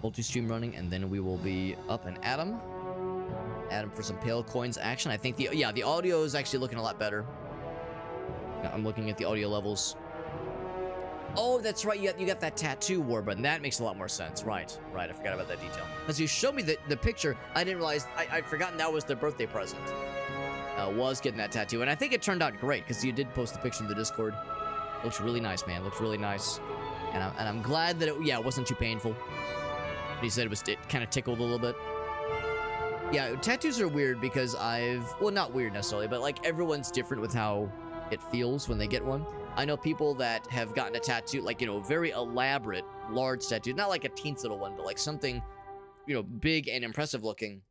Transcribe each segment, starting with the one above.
multi-stream running, and then we will be up and at 'em. At 'em for some Pale Coins action. I think the audio is actually looking a lot better. I'm looking at the audio levels. Oh, that's right. You got that tattoo, Warbun. That makes a lot more sense. Right. I forgot about that detail. As you showed me the picture, I didn't realize I'd forgotten that was the birthday present. Was getting that tattoo, and I think it turned out great because you did post the picture in the Discord. Looks really nice, man. Looks really nice, and I'm glad that it wasn't too painful. He said it kind of tickled a little bit. Yeah, tattoos are weird because well, not weird necessarily, but like everyone's different with how it feels when they get one. I know people that have gotten a tattoo, like, very elaborate, large tattoo, not like a teensy little one, but like something, big and impressive looking.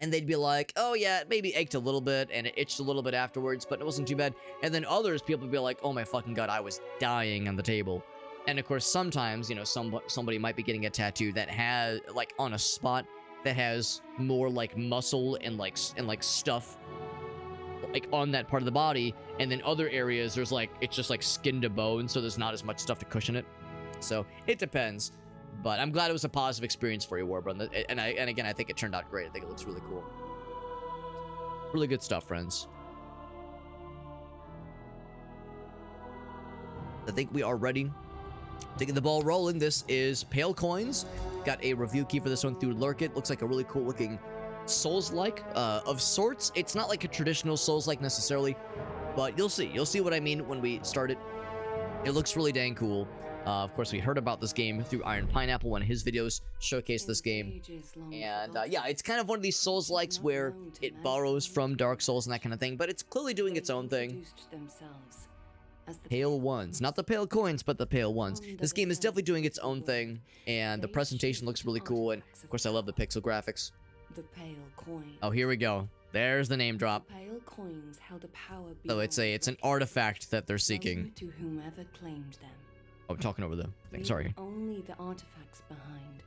And they'd be like, oh yeah, it maybe ached a little bit and it itched a little bit afterwards, but it wasn't too bad. And then people would be like, oh my fucking god, I was dying on the table. And of course, sometimes, somebody might be getting a tattoo that has, like, on a spot that has more like muscle and like stuff like on that part of the body, and then other areas there's like it's just like skin to bone, so there's not as much stuff to cushion it. So it depends, but I'm glad it was a positive experience for you, Warbun. And again, I think it turned out great. I think it looks really cool. Really good stuff, friends. I think we are ready to get the ball rolling. This is Pale Coins. Got a review key for this one through Lurkit. Looks like a really cool looking Souls-like of sorts. It's not like a traditional Souls-like necessarily, but you'll see what I mean when we start it. It looks really dang cool. Of course, we heard about this game through Iron Pineapple. One of his videos showcased this game, and yeah, it's kind of one of these Souls-likes where it borrows from Dark Souls and that kind of thing, but it's clearly doing its own thing. Pale Ones, not the Pale Coins, but the Pale Ones. This game is definitely doing its own thing, and the presentation looks really cool, and of course I love the pixel graphics. The Pale Coin. Oh, here we go. There's the name drop. The Pale Coins held a power So it's an artifact that they're seeking. To whomever claimed them. Oh, I'm talking over the thing. Sorry. Only the artifacts behind.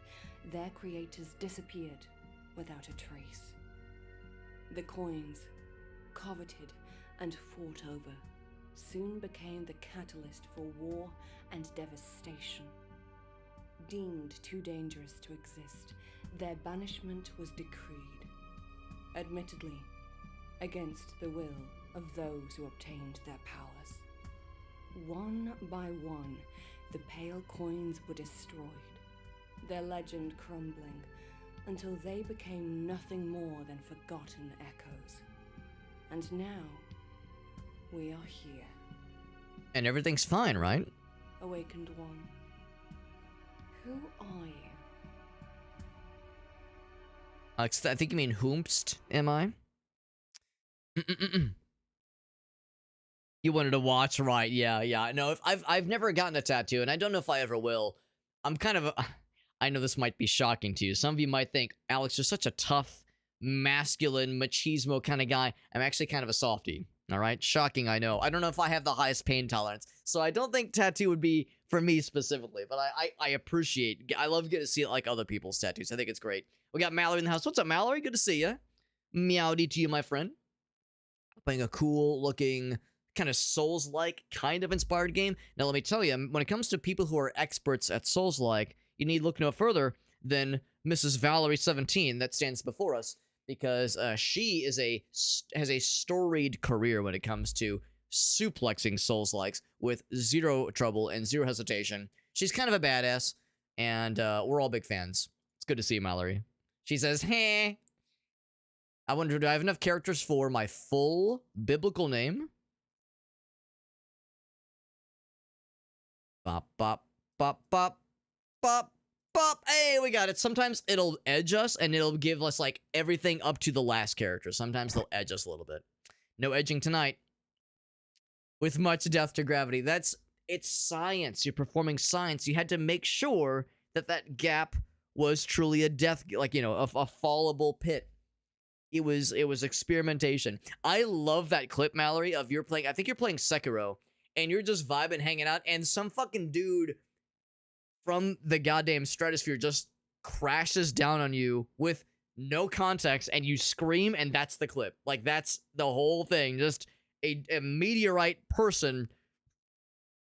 Their creators disappeared without a trace. The coins, coveted and fought over, soon became the catalyst for war and devastation. Deemed too dangerous to exist, their banishment was decreed, admittedly, against the will of those who obtained their powers. One by one, the Pale Coins were destroyed, their legend crumbling, until they became nothing more than forgotten echoes. And now, we are here. And everything's fine, right? Awakened One, who are you? I think you mean whomst, am I? You wanted to watch, right? Yeah. No, I've never gotten a tattoo, and I don't know if I ever will. I'm kind of I know this might be shocking to you. Some of you might think, Alex, you're such a tough, masculine, machismo kind of guy. I'm actually kind of a softie. All right? Shocking, I know. I don't know if I have the highest pain tolerance, so I don't think tattoo would be for me specifically, but I appreciate, I love getting to see like other people's tattoos. I think it's great. We got Mallory in the house. What's up, Mallory? Good to see you. Meowdy to you, my friend. Playing a cool looking, kind of Souls-like, kind of inspired game. Now, let me tell you, when it comes to people who are experts at Souls-like, you need look no further than Mrs. Valerie17 that stands before us, because she has a storied career when it comes to suplexing Souls-likes with zero trouble and zero hesitation. She's kind of a badass, and we're all big fans. It's good to see you, Mallory. She says, hey. I wonder, do I have enough characters for my full biblical name? Bop, bop, bop, bop, bop, bop. Hey, we got it. Sometimes it'll edge us, and it'll give us, like, everything up to the last character. Sometimes they'll edge us a little bit. No edging tonight. With much death to gravity. It's science. You're performing science. You had to make sure that that gap was truly a death, like, you know, a fallable pit. It was experimentation. I love that clip, Mallory, of you're playing, I think you're playing Sekiro, and you're just vibing, hanging out, and some fucking dude from the goddamn stratosphere just crashes down on you with no context, and you scream, and that's the clip. Like, that's the whole thing. Just a meteorite person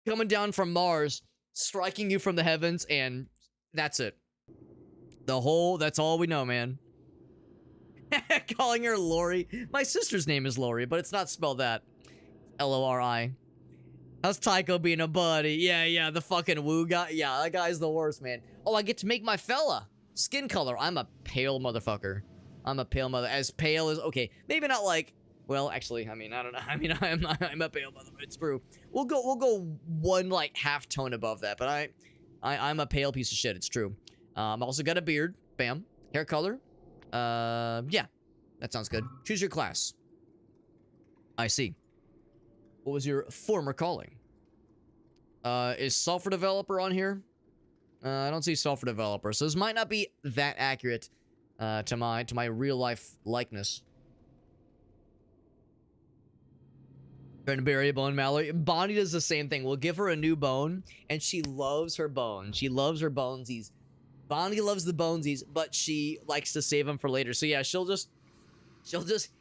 coming down from Mars, striking you from the heavens, and that's it. That's all we know, man. Calling her Lori. My sister's name is Lori, but it's not spelled that. Lori. How's Tycho being a buddy? Yeah, the fucking woo guy. Yeah, that guy's the worst, man. Oh, I get to make my fella. Skin color. I'm a pale motherfucker. I'm a pale mother. As pale as... Okay, maybe not like... Well, actually, I mean, I don't know. I mean, I'm a pale mother. It's true. We'll go one, like, half tone above that, but I'm a pale piece of shit. It's true. I've also got a beard. Bam. Hair color. Yeah. That sounds good. Choose your class. I see. What was your former calling? Is software developer on here? I don't see software developer, so this might not be that accurate to my real life likeness. Trying to bury a bone, Mallory. Bonnie does the same thing. We'll give her a new bone, and she loves her bone. She loves her bonesies. Bonnie loves the bonesies, but she likes to save them for later. So yeah, she'll just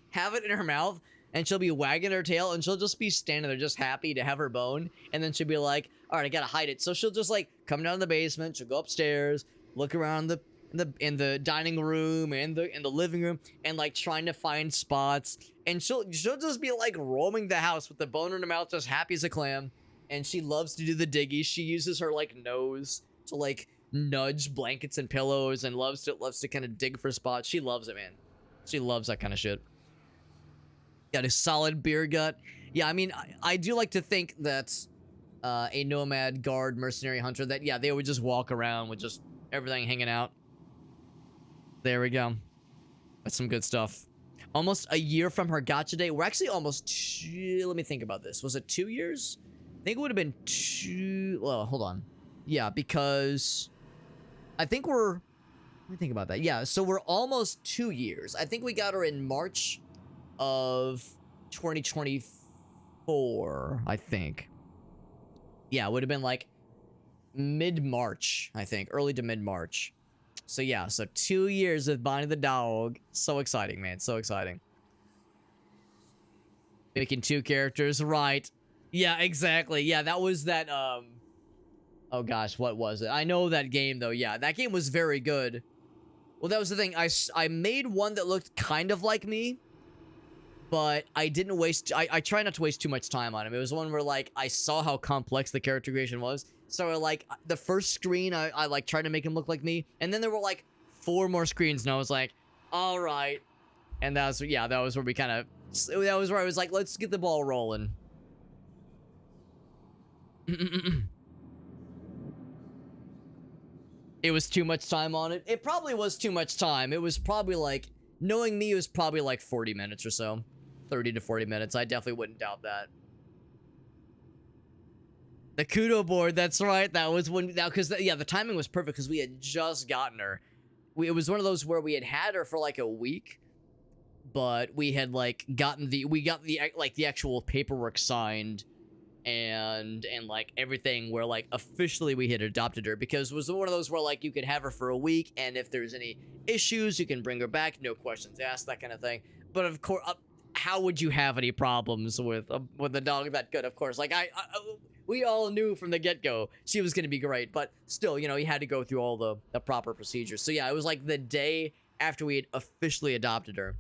have it in her mouth, and she'll be wagging her tail, and she'll just be standing there just happy to have her bone, and then she'll be like, all right, I gotta hide it. So she'll just like come down to the basement, she'll go upstairs, look around in the dining room and in the living room, and like trying to find spots, and she'll just be like roaming the house with the bone in her mouth, just happy as a clam. And she loves to do the diggy. She uses her like nose to like nudge blankets and pillows, and loves to kind of dig for spots. She loves it, man. She loves that kind of shit. Got a solid beer gut. Yeah, I mean, I do like to think that a nomad, guard, mercenary, hunter, that, yeah, they would just walk around with just everything hanging out. There we go. That's some good stuff. Almost a year from her gotcha day. We're actually almost let me think about this. Was it 2 years? I think it would have been 2... Well, hold on. Yeah, because I think we're... Let me think about that. Yeah, so we're almost 2 years. I think we got her in March of 2024, I think. Yeah, it would have been like mid-March, I think. Early to mid-March. So yeah, so 2 years with Bonnie the dog. So exciting, man. So exciting. Making 2 characters, right. Yeah, exactly. Yeah, that was that, oh gosh, what was it? I know that game, though. Yeah, that game was very good. Well, that was the thing. I made one that looked kind of like me, but I didn't waste... I try not to waste too much time on him. It was one where, like, I saw how complex the character creation was. So, like, the first screen, I like, tried to make him look like me. And then there were, like, 4 more screens, and I was like, all right. And that was, yeah, that was where we kind of... That was where I was like, let's get the ball rolling. It was too much time on it. It probably was too much time. It was probably, like... Knowing me, it was probably, like, 40 minutes or so. 30 to 40 minutes. I definitely wouldn't doubt that. The Kudo board, that's right. That was when... Because, yeah, the timing was perfect because we had just gotten her. It was one of those where we had her for, like, a week. But we had, like, gotten the... We got the, like, the actual paperwork signed. And like, everything where, like, officially we had adopted her. Because it was one of those where, like, you could have her for a week. And if there's any issues, you can bring her back. No questions asked, that kind of thing. But, of course... how would you have any problems with the dog that good? Of course, like we all knew from the get-go she was gonna be great, but still, you know, you had to go through all the proper procedures. So yeah, it was like the day after we had officially adopted her,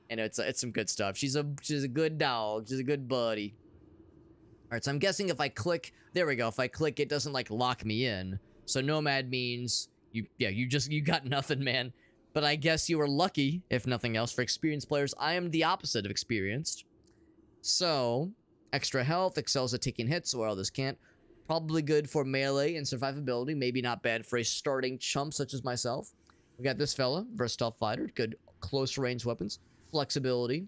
and it's some good stuff. She's a good dog. She's a good buddy. All right, so I'm guessing if I click, there we go. If I click, it doesn't like lock me in. So nomad means you got nothing, man. But I guess you were lucky, if nothing else, for experienced players. I am the opposite of experienced. So, extra health, excels at taking hits, or others can't. Probably good for melee and survivability. Maybe not bad for a starting chump such as myself. We got this fella, versatile fighter, good close range weapons. Flexibility.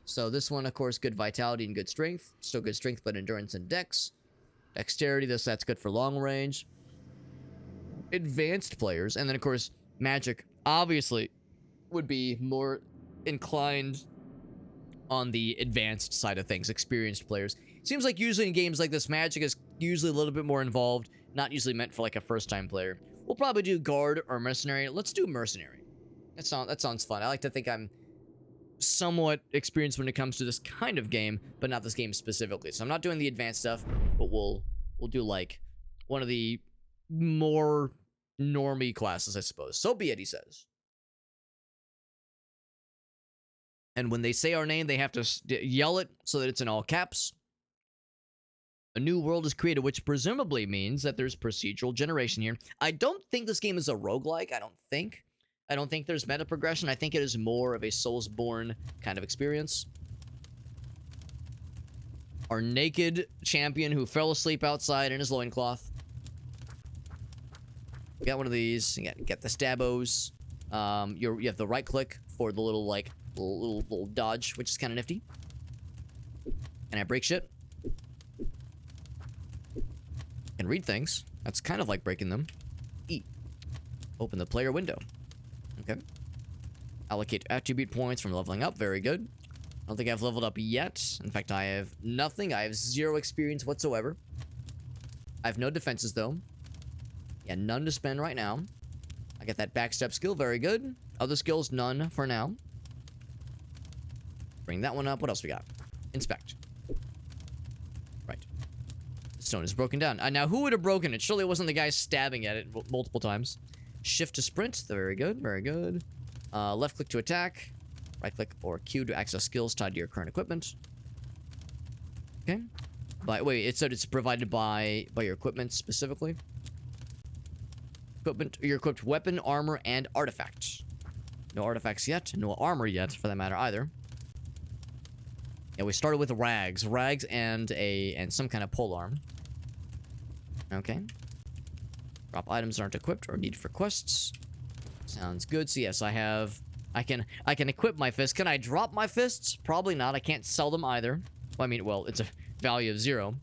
So this one, of course, good vitality and good strength. Still good strength, but endurance and dex. Dexterity, that's good for long range. Advanced players, and then, of course, magic. Obviously, would be more inclined on the advanced side of things, experienced players. Seems like usually in games like this, magic is usually a little bit more involved, not usually meant for like a first-time player. We'll probably do guard or mercenary. Let's do mercenary. That sounds fun. I like to think I'm somewhat experienced when it comes to this kind of game, but not this game specifically. So I'm not doing the advanced stuff, but we'll do like one of the more normie classes, I suppose. So be it, he says. And when they say our name, they have to yell it so that it's in all caps. A new world is created, which presumably means that there's procedural generation here. I don't think this game is a roguelike. I don't think there's meta progression. I think it is more of a Soulsborne kind of experience. Our naked champion who fell asleep outside in his loincloth. We got one of these. You get the stabos. You have the right click for the little, like, little dodge, which is kind of nifty. Can I break shit? Can read things. That's kind of like breaking them. E. Open the player window. Okay. Allocate attribute points from leveling up. Very good. I don't think I've leveled up yet. In fact, I have nothing. I have 0 experience whatsoever. I have no defenses, though. Yeah, none to spend right now. I get that backstep skill. Very good. Other skills, none for now. Bring that one up. What else we got? Inspect. Right. The stone is broken down. Now, who would have broken it? Surely it wasn't the guy stabbing at it multiple times. Shift to sprint. Very good. Very good. Left click to attack. Right click or Q to access skills tied to your current equipment. Okay. Wait, it said it's provided by your equipment specifically. Equipment, your equipped weapon, armor, and artifact. No artifacts yet. No armor yet, for that matter, either. Yeah, we started with rags. Rags and some kind of polearm. Okay. Drop items that aren't equipped or needed for quests. Sounds good. So yes, I can equip my fist. Can I drop my fists? Probably not. I can't sell them either. Well, I mean, well, it's a value of 0.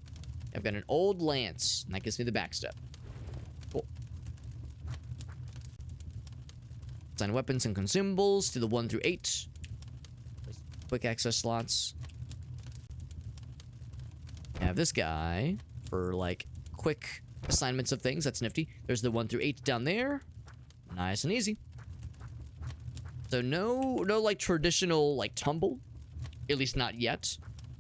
I've got an old lance, and that gives me the backstep. Cool. Assign weapons and consumables to the 1 through 8. Quick access slots. I have this guy for, like, quick assignments of things. That's nifty. There's the 1 through 8 down there. Nice and easy. So no like traditional like tumble, at least not yet,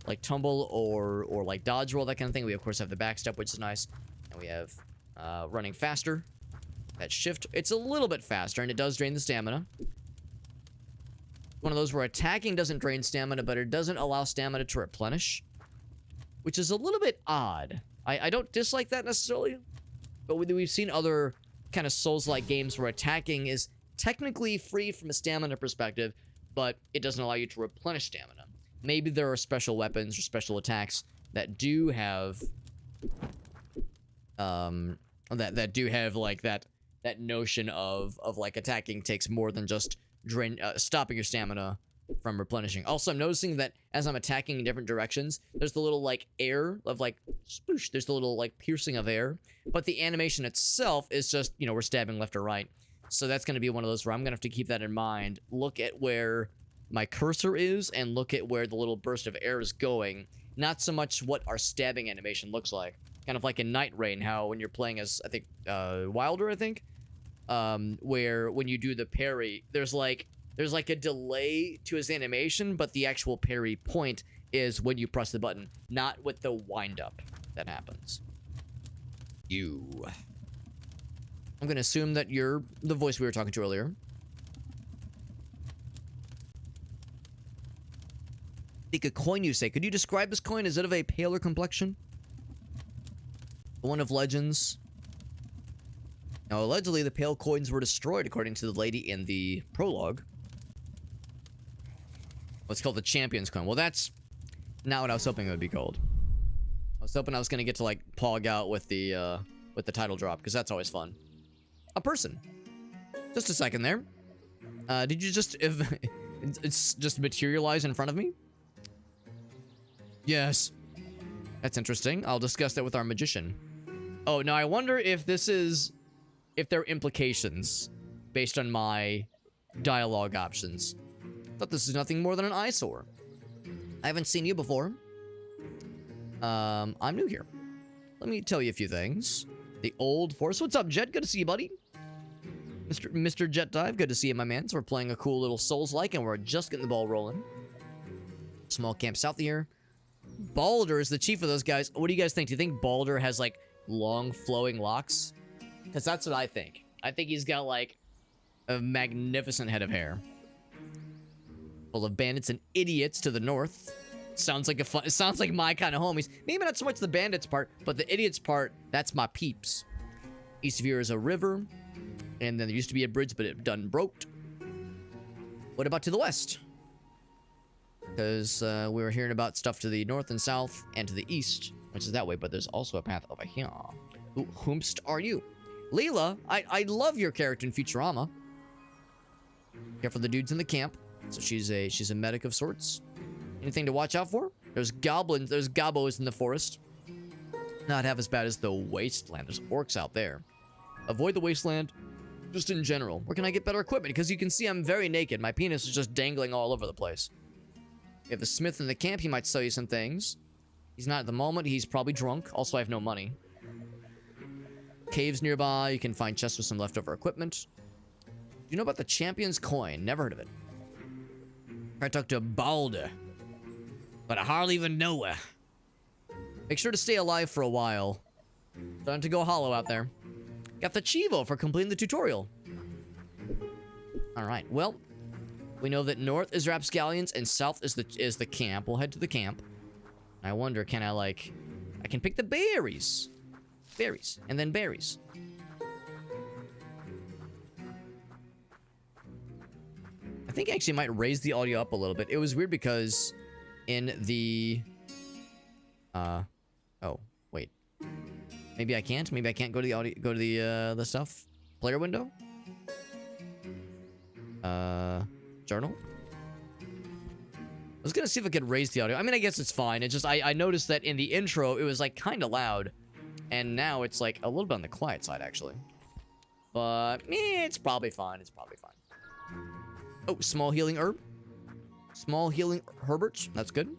like tumble or like dodge roll, that kind of thing. We of course have the backstep, which is nice, and we have running faster. That shift, it's a little bit faster, and it does drain the stamina. One of those where attacking doesn't drain stamina, but it doesn't allow stamina to replenish, which is a little bit odd. I don't dislike that necessarily, but we've seen other kind of Souls-like games where attacking is technically free from a stamina perspective, but it doesn't allow you to replenish stamina. Maybe there are special weapons or special attacks that do have that do have like that notion of like attacking takes more than just stopping your stamina from replenishing. Also, I'm noticing that as I'm attacking in different directions, there's the little like air of like sploosh. There's the little like piercing of air, but the animation itself is just, you know, we're stabbing left or right. So that's going to be one of those where I'm going to have to keep that in mind. Look at where my cursor is and look at where the little burst of air is going. Not so much what our stabbing animation looks like. Kind of like in Night Rain, how when you're playing as, I think, Wilder, I think, where when you do the parry, there's like a delay to his animation, but the actual parry point is when you press the button, not with the wind-up that happens. I'm going to assume that you're the voice we were talking to earlier. Think a coin, you say. Could you describe this coin? Is it of a paler complexion? One of legends. Now, allegedly, the pale coins were destroyed, according to the lady in the prologue. What's called the Champion's Coin. Well, that's not what I was hoping it would be called. I was hoping I was going to get to, like, pog out with the title drop, because that's always fun. A person. Just a second there. Did you just... it's just materialize in front of me? Yes. That's interesting. I'll discuss that with our magician. Oh, now I wonder if this is... if there are implications based on my dialogue options. Thought this is nothing more than an eyesore. I haven't seen you before. I'm new here. Let me tell you a few things. The Old Forest. What's up, Jet? Good to see you, buddy. Mr. Jet Dive, good to see you, my man. So we're playing a cool little Souls-like, and we're just getting the ball rolling. Small camp south of here. Baldur is the chief of those guys. What do you guys think? Do you think Baldur has, like, long, flowing locks? Because that's what I think. I think he's got, like, a magnificent head of hair. Full of bandits and idiots to the north. Sounds like it sounds like my kind of homies. Maybe not so much the bandits part, but the idiots part, that's my peeps. East of here is a river. And then there used to be a bridge, but it done broke. What about to the west? Because we were hearing about stuff to the north and south and to the east, which is that way, but there's also a path over here. Whomst are you? Leela, I love your character in Futurama. Care for the dudes in the camp. So she's a medic of sorts. Anything to watch out for? There's goblins, there's gobos in the forest. Not half as bad as the wasteland. There's orcs out there. Avoid the wasteland, just in general. Where can I get better equipment? Because you can see I'm very naked. My penis is just dangling all over the place. You have a smith in the camp. He might sell you some things. He's not at the moment. He's probably drunk. Also, I have no money. Caves nearby. You can find chests with some leftover equipment. Do you know about the Champion's Coin? Never heard of it. I talked to Balder, but I hardly even know her. Make sure to stay alive for a while. Starting to go hollow out there. Got the Chivo for completing the tutorial. Alright, well, we know that north is Rapscallions and south is the camp. We'll head to the camp. I wonder, can I, like... I can pick the berries. Berries. And then berries. I think I actually might raise the audio up a little bit. It was weird because in the... oh, wait. Maybe I can't. Maybe I can't go to the audio, go to the stuff. Player window. Journal. I was gonna see if I could raise the audio. I mean, I guess it's fine. It's just I noticed that in the intro it was like kind of loud, and now it's like a little bit on the quiet side actually. But it's probably fine. It's probably fine. Oh, small healing herb. Small healing Herbert. That's good.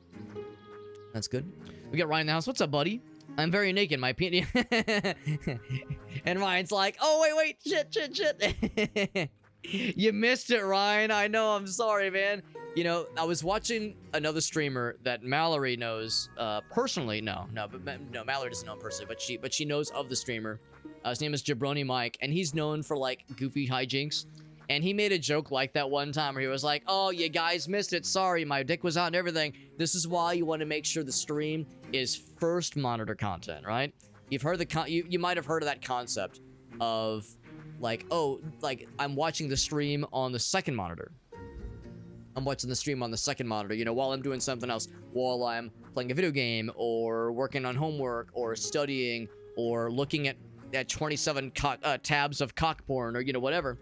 That's good. We got Ryan in the house. What's up, buddy? I'm very naked, my opinion. And Ryan's like, oh, wait, shit. You missed it, Ryan. I know, I'm sorry, man. You know, I was watching another streamer that Mallory knows personally. No, Mallory doesn't know him personally, but she knows of the streamer. His name is Jabroni Mike, and he's known for, like, goofy hijinks. And he made a joke like that one time where he was like, oh, you guys missed it. Sorry, my dick was out and everything. This is why you want to make sure the stream is first monitor content, right? You've heard you might have heard of that concept of like, oh, like I'm watching the stream on the second monitor. I'm watching the stream on the second monitor, you know, while I'm doing something else, while I'm playing a video game or working on homework or studying or looking at 27 tabs of cock porn or, you know, whatever.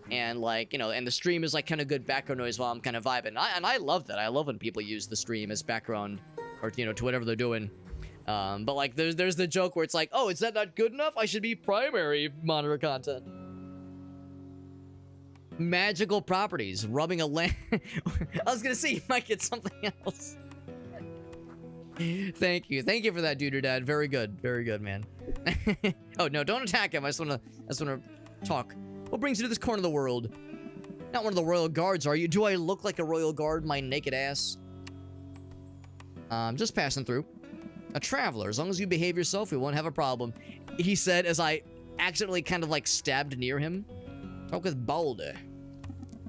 And like, you know, and the stream is like kind of good background noise while I'm kind of vibing. And I love that. I love when people use the stream as background or, you know, to whatever they're doing. But like there's the joke where it's like, oh, is that not good enough? I should be primary monitor content. Magical properties, rubbing a lamp. I was gonna say you might get something else. Thank you for that, dude or dad. Very good, man. Oh no, don't attack him. I just wanna talk. What brings you to this corner of the world? Not one of the royal guards, are you? Do I look like a royal guard, my naked ass? Just passing through. A traveler. As long as you behave yourself, we won't have a problem. He said as I accidentally kind of like stabbed near him. Talk with Balder.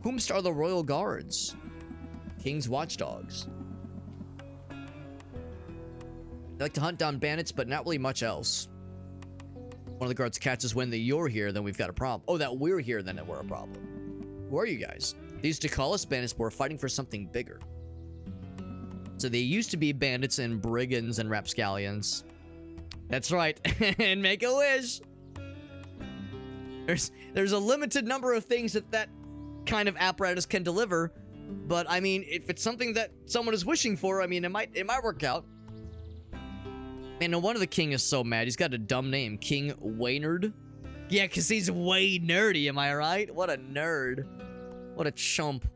Whomst are the royal guards? King's watchdogs. They like to hunt down bandits, but not really much else. One of the guards catches when you're here, then we've got a problem. Oh, that we're here, then we're a problem. Who are you guys? They used to call us bandits, but we're fighting for something bigger. So they used to be bandits and brigands and rapscallions. That's right. And make a wish. There's a limited number of things that kind of apparatus can deliver. But I mean, if it's something that someone is wishing for, I mean, it might work out. Man, no wonder the king is so mad. He's got a dumb name. King Waynard. Yeah, because he's way nerdy, am I right? What a nerd. What a chump.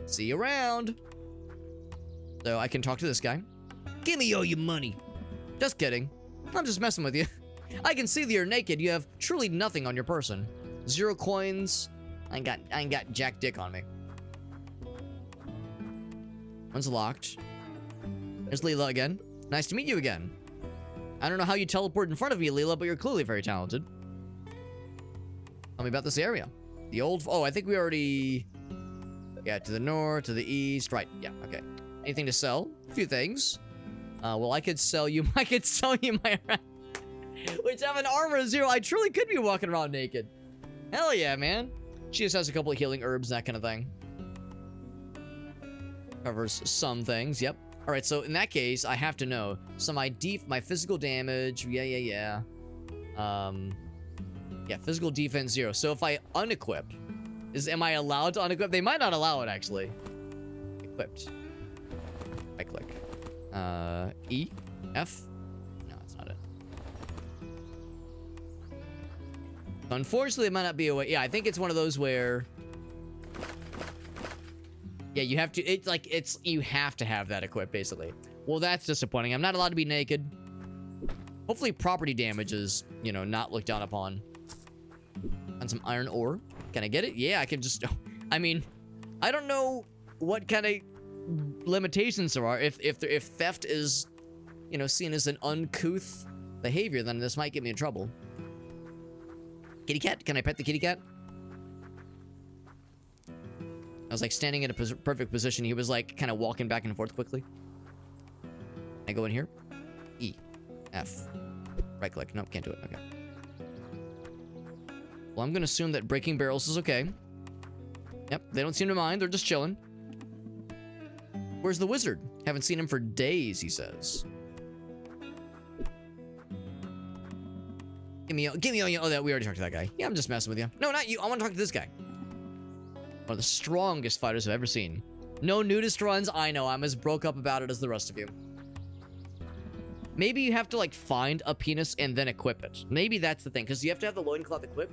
See you around. So I can talk to this guy. Give me all your money. Just kidding. I'm just messing with you. I can see that you're naked. You have truly nothing on your person. 0 coins. I ain't got jack dick on me. One's locked. There's Leela again. Nice to meet you again. I don't know how you teleport in front of me, Leela, but you're clearly very talented. Tell me about this area. The old... Oh, I think we already... Yeah, to the north, to the east. Right, yeah, okay. Anything to sell? A few things. Well, I could sell you... I could sell you my... Which have an armor 0. I truly could be walking around naked. Hell yeah, man. She just has a couple of healing herbs, that kind of thing. Covers some things, yep. Alright, so in that case, I have to know. So my physical damage, yeah. Yeah, physical defense 0. So if I unequip, am I allowed to unequip? They might not allow it, actually. Equipped. Right click. E? F? No, that's not it. Unfortunately, it might not be a way. Yeah, I think it's one of those where... Yeah, you have to, you have to have that equipped, basically. Well, that's disappointing. I'm not allowed to be naked. Hopefully property damage is, you know, not looked down upon. And some iron ore. Can I get it? Yeah, I can just, I mean, I don't know what kind of limitations there are. If theft is, you know, seen as an uncouth behavior, then this might get me in trouble. Kitty cat? Can I pet the kitty cat? I was like standing in a perfect position. He was like kind of walking back and forth quickly. Can I go in here? E. F. Right click. Nope, can't do it. Okay. Well, I'm going to assume that breaking barrels is okay. Yep, they don't seem to mind. They're just chilling. Where's the wizard? Haven't seen him for days, he says. Give me oh, that we already talked to that guy. Yeah, I'm just messing with you. No, not you. I want to talk to this guy. One of the strongest fighters I've ever seen. No nudist runs. I know. I'm as broke up about it as the rest of you. Maybe you have to, like, find a penis and then equip it. Maybe that's the thing, because you have to have the loincloth equipped.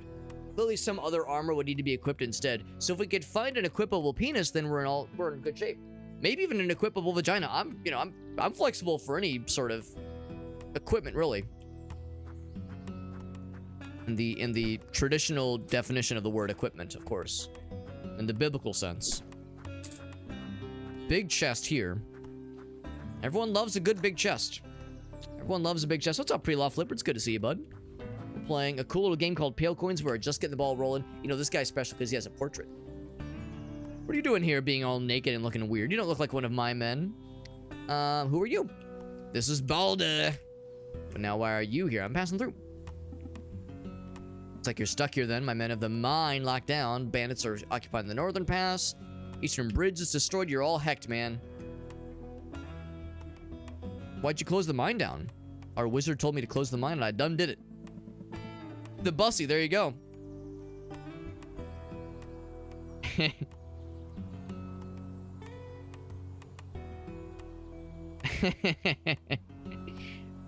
Clearly, some other armor would need to be equipped instead. So if we could find an equipable penis, then we're in good shape. Maybe even an equipable vagina. I'm flexible for any sort of equipment, really. In the traditional definition of the word equipment, of course. In the biblical sense. Big chest here. Everyone loves a good big chest. Everyone loves a big chest. What's up, Pre-Law Flipper? It's good to see you, bud. We're playing a cool little game called Pale Coins where we're just getting the ball rolling. You know, this guy's special because he has a portrait. What are you doing here being all naked and looking weird? You don't look like one of my men. Who are you? This is Balder. But now why are you here? I'm passing through. Looks like you're stuck here then. My men of the mine locked down. Bandits are occupying the northern pass. Eastern bridge is destroyed. You're all hecked, man. Why'd you close the mine down? Our wizard told me to close the mine and I done did it. The bussy, there you go.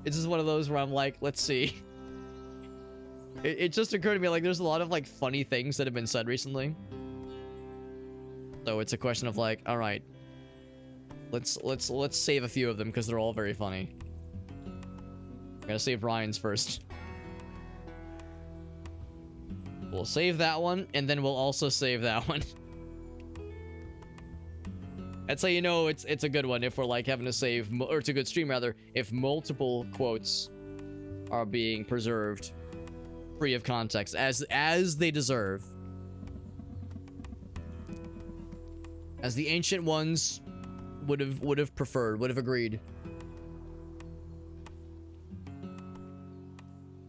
It's just one of those where I'm like, let's see. It just occurred to me, like, there's a lot of, like, funny things that have been said recently. So it's a question of, like, all right, let's save a few of them because they're all very funny. I gotta save Ryan's first. We'll save that one, and then we'll also save that one. That's how you know it's a good one if we're, like, having to save, or it's a good stream, rather, if multiple quotes are being preserved free of context, as they deserve. As the ancient ones would have preferred, would have agreed.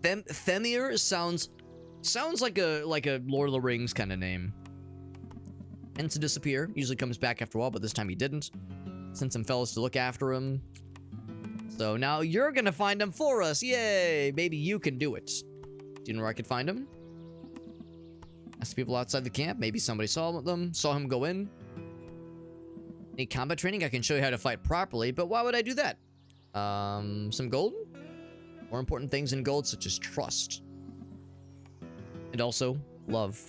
Themir sounds like a Lord of the Rings kind of name. And to disappear. Usually comes back after a while, but this time he didn't. Sent some fellas to look after him. So now you're gonna find him for us. Yay! Maybe you can do it. Do you know where I could find him? Ask people outside the camp. Maybe somebody saw him go in. Need combat training? I can show you how to fight properly, but why would I do that? Some gold? More important things in gold, such as trust. And also, love.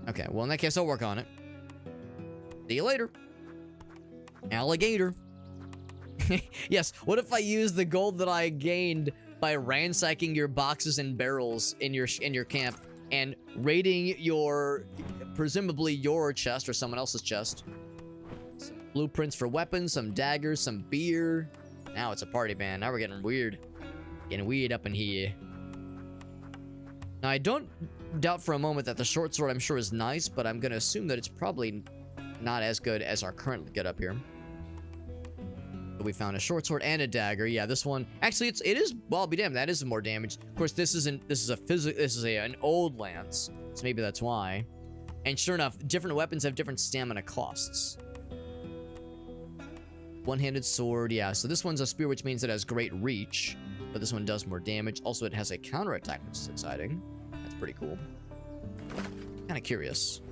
Okay, well, in that case, I'll work on it. See you later. Alligator. Yes, what if I use the gold that I gained by ransacking your boxes and barrels in your camp and raiding your, presumably your chest or someone else's chest? Some blueprints for weapons, some daggers, some beer. Now it's a party, man. Now we're getting weird. Getting weird up in here. Now, I don't doubt for a moment that the short sword, I'm sure, is nice, but I'm gonna assume that it's probably not as good as our current get up here. So we found a short sword and a dagger. Yeah, this one actually it is. Well, I'll be damned, that is more damage. Of course, this is an old lance, so maybe that's why. And sure enough, different weapons have different stamina costs. One-handed sword, yeah. So this one's a spear, which means it has great reach, but this one does more damage. Also, it has a counterattack, which is exciting. That's pretty cool. Kind of curious.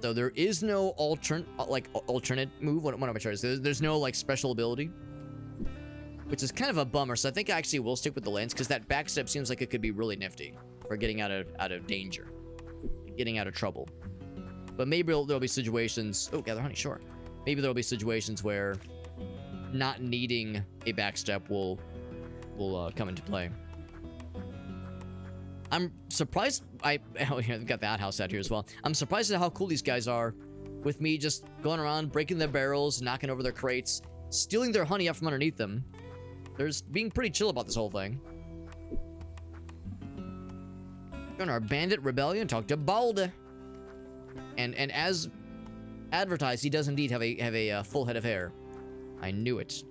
So there is no alternate move. What am I trying to say? There's no like special ability, which is kind of a bummer. So I think I actually will stick with the lance because that backstep seems like it could be really nifty for getting out of danger, getting out of trouble. But maybe there'll be situations. Oh, gather honey, sure. Maybe there'll be situations where not needing a backstep will come into play. I'm surprised. I've got the outhouse out here as well. I'm surprised at how cool these guys are, with me just going around breaking their barrels, knocking over their crates, stealing their honey out from underneath them. They're just being pretty chill about this whole thing. Join our bandit rebellion. Talk to Balder. And as advertised, he does indeed have a full head of hair. I knew it.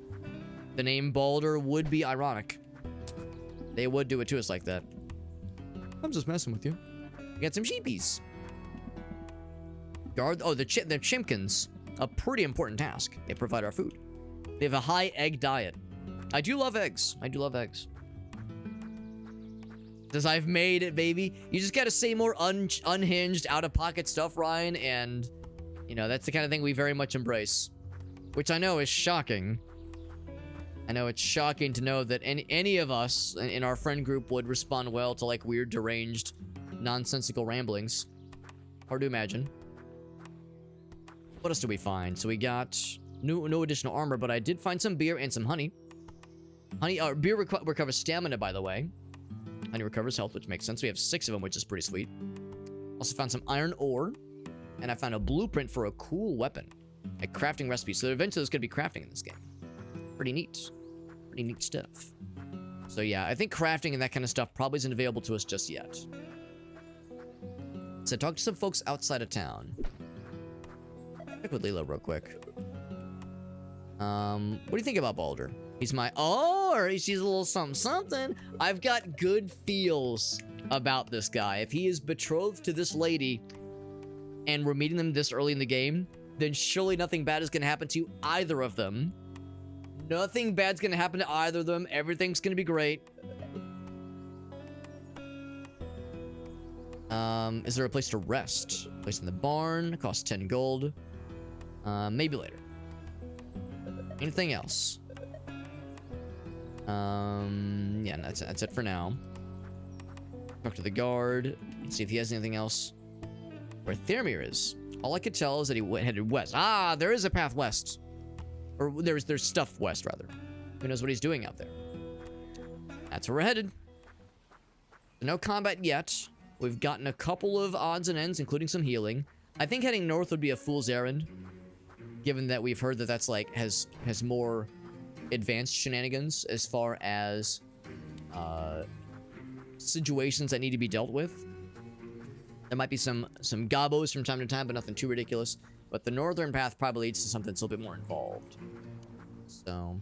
The name Balder would be ironic. They would do it to us like that. I'm just messing with you. We got some sheepies. Guard. Oh, the chimkins. A pretty important task. They provide our food. They have a high egg diet. I do love eggs. I do love eggs. Says I've made it, baby. You just gotta say more unhinged, out-of-pocket stuff, Ryan, and you know that's the kind of thing we very much embrace. Which I know is shocking. I know it's shocking to know that any of us in our friend group would respond well to like weird, deranged, nonsensical ramblings. Hard to imagine. What else do we find? So we got no additional armor, but I did find some beer and some honey. Beer recovers stamina, by the way. Honey recovers health, which makes sense. We have 6 of them, which is pretty sweet. Also found some iron ore, and I found a blueprint for a cool weapon. A crafting recipe. So eventually there's going to be crafting in this game. Pretty neat. Pretty neat stuff. So yeah, I think crafting and that kind of stuff probably isn't available to us just yet. So talk to some folks outside of town. Check with Leela real quick. What do you think about Balder? He's my... Oh, or she's a little something. I've got good feels about this guy. If he is betrothed to this lady and we're meeting them this early in the game, then surely nothing bad is going to happen to either of them. Nothing bad's going to happen to either of them. Everything's going to be great. Is there a place to rest? Place in the barn. Costs 10 gold. Maybe later. Anything else? Yeah, that's it for now. Talk to the guard. See if he has anything else. Where Thermir is. All I could tell is that he headed west. Ah, there is a path west. Or there's stuff west, rather. Who knows what he's doing out there? That's where we're headed. No combat yet. We've gotten a couple of odds and ends, including some healing. I think heading north would be a fool's errand, given that we've heard that that's like has more advanced shenanigans as far as situations that need to be dealt with. There might be some gobos from time to time, but nothing too ridiculous. But the northern path probably leads to something that's a little bit more involved. So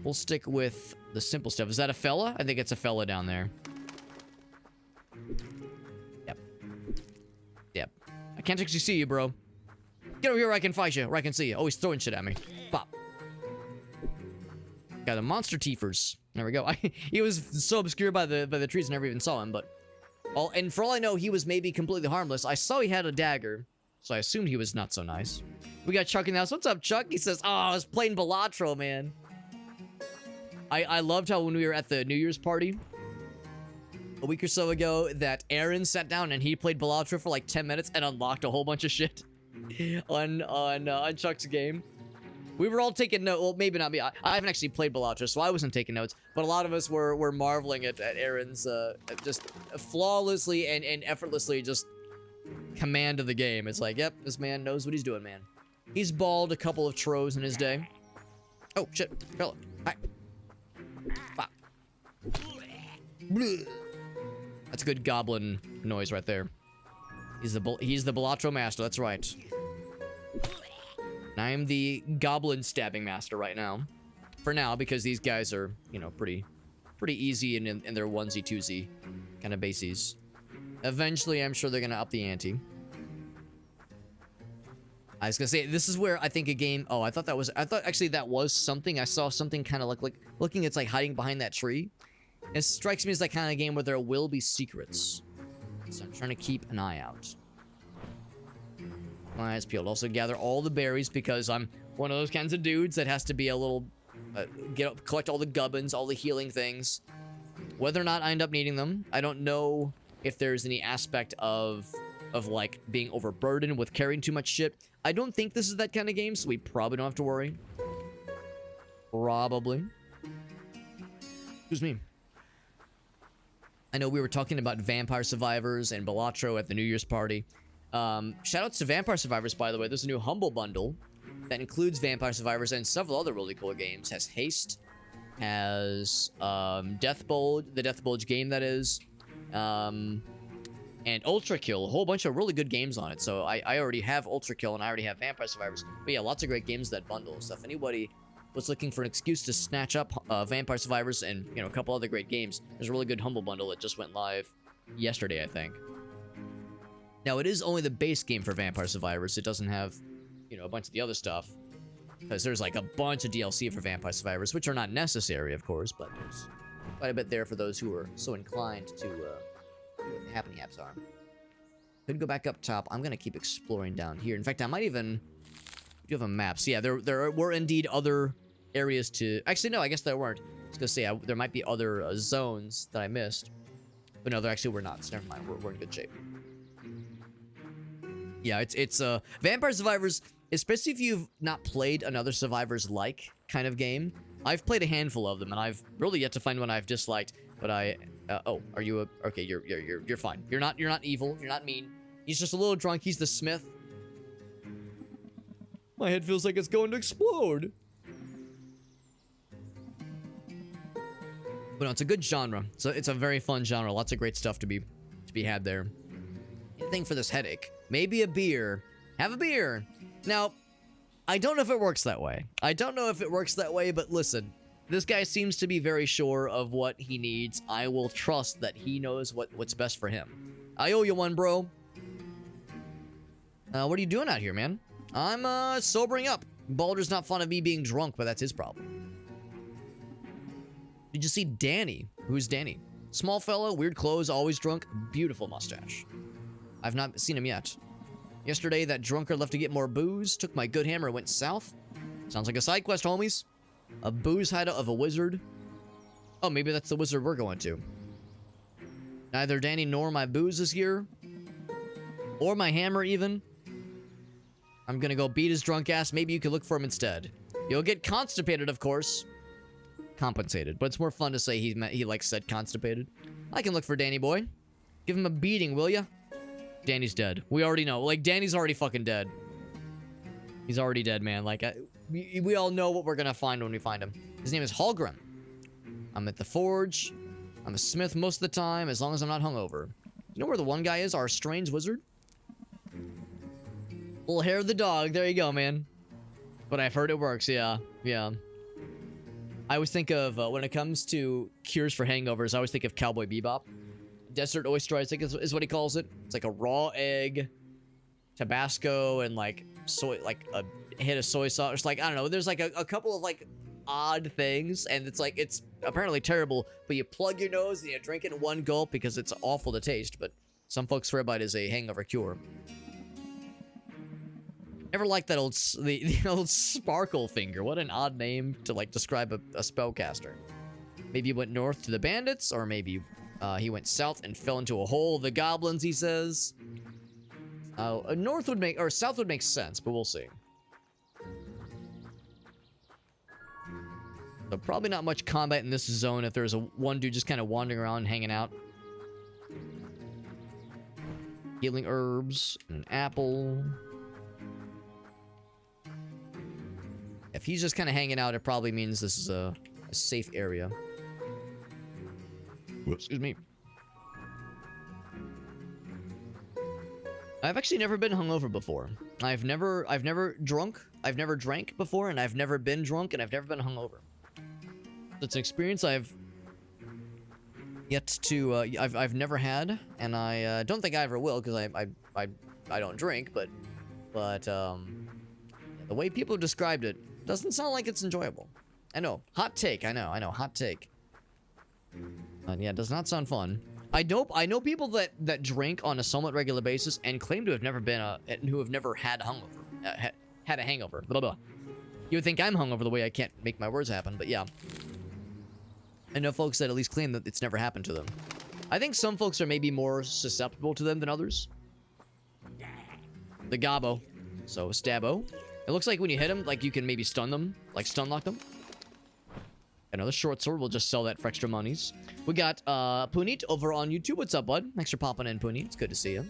we'll stick with the simple stuff. Is that a fella? I think it's a fella down there. Yep. I can't actually see you, bro. Get over here where I can fight you, where I can see you. Oh, he's throwing shit at me. Pop. Got the monster teefers. There we go. He was so obscured by the trees I never even saw him, but... And for all I know, he was maybe completely harmless. I saw he had a dagger, so I assumed he was not so nice. We got Chuck in the house. What's up, Chuck? He says, oh, I was playing Balatro, man. I loved how when we were at the New Year's party a week or so ago that Aaron sat down and he played Balatro for like 10 minutes and unlocked a whole bunch of shit on Chuck's game. We were all taking notes. Well, maybe not me. I haven't actually played Balatro, so I wasn't taking notes. But a lot of us were marveling at Aaron's just flawlessly and effortlessly just command of the game. It's like, yep, this man knows what he's doing, man. He's balled a couple of tros in his day. Oh, shit. Hello. Hi. Bop. That's a good goblin noise right there. He's the Balatro master. That's right. And I am the goblin stabbing master right now. For now, because these guys are, you know, pretty easy in their onesie twosie kind of bases. Eventually, I'm sure they're gonna up the ante. I was gonna say, this is where I think a game... Oh, I thought actually that was something. I saw something kind of like looking, it's like hiding behind that tree. It strikes me as that kind of game where there will be secrets. So I'm trying to keep an eye out. My eyes peeled. Also gather all the berries because I'm one of those kinds of dudes that has to be a little... collect all the gubbins, all the healing things. Whether or not I end up needing them, I don't know if there's any aspect of like being overburdened with carrying too much shit. I don't think this is that kind of game, so we probably don't have to worry. Probably. Excuse me. I know we were talking about Vampire Survivors and Balatro at the New Year's party. Shoutouts to Vampire Survivors, by the way. There's a new Humble Bundle that includes Vampire Survivors and several other really cool games. Has Haste, has Death Bulge, the Death Bulge game that is, and Ultra Kill, a whole bunch of really good games on it. So I already have Ultra Kill and I already have Vampire Survivors. But yeah, lots of great games that bundle. So if anybody was looking for an excuse to snatch up Vampire Survivors and, you know, a couple other great games, there's a really good Humble Bundle that just went live yesterday, I think. Now, it is only the base game for Vampire Survivors. It doesn't have, you know, a bunch of the other stuff. Because there's like a bunch of DLC for Vampire Survivors, which are not necessary, of course, but there's quite a bit there for those who are so inclined to do what the Happy Haps are. Could go back up top. I'm going to keep exploring down here. In fact, I might even... Do you have a map? So yeah, there were indeed other areas to... Actually, no, I guess there weren't. I was going to say, there might be other zones that I missed. But no, there actually were not, so never mind. We're in good shape. Yeah, it's Vampire Survivors, especially if you've not played another Survivors-like kind of game. I've played a handful of them, and I've really yet to find one I've disliked. But oh, are you a... Okay, you're fine. You're not evil. You're not mean. He's just a little drunk. He's the smith. My head feels like it's going to explode. But no, it's a good genre. So it's a very fun genre. Lots of great stuff to be had there. Thing for this headache. Maybe a beer. Have a beer. Now, I don't know if it works that way. But listen, this guy seems to be very sure of what he needs. I will trust that he knows what's best for him. I owe you one, bro. What are you doing out here, man? I'm sobering up. Baldur's not fond of me being drunk, but that's his problem. Did you see Danny? Who's Danny? Small fellow, weird clothes, always drunk, beautiful mustache. I've not seen him yet. Yesterday, that drunkard left to get more booze, took my good hammer and went south. Sounds like a side quest, homies. A booze hideout of a wizard. Oh, maybe that's the wizard we're going to. Neither Danny nor my booze is here. Or my hammer, even. I'm gonna go beat his drunk ass. Maybe you could look for him instead. You'll get constipated, of course. Compensated. But it's more fun to say he like said constipated. I can look for Danny boy. Give him a beating, will ya? Danny's dead. We already know. Like, Danny's already fucking dead. He's already dead, man. Like, we all know what we're gonna find when we find him. His name is Hallgrim. I'm at the forge. I'm a smith most of the time, as long as I'm not hungover. You know where the one guy is? Our strange wizard? Little hair of the dog. There you go, man. But I've heard it works. Yeah. Yeah. I always think of, when it comes to cures for hangovers, I always think of Cowboy Bebop. Desert oyster, I think is what he calls it. It's like a raw egg, Tabasco, and like soy, like a hit of soy sauce. It's like, I don't know. There's like a couple of like odd things, and it's like, it's apparently terrible, but you plug your nose and you drink it in one gulp because it's awful to taste, but some folks swear by it as a hangover cure. Never liked that old, the old Sparkle Finger. What an odd name to like describe a spellcaster. Maybe he went north to the bandits, or maybe he went south and fell into a hole of the goblins, he says. North would make, or south would make sense, but we'll see. So probably not much combat in this zone if there's one dude just kind of wandering around, hanging out. Healing herbs, an apple. If he's just kind of hanging out, it probably means this is a safe area. Excuse me. I've actually never been hungover before. I've never drunk. I've never drank before, and I've never been drunk, and I've never been hungover. It's an experience I've yet to, I've never had, and I don't think I ever will, because I don't drink, but the way people described it doesn't sound like it's enjoyable. I know, hot take, I know, hot take. Yeah, it does not sound fun. I know people that drink on a somewhat regular basis and claim to have never been who have never had a hungover, had a hangover. Blah blah. You would think I'm hungover the way I can't make my words happen, but yeah. I know folks that at least claim that it's never happened to them. I think some folks are maybe more susceptible to them than others. The Gobbo. So, Stabbo. It looks like when you hit them, like you can maybe stun them, like stun lock them. Another short sword, we'll just sell that for extra monies. We got Puneet over on YouTube. What's up, bud? Thanks for popping in, Puneet. It's good to see you.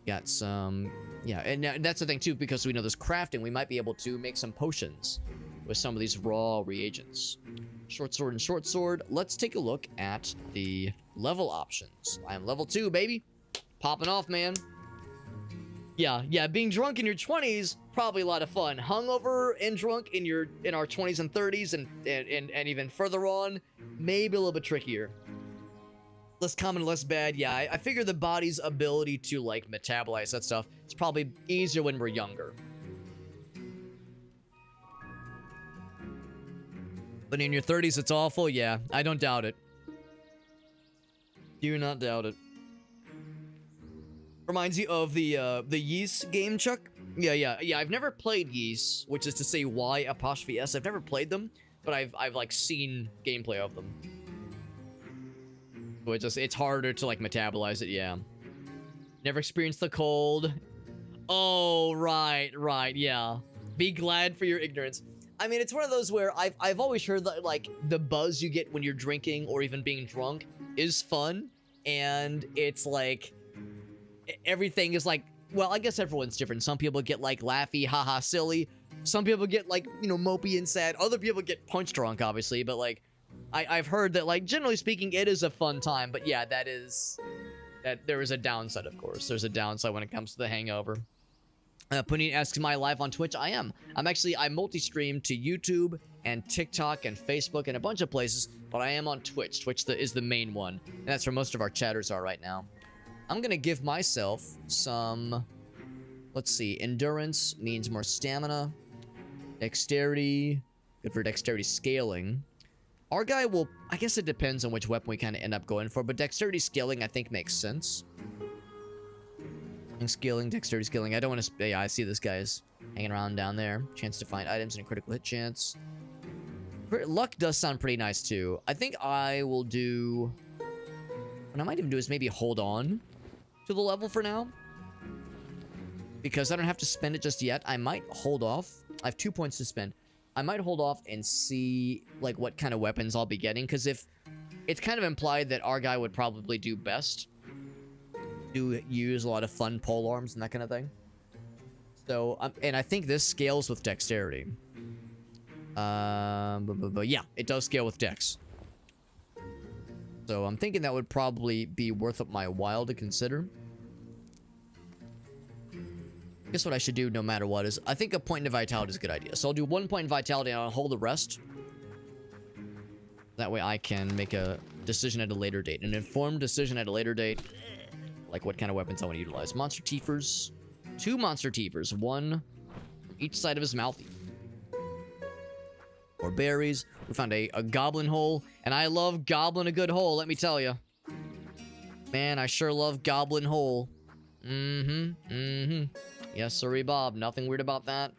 Got some... Yeah, and that's the thing, too, because we know there's crafting, we might be able to make some potions with some of these raw reagents. Short sword and short sword. Let's take a look at the level options. I am level 2, baby. Popping off, man. Yeah, being drunk in your 20s, probably a lot of fun. Hungover and drunk in our 20s and 30s and even further on, maybe a little bit trickier. Less common, less bad. Yeah, I figure the body's ability to, like, metabolize that stuff is probably easier when we're younger. But in your 30s, it's awful? Yeah, I don't doubt it. Do not doubt it. Reminds you of the Ys game, Chuck? Yeah, I've never played Ys, which is to say Y''S. I've never played them, but I've like seen gameplay of them. So it's harder to like metabolize it, yeah. Never experienced the cold. Oh, right, yeah. Be glad for your ignorance. I mean, it's one of those where I've always heard that like the buzz you get when you're drinking or even being drunk is fun, and it's like everything is like, well, I guess everyone's different. Some people get like laughy, haha, silly. Some people get like, you know, mopey and sad. Other people get punch drunk, obviously, but like I've heard that like generally speaking it is a fun time, but yeah, that there is a downside, of course. There's a downside when it comes to the hangover. Puneet asks, am I live on Twitch? I am. I multi-stream to YouTube and TikTok and Facebook and a bunch of places, but I am on Twitch. Twitch is the main one, and that's where most of our chatters are right now. I'm gonna give myself some, let's see, endurance means more stamina, dexterity, good for dexterity scaling. Our guy will, I guess it depends on which weapon we kind of end up going for, but dexterity scaling I think makes sense. And scaling, dexterity scaling, I don't want to, yeah, I see this guy's hanging around down there. Chance to find items and a critical hit chance. Luck does sound pretty nice too. I think I will do, what I might even do is maybe hold on to the level for now, because I don't have to spend it just yet. I might hold off. I have 2 points to spend. I might hold off and see like what kind of weapons I'll be getting, because if it's kind of implied that our guy would probably do best to use a lot of fun pole arms and that kind of thing. So and I think this scales with dexterity. But yeah, it does scale with dex. So I'm thinking that would probably be worth up my while to consider. I guess what I should do no matter what is, I think a point in vitality is a good idea. So I'll do 1 point in vitality and I'll hold the rest. That way I can make a decision at a later date. An informed decision at a later date. Like what kind of weapons I want to utilize. Monster Tiefers. 2 Monster Tiefers. 1 from each side of his mouth. Or berries. We found a goblin hole. And I love goblin a good hole, let me tell you. Man, I sure love goblin hole. Yes, sorry, Bob. Nothing weird about that.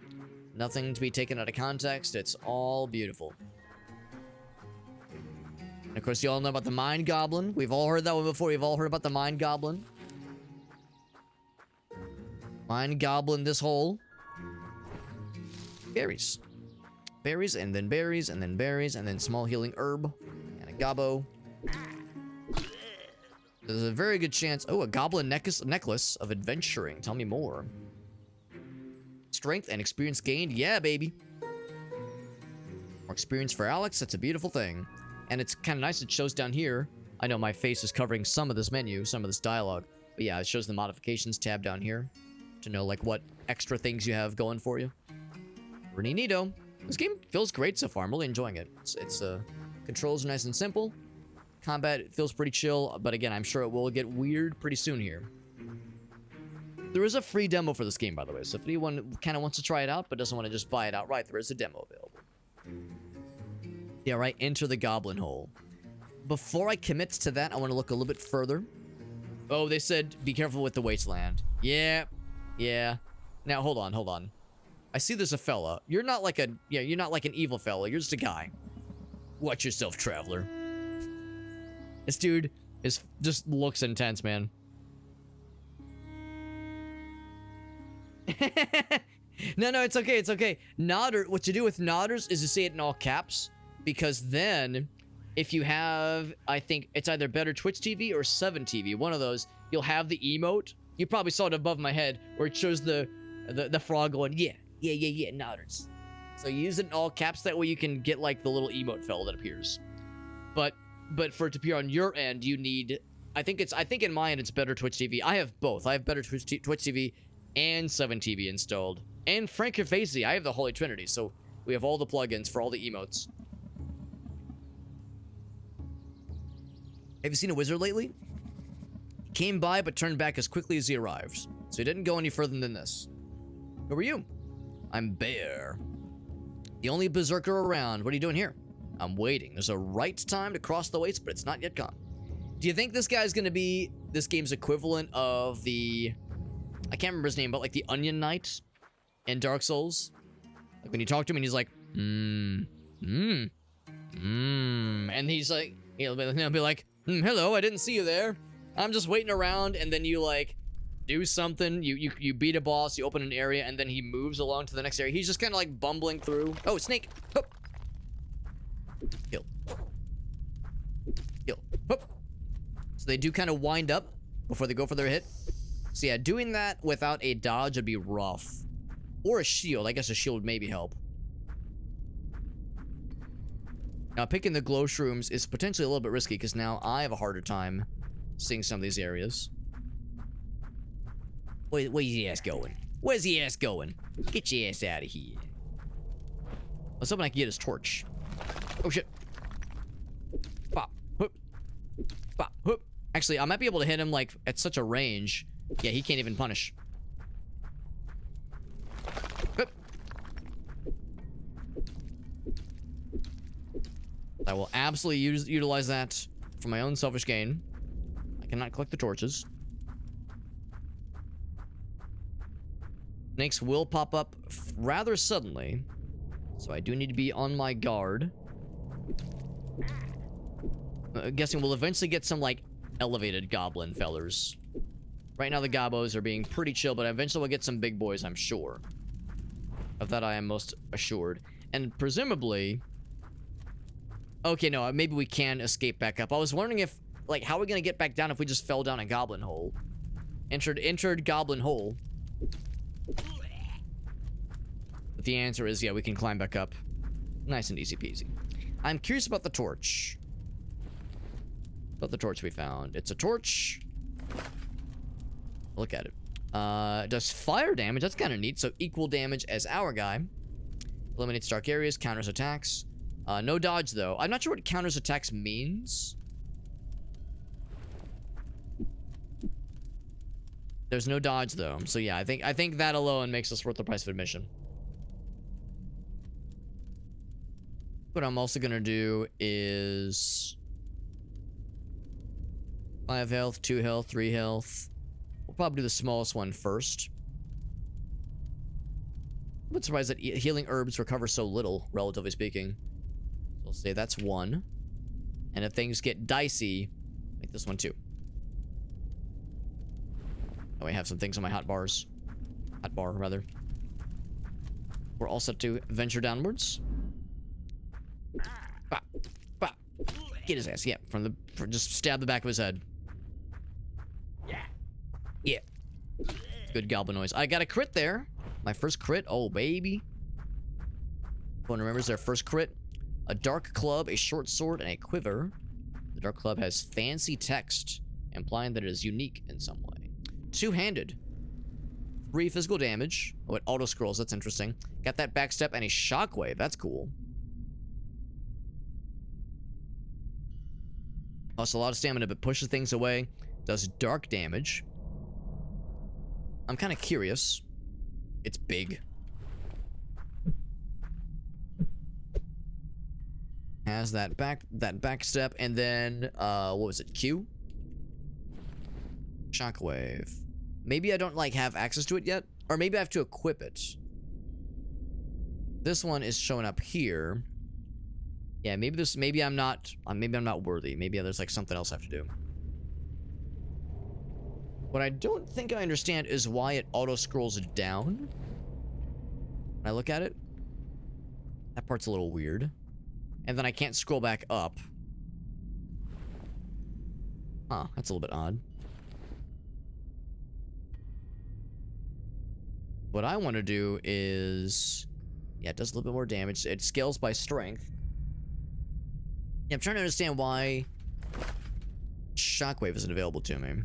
Nothing to be taken out of context. It's all beautiful. And of course, you all know about the Mind Goblin. We've all heard that one before. We've all heard about the Mind Goblin. Mind Goblin this hole. Berries. Berries, and then berries, and then berries, and then small healing herb. And a gobbo. There's a very good chance... Oh, a goblin necklace of adventuring. Tell me more. Strength and experience gained. Yeah, baby. More experience for Alex. That's a beautiful thing. And it's kind of nice. It shows down here. I know my face is covering some of this menu, some of this dialogue. But yeah, it shows the modifications tab down here to know like what extra things you have going for you. Pretty neato. This game feels great so far. I'm really enjoying it. It's controls are nice and simple. Combat feels pretty chill, but again, I'm sure it will get weird pretty soon here. There is a free demo for this game, by the way, so if anyone kind of wants to try it out but doesn't want to just buy it outright, there is a demo available. Yeah, right, enter the Goblin Hole. Before I commit to that, I want to look a little bit further. Oh, they said be careful with the wasteland. Yeah. Now, hold on. I see there's a fella. You're not like an evil fella. You're just a guy. Watch yourself, traveler. This dude just looks intense, man. No, it's okay. Nodder, what you do with nodders is to say it in all caps, because then if you have, I think it's either Better Twitch TV or 7TV, one of those, you'll have the emote. You probably saw it above my head where it shows the frog going, yeah, nodders. So you use it in all caps, that way you can get like the little emote fella that appears. But for it to appear on your end, you need, I think in my end it's Better Twitch TV. I have both. I have Better Twitch TV and 7TV installed. And Frank Gervaisi, I have the Holy Trinity, so we have all the plugins for all the emotes. Have you seen a wizard lately? He came by but turned back as quickly as he arrived, so he didn't go any further than this. Who are you? I'm Bear. The only berserker around. What are you doing here? I'm waiting. There's a right time to cross the waste, but it's not yet come. Do you think this guy's gonna be this game's equivalent of the, I can't remember his name, but like the Onion Knight in Dark Souls? Like when you talk to him and he's like, and he's like, he'll be like, hello, I didn't see you there. I'm just waiting around, and then you like do something, you beat a boss, you open an area, and then he moves along to the next area. He's just kind of like bumbling through. Oh, snake. Hoop. Kill. Hoop. So they do kind of wind up before they go for their hit. So yeah, doing that without a dodge would be rough. Or a shield. I guess a shield would maybe help. Now, picking the glow shrooms is potentially a little bit risky, because now I have a harder time seeing some of these areas. Where's your ass going? Where's your ass going? Get your ass out of here. Let's hope I can get his torch. Oh, shit. Bop. Whoop. Bop. Whoop. Actually, I might be able to hit him, like, at such a range. Yeah, he can't even punish. Whoop. I will absolutely utilize that for my own selfish gain. I cannot collect the torches. Snakes will pop up rather suddenly, so I do need to be on my guard. Guessing we'll eventually get some, like, elevated goblin fellers. Right now the gobos are being pretty chill, but eventually we'll get some big boys, I'm sure. Of that I am most assured. And presumably... Okay, no, maybe we can escape back up. I was wondering if, like, how are we gonna get back down if we just fell down a goblin hole? Entered goblin hole. But the answer is, yeah, we can climb back up. Nice and easy peasy. I'm curious about the torch. About the torch we found. It's a torch. Look at it. It does fire damage. That's kind of neat. So equal damage as our guy. Eliminates dark areas. Counters attacks. No dodge, though. I'm not sure what counters attacks means. There's no dodge, though. So yeah, I think that alone makes us worth the price of admission. What I'm also gonna do is 5 health, 2 health, 3 health. We'll probably do the smallest one first. I'm a bit surprised that healing herbs recover so little, relatively speaking. So we'll say that's 1. And if things get dicey, make this one 2. Oh, I have some things on my hotbar, rather. We're all set to venture downwards. Bop, bop. Get his ass, yeah, just stab the back of his head. Yeah. Good goblin noise. I got a crit there. My first crit. Oh, baby. Everyone remembers their first crit. A dark club, a short sword, and a quiver. The dark club has fancy text, implying that it is unique in some way. two-handed. 3 physical damage. Oh, it auto scrolls. That's interesting. Got that backstep and a shockwave. That's cool. Also a lot of stamina, but pushes things away. Does dark damage. I'm kind of curious. It's big. Has that back step, and then what was it? Q? Shockwave. Maybe I don't like have access to it yet, or maybe I have to equip it. This one is showing up here. Yeah, maybe I'm not worthy. Maybe there's like something else I have to do. What I don't think I understand is why it auto scrolls down. When I look at it, that part's a little weird. And then I can't scroll back up. Huh, that's a little bit odd. What I want to do is... Yeah, it does a little bit more damage. It scales by strength. Yeah, I'm trying to understand why Shockwave isn't available to me.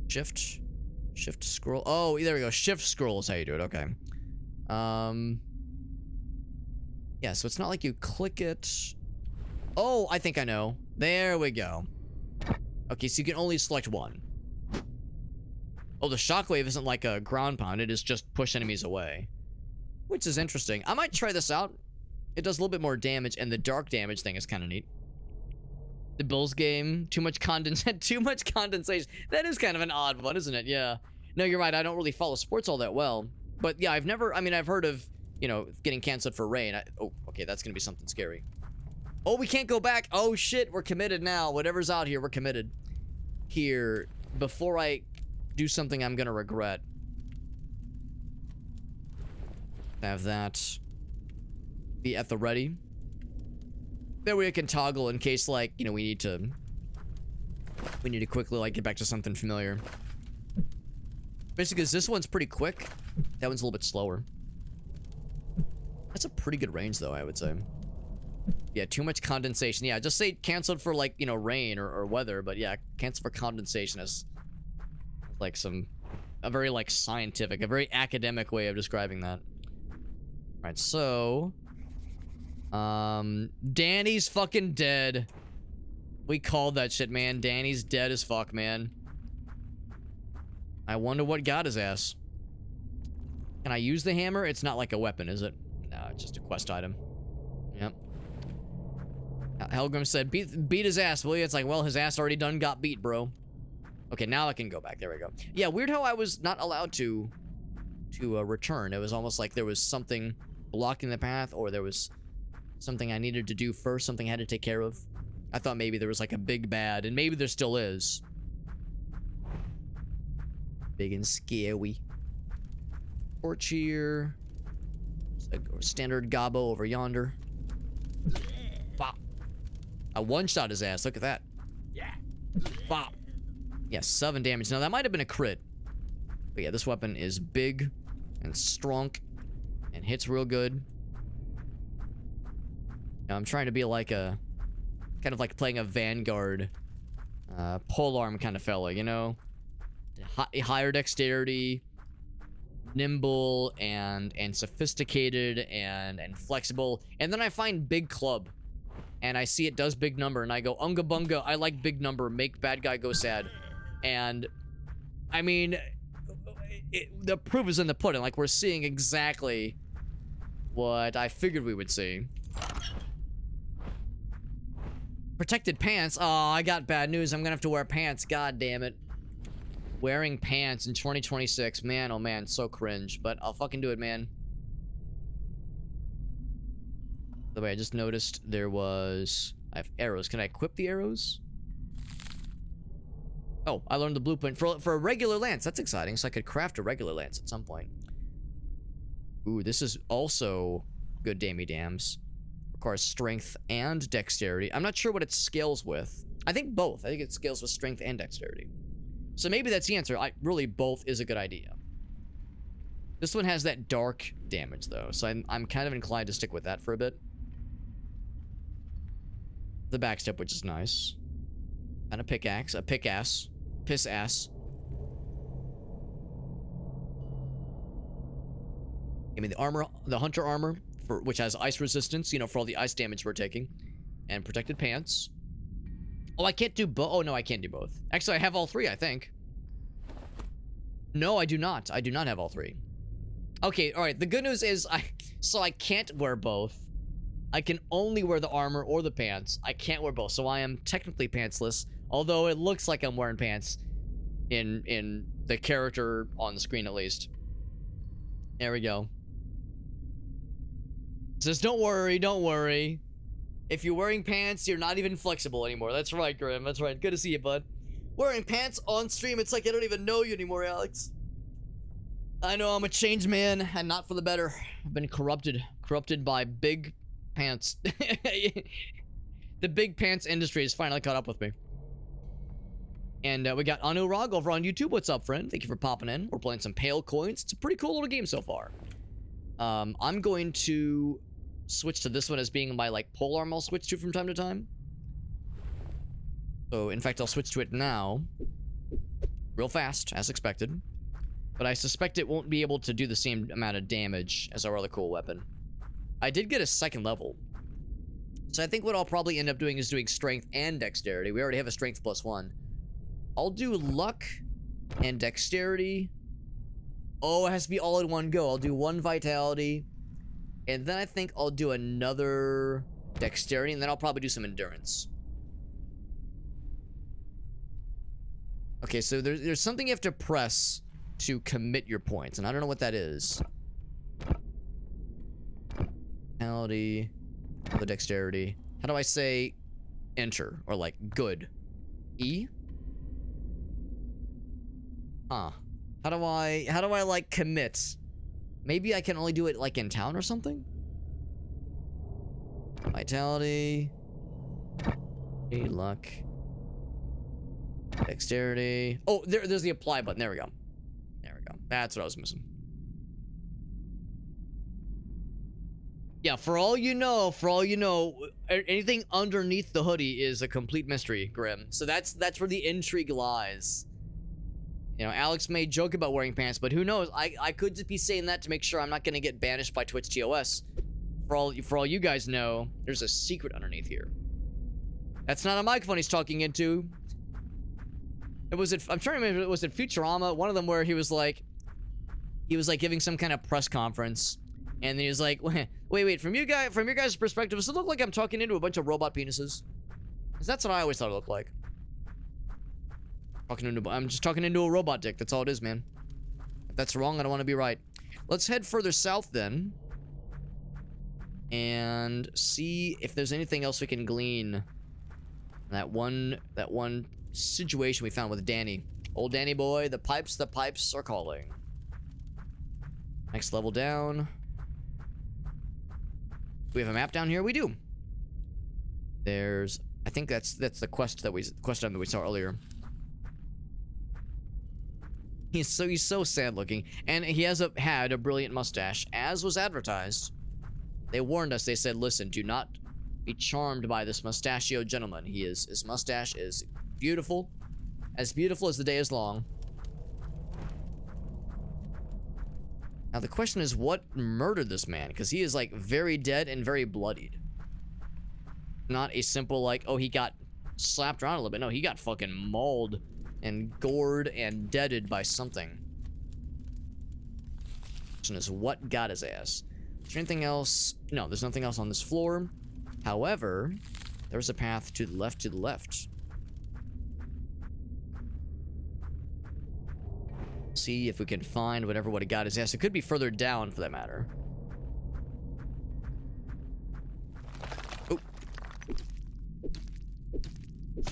Shift scroll. Oh, there we go. Shift scroll is how you do it. Okay. Yeah, so it's not like you click it. Oh, I think I know. There we go. Okay, so you can only select one. Oh, the shockwave isn't like a ground pound. It is just push enemies away. Which is interesting. I might try this out. It does a little bit more damage, and the dark damage thing is kind of neat. The Bills game, too much condensation. That is kind of an odd one, isn't it? Yeah. No, you're right. I don't really follow sports all that well. But yeah, I've heard of, you know, getting canceled for rain. Oh, okay, that's gonna be something scary. Oh, we can't go back. Oh shit, we're committed now. Whatever's out here, we're committed. Here, before I do something I'm gonna regret. Have that be at the ready. That way I can toggle in case, like, you know, we need to quickly, like, get back to something familiar. Basically, because this one's pretty quick. That one's a little bit slower. That's a pretty good range, though, I would say. Yeah, too much condensation. Yeah, just say canceled for, like, you know, rain or weather. But yeah, cancel for condensation is like a very, like, scientific, a very academic way of describing that. All right, so Danny's fucking dead. We called that shit, man. Danny's dead as fuck, man. I wonder what got his ass. Can I use the hammer? It's not like a weapon, is it? No, it's just a quest item. Yep. Helgrim said, beat his ass, will you? It's like, well, his ass already done got beat, bro. Okay, now I can go back. There we go. Yeah, weird how I was not allowed to return. It was almost like there was something blocking the path, or there was something I needed to do first, something I had to take care of. I thought maybe there was like a big bad, and maybe there still is. Big and scary. Torch here. A standard gobbo over yonder. Bop. I one-shot his ass. Look at that. Yeah. Bop. Yeah, 7 damage. Now, that might have been a crit. But yeah, this weapon is big and strong and hits real good. Now, I'm trying to be like a... kind of like playing a Vanguard polearm kind of fella, you know? Higher dexterity, nimble, and sophisticated, and flexible. And then I find big club. And I see it does big number, and I go, unga bunga, I like big number, make bad guy go sad. And, I mean, the proof is in the pudding. Like, we're seeing exactly what I figured we would see. Protected pants. Oh, I got bad news. I'm gonna have to wear pants. God damn it. Wearing pants in 2026. Man, oh man, so cringe. But I'll fucking do it, man. By the way, I just noticed there was... I have arrows. Can I equip the arrows? Oh, I learned the blueprint for a regular lance. That's exciting. So I could craft a regular lance at some point. Ooh, this is also good dammy dams. Requires strength and dexterity. I'm not sure what it scales with. I think both. I think it scales with strength and dexterity. So maybe that's the answer. Really, both is a good idea. This one has that dark damage, though. So I'm kind of inclined to stick with that for a bit. The backstep, which is nice. And a pickaxe. A piss ass. Give me the armor, the hunter armor, for which has ice resistance, you know, for all the ice damage we're taking. And protected pants. Oh, I can't do both. Oh, no, I can't do both. Actually, I have all three, I think. No, I do not. I do not have all three. Okay, all right. The good news is I can't wear both. I can only wear the armor or the pants. I can't wear both, so I am technically pantsless. Although it looks like I'm wearing pants in the character on the screen, at least. There we go. It says, don't worry, don't worry. If you're wearing pants, you're not even flexible anymore. That's right, Grim. That's right. Good to see you, bud. Wearing pants on stream, it's like I don't even know you anymore, Alex. I know I'm a changed man, and not for the better. I've been corrupted by big pants. The big pants industry has finally caught up with me. And we got Anurag over on YouTube. What's up, friend? Thank you for popping in. We're playing some Pale Coins. It's a pretty cool little game so far. I'm going to switch to this one as being my, like, polearm I'll switch to from time to time. So, in fact, I'll switch to it now. Real fast, as expected. But I suspect it won't be able to do the same amount of damage as our other cool weapon. I did get a second level. So I think what I'll probably end up doing is doing strength and dexterity. We already have a strength +1. I'll do luck and dexterity. Oh, it has to be all in one go. I'll do 1 vitality. And then I think I'll do another dexterity. And then I'll probably do some endurance. Okay, so there's something you have to press to commit your points. And I don't know what that is. Vitality. Another dexterity. How do I say enter? Or like good? E? Huh. How do I like commit? Maybe I can only do it like in town or something? Vitality. Luck. Dexterity. Oh, there's the apply button. There we go. There we go. That's what I was missing. Yeah, for all you know, anything underneath the hoodie is a complete mystery, Grim. So that's where the intrigue lies. You know, Alex may joke about wearing pants, but who knows? I could just be saying that to make sure I'm not going to get banished by Twitch TOS. For all you guys know, there's a secret underneath here. That's not a microphone he's talking into. I'm trying to remember, was it Futurama? One of them where he was like giving some kind of press conference, and then he was like, wait, from your guys' perspective, does it look like I'm talking into a bunch of robot penises? Because that's what I always thought it looked like. I'm just talking into a robot dick. That's all it is, man. If that's wrong, I don't want to be right. Let's head further south then. And see if there's anything else we can glean. That one situation we found with Danny. Old Danny boy, the pipes are calling. Next level down. Do we have a map down here? We do. I think that's the quest item that we saw earlier. He's so sad looking, and he had a brilliant mustache, as was advertised. They warned us. They said, "Listen, do not be charmed by this mustachioed gentleman. His mustache is beautiful as the day is long." Now the question is, what murdered this man? Because he is like very dead and very bloodied. Not a simple like, oh, he got slapped around a little bit. No, he got fucking mauled and gored and deaded by something. Question is, what got his ass? Is there anything else? No, there's nothing else on this floor. However, there's a path to the left. See if we can find whatever would have got his ass. It could be further down, for that matter. Oh.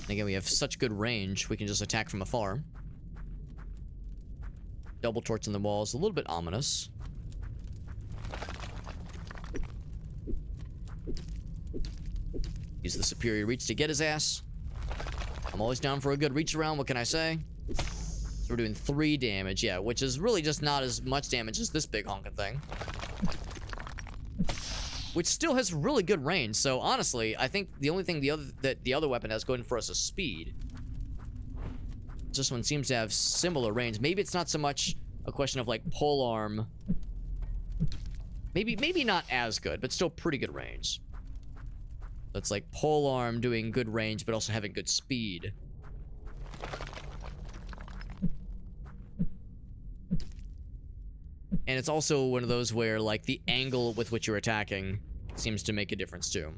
Again, we have such good range, we can just attack from afar. Double torch on the walls, a little bit ominous. Use the superior reach to get his ass. I'm always down for a good reach around, what can I say? So we're doing 3 damage, yeah, which is really just not as much damage as this big honking thing. Which still has really good range, so honestly, I think the only thing the other weapon has going for us is speed. This one seems to have similar range. Maybe it's not so much a question of like polearm Maybe not as good, but still pretty good range. That's like polearm doing good range, but also having good speed. And it's also one of those where, like, the angle with which you're attacking seems to make a difference, too.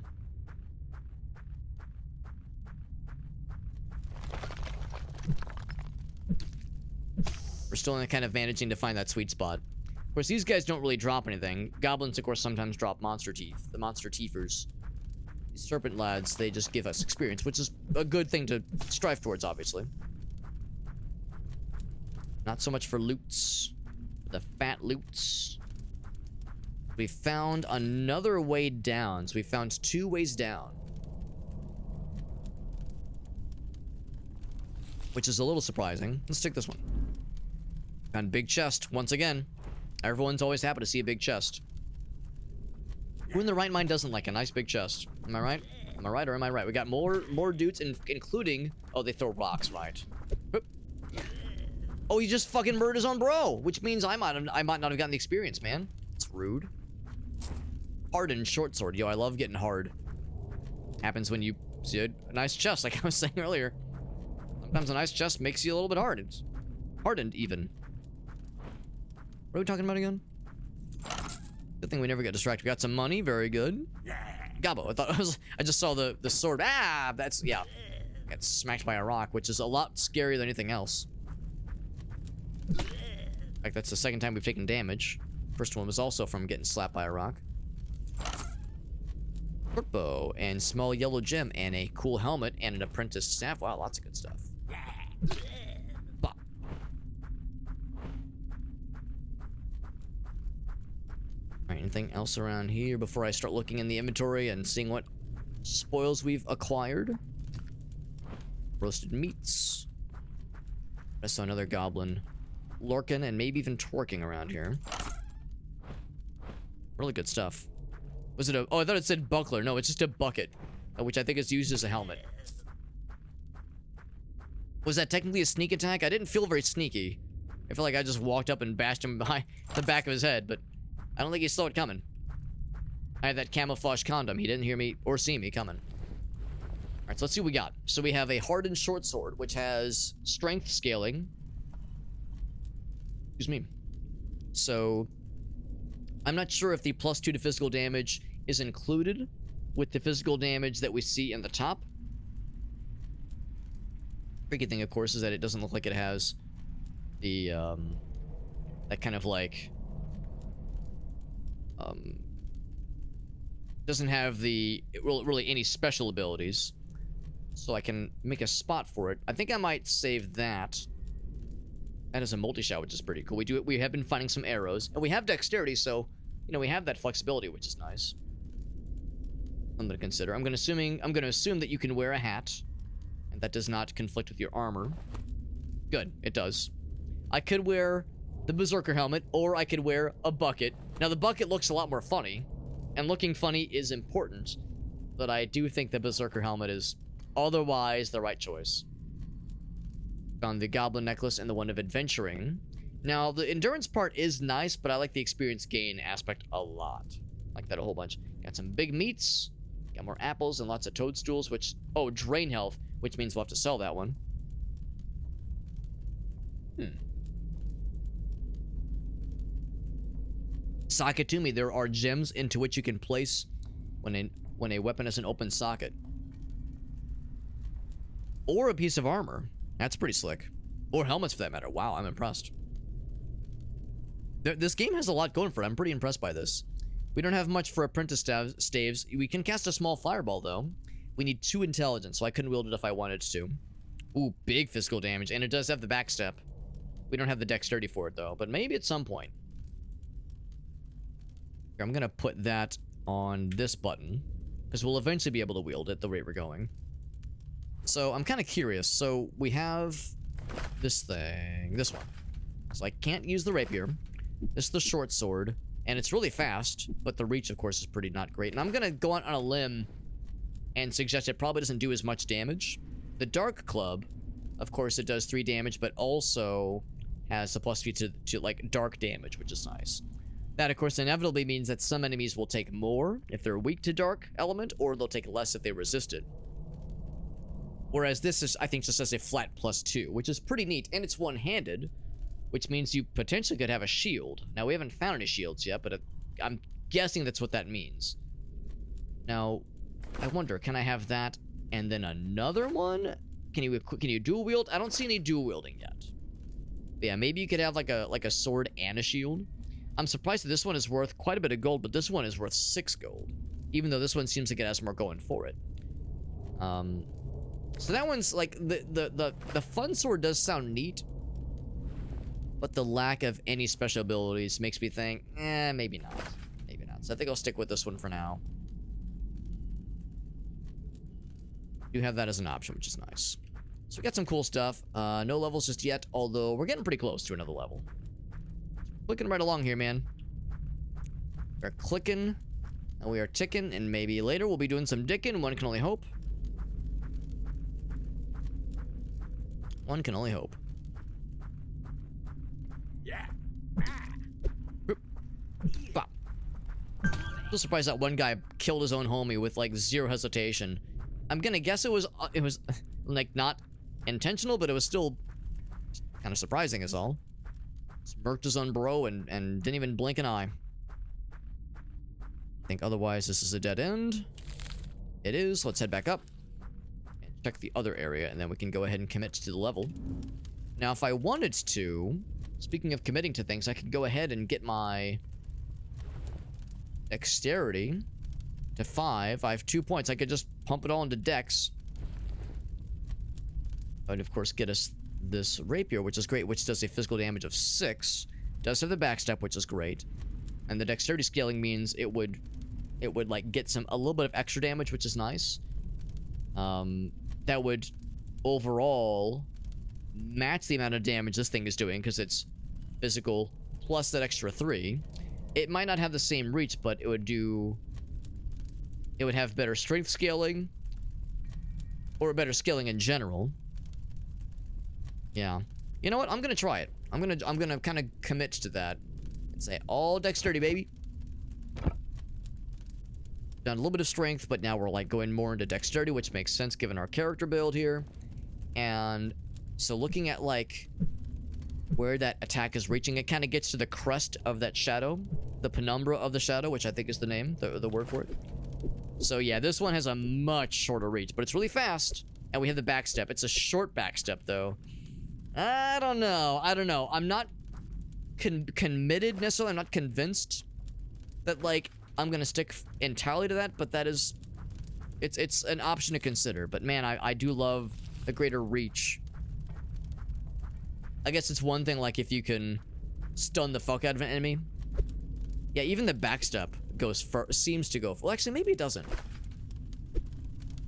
We're still kind of managing to find that sweet spot. Of course, these guys don't really drop anything. Goblins, of course, sometimes drop monster teeth. The monster teethers. These serpent lads, they just give us experience, which is a good thing to strive towards, obviously. Not so much for loots. The fat loots. We found another way down. So we found 2 ways down. Which is a little surprising. Let's take this one. Found big chest once again. Everyone's always happy to see a big chest. Who in the right mind doesn't like a nice big chest? Am I right? Am I right or am I right? We got more dudes, including... Oh, they throw rocks, right? Oh, he just fucking murdered his own bro, which means I might not have gotten the experience, man. It's rude. Hardened short sword. Yo, I love getting hard. Happens when you see a nice chest, like I was saying earlier. Sometimes a nice chest makes you a little bit hard. It's hardened, even. What are we talking about again? Good thing we never got distracted. We got some money. Very good. Gobbo. I just saw the sword. Ah, that's, yeah. Got smacked by a rock, which is a lot scarier than anything else. In fact, that's the second time we've taken damage. First one was also from getting slapped by a rock. Short bow and small yellow gem and a cool helmet and an apprentice staff. Wow, lots of good stuff. Bop. Alright, anything else around here before I start looking in the inventory and seeing what spoils we've acquired? Roasted meats. I saw another goblin lurking and maybe even twerking around here. Really good stuff. Was it a... Oh, I thought it said buckler. No, it's just a bucket, which I think is used as a helmet. Was that technically a sneak attack? I didn't feel very sneaky. I feel like I just walked up and bashed him behind the back of his head, but I don't think he saw it coming. I had that camouflage condom. He didn't hear me or see me coming. Alright, so let's see what we got. So we have a hardened short sword, which has strength scaling. Excuse me. So, I'm not sure if the +2 to physical damage is included with the physical damage that we see in the top. Tricky thing, of course, is that it doesn't look like it has the, that kind of like, doesn't have the, really any special abilities. So I can make a spot for it. I think I might save that. That is a multi-shot, which is pretty cool. We have been finding some arrows, and we have dexterity, so, you know, we have that flexibility, which is nice. I'm gonna consider. I'm gonna assume that you can wear a hat, and that does not conflict with your armor. Good, it does. I could wear the Berserker helmet, or I could wear a bucket. Now, the bucket looks a lot more funny, and looking funny is important, but I do think the Berserker helmet is otherwise the right choice. Found the goblin necklace and the one of adventuring. Now, the endurance part is nice, but I like the experience gain aspect a lot. Like that a whole bunch. Got some big meats. Got more apples and lots of toadstools, which... Oh, drain health, which means we'll have to sell that one. Sakatumi, there are gems into which you can place when a weapon has an open socket. Or a piece of armor. That's pretty slick. Or helmets, for that matter. Wow, I'm impressed. This game has a lot going for it. I'm pretty impressed by this. We don't have much for apprentice staves. We can cast a small fireball, though. We need 2 intelligence, so I couldn't wield it if I wanted to. Ooh, big physical damage. And it does have the backstep. We don't have the dexterity for it, though. But maybe at some point. Here, I'm going to put that on this button. Because we'll eventually be able to wield it at the rate we're going. So, I'm kind of curious. So, we have this thing. This one. So, I can't use the rapier. This is the short sword. And it's really fast. But the reach, of course, is pretty not great. And I'm going to go out on a limb and suggest it probably doesn't do as much damage. The dark club, of course, it does 3 damage. But also has a +3 to like, dark damage, which is nice. That, of course, inevitably means that some enemies will take more if they're weak to dark element, or they'll take less if they resist it. Whereas this is, I think, just as a flat +2, which is pretty neat, and it's one-handed, which means you potentially could have a shield. Now, we haven't found any shields yet, but I'm guessing that's what that means. Now, I wonder, can I have that and then another one? Can you dual wield? I don't see any dual wielding yet. But yeah, maybe you could have like a sword and a shield. I'm surprised that this one is worth quite a bit of gold, but this one is worth 6 gold, even though this one seems like it has more going for it. So that one's like the fun sword does sound neat, but the lack of any special abilities makes me think, maybe not. Maybe not. So I think I'll stick with this one for now. Do have that as an option, which is nice. So we got some cool stuff. No levels just yet, although we're getting pretty close to another level. Clicking right along here, man. We're clicking, and we are ticking, and maybe later we'll be doing some dicking. One can only hope. One can only hope. Yeah. Bop. Still surprised that one guy killed his own homie with like 0 hesitation. I'm gonna guess it was like not intentional, but it was still kind of surprising is all. Smirked his own bro and didn't even blink an eye. I think otherwise this is a dead end. It is. Let's head back up and check the other area, and then we can go ahead and commit to the level. Now, if I wanted to, speaking of committing to things, I could go ahead and get my dexterity to 5. I have 2 points. I could just pump it all into dex. And of course get us this rapier, which is great, which does a physical damage of 6. Does have the backstep, which is great. And the dexterity scaling means it would like get a little bit of extra damage, which is nice. That would overall match the amount of damage this thing is doing, because it's physical plus that extra 3. It might not have the same reach, but it would have better strength scaling, or better scaling in general. Yeah. You know what? I'm gonna try it. I'm gonna kind of commit to that and say all dexterity, baby. Done a little bit of strength, but now we're like going more into dexterity, which makes sense given our character build here. And so looking at like where that attack is reaching, it kind of gets to the crest of that shadow, the penumbra of the shadow, which I think is the name, the word for it. So yeah, this one has a much shorter reach, but it's really fast. And we have the backstep. It's a short backstep though. I don't know. I'm not committed necessarily. I'm not convinced that like I'm gonna stick entirely to that, but that is, it's an option to consider. But man, I do love the greater reach. I guess it's one thing like if you can stun the fuck out of an enemy. Yeah, even the backstep seems to go. Well, actually, maybe it doesn't.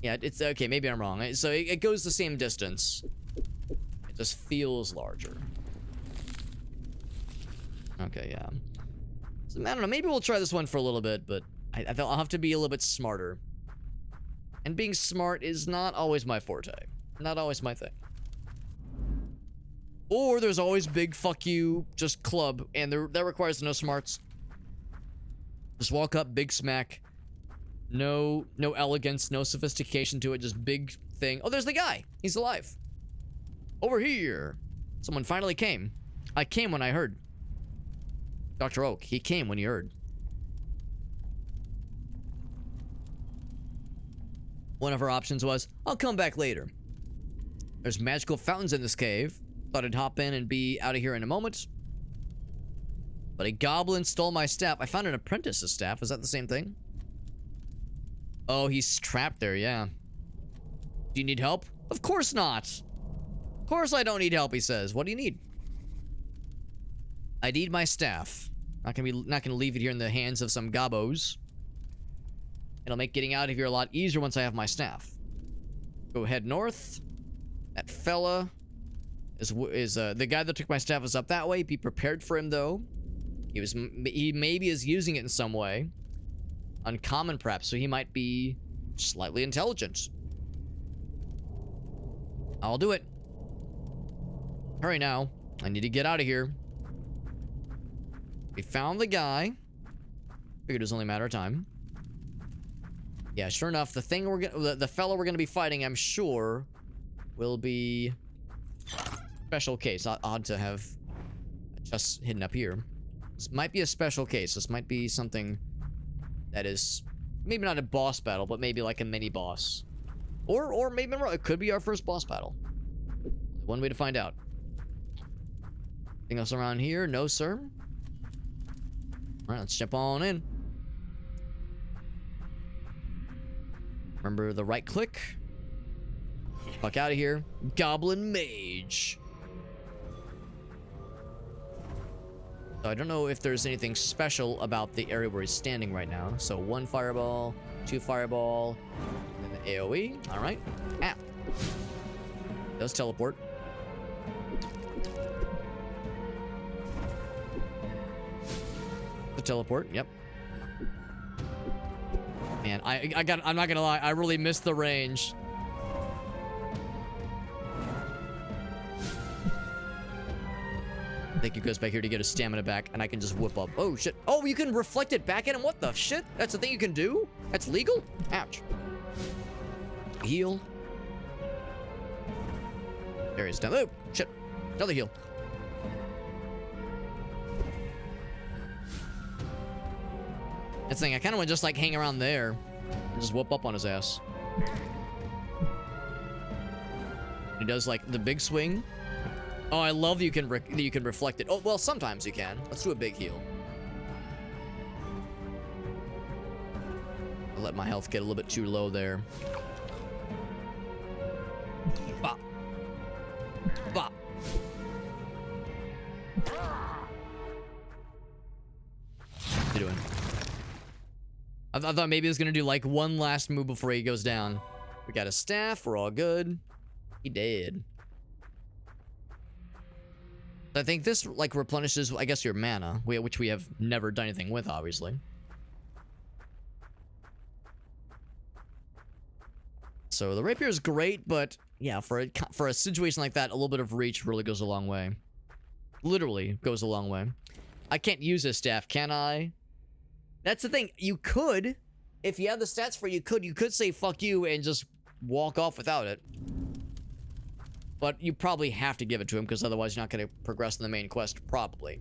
Yeah, it's okay. Maybe I'm wrong. So it goes the same distance. It just feels larger. Okay, yeah. So, I don't know. Maybe we'll try this one for a little bit, but I feel I'll have to be a little bit smarter. And being smart is not always my forte. Not always my thing. Or there's always big fuck you, just club, and that requires no smarts. Just walk up, big smack. No elegance, no sophistication to it, just big thing. Oh, there's the guy. He's alive. Over here. Someone finally came. I came when I heard. Dr. Oak, he came when he heard. One of our options was, I'll come back later. There's magical fountains in this cave. Thought I'd hop in and be out of here in a moment. But a goblin stole my staff. I found an apprentice's staff. Is that the same thing? Oh, he's trapped there, yeah. Do you need help? Of course not. Of course I don't need help, he says. What do you need? I need my staff. Not gonna leave it here in the hands of some gobos. It'll make getting out of here a lot easier once I have my staff. Go head north. That fella is the guy that took my staff is up that way. Be prepared for him though. He maybe is using it in some way. Uncommon perhaps, so he might be slightly intelligent. I'll do it. Hurry now. I need to get out of here. We found the guy. Figured it was only a matter of time. Yeah, sure enough, the thing we're gonna, the fellow we're gonna be fighting, I'm sure, will be special case. Odd to have just hidden up here. This might be a special case. This might be something that is maybe not a boss battle, but maybe like a mini boss, or maybe it could be our first boss battle. Only one way to find out. Anything else around here? No, sir. All right, let's jump on in. Remember the right click. Fuck out of here. Goblin Mage. So I don't know if there's anything special about the area where he's standing right now. So 1 fireball, 2 fireball, and then the AoE. All right. Ah. Does teleport. The teleport. Yep. Man, I'm not gonna lie, I really missed the range. I think he goes back here to get his stamina back, and I can just whip up. Oh, shit. Oh, you can reflect it back at him? What the shit? That's a thing you can do? That's legal? Ouch. Heal. There he is. Down. Oh, shit. Another heal. That's the thing, I kind of want to just like hang around there and just whoop up on his ass. He does like the big swing. Oh, I love that you can reflect it. Oh, well, sometimes you can. Let's do a big heal. I'll let my health get a little bit too low there. Bop. Bop. What you doing? I thought maybe he was gonna do like one last move before he goes down. We got a staff. We're all good. He dead. I think this like replenishes, I guess, your mana, which we have never done anything with, obviously. So the rapier is great, but yeah, for a situation like that, a little bit of reach really goes a long way. Literally goes a long way. I can't use this staff, can I? That's the thing. You could, if you have the stats for it, you could say fuck you and just walk off without it. But you probably have to give it to him, because otherwise you're not going to progress in the main quest, probably.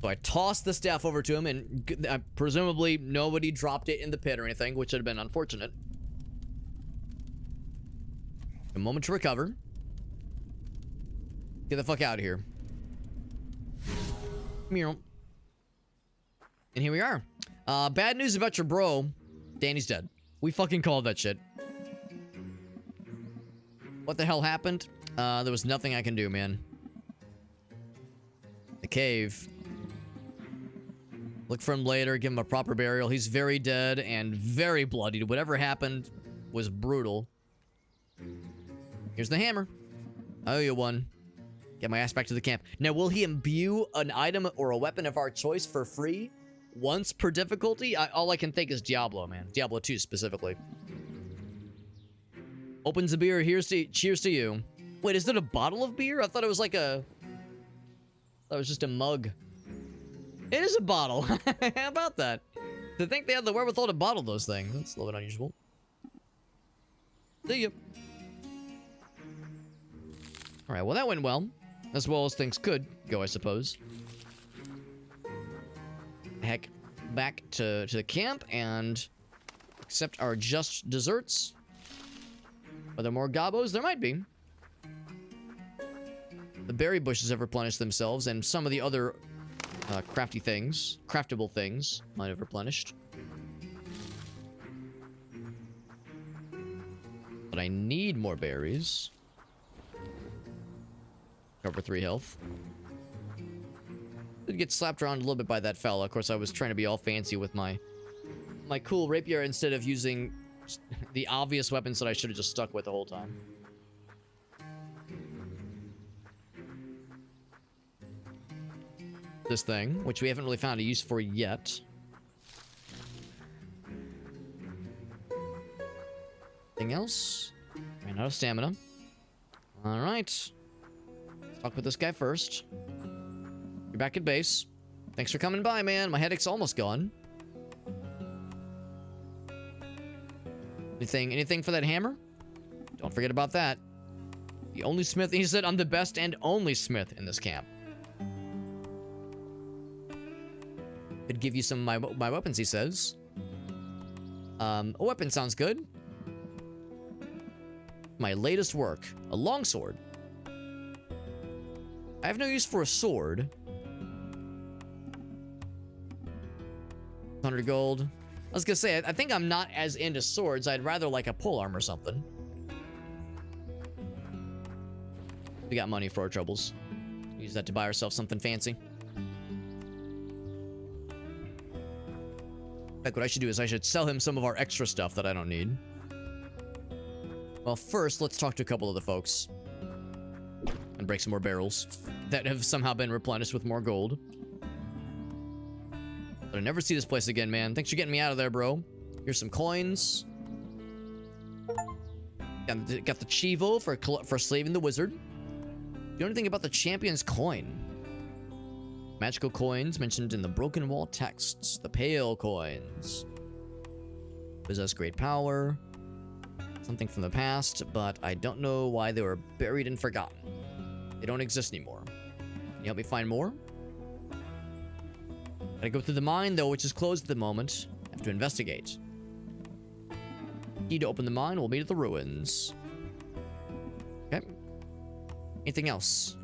So I tossed the staff over to him, and presumably nobody dropped it in the pit or anything, which would have been unfortunate. A moment to recover. Get the fuck out of here. Meow. And here we are. Bad news about your bro. Danny's dead. We fucking called that shit. What the hell happened? There was nothing I can do, man. The cave. Look for him later, give him a proper burial. He's very dead and very bloodied. Whatever happened was brutal. Here's the hammer. I owe you one. Get my ass back to the camp. Now, will he imbue an item or a weapon of our choice for free? Once per difficulty? All I can think is Diablo, man. Diablo 2 specifically. Opens a beer. Cheers to you. Wait, is it a bottle of beer? I thought it was like a... That was just a mug. It is a bottle. How about that? To think they had the wherewithal to bottle those things. That's a little bit unusual. See ya. Alright, well that went well. As well as things could go, I suppose. Heck, back to the camp and accept our just desserts. Are there more gobos? There might be. The berry bushes have replenished themselves, and some of the other craftable things might have replenished. But I need more berries. Cover 3 health. Did get slapped around a little bit by that fella. Of course, I was trying to be all fancy with my cool rapier instead of using the obvious weapons that I should have just stuck with the whole time. This thing, which we haven't really found a use for yet. Anything else? Ran out of stamina. All right. Let's talk with this guy first. You're back at base. Thanks for coming by, man. My headache's almost gone. Anything for that hammer? Don't forget about that. The only smith, he said, I'm the best and only smith in this camp. Could give you some of my weapons, he says. A weapon sounds good. My latest work, a longsword. I have no use for a sword. 100 gold. I was gonna say, I think I'm not as into swords. I'd rather like a polearm or something. We got money for our troubles. Use that to buy ourselves something fancy. Like, what I should do is I should sell him some of our extra stuff that I don't need. Well, first, let's talk to a couple of the folks. And break some more barrels that have somehow been replenished with more gold. But I never see this place again, man. Thanks for getting me out of there, bro. Here's some coins. Got the Chivo for slaving the wizard. Do you know anything about the champion's coin? Magical coins mentioned in the Broken Wall texts. The Pale coins. Possess great power. Something from the past, but I don't know why they were buried and forgotten. They don't exist anymore. Can you help me find more? Gotta go through the mine, though, which is closed at the moment. Have to investigate. Key to open the mine, we'll meet at the ruins. Okay. Anything else?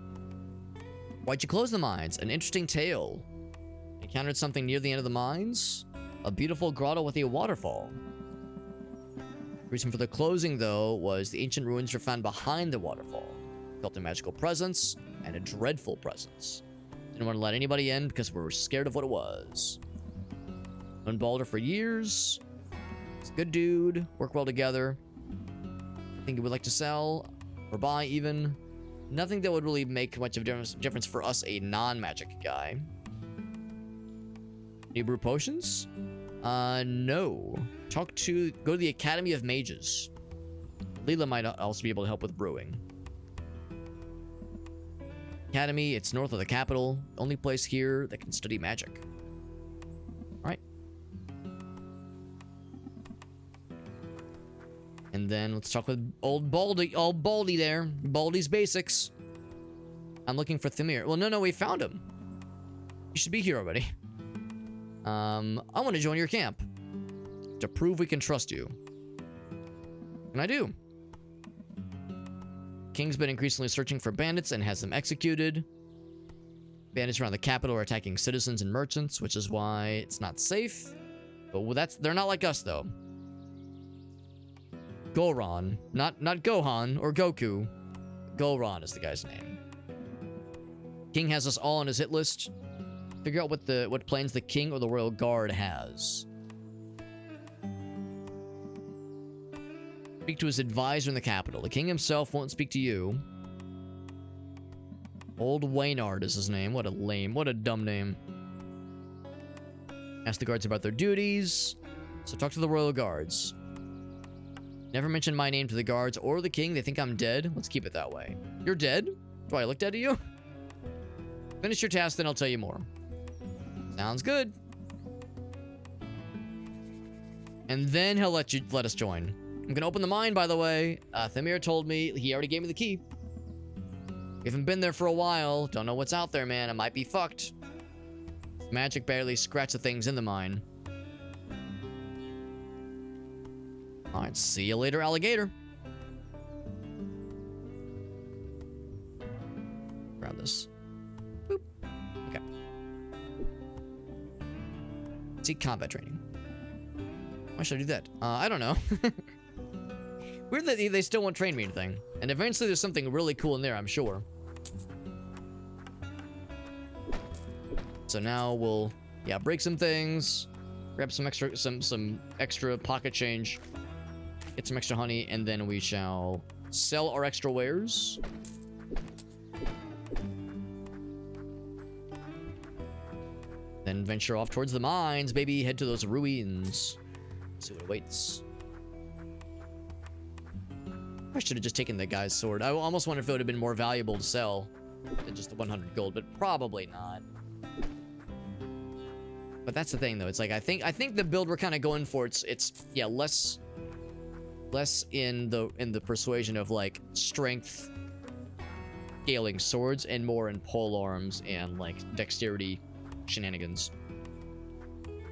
Why'd you close the mines? An interesting tale. Encountered something near the end of the mines? A beautiful grotto with a waterfall. The reason for the closing, though, was the ancient ruins were found behind the waterfall. Felt a magical presence, and a dreadful presence. Didn't want to let anybody in because we were scared of what it was. Known Balder for years. He's a good dude. Work well together. I think he would like to sell, or buy even. Nothing that would really make much of a difference for us, a non-magic guy. New brew potions? No. Go to the Academy of Mages. Leela might also be able to help with brewing. Academy, it's north of the capital. Only place here that can study magic. Alright. And then let's talk with old Baldy there. Baldy's basics. I'm looking for Thamir. Well, no, we found him. You should be here already. I want to join your camp. To prove we can trust you. And I do. King's been increasingly searching for bandits and has them executed. Bandits around the capital are attacking citizens and merchants, which is why it's not safe. But they're not like us, though. Goron. Not Gohan or Goku. Goron is the guy's name. King has us all on his hit list. Figure out what plans the king or the royal guard has. Speak to his advisor in the capital. The king himself won't speak to you. Old Waynard is his name. What a dumb name. Ask the guards about their duties. So talk to the royal guards. Never mention my name to the guards or the king. They think I'm dead. Let's keep it that way. You're dead? Do I look dead to you? Finish your task, then I'll tell you more. Sounds good. And then he'll let us join. I'm gonna open the mine, by the way. Thamir told me, he already gave me the key. We haven't been there for a while. Don't know what's out there, man. I might be fucked. Magic barely scratched the things in the mine. Alright, see you later, alligator. Grab this. Boop. Okay. See combat training. Why should I do that? I don't know. Weird that they still won't train me anything. And eventually there's something really cool in there, I'm sure. So now we'll, break some things, grab some extra pocket change, get some extra honey, and then we shall sell our extra wares. Then venture off towards the mines, baby. Head to those ruins. See what awaits. I should have just taken the guy's sword. I almost wonder if it would have been more valuable to sell than just the 100 gold, but probably not. But that's the thing, though. It's like I think the build we're kind of going for, it's yeah, less in the persuasion of like strength scaling swords and more in pole arms and like dexterity shenanigans.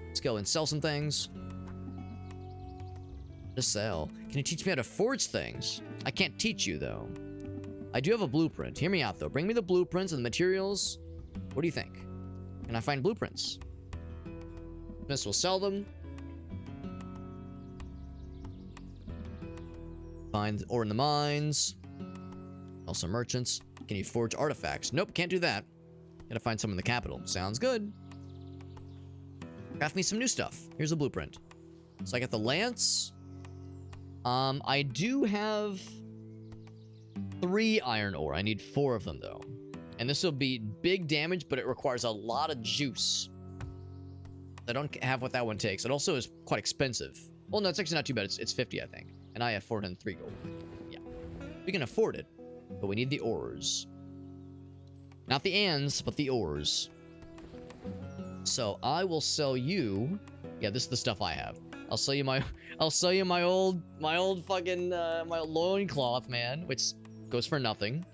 Let's go and sell some things. To sell. Can you teach me how to forge things? I can't teach you, though. I do have a blueprint. Hear me out, though. Bring me the blueprints and the materials. What do you think? Can I find blueprints? This will sell them. Find ore in the mines. Also merchants. Can you forge artifacts? Nope, can't do that. Gotta find some in the capital. Sounds good. Craft me some new stuff. Here's a blueprint. So I got the lance. I do have 3 iron ore. I need 4 of them, though. And this will be big damage, but it requires a lot of juice. I don't have what that one takes. It also is quite expensive. Well, no, it's actually not too bad. It's 50, I think. And I have 403 gold. Yeah. We can afford it, but we need the ores. Not the ands, but the ores. So I will sell you... Yeah, this is the stuff I have. I'll sell you my old fucking my loincloth, man, which goes for nothing.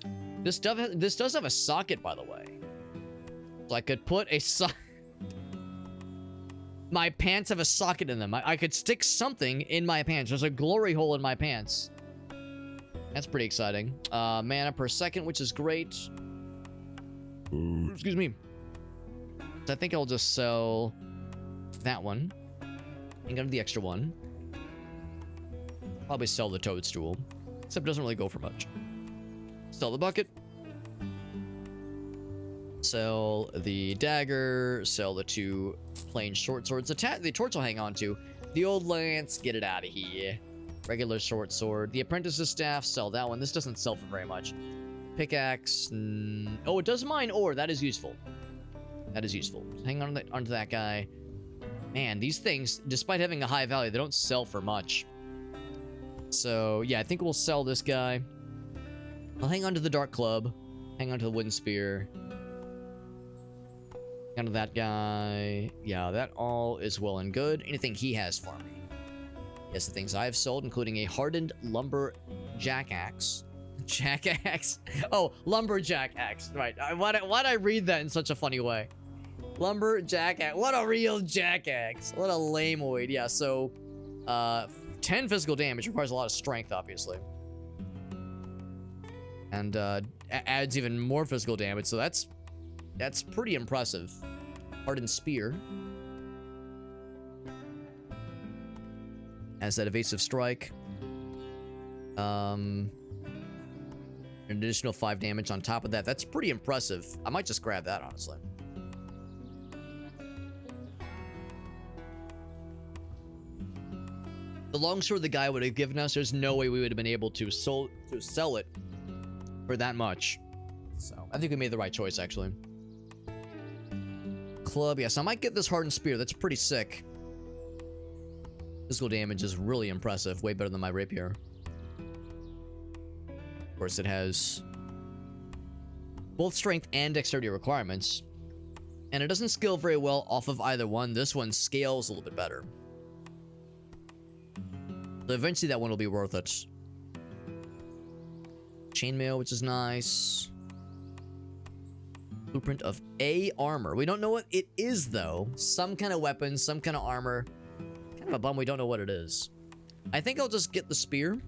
This does have a socket, by the way. So I could put a my pants have a socket in them. I could stick something in my pants. There's a glory hole in my pants. That's pretty exciting. Mana per second, which is great. Excuse me. So I think I'll just sell that one. And go to the extra one. Probably sell the toadstool. Except it doesn't really go for much. Sell the bucket. Sell the dagger. Sell the 2 plain short swords. The torch I'll hang on to. The old lance, get it out of here. Regular short sword. The apprentice's staff, sell that one. This doesn't sell for very much. Pickaxe. Oh, it does mine ore. That is useful. That is useful. Hang on onto that guy. Man, these things, despite having a high value, they don't sell for much. So, yeah, I think we'll sell this guy. I'll hang on to the Dark Club. Hang on to the Wooden Spear. Hang on to that guy. Yeah, that all is well and good. Anything he has for me. Yes, the things I have sold, including a hardened lumberjack axe. Jackaxe? Oh, lumberjack axe. Right. Why'd I read that in such a funny way? Lumberjack axe. What a real jackaxe. What a lameoid. Yeah, so 10 physical damage requires a lot of strength, obviously. And adds even more physical damage, so that's pretty impressive. Hardened spear. Has that evasive strike. An additional 5 damage on top of that. That's pretty impressive. I might just grab that, honestly. The longsword the guy would have given us, there's no way we would have been able to sell it for that much. So, I think we made the right choice, actually. Club, yes, I might get this hardened spear. That's pretty sick. Physical damage is really impressive. Way better than my rapier. Of course, it has both strength and dexterity requirements. And it doesn't scale very well off of either one. This one scales a little bit better. So eventually that one will be worth it. Chainmail, which is nice. Blueprint of A armor. We don't know what it is, though. Some kind of weapon, some kind of armor. Kind of a bum we don't know what it is. I think I'll just get the spear.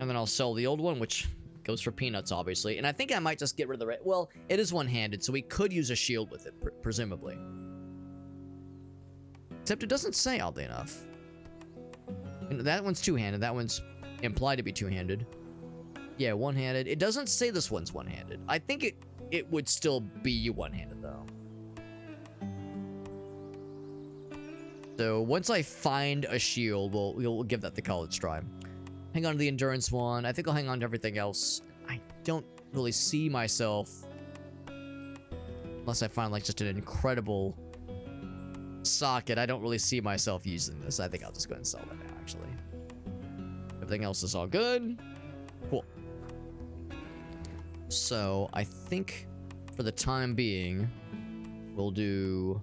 And then I'll sell the old one, which goes for peanuts, obviously. And I think I might just get rid of the... Well, it is one-handed, so we could use a shield with it, presumably. Except it doesn't say, oddly enough. And that one's two-handed. That one's implied to be two-handed. Yeah, one-handed. It doesn't say this one's one-handed. I think it would still be one-handed, though. So once I find a shield, we'll give that the college try. Hang on to the endurance one. I think I'll hang on to everything else. I don't really see myself, unless I find like just an incredible socket. I don't really see myself using this. I think I'll just go ahead and sell that now, actually. Everything else is all good. Cool. So, I think for the time being, we'll do...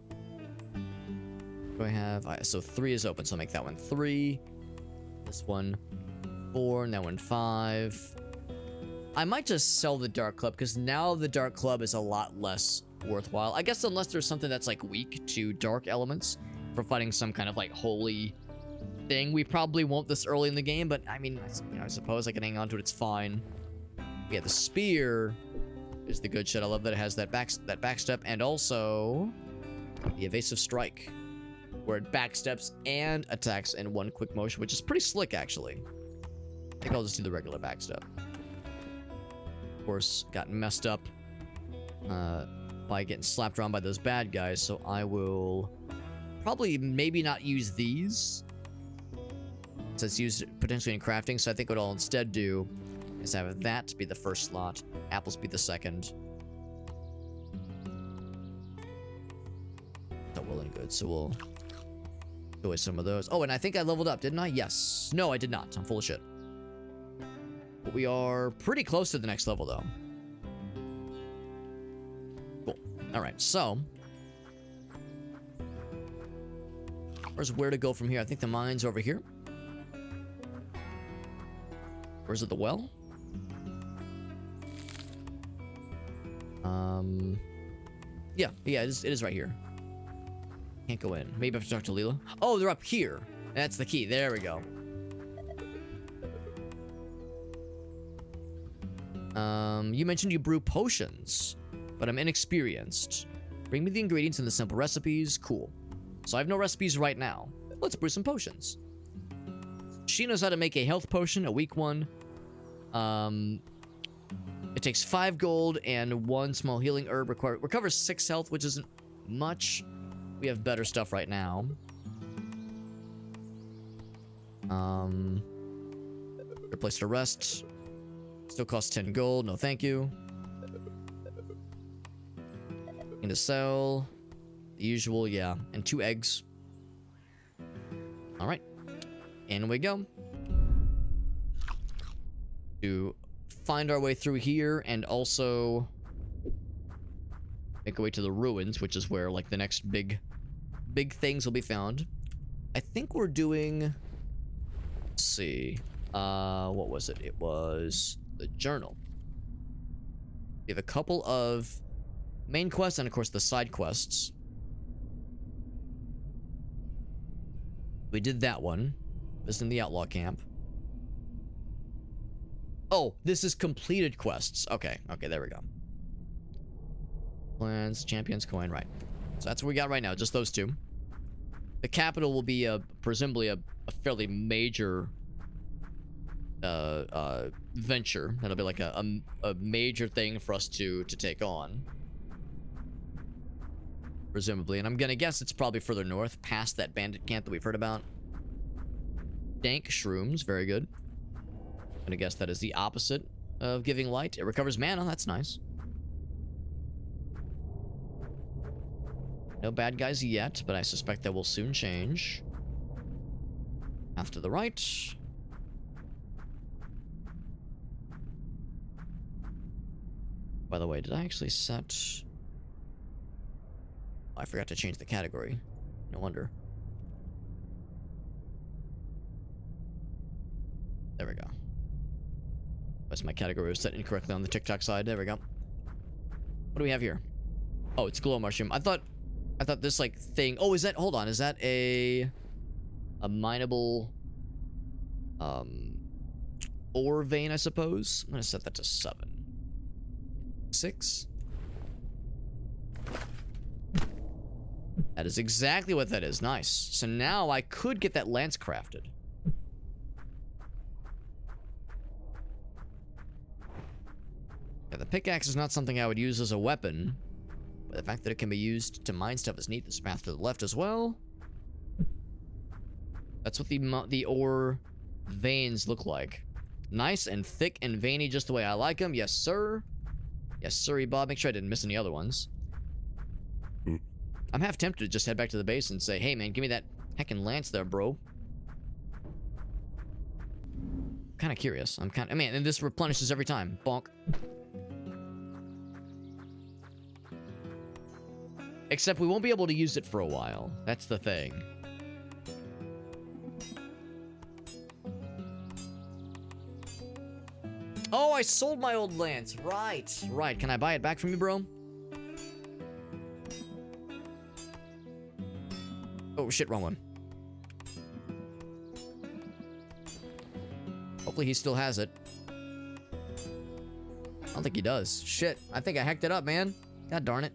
What do I have? So 3 is open, so I'll make that one 3. This one 4, and that one 5. I might just sell the Dark Club, because now the Dark Club is a lot less worthwhile. I guess unless there's something that's like weak to dark elements for fighting some kind of like holy thing. We probably won't this early in the game, but I mean, you know, I suppose I can hang on to it. It's fine. Yeah, the spear is the good shit. I love that it has that backstep, and also the evasive strike, where it backsteps and attacks in one quick motion, which is pretty slick, actually. I think I'll just do the regular backstep. Of course, got messed up by getting slapped around by those bad guys, so I will probably maybe not use these, since it's used potentially in crafting. So I think what I'll instead do is have that be the first slot, apples be the second. Not well and good, so we'll do away some of those. Oh, and I think I leveled up, didn't I? Yes. No, I did not. I'm full of shit. But we are pretty close to the next level, though. Cool. Alright, so... where's where to go from here? I think the mine's over here. Or is it the well? Yeah, it is right here. Can't go in. Maybe I have to talk to Leela. Oh, they're up here. That's the key. There we go. You mentioned you brew potions, but I'm inexperienced. Bring me the ingredients and the simple recipes. Cool. So I have no recipes right now. Let's brew some potions. She knows how to make a health potion, a weak one. It takes 5 gold and 1 small healing herb. Recovers 6 health, which isn't much. We have better stuff right now. Replace the rest. Still costs 10 gold. No, thank you. Need to sell. The usual, yeah. And 2 eggs. Alright. In we go. To find our way through here and also make our way to the ruins, which is where like the next big things will be found. I think we're doing, let's see, what was it? It was the journal. We have a couple of main quests and of course the side quests. We did that one. This is in the outlaw camp. Oh, this is completed quests. Okay, there we go. Plans, champions coin, right. So that's what we got right now, just those 2. The capital will be presumably a fairly major venture. That'll be like a major thing for us to take on. Presumably, and I'm gonna guess it's probably further north, past that bandit camp that we've heard about. Dank shrooms, very good. I'm gonna guess that is the opposite of giving light. It recovers mana, that's nice. No bad guys yet, but I suspect that will soon change. Path to the right. By the way, did I actually set... Oh, I forgot to change the category. No wonder. There we go. My category was set incorrectly on the TikTok side. There we go. What do we have here? Oh, it's glow mushroom. I thought this like thing. Oh, is that? Hold on. Is that a mineable ore vein? I suppose. I'm gonna set that to 7. 6. That is exactly what that is. Nice. So now I could get that lance crafted. Yeah, the pickaxe is not something I would use as a weapon, but the fact that it can be used to mine stuff is neat. This path to the left as well. That's what the ore veins look like. Nice and thick and veiny, just the way I like them. Yes, sir. Yes, sirree, Bob. Make sure I didn't miss any other ones. I'm half tempted to just head back to the base and say, hey, man, give me that heckin' lance there, bro. kind of curious. I mean, and this replenishes every time. Bonk. Except we won't be able to use it for a while. That's the thing. Oh, I sold my old lance. Right. Right. Can I buy it back from you, bro? Oh, shit. Wrong one. Hopefully he still has it. I don't think he does. Shit. I think I hacked it up, man. God darn it.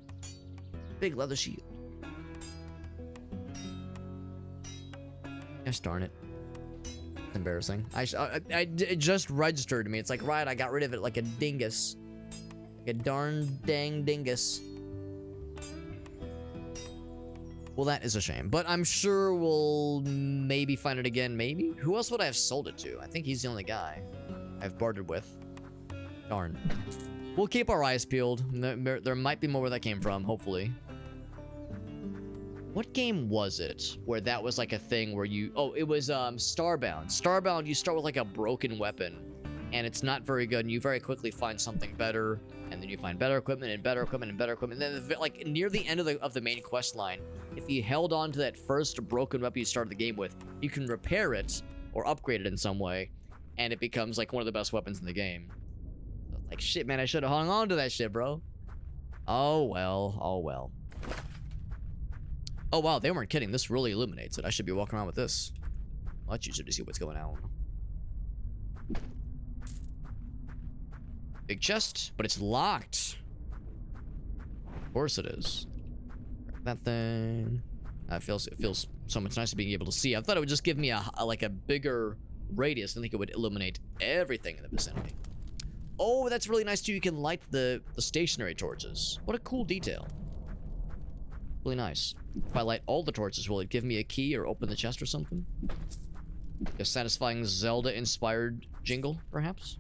Big leather shield. Gosh darn it. It's embarrassing. It just registered to me. It's like, right, I got rid of it like a dingus. Like a darn dang dingus. Well, that is a shame. But I'm sure we'll maybe find it again, maybe? Who else would I have sold it to? I think he's the only guy I've bartered with. Darn. We'll keep our eyes peeled. There might be more where that came from, hopefully. What game was it where that was like a thing where you... Oh, it was Starbound. Starbound, you start with like a broken weapon, and it's not very good, and you very quickly find something better, and then you find better equipment and better equipment and better equipment. And then like near the end of the main quest line, if you held on to that first broken weapon you started the game with, you can repair it or upgrade it in some way, and it becomes like one of the best weapons in the game. So, like, shit, man, I should have hung on to that shit, bro. Oh well, oh well. Oh wow, they weren't kidding. This really illuminates it. I should be walking around with this. Much easier to see what's going on. Big chest, but it's locked. Of course it is. That thing. It feels so much nicer being able to see. I thought it would just give me like a bigger radius. I think it would illuminate everything in the vicinity. Oh, that's really nice too. You can light the stationary torches. What a cool detail. Really nice. If I light all the torches, will it give me a key or open the chest or something? A satisfying Zelda-inspired jingle, perhaps?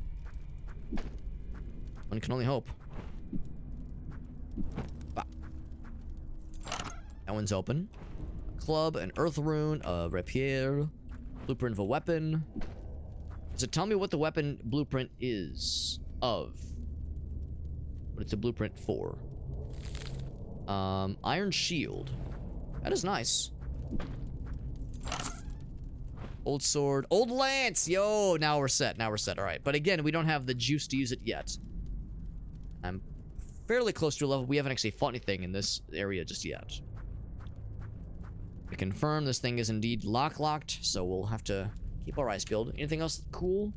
One can only hope. Bah. That one's open. A club, an earth rune, a rapier, blueprint of a weapon. Does it tell me what the weapon blueprint is of? What it's a blueprint for? Iron shield. That is nice. Old sword. Old lance! Yo, now we're set. Now we're set. Alright. But again, we don't have the juice to use it yet. I'm fairly close to a level. We haven't actually fought anything in this area just yet. To confirm, this thing is indeed locked, so we'll have to keep our eyes peeled. Anything else cool?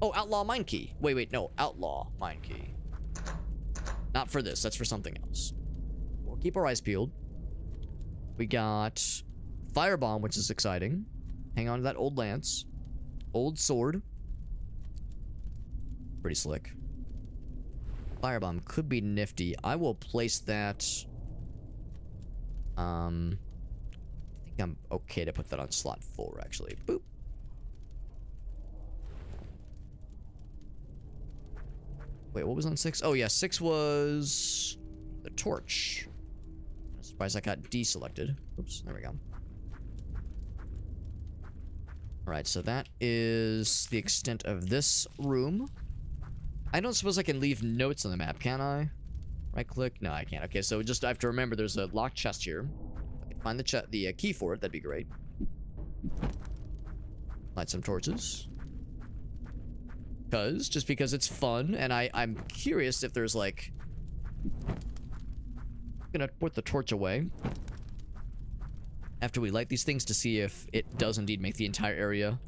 Oh, outlaw mine key. Wait, no. Outlaw mine key. Not for this. That's for something else. We'll keep our eyes peeled. We got firebomb, which is exciting. Hang on to that old lance. Old sword. Pretty slick. Firebomb could be nifty. I will place that. I think I'm okay to put that on slot 4, actually. Boop. Wait, what was on 6? Oh, yeah, 6 was the torch. I'm surprised I got deselected. Oops, there we go. Alright, so that is the extent of this room. I don't suppose I can leave notes on the map, can I? Right click? No, I can't. Okay, so just I have to remember there's a locked chest here. If I can find the key for it, that'd be great. Light some torches. Just because it's fun, and I'm curious if there's like... I'm gonna put the torch away after we light these things to see if it does indeed make the entire area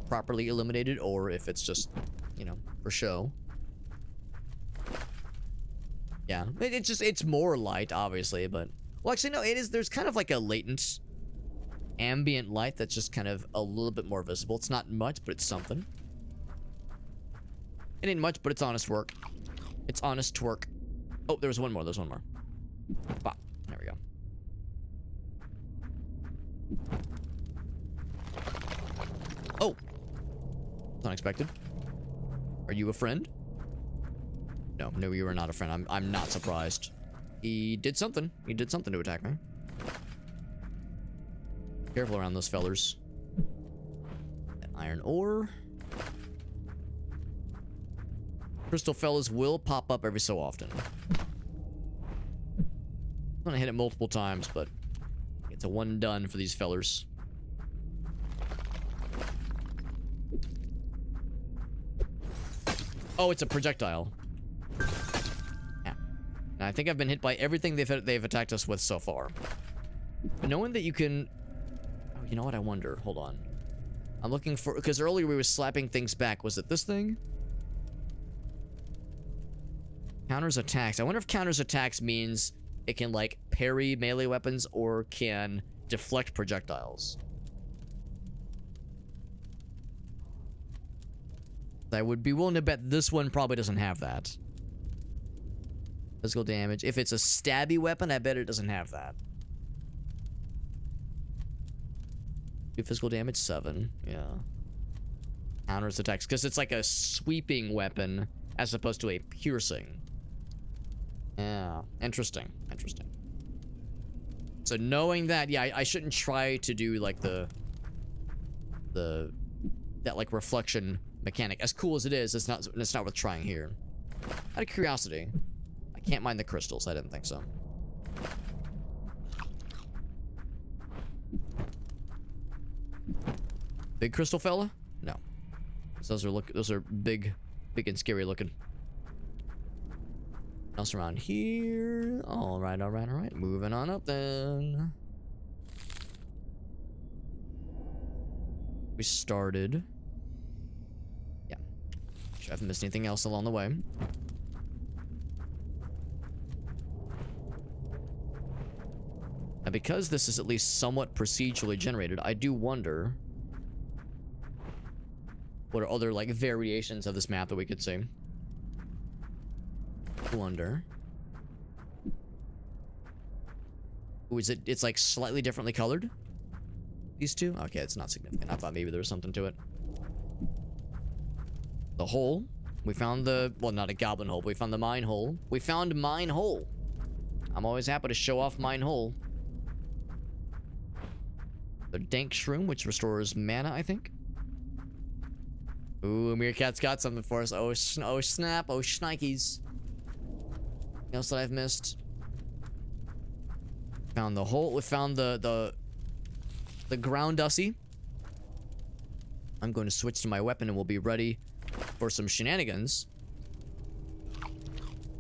properly illuminated, or if it's just, you know, for show. Yeah, it's more light, obviously, but... Well, actually, no, there's kind of like a latent ambient light that's just kind of a little bit more visible. It's not much, but it's something. It ain't much, but it's honest work. It's honest work. Oh, there's one more. Bah, there we go. Oh! It's unexpected. Are you a friend? No, you are not a friend. I'm not surprised. He did something. He did something to attack me. Careful around those fellers. That iron ore. Crystal fellas will pop up every so often. I'm gonna hit it multiple times, but it's a one done for these fellers. Oh, it's a projectile. Yeah. And I think I've been hit by everything they've attacked us with so far. But knowing that you can... Oh, you know what? I wonder. Hold on. I'm looking for... Because earlier we were slapping things back. Was it this thing? Counters attacks. I wonder if counters attacks means it can, like, parry melee weapons or can deflect projectiles. I would be willing to bet this one probably doesn't have that. Physical damage. If it's a stabby weapon, I bet it doesn't have that. Do physical damage 7. Yeah. Counters attacks. Because it's like a sweeping weapon as opposed to a piercing. Yeah. Interesting. Interesting. So knowing that, yeah, I shouldn't try to do like that like reflection mechanic. As cool as it is, it's not worth trying here. Out of curiosity, I can't mine the crystals. I didn't think so. Big crystal fella? No. Those are big and scary looking. Else around here? All right. Moving on up then. We started. Yeah. Sure I haven't missed anything else along the way. And because this is at least somewhat procedurally generated, I do wonder what are other, like, variations of this map that we could see. Wonder. Ooh, is it? It's like slightly differently colored. These two? Okay, it's not significant. I thought maybe there was something to it. The hole. We found the... Well, not a goblin hole, but we found the mine hole. We found mine hole. I'm always happy to show off mine hole. The dank shroom, which restores mana, I think. Ooh, Meerkat's got something for us. Oh, snap. Oh, shnikes. Anything else that I've missed? Found the hole. We found the ground dusty. I'm going to switch to my weapon and we'll be ready for some shenanigans.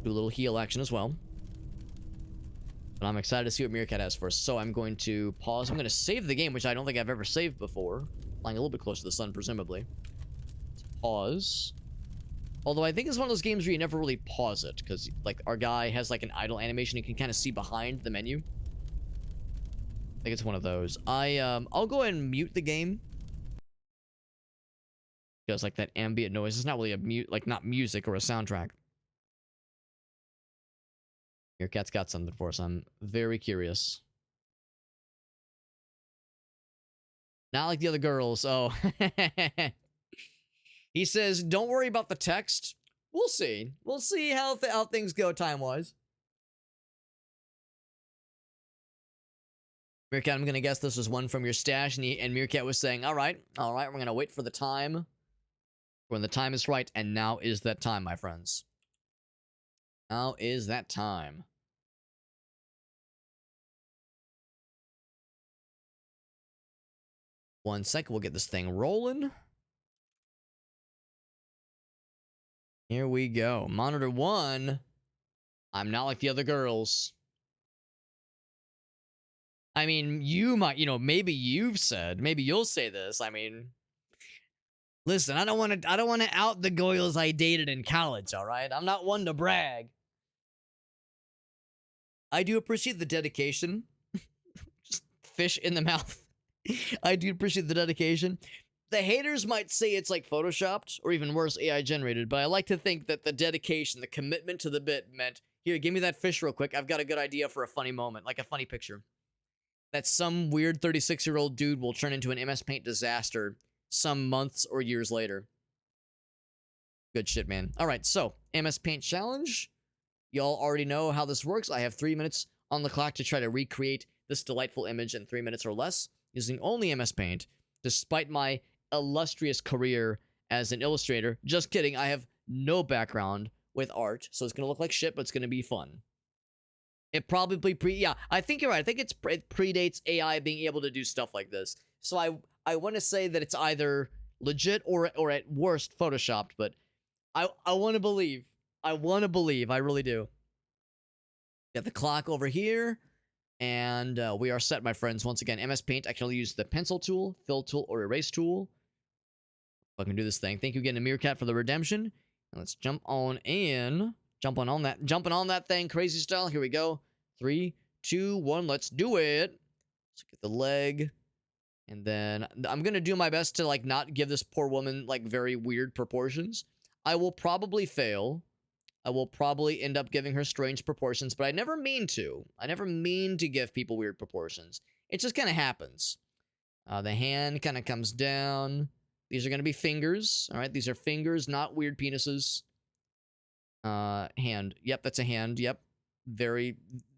Do a little heal action as well. But I'm excited to see what Meerkat has for us. So I'm going to pause. I'm going to save the game, which I don't think I've ever saved before. Flying a little bit closer to the sun, presumably. Pause. Although I think it's one of those games where you never really pause it, because like our guy has like an idle animation you can kind of see behind the menu. I think it's one of those. I'll go ahead and mute the game. Because like that ambient noise is not really a not music or a soundtrack. Your cat's got something for us. I'm very curious. Not like the other girls. Oh. He says, don't worry about the text. We'll see. We'll see how things go time-wise. Meerkat, I'm going to guess this was one from your stash. And Meerkat was saying, all right, we're going to wait for the time. When the time is right. And now is that time, my friends. Now is that time. One second, we'll get this thing rolling. Here we go. Monitor 1. I'm not like the other girls. I mean, you might, maybe you've said, maybe you'll say this. I mean, listen, I don't want to out the goyles I dated in college, all right? I'm not one to brag. I do appreciate the dedication. Just fish in the mouth. I do appreciate the dedication. The haters might say it's like photoshopped, or even worse, AI generated, but I like to think that the dedication, the commitment to the bit meant, here, give me that fish real quick. I've got a good idea for a funny moment, like a funny picture. That some weird 36-year-old dude will turn into an MS Paint disaster some months or years later. Good shit, man. All right, so, MS Paint challenge. Y'all already know how this works. I have 3 minutes on the clock to try to recreate this delightful image in 3 minutes or less, using only MS Paint, despite my illustrious career as an illustrator. Just kidding, I have no background with art, so it's gonna look like shit, but it's gonna be fun. It probably yeah, I think you're right. I think it predates AI being able to do stuff like this. So I want to say that it's either legit or at worst photoshopped, but I want to believe. I want to believe. I really do. Got the clock over here, and we are set, my friends. Once again, MS Paint. I can only use the pencil tool, fill tool, or erase tool. I can do this thing. Thank you again to Meerkat for the redemption. And let's jump on in. Jumping on that thing, crazy style. Here we go. 3, 2, 1. Let's do it. Let's get the leg. And then I'm going to do my best to, like, not give this poor woman, like, very weird proportions. I will probably fail. I will probably end up giving her strange proportions, but I never mean to. I never mean to give people weird proportions. It just kind of happens. The hand kind of comes down. These are going to be fingers. All right, these are fingers, not weird penises. Hand. Yep, that's a hand. Yep. Very,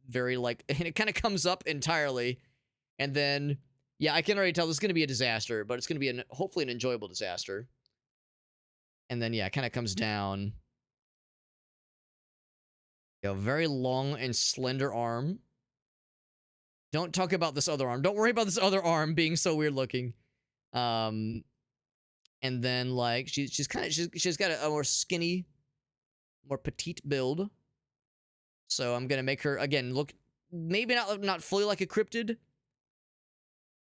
very, like, and it kind of comes up entirely. And then, yeah, I can already tell this is going to be a disaster, but it's going to be hopefully an enjoyable disaster. And then, yeah, it kind of comes down. A very long and slender arm. Don't talk about this other arm. Don't worry about this other arm being so weird looking. And then, like, she's got a more skinny, more petite build. So I'm gonna make her again look maybe not fully like a cryptid,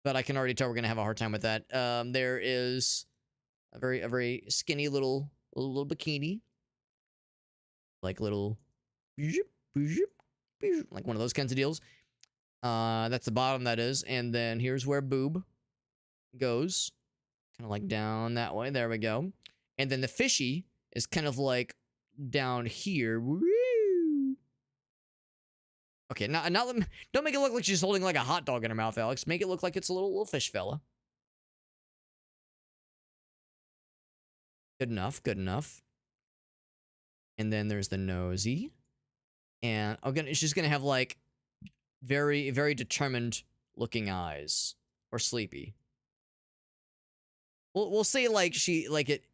but I can already tell we're gonna have a hard time with that. There is a very skinny little bikini, like little, like one of those kinds of deals. That's the bottom, that is, and then here's where boob goes, kind of like down that way. There we go. And then the fishy is kind of like down here. Okay, now don't make it look like she's holding like a hot dog in her mouth, Alex. Make it look like it's a little fish fella. Good enough, good enough. And then there's the nosy. And she's gonna have like very, very determined looking eyes. Or sleepy. We'll say like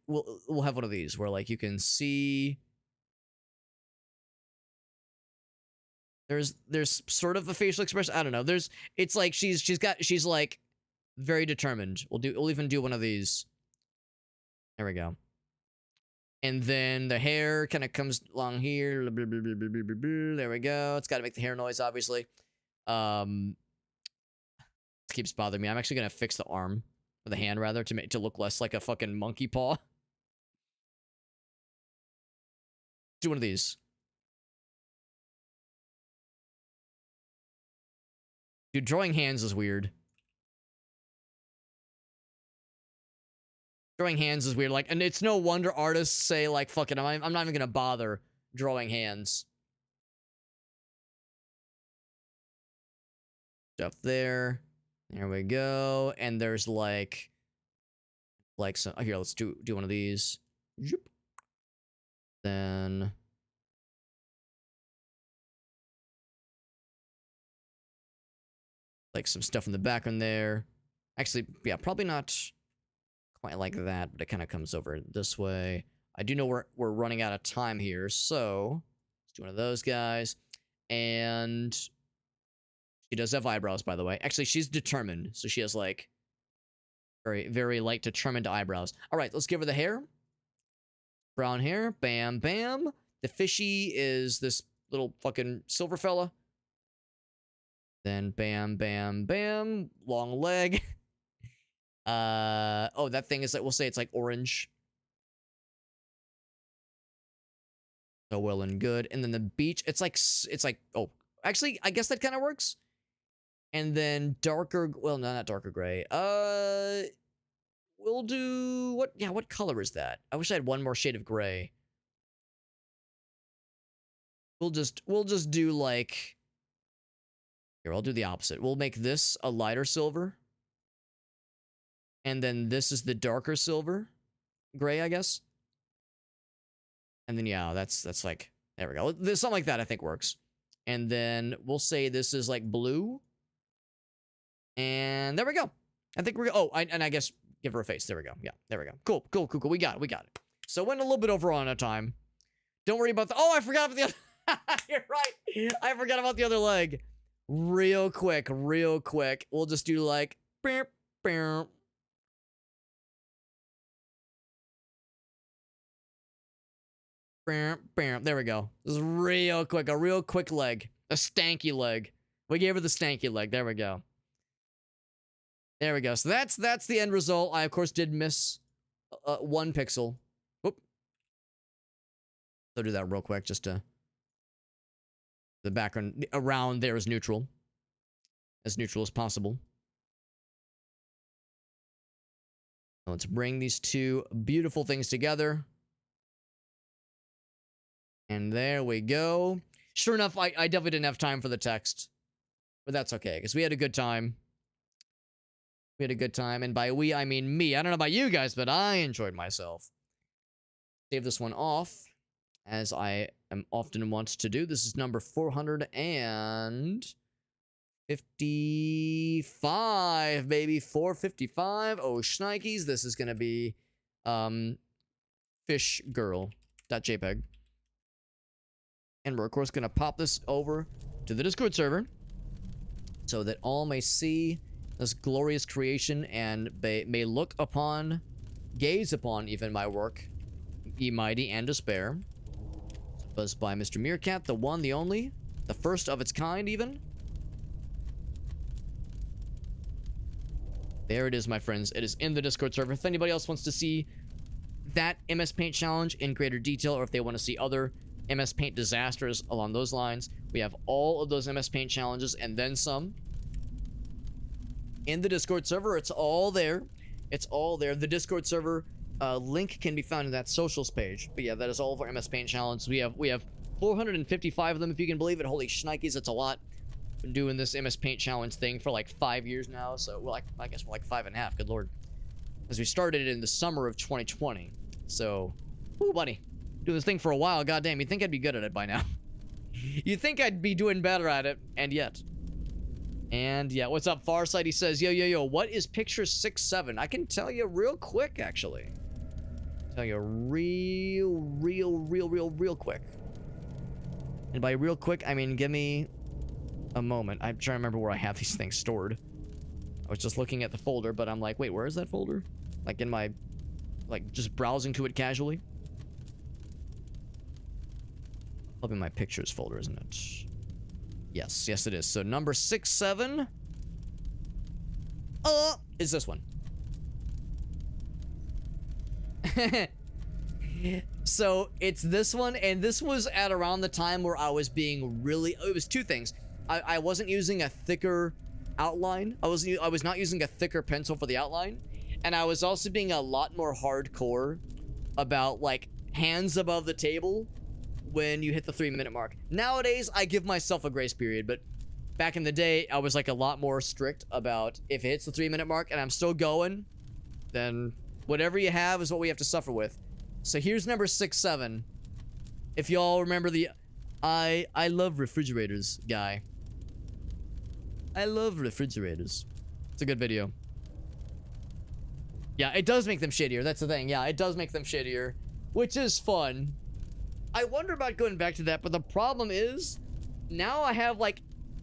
we'll have one of these where like you can see there's sort of a facial expression. I don't know. It's like she's like very determined. We'll even do one of these. There we go. And then the hair kind of comes along here. There we go. It's got to make the hair noise, obviously. It keeps bothering me. I'm actually gonna fix the arm, or the hand rather, to look less like a fucking monkey paw. Do one of these. Dude, drawing hands is weird. Drawing hands is weird. Like, and it's no wonder artists say, like, fuck it, I'm not even gonna bother drawing hands. Stuff there. There we go. And there's like some. Oh, here, let's do one of these. Then like some stuff in the background there. Actually, yeah, probably not quite like that, but it kind of comes over this way. I do know we're running out of time here, so let's do one of those guys. And she does have eyebrows, by the way. Actually, she's determined, so she has like very, very light, determined eyebrows. All right, let's give her the hair. Brown hair, bam, bam. The fishy is this little fucking silver fella. Then bam, bam, bam. Long leg. Oh, that thing is like, we'll say it's like orange. So well and good. And then the beach, it's like, oh, actually, I guess that kind of works. And then darker, well, no, not darker gray. We'll do, what color is that? I wish I had one more shade of gray. We'll just do like, here, I'll do the opposite. We'll make this a lighter silver. And then this is the darker silver. Gray, I guess. And then, yeah, that's like, there we go. There's something like that I think works. And then we'll say this is like blue. And there we go. I think we're, oh, and I guess give her a face. There we go. Yeah, there we go. Cool. We got it. So went a little bit over on a time. Don't worry about the... Oh, I forgot about the other... You're right. I forgot about the other leg. Real quick. We'll just do like... Beep, beep. There we go. This is real quick. A real quick leg. A stanky leg. We gave her the stanky leg. There we go. There we go. So that's the end result. I, of course, did miss 1 pixel. Whoop. So do that real quick just to... The background around there is neutral. As neutral as possible. Let's bring these two beautiful things together. And there we go. Sure enough, I definitely didn't have time for the text. But that's okay, because we had a good time. We had a good time, and by we, I mean me. I don't know about you guys, but I enjoyed myself. Save this one off, as I am often wont to do. This is number 455, baby. 455. Oh, shnikes. This is going to be fishgirl.jpg. And we're, of course, going to pop this over to the Discord server so that all may see this glorious creation and may look upon, gaze upon even my work, Ye Mighty and Despair. Buzzed by Mr. Meerkat, the one, the only, the first of its kind even. There it is, my friends. It is in the Discord server. If anybody else wants to see that MS Paint challenge in greater detail, or if they want to see other MS Paint disasters along those lines, we have all of those MS Paint challenges and then some in the Discord server. It's all there. It's all there. The Discord server link can be found in that socials page. But yeah, that is all of our MS Paint challenges. We have 455 of them, if you can believe it. Holy shnikes, it's a lot. Been doing this MS Paint challenge thing for like 5 years now. So, well, I guess we're like 5.5. Good lord. As we started it in the summer of 2020. So, ooh, buddy. Doing this thing for a while, goddamn, you'd think I'd be good at it by now. You'd think I'd be doing better at it, and yet. And yeah, what's up, Farsight? He says, yo, what is picture 6-7? I can tell you real quick, actually. Tell you real quick. And by real quick, I mean, give me a moment. I'm trying to remember where I have these things stored. I was just looking at the folder, but I'm like, wait, where is that folder? Like in my, like just browsing to it casually. Probably my pictures folder, isn't it? Yes, it is. So number 6-7 is this one. So it's this one, and this was at around the time where I was being really, it was two things. I wasn't using a thicker outline. I was not using a thicker pencil for the outline, and I was also being a lot more hardcore about like hands above the table when you hit the 3-minute mark. Nowadays, I give myself a grace period, but back in the day, I was like a lot more strict about if it hits the 3-minute mark and I'm still going, then whatever you have is what we have to suffer with. So here's number 6-7. If y'all remember the I love refrigerators guy. I love refrigerators. It's a good video. Yeah, it does make them shittier. That's the thing. Yeah, it does make them shittier, which is fun. I wonder about going back to that, but the problem is now I have like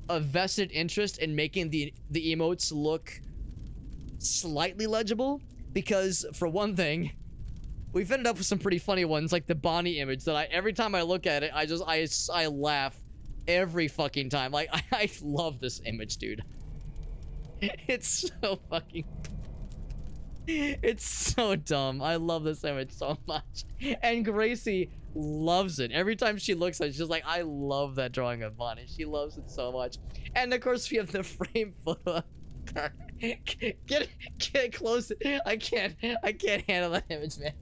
a vested interest in making the emotes look slightly legible, because for one thing, we've ended up with some pretty funny ones, like the Bonnie image that every time I look at it, I laugh every fucking time. Like I love this image, dude. It's so fucking, it's so dumb. I love this image so much. And Gracie loves it. Every time she looks at it, she's like, I love that drawing of Bonnie. She loves it so much. And of course, we have the frame photo. Get close. I can't handle that image, man.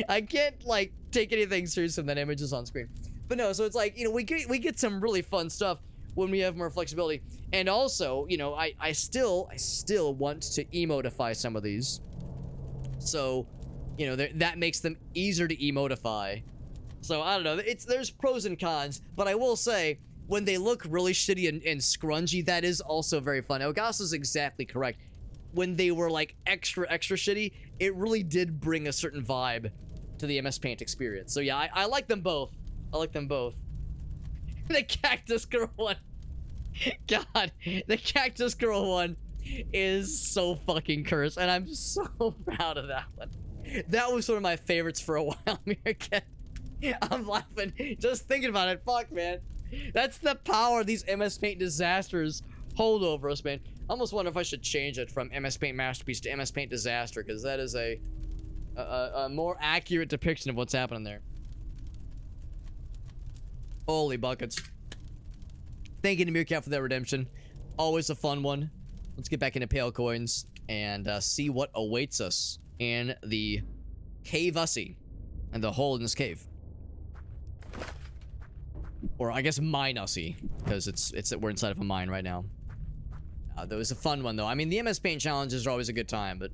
I can't like take anything serious when that image is on screen. But no, so it's like, you know, we get some really fun stuff when we have more flexibility. And also, you know, I still want to emotify some of these. So, you know, that makes them easier to emotify. So I don't know, there's pros and cons, but I will say when they look really shitty and scrungy, that is also very fun. Elgaso's exactly correct. When they were like extra shitty, it really did bring a certain vibe to the MS Paint experience. So yeah, I like them both. I like them both. The Cactus Girl one. God, the Cactus Girl one is so fucking cursed, and I'm so proud of that one. That was one of my favorites for a while. I'm laughing just thinking about it. Fuck, man. That's the power these MS Paint disasters hold over us, man. I almost wonder if I should change it from MS Paint Masterpiece to MS Paint Disaster, because that is a more accurate depiction of what's happening there. Holy buckets. Thank you to Meerkat for that redemption. Always a fun one. Let's get back into Pale Coins and see what awaits us in the Cave Ussie and the hole in this cave. Or I guess Mine Ussie, because we're inside of a mine right now. That was a fun one though. I mean, the MS Paint challenges are always a good time, but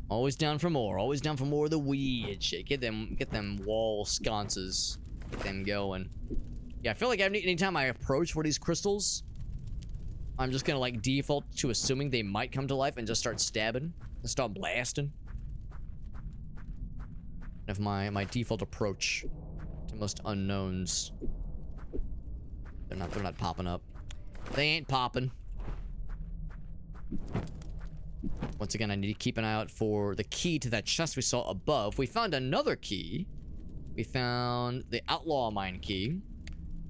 always down for more. Always down for more of the weird shit. Get them wall sconces. Get them going. Yeah, I feel like anytime I approach one of these crystals, I'm just gonna like default to assuming they might come to life and just start stabbing and start blasting. Of my default approach to most unknowns. They're not popping up. They ain't popping. Once again, I need to keep an eye out for the key to that chest we saw above. We found another key. We found the Outlaw Mine key.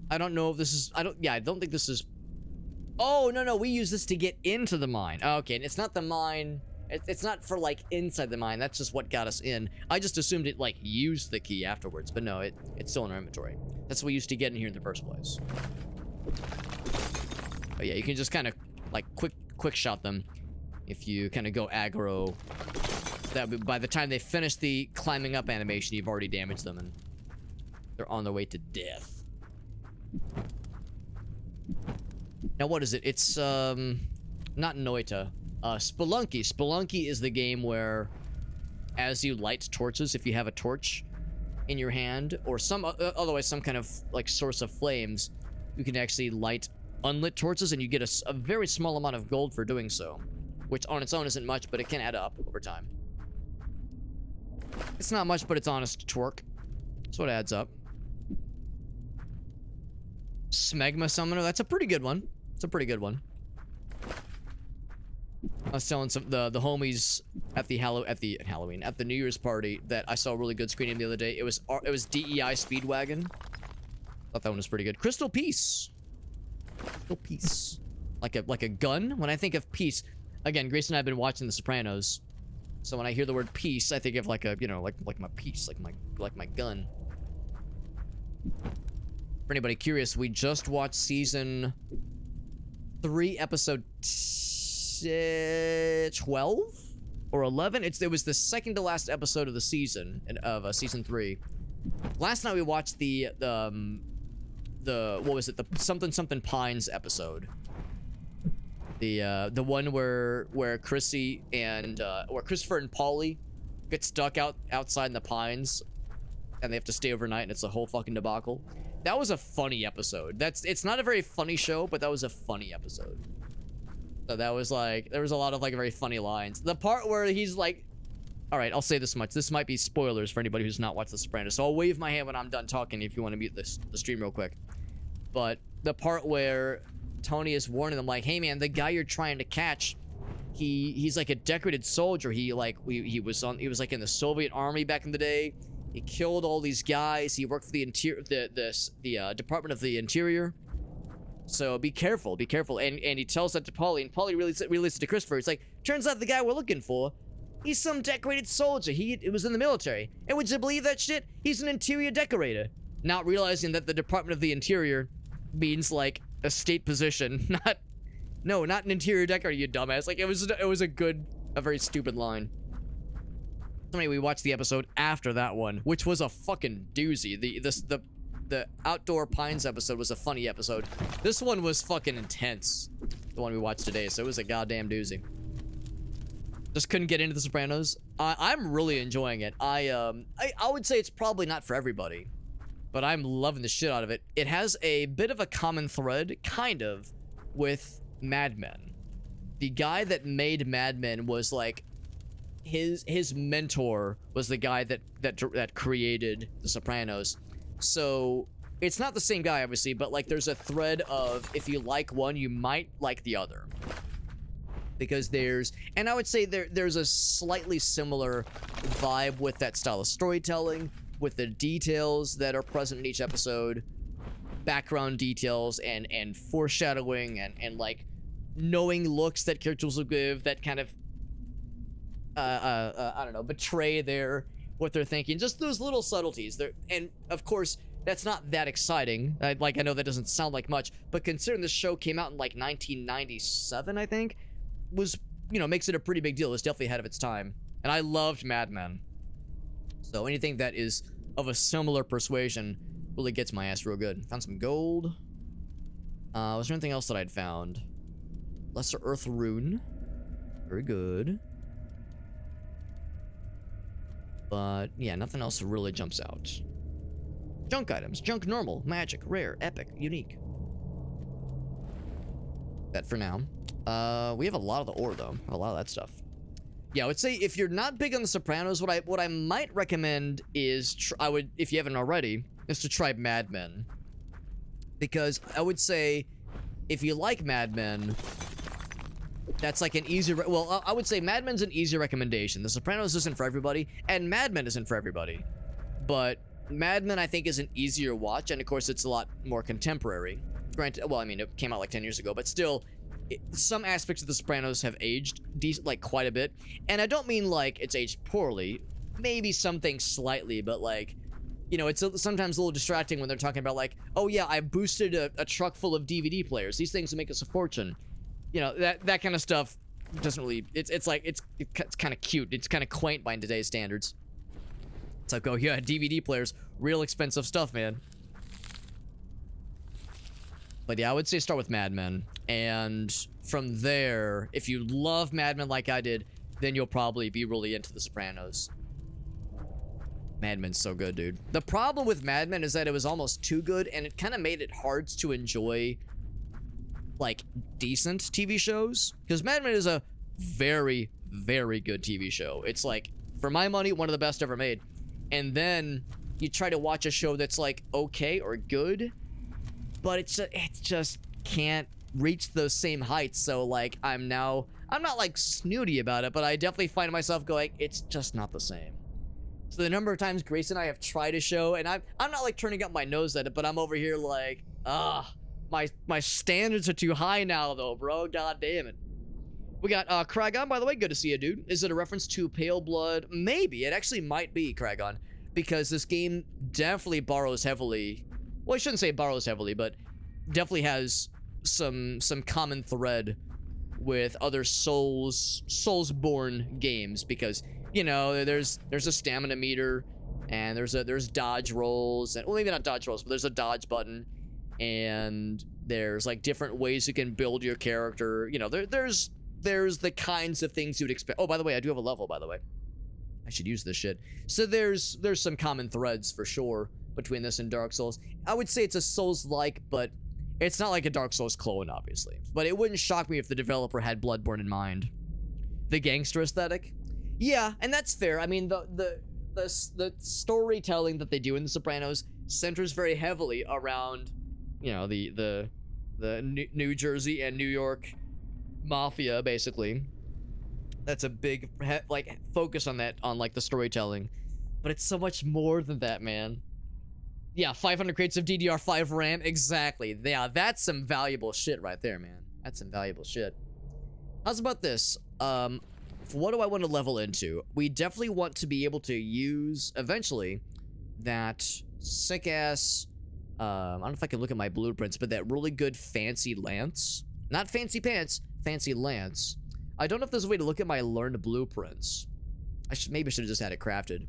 I don't know if this is... I don't think this is... Oh, no, we use this to get into the mine. Okay, and it's not the mine... It's not for, like, inside the mine. That's just what got us in. I just assumed it, like, used the key afterwards. But no, it's still in our inventory. That's what we used to get in here in the first place. But yeah, you can just kind of, like, quick shot them if you kind of go aggro. That by the time they finish the climbing up animation, you've already damaged them, and they're on their way to death. Now, what is it? It's, not Noita. Spelunky. Spelunky is the game where, as you light torches, if you have a torch in your hand, or otherwise some kind of, like, source of flames, you can actually light unlit torches, and you get a very small amount of gold for doing so. Which, on its own, isn't much, but it can add up over time. It's not much, but it's honest twerk. So it adds up. Smegma Summoner, that's a pretty good one. It's a pretty good one. I was telling the homies at the New Year's party that I saw a really good screening the other day. It was DEI Speedwagon. Thought that one was pretty good. Crystal Peace. Crystal Peace. Like a gun. When I think of peace, again, Grace and I have been watching The Sopranos. So when I hear the word peace, I think of like a, like my piece, like my gun. For anybody curious, we just watched season 3, episode 12 or 11. It was the second to last episode of the season of season 3. Last night we watched the what was it? The something Pines episode. The one where Chrissy and where Christopher and Polly get stuck outside in the pines, and they have to stay overnight, and it's a whole fucking debacle. That was a funny episode. It's not a very funny show, but that was a funny episode. So that was like, there was a lot of like very funny lines. The part where he's like, all right, I'll say this much. This might be spoilers for anybody who's not watched The Sopranos, so I'll wave my hand when I'm done talking if you want to mute the stream real quick. But the part where Tony is warning them, like, hey man, the guy you're trying to catch, he's like a decorated soldier. He was like in the Soviet army back in the day. He killed all these guys. He worked for the Department of the Interior. So be careful, be careful. And he tells that to Polly, and Polly really listens to Christopher. It's like, turns out the guy we're looking for, he's some decorated soldier. He was in the military. And would you believe that shit? He's an interior decorator. Not realizing that the Department of the Interior means like a state position, not an interior decorator, you dumbass. Like, it was a very stupid line. Anyway, we watched the episode after that one, which was a fucking doozy. The Outdoor Pines episode was a funny episode. This one was fucking intense. The one we watched today, so it was a goddamn doozy. Just couldn't get into The Sopranos. I'm really enjoying it. I would say it's probably not for everybody, but I'm loving the shit out of it. It has a bit of a common thread, kind of, with Mad Men. The guy that made Mad Men was like his mentor was the guy that created The Sopranos. So it's not the same guy, obviously, but like there's a thread of if you like one, you might like the other. Because and I would say there's a slightly similar vibe with that style of storytelling, with the details that are present in each episode, background details and foreshadowing and like knowing looks that characters will give that kind of I don't know, betray what they're thinking. Just those little subtleties there. And of course, that's not that exciting. I know that doesn't sound like much, but considering the show came out in like 1997, I think, was, makes it a pretty big deal. It was definitely ahead of its time. And I loved Mad Men. So anything that is of a similar persuasion really gets my ass real good. Found some gold. Was there anything else that I'd found? Lesser Earth Rune. Very good. But yeah, nothing else really jumps out. Junk items. Junk normal, magic, rare, epic, unique. That for now. We have a lot of the ore though. A lot of that stuff. Yeah, I would say if you're not big on The Sopranos, what I might recommend is if you haven't already, is to try Mad Men. Because I would say if you like Mad Men, that's like an easy I would say Mad Men's an easy recommendation. The Sopranos isn't for everybody, and Mad Men isn't for everybody. But Mad Men I think is an easier watch, and of course it's a lot more contemporary. Granted, well, I mean, it came out like 10 years ago, but still, some aspects of The Sopranos have aged like quite a bit. And I don't mean like it's aged poorly. Maybe some things slightly, but like, it's sometimes a little distracting when they're talking about like, oh yeah, I boosted a truck full of DVD players. These things will make us a fortune. That kind of stuff doesn't really, it's kind of cute. It's kind of quaint by today's standards. It's like, oh yeah, DVD players, real expensive stuff, man. But yeah, I would say start with Mad Men. And from there, if you love Mad Men like I did, then you'll probably be really into The Sopranos. Mad Men's so good, dude. The problem with Mad Men is that it was almost too good, and it kind of made it hard to enjoy, like, decent TV shows. Because Mad Men is a very, very good TV show. It's like, for my money, one of the best ever made. And then you try to watch a show that's like okay or good, but it just can't reach those same heights. So like I'm not like snooty about it, but I definitely find myself going, it's just not the same. So the number of times Grace and I have tried a show, and I'm not like turning up my nose at it, but I'm over here like, my standards are too high now though, bro. God damn it. We got Kragon, by the way. Good to see you, dude. Is it a reference to Pale Blood? Maybe. It actually might be, Kragon, because this game definitely borrows heavily. Well, I shouldn't say borrows heavily, but definitely has some common thread with other Soulsborne games, because there's a stamina meter, and there's dodge rolls, and well, maybe not dodge rolls, but there's a dodge button, and there's like different ways you can build your character. There's the kinds of things you would expect. Oh, by the way, I do have a level, by the way. I should use this shit. So there's some common threads for sure between this and Dark Souls. I would say it's a Souls-like, but it's not like a Dark Souls clone, obviously. But it wouldn't shock me if the developer had Bloodborne in mind. The gangster aesthetic? Yeah, and that's fair. I mean, the storytelling that they do in The Sopranos centers very heavily around, the New Jersey and New York mafia, basically. That's a big focus on that, on like the storytelling, but it's so much more than that, man. Yeah, 500 crates of DDR5 RAM, exactly. Yeah, that's some valuable shit right there, man. That's some valuable shit. How's about this? What do I want to level into? We definitely want to be able to use eventually that sick ass, I don't know if I can look at my blueprints, but that really good fancy lance. Not fancy pants, fancy lance. I don't know if there's a way to look at my learned blueprints. Maybe I should have just had it crafted.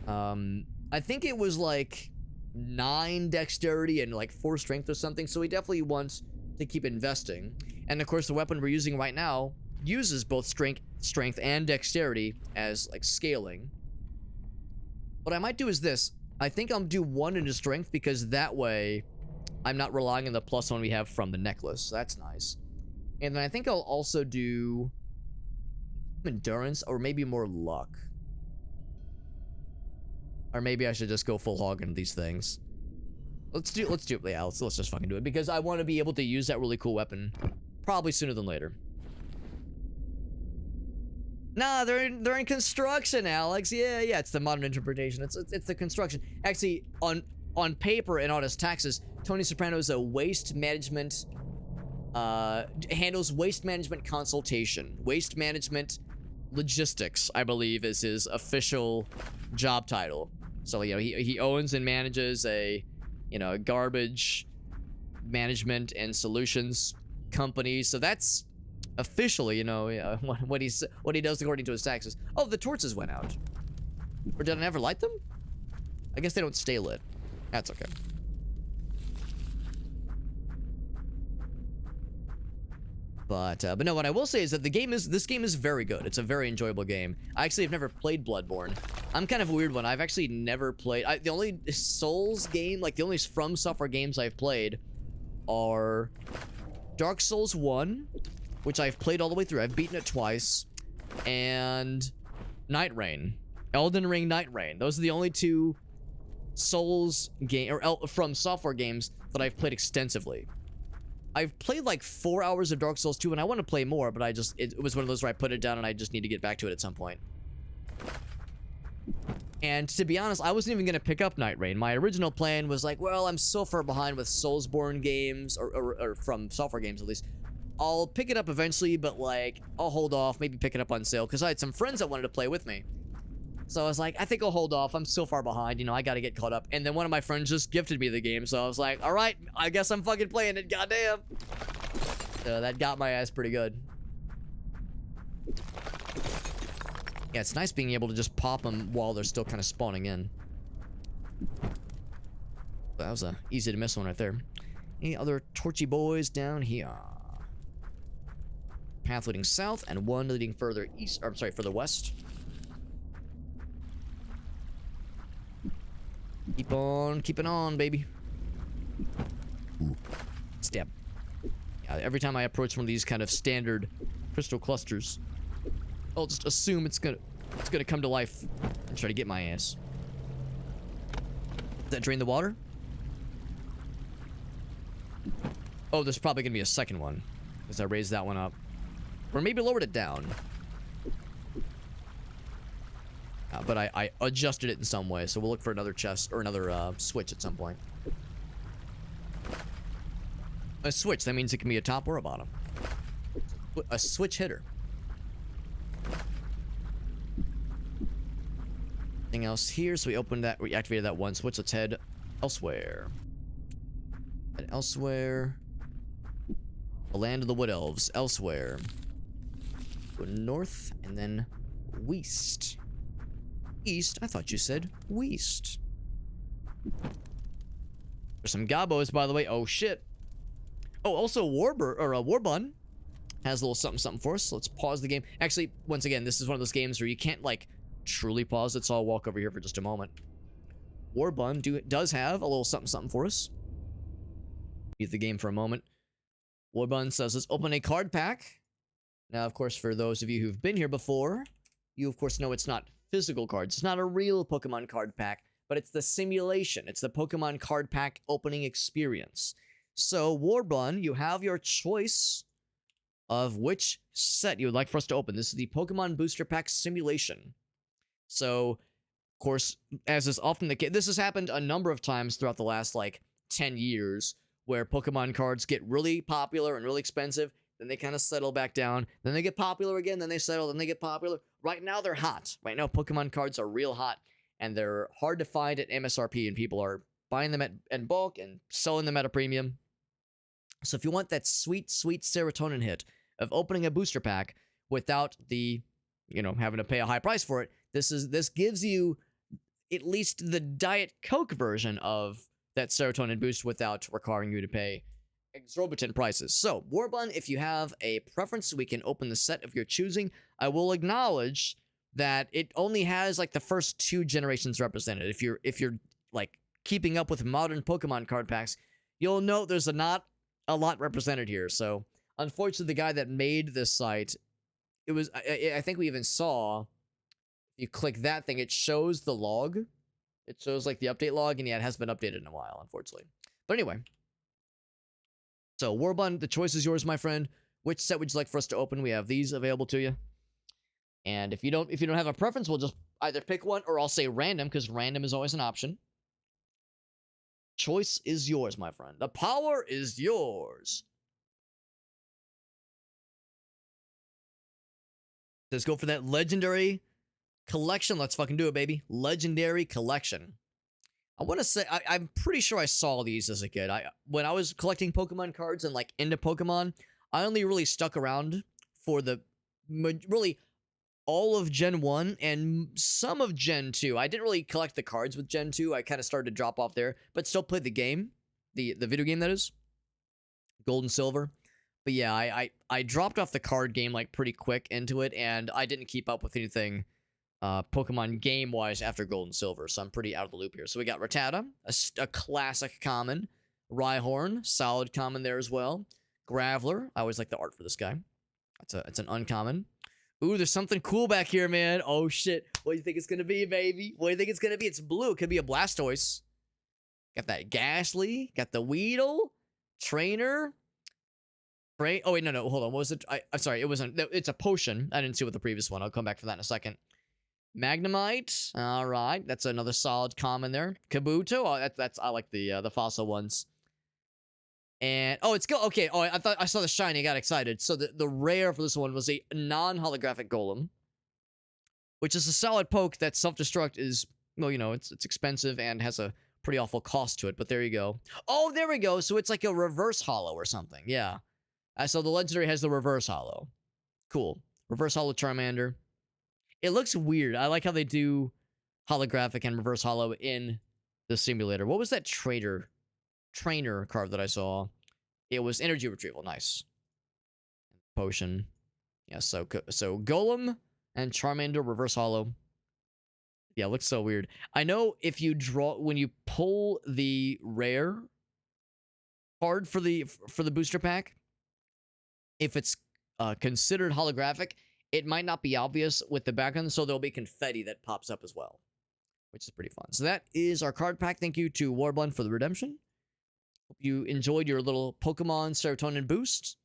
I think it was like 9 dexterity and like 4 strength or something, so we definitely want to keep investing. And of course the weapon we're using right now uses both strength and dexterity as like scaling. What I might do is this. I think I'll do 1 into strength, because that way I'm not relying on the +1 we have from the necklace. That's nice. And then I think I'll also do Endurance, or maybe more luck. Or maybe I should just go full hog into these things. Let's do it. Yeah, let's just fucking do it, because I want to be able to use that really cool weapon probably sooner than later. Nah, they're in construction, Alex. Yeah, it's the modern interpretation. It's the construction. Actually, on paper and on his taxes, Tony Soprano is a waste management handles waste management consultation. Waste management logistics, I believe, is his official job title. So, you know, he owns and manages a, you know, garbage management and solutions company. So that's officially, you know, what he does according to his taxes. Oh, the torches went out. Or did I never light them? I guess they don't stay lit. That's okay. But no, what I will say is that this game is very good. It's a very enjoyable game. I actually have never played Bloodborne. I'm kind of a weird one. I've actually never played... the only Souls game, like the only From Software games I've played are Dark Souls 1, which I've played all the way through. I've beaten it twice. And Night Rain. Elden Ring, Night Rain. Those are the only two Souls game or From Software games that I've played extensively. I've played like 4 hours of Dark Souls 2, and I want to play more, but it was one of those where I put it down and I just need to get back to it at some point. And to be honest, I wasn't even going to pick up Night Rain. My original plan was like, well, I'm so far behind with Soulsborne games, or From Software games at least. I'll pick it up eventually, but like, I'll hold off, maybe pick it up on sale, because I had some friends that wanted to play with me. So I was like, I think I'll hold off. I'm so far behind, you know, I gotta get caught up. And then one of my friends just gifted me the game, so I was like, all right, I guess I'm fucking playing it, goddamn. So that got my ass pretty good. Yeah, it's nice being able to just pop them while they're still kind of spawning in. That was a easy to miss one right there. Any other torchy boys down here? Path leading south and one leading further east, or I'm sorry, further west. Keep on keeping on, baby. Ooh. Step. Yeah, every time I approach one of these kind of standard crystal clusters, I'll just assume it's gonna come to life and try to get my ass. Does that drain the water? Oh, there's probably gonna be a second one, because I raised that one up. Or maybe lowered it down. But I adjusted it in some way, so we'll look for another chest or another switch at some point. A switch, that means it can be a top or a bottom. A switch hitter. Anything else here? So we opened that, we activated that one switch. Let's head elsewhere. Head elsewhere. The land of the Wood Elves. Elsewhere. Go north and then west. East? I thought you said west. There's some gobos, by the way. Oh, shit. Oh, also Warbun has a little something for us. So let's pause the game. Actually, once again, this is one of those games where you can't, like, truly pause it, so I'll walk over here for just a moment. Warbun does have a little something for us. Leave the game for a moment. Warbun says, let's open a card pack. Now, of course, for those of you who've been here before, you, of course, know it's not physical cards. It's not a real Pokemon card pack, but it's the simulation. It's the Pokemon card pack opening experience. So, Warbun, you have your choice of which set you would like for us to open. This is the Pokemon Booster Pack Simulation. So, of course, as is often the case, this has happened a number of times throughout the last, like, 10 years, where Pokemon cards get really popular and really expensive, then they kind of settle back down, then they get popular again, then they settle, then they get popular. Right now, they're hot. Right now, Pokemon cards are real hot, and they're hard to find at MSRP, and people are buying them in bulk and selling them at a premium. So if you want that sweet, sweet serotonin hit of opening a booster pack without the, you know, having to pay a high price for it, this gives you at least the Diet Coke version of that serotonin boost without requiring you to pay exorbitant prices. So, Warbun, if you have a preference, we can open the set of your choosing. I will acknowledge that it only has like the first 2 generations represented. If you're like keeping up with modern Pokemon card packs, you'll note there's not a lot represented here. So, unfortunately, the guy that made this site it was, I think we even saw, if you click that thing, it shows the log. It shows like the update log, and yeah, it hasn't been updated in a while, unfortunately. But anyway. So, Warbund, the choice is yours, my friend. Which set would you like for us to open? We have these available to you. And if you don't have a preference, we'll just either pick one, or I'll say random, because random is always an option. Choice is yours, my friend. The power is yours. Let's go for that legendary collection. Let's fucking do it, baby. Legendary collection. I want to say, I'm pretty sure I saw these as a kid. When I was collecting Pokemon cards and like into Pokemon, I only really stuck around for the really all of Gen 1 and some of Gen 2. I didn't really collect the cards with Gen 2. I kind of started to drop off there, but still played the game, the video game that is, Gold and Silver. But yeah, I dropped off the card game like pretty quick into it, and I didn't keep up with anything Pokemon game-wise after Gold and Silver, so I'm pretty out of the loop here. So we got Rattata, a classic common. Rhyhorn, solid common there as well. Graveler, I always like the art for this guy. It's an uncommon. Ooh, there's something cool back here, man. Oh, shit. What do you think it's gonna be, baby? What do you think it's gonna be? It's blue. It could be a Blastoise. Got that Ghastly. Got the Weedle. Trainer. Oh, wait, no. Hold on. What was it? I'm sorry. It's a potion. I didn't see what the previous one. I'll come back for that in a second. Magnemite. All right. That's another solid common there. Kabuto. Oh, I like the fossil ones. And okay. Oh, I thought I saw the shiny. I got excited. So the rare for this one was a non-holographic Golem, which is a solid poke that self-destruct is, well, you know, it's expensive and has a pretty awful cost to it. But there you go. Oh, there we go. So it's like a reverse holo or something. Yeah. So the legendary has the reverse holo. Cool. Reverse holo Charmander. It looks weird. I like how they do holographic and reverse holo in the simulator. What was that trainer card that I saw? It was energy retrieval. Nice. Potion. Yeah, so Golem and Charmander reverse holo. Yeah, it looks so weird. I know if you when you pull the rare card for the booster pack, if it's considered holographic, it might not be obvious with the background, so there'll be confetti that pops up as well, which is pretty fun. So that is our card pack. Thank you to Warbund for the redemption. Hope you enjoyed your little Pokemon serotonin boost.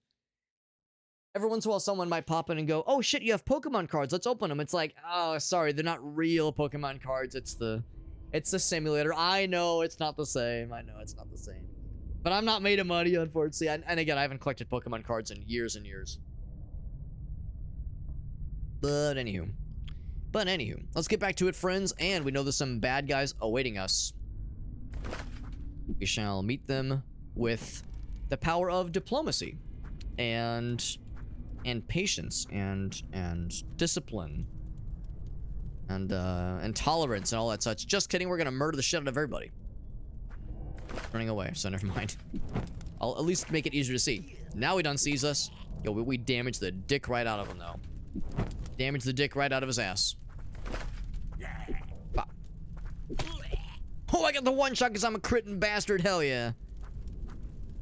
Every once in a while, someone might pop in and go, oh shit, you have Pokemon cards, let's open them. It's like, oh, sorry, they're not real Pokemon cards. It's the simulator. I know it's not the same. But I'm not made of money, unfortunately. And again, I haven't collected Pokemon cards in years and years. But anywho, let's get back to it, friends. And we know there's some bad guys awaiting us. We shall meet them with the power of diplomacy and patience and discipline and tolerance and all that such. Just kidding. We're gonna murder the shit out of everybody. Running away, so never mind. I'll at least make it easier to see. Now he done sees us. Yo, we damaged the dick right out of him, though. Damaged the dick right out of his ass. Pop. Oh, I got the one shot because I'm a critting bastard. Hell yeah.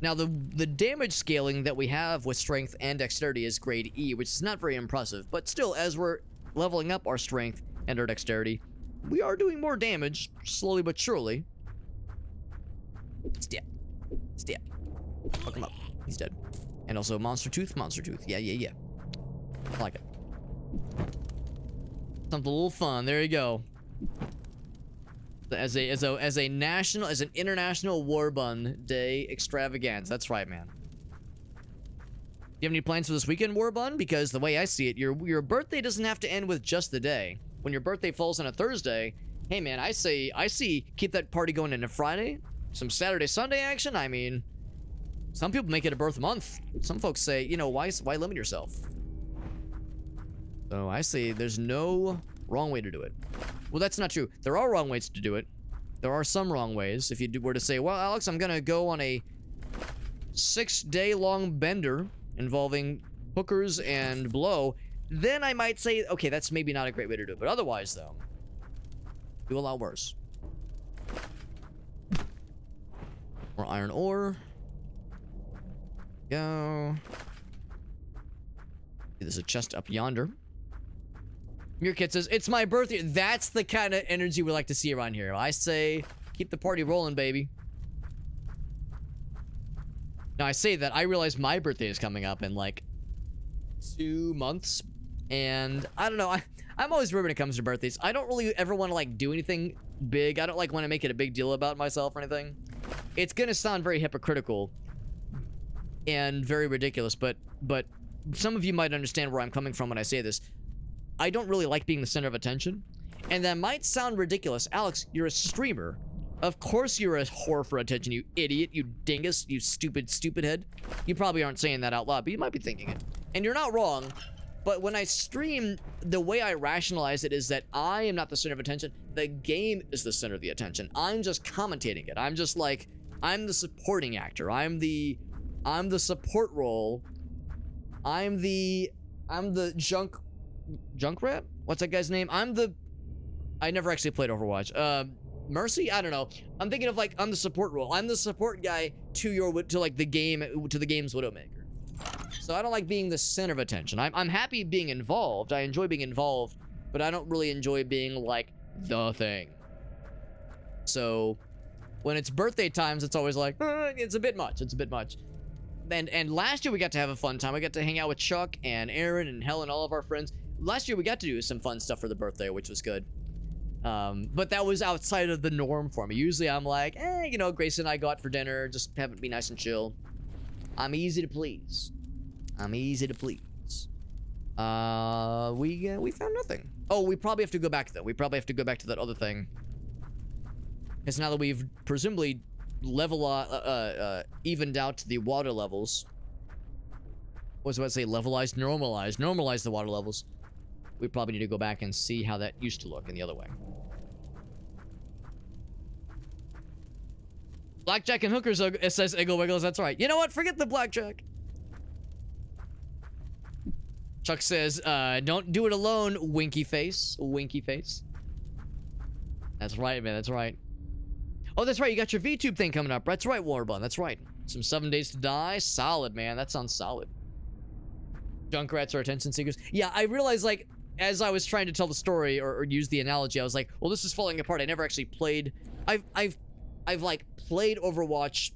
Now, the damage scaling that we have with strength and dexterity is grade E, which is not very impressive. But still, as we're leveling up our strength and our dexterity, we are doing more damage, slowly but surely. Step. Fuck him up. He's dead. And also Monster Tooth. Yeah. I like it. Something a little fun. There you go. As an international Warbund Day extravaganza. That's right, man. Do you have any plans for this weekend, Warbund? Because the way I see it, your birthday doesn't have to end with just the day. When your birthday falls on a Thursday, hey man, I see keep that party going into Friday. Some Saturday, Sunday action. I mean, some people make it a birth month. Some folks say, you know, why limit yourself? So I say there's no wrong way to do it. Well, that's not true. There are wrong ways to do it. There are some wrong ways. If you were to say, well, Alex, I'm gonna go on a 6-day-long bender involving hookers and blow, then I might say, okay, that's maybe not a great way to do it. But otherwise, though, do a lot worse. More iron ore. Go. There's a chest up yonder. Your kid says, it's my birthday. That's the kind of energy we like to see around here. I say, keep the party rolling, baby. Now, I say that, I realize my birthday is coming up in, like, 2 months. And, I don't know, I'm always weird when it comes to birthdays. I don't really ever want to, like, do anything big. I don't, like, want to make it a big deal about myself or anything. It's gonna sound very hypocritical and very ridiculous, but some of you might understand where I'm coming from when I say this. I don't really like being the center of attention. And that might sound ridiculous. Alex, you're a streamer. Of course you're a whore for attention, you idiot, you dingus, you stupid head. You probably aren't saying that out loud, but you might be thinking it. And you're not wrong, but when I stream, the way I rationalize it is that I am not the center of attention. The game is the center of the attention. I'm just commentating it. I'm just like, I'm the supporting actor. I'm the support role. I'm the Junkrat? What's that guy's name? I never actually played Overwatch. Mercy? I don't know. I'm thinking of, like, I'm the support role. I'm the support guy to the game's Widowmaker. So I don't like being the center of attention. I'm happy being involved. I enjoy being involved, but I don't really enjoy being, like, the thing. So when it's birthday times, it's always like, it's a bit much. It's a bit much. And last year we got to have a fun time. We got to hang out with Chuck and Aaron and Helen, all of our friends. Last year we got to do some fun stuff for the birthday, which was good. But that was outside of the norm for me. Usually I'm like, you know, Grace and I go out for dinner, just have it be nice and chill. I'm easy to please. I'm easy to please. We found nothing. Oh, we probably have to go back though. We probably have to go back to that other thing. Because now that we've presumably evened out the water levels. What was I about to say? Levelized, normalized the water levels. We probably need to go back and see how that used to look in the other way. Blackjack and hookers, it says Iggle Wiggles. That's right. You know what? Forget the blackjack. Chuck says, don't do it alone, winky face. Winky face. That's right, man. That's right. Oh, that's right. You got your VTube thing coming up. That's right, Warbun. That's right. Some 7 Days to Die. Solid, man. That sounds solid. Junkrats are attention seekers. Yeah, I realized, like, as I was trying to tell the story or use the analogy, I was like, well, this is falling apart. I never actually played. I've like played Overwatch.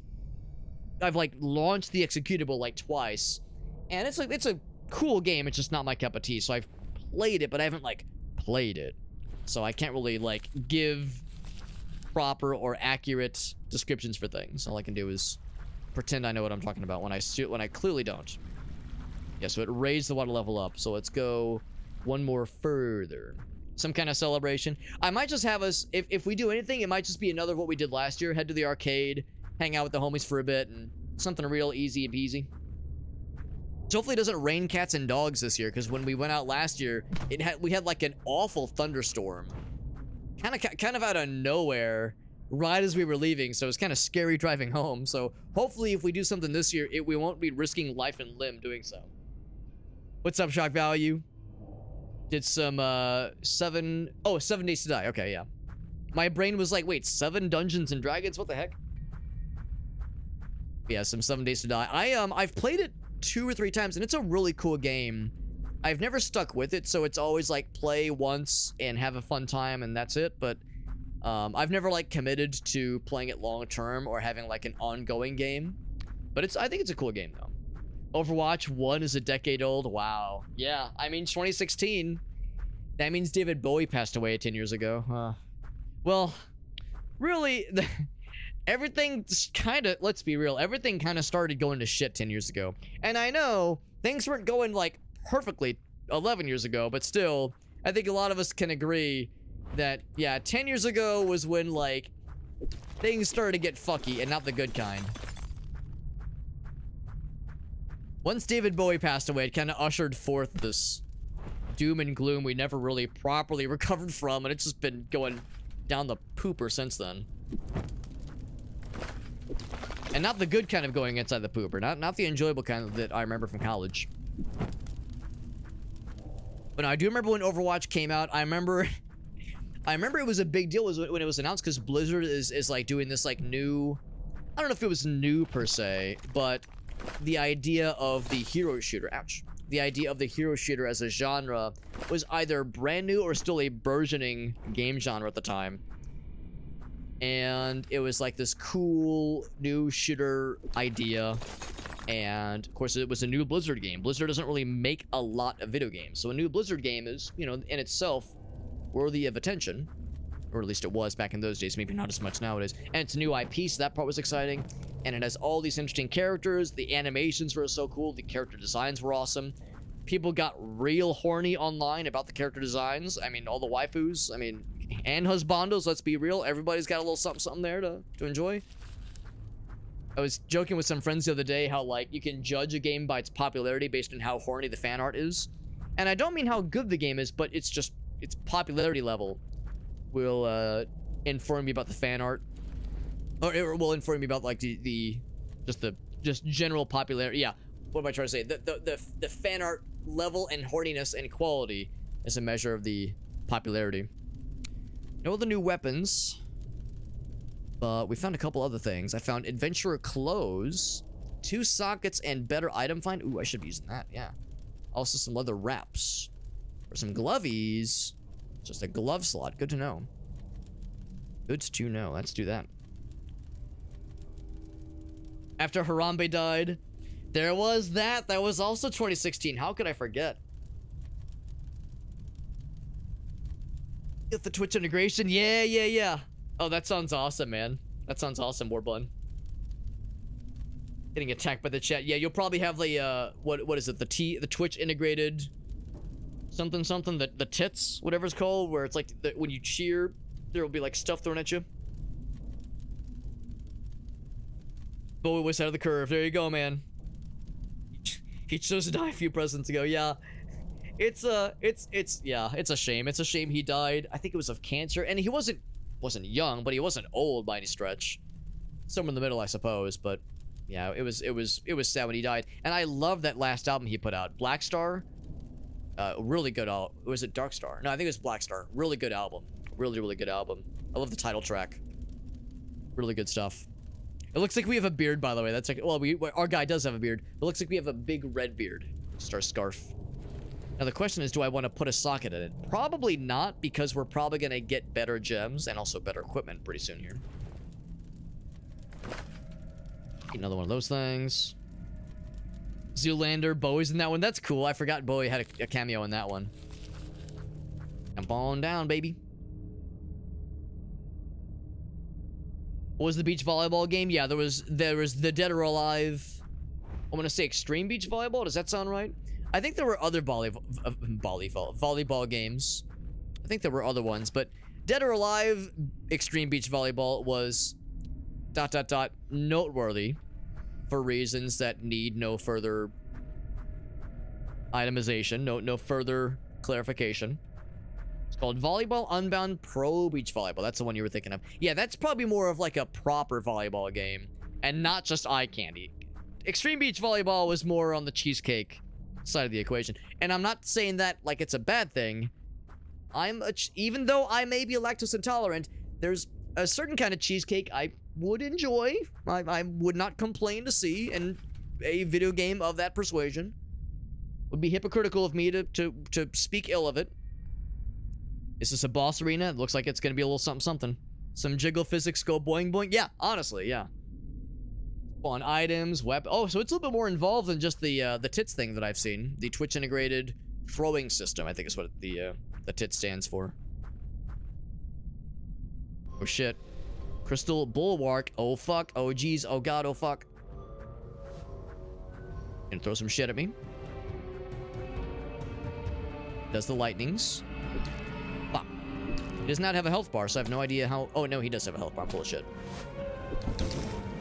I've like launched the executable like twice, and it's a cool game. It's just not my cup of tea. So I've played it, but I haven't like played it. So I can't really like give proper or accurate descriptions for things. All I can do is pretend I know what I'm talking about when I clearly don't. Yeah, so it raised the water level up. So let's go one more further. Some kind of celebration. I might just have us, if we do anything, it might just be another of what we did last year. Head to the arcade, hang out with the homies for a bit, and something real easy and peasy. So hopefully it doesn't rain cats and dogs this year, because when we went out last year, we had like an awful thunderstorm. Kind of out of nowhere, right as we were leaving, so it was kind of scary driving home. So hopefully if we do something this year, we won't be risking life and limb doing so. What's up, Shock Value? Did some 7 Days to Die. Okay, yeah. My brain was like, wait, 7 Dungeons and Dragons? What the heck? Yeah, some 7 Days to Die. I've played it 2 or 3 times, and it's a really cool game. I've never stuck with it, so it's always like play once and have a fun time, and that's it. But I've never like committed to playing it long term or having like an ongoing game. But I think it's a cool game though. Overwatch 1 is a decade old. Wow. Yeah, I mean 2016. That means David Bowie passed away 10 years ago. Well, really, everything kind of, let's be real, everything kind of started going to shit 10 years ago. And I know things weren't going like perfectly 11 years ago, but still, I think a lot of us can agree that, yeah, 10 years ago was when like things started to get fucky, and not the good kind. Once David Bowie passed away, it kind of ushered forth this doom and gloom we never really properly recovered from, and it's just been going down the pooper since then. And not the good kind of going inside the pooper, not the enjoyable kind that I remember from college. But no, I do remember when Overwatch came out. I remember it was a big deal when it was announced, because Blizzard is like doing this like new, I don't know if it was new per se, but the idea of the hero shooter, ouch, the idea of the hero shooter as a genre was either brand new or still a burgeoning game genre at the time. And it was like this cool new shooter idea. And of course, it was a new Blizzard game. Blizzard doesn't really make a lot of video games. So a new Blizzard game is, you know, in itself worthy of attention. Or at least it was back in those days. Maybe not as much nowadays. And it's a new IP, so that part was exciting. And it has all these interesting characters. The animations were so cool. The character designs were awesome. People got real horny online about the character designs. I mean, all the waifus. I mean, and husbandos, let's be real. Everybody's got a little something, something there to enjoy. I was joking with some friends the other day how, like, you can judge a game by its popularity based on how horny the fan art is. And I don't mean how good the game is, but it's just, its popularity level will inform you about the fan art. Or it will inform you about, like, just general popularity. Yeah, what am I trying to say? The fan art level and horniness and quality is a measure of the popularity. No other new weapons. But we found a couple other things. I found adventurer clothes, 2 sockets, and better item find. Ooh, I should be using that, yeah. Also some leather wraps. For some glovies. Just a glove slot. Good to know. Good to know. Let's do that. After Harambe died, there was that. That was also 2016. How could I forget? Get the Twitch integration. Yeah. Oh, that sounds awesome, man. That sounds awesome, Warbun. Getting attacked by the chat. Yeah, you'll probably have the, what is it? The Twitch integrated something, the tits, whatever it's called, where it's like, when you cheer, there will be like stuff thrown at you. Bowie was out of the curve. There you go, man. He chose to die a few presidents ago. Yeah. It's a shame. It's a shame he died. I think it was of cancer, and he wasn't young, but he wasn't old by any stretch. Somewhere in the middle, I suppose, but yeah, it was sad when he died. And I love that last album he put out, Black Star. Really good album. Was it Dark Star? No, I think it was Black Star. Really good album. Really good album. I love the title track. Really good stuff. It looks like we have a beard, by the way. That's like, well, our guy does have a beard. It looks like we have a big red beard. Just our scarf. Now the question is, do I want to put a socket in it? Probably not, because we're probably going to get better gems and also better equipment pretty soon here. Another one of those things. Zoolander, Bowie's in that one. That's cool. I forgot Bowie had a cameo in that one. Jump on down, baby. What was the beach volleyball game? Yeah, there was the Dead or Alive. I'm gonna say Extreme Beach Volleyball. Does that sound right? I think there were other volleyball games. I think there were other ones, but Dead or Alive Extreme Beach Volleyball was ... noteworthy for reasons that need no further itemization, no further clarification. It's called Volleyball Unbound Pro Beach Volleyball. That's the one you were thinking of. Yeah, that's probably more of like a proper volleyball game and not just eye candy. Extreme Beach Volleyball was more on the cheesecake side of the equation. And I'm not saying that like it's a bad thing. Even though I may be lactose intolerant, there's a certain kind of cheesecake I would enjoy. I would not complain to see in a video game of that persuasion. Would be hypocritical of me to speak ill of it. Is this a boss arena? It looks like it's gonna be a little something. Some jiggle physics go boing boing. Yeah, honestly, yeah. On items, weapon. Oh, so it's a little bit more involved than just the tits thing that I've seen. The Twitch integrated throwing system, I think is what the tit stands for. Oh shit. Crystal Bulwark. Oh fuck. Oh geez. Oh god. Oh fuck. Gonna throw some shit at me. Does the lightnings. Bop. He does not have a health bar, so I have no idea how. Oh no, he does have a health bar. I'm full of shit.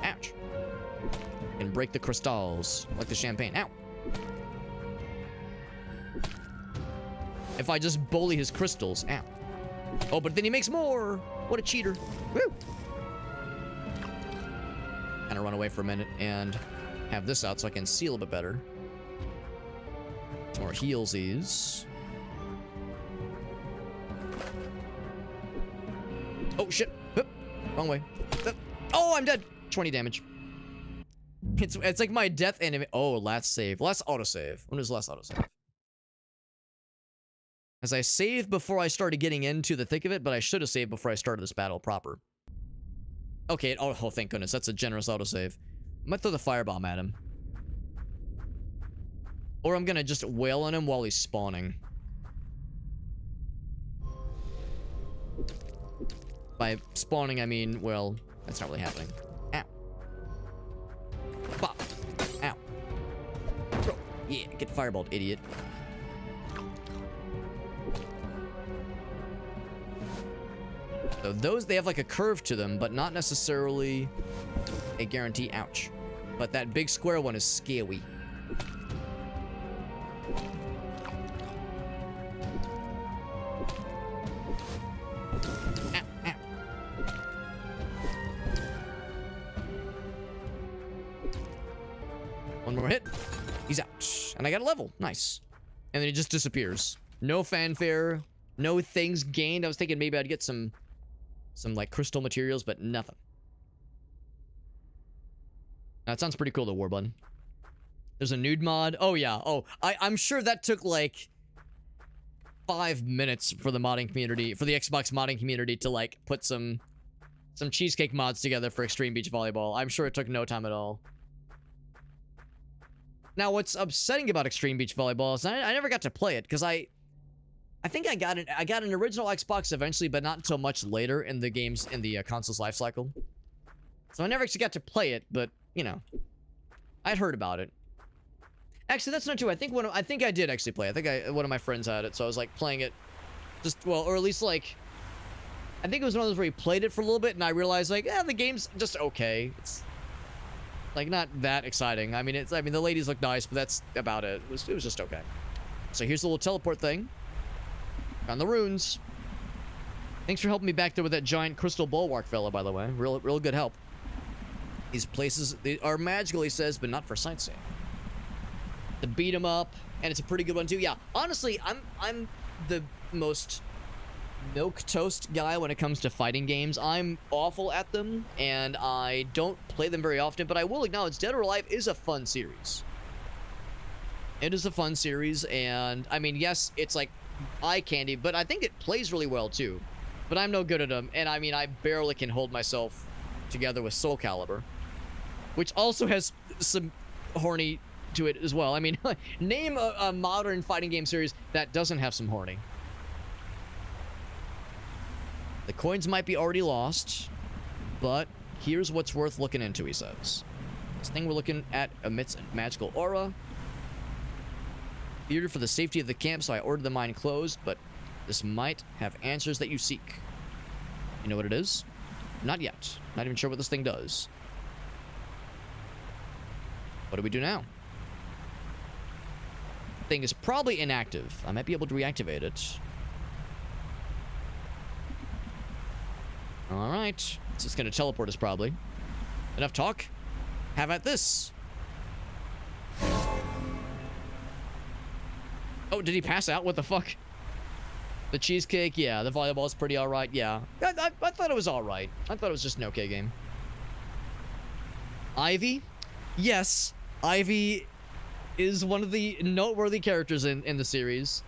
Ouch. And break the crystals like the champagne. Ow. If I just bully his crystals. Ow. Oh, but then he makes more. What a cheater. Woo. Kind of run away for a minute and have this out so I can see a little bit better. Some more healsies. Oh, shit. Wrong way. Oh, I'm dead. 20 damage. It's like my death anime. Oh, last save. Last autosave. When was last autosave? As I saved before I started getting into the thick of it, but I should have saved before I started this battle proper. Okay, oh, thank goodness. That's a generous autosave. I might throw the firebomb at him. Or I'm gonna just wail on him while he's spawning. By spawning, I mean, well, that's not really happening. Ow. Bop. Ow. Throw. Yeah, get fireballed, idiot. So those, they have like a curve to them, but not necessarily a guarantee. Ouch. But that big square one is scary. Ow, ow. One more hit. He's out. And I got a level. Nice. And then he just disappears. No fanfare. No things gained. I was thinking maybe I'd get some like crystal materials, but nothing. That sounds pretty cool, though, Warbun. There's a nude mod. Oh, yeah. Oh, I'm sure that took, like, 5 minutes for the modding community, for the Xbox modding community to, like, put some cheesecake mods together for Extreme Beach Volleyball. I'm sure it took no time at all. Now, what's upsetting about Extreme Beach Volleyball is I never got to play it, because I think I got an original Xbox eventually, but not until much later in the game's, in the console's life cycle. So I never actually got to play it, but, you know, I'd heard about it. Actually, that's not true. I think I did actually play. I think one of my friends had it, so I was like playing it, just, well, or at least like, I think it was one of those where he played it for a little bit, and I realized like, yeah, the game's just okay. It's like not that exciting. I mean, the ladies look nice, but that's about it. It was just okay. So here's the little teleport thing. On the runes. Thanks for helping me back there with that giant crystal bulwark fella, by the way. Real good help. These places, they are magical, he says, but not for sightseeing. To beat him up, and it's a pretty good one too. Yeah, honestly, I'm the most milquetoast guy when it comes to fighting games. I'm awful at them, and I don't play them very often, but I will acknowledge Dead or Alive is a fun series. It is a fun series, and I mean, yes, it's like eye candy, but I think it plays really well too. But I'm no good at them, and I mean, I barely can hold myself together with Soul Calibur, which also has some horny to it as well. I mean, name a modern fighting game series that doesn't have some horny. The coins might be already lost, but here's what's worth looking into, he says. This thing we're looking at emits a magical aura. Feared for the safety of the camp, so I ordered the mine closed, but this might have answers that you seek. You know what it is? Not yet. Not even sure what this thing does. What do we do now? Thing is probably inactive. I might be able to reactivate it. Alright. It's just gonna teleport us, probably. Enough talk. Have at this. Oh, did he pass out? What the fuck? The cheesecake, yeah. The volleyball's pretty alright, yeah. I thought it was alright. I thought it was just an okay game. Ivy? Yes. Ivy is one of the noteworthy characters in the series.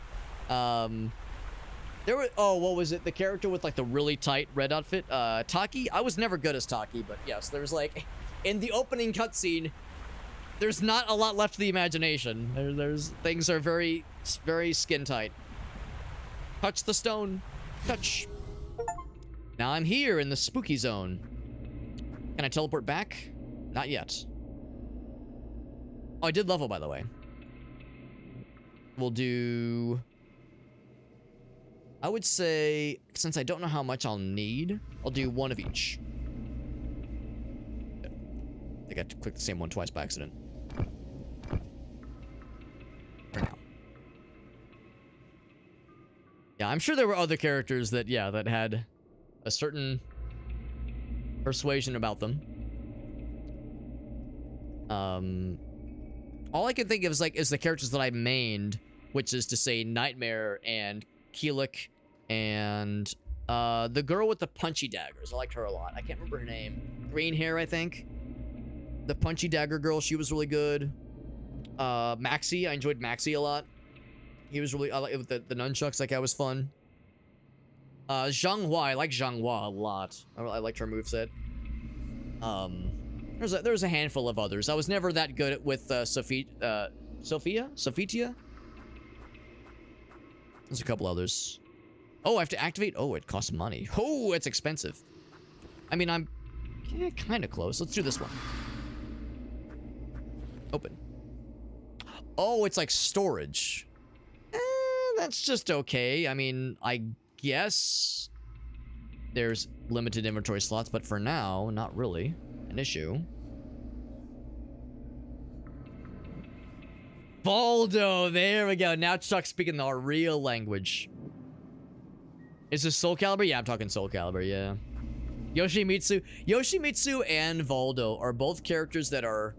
There were, oh, what was it? The character with like the really tight red outfit? Taki? I was never good as Taki, but yes, there's like, in the opening cutscene, there's not a lot left to the imagination. There's things are very, very skin tight. Touch the stone. Touch. Now I'm here in the spooky zone. Can I teleport back? Not yet. Oh, I did level, by the way. We'll do... I would say, since I don't know how much I'll need, I'll do one of each. I got to click the same one twice by accident. For now. Yeah, I'm sure there were other characters that, yeah, that had a certain persuasion about them. All I can think of is the characters that I mained, which is to say Nightmare and Keelik and the girl with the punchy daggers. I liked her a lot. I can't remember her name. Green hair, I think. The punchy dagger girl, she was really good. Maxi, I enjoyed Maxi a lot. He was really, I like with the nunchucks, that guy was fun. Zhang Hua, I like Zhang Hua a lot. I liked her moveset. There's a handful of others. I was never that good with Sophia? Sophitia? There's a couple others. Oh, I have to activate? Oh, it costs money. Oh, it's expensive. I mean, I'm kind of close. Let's do this one. Open. Oh, it's like storage. That's just okay. I mean, I guess there's limited inventory slots, but for now, not really an issue. Voldo, there we go. Now Chuck's speaking our real language. Is this Soul Calibur? Yeah, I'm talking Soul Calibur, yeah. Yoshimitsu and Voldo are both characters that are...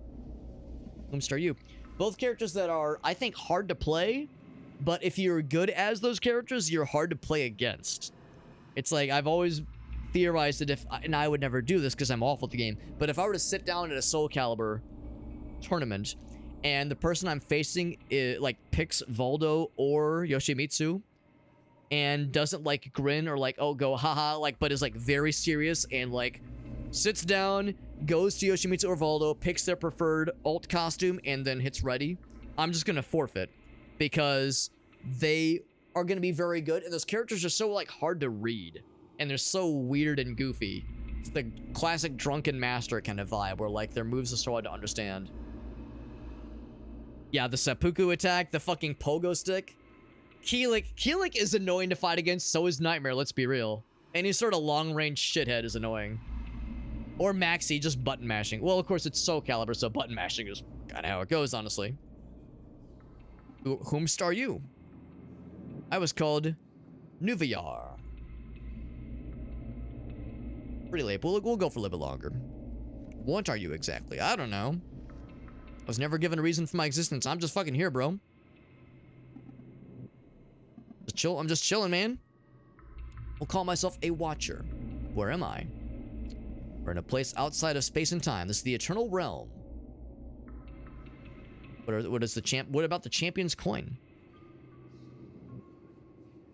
Whomstar you? Both characters that are, I think, hard to play, but if you're good as those characters, you're hard to play against. It's like, I've always theorized that if... And I would never do this because I'm awful at the game, but if I were to sit down at a Soul Calibur tournament, and the person I'm facing, like, picks Voldo or Yoshimitsu, and doesn't, like, grin or, like, oh, go, haha, like, but is, like, very serious and, like, sits down, goes to Yoshimitsu or Voldo, picks their preferred alt costume, and then hits ready, I'm just gonna forfeit. Because they are gonna be very good, and those characters are so, like, hard to read. And they're so weird and goofy. It's the classic Drunken Master kind of vibe, where, like, their moves are so hard to understand. Yeah, the seppuku attack, the fucking pogo stick. Keelik is annoying to fight against, so is Nightmare, let's be real. Any sort of long-range shithead is annoying. Or Maxi, just button mashing. Well, of course, it's Soul Calibur, so button mashing is kind of how it goes, honestly. Whomstar you? I was called Nuviar. Pretty late. We'll go for a little bit longer. What are you exactly? I don't know. I was never given a reason for my existence. I'm just fucking here, bro. Just chill. I'm just chilling, man. I'll call myself a watcher. Where am I? We're in a place outside of space and time. This is the Eternal Realm. What about the Champion's Coin?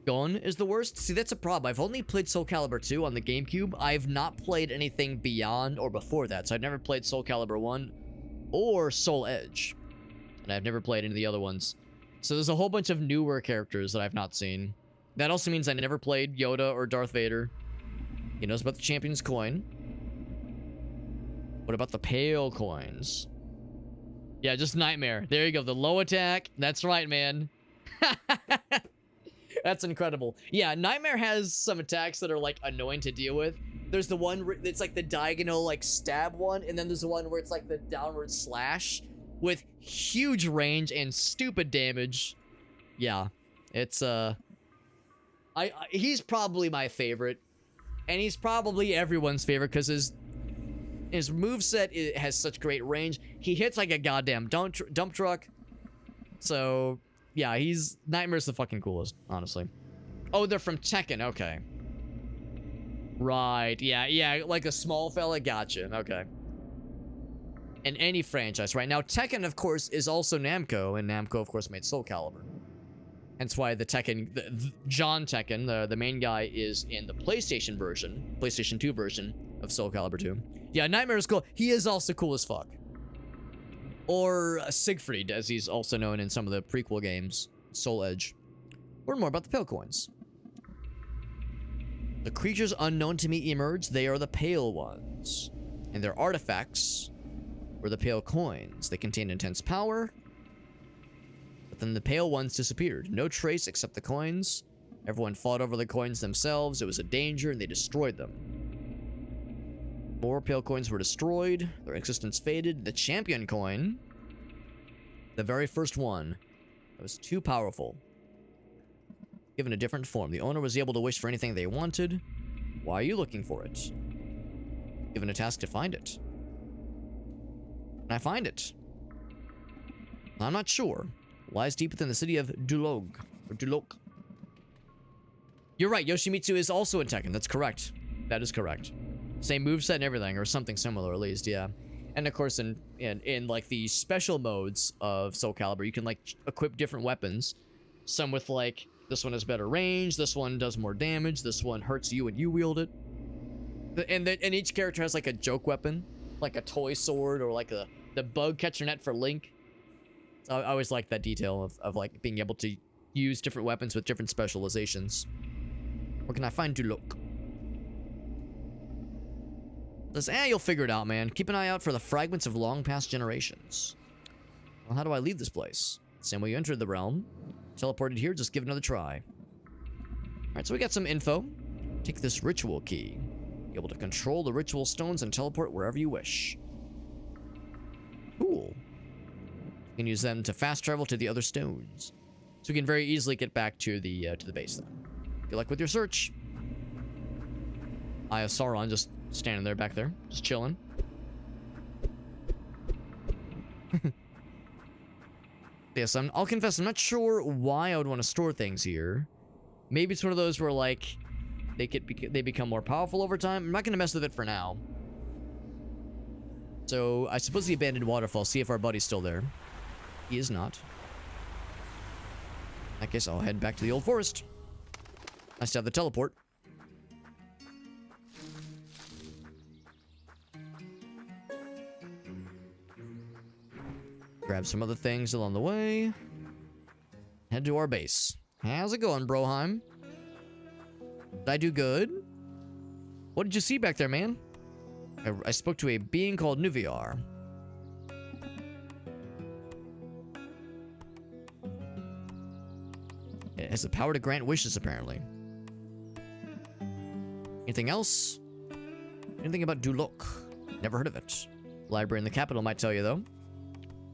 Gon is the worst? See, that's a problem. I've only played Soul Calibur 2 on the GameCube. I've not played anything beyond or before that. So I've never played Soul Calibur 1 or Soul Edge. And I've never played any of the other ones. So there's a whole bunch of newer characters that I've not seen. That also means I never played Yoda or Darth Vader. He knows about the Champion's Coin. What about the Pale Coins? Yeah, just Nightmare. There you go. The low attack. That's right, man. That's incredible. Yeah, Nightmare has some attacks that are, like, annoying to deal with. There's the one where it's, like, the diagonal, like, stab one. And then there's the one where it's, like, the downward slash with huge range and stupid damage. Yeah, it's, he's probably my favorite. And he's probably everyone's favorite because his moveset has such great range. He hits like a goddamn dump truck. So, yeah, Nightmare's the fucking coolest, honestly. Oh, they're from Tekken, okay. Right, yeah, like a small fella, gotcha, okay. In any franchise, right? Now, Tekken, of course, is also Namco, and Namco, of course, made Soul Calibur. Hence why the Tekken, John Tekken, the main guy, is in the PlayStation 2 version of Soul Calibur 2. Yeah, Nightmare is cool. He is also cool as fuck. Or Siegfried, as he's also known in some of the prequel games. Soul Edge. Learn more about the Pale Coins. The creatures unknown to me emerge. They are the Pale Ones. And their artifacts were the Pale Coins. They contain intense power. But then the Pale Ones disappeared. No trace except the coins. Everyone fought over the coins themselves. It was a danger, and they destroyed them. More Pale Coins were destroyed. Their existence faded. The Champion Coin, the very first one, that was too powerful. Given a different form, the owner was able to wish for anything they wanted. Why are you looking for it? Given a task to find it. Can I find it? I'm not sure. It lies deep within the city of Dulog. Or Dulok. You're right, Yoshimitsu is also in Tekken. That's correct. That is correct. Same moveset and everything, or something similar at least, yeah. And of course, in like the special modes of Soul Calibur, you can like equip different weapons. Some with like, this one has better range, this one does more damage, this one hurts you when you wield it. And each character has like a joke weapon, like a toy sword or like the bug catcher net for Link. So I always like that detail of like being able to use different weapons with different specializations. Where can I find Duloc? Says, you'll figure it out, man. Keep an eye out for the fragments of long past generations. Well, how do I leave this place? Same way you entered the realm. Teleported here, just give it another try. Alright, so we got some info. Take this ritual key. Be able to control the ritual stones and teleport wherever you wish. Cool. You can use them to fast travel to the other stones. So we can very easily get back to the base then. Good luck with your search. Eye of Sauron just standing there back there, just chilling. Yes, I'll confess, I'm not sure why I would want to store things here. Maybe it's one of those where like they become more powerful over time. I'm not gonna mess with it for now. So I suppose the abandoned waterfall. See if our buddy's still there. He is not. In that case, I'll head back to the old forest. Nice to have the teleport. Grab some other things along the way. Head to our base. How's it going, Broheim? Did I do good? What did you see back there, man? I spoke to a being called Nuviar. It has the power to grant wishes, apparently. Anything else? Anything about Duloc? Never heard of it. Library in the capital might tell you, though.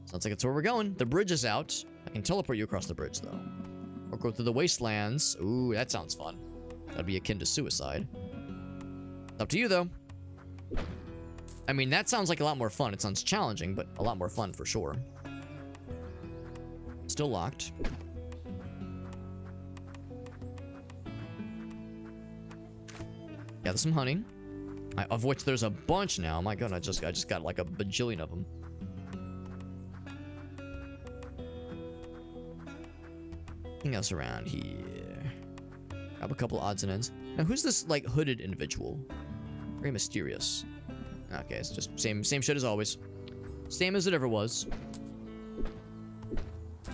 Sounds like it's where we're going. The bridge is out. I can teleport you across the bridge, though. Or go through the wastelands. Ooh, that sounds fun. That'd be akin to suicide. It's up to you, though. I mean, that sounds like a lot more fun. It sounds challenging, but a lot more fun for sure. Still locked. Gather some honey. Of which there's a bunch now. My god, I just got like a bajillion of them. Anything else around here? Grab a couple odds and ends. Now, who's this like hooded individual? Very mysterious. Okay, it's just same shit as always. Same as it ever was. I'm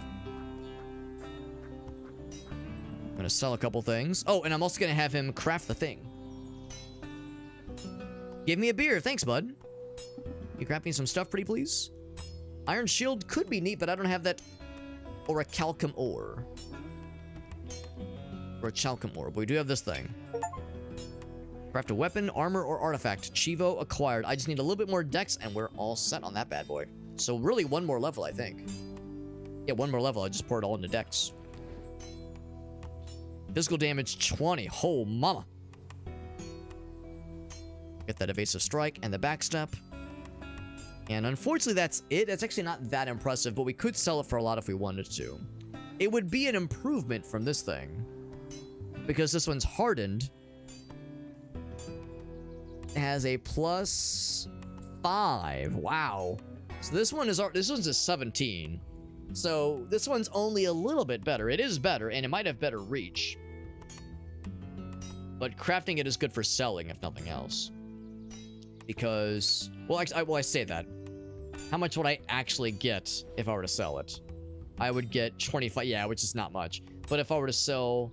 gonna sell a couple things. Oh, and I'm also gonna have him craft the thing. Give me a beer, thanks, bud. You craft me some stuff, pretty please? Iron shield could be neat, but I don't have that. Or a calcum ore. Or a chalcum ore, but we do have this thing. Craft a weapon, armor, or artifact. Chivo acquired. I just need a little bit more dex, and we're all set on that bad boy. So really, one more level, I think. Yeah, one more level. I just pour it all into dex. Physical damage 20. Oh, mama. Get that evasive strike and the backstep. And unfortunately, that's it. It's actually not that impressive, but we could sell it for a lot if we wanted to. It would be an improvement from this thing. Because this one's hardened. It has a +5. Wow. So this one's a 17. So this one's only a little bit better. It is better, and it might have better reach. But crafting it is good for selling, if nothing else. Because, well, I say that. How much would I actually get if I were to sell it? I would get 25, yeah, which is not much. But if I were to sell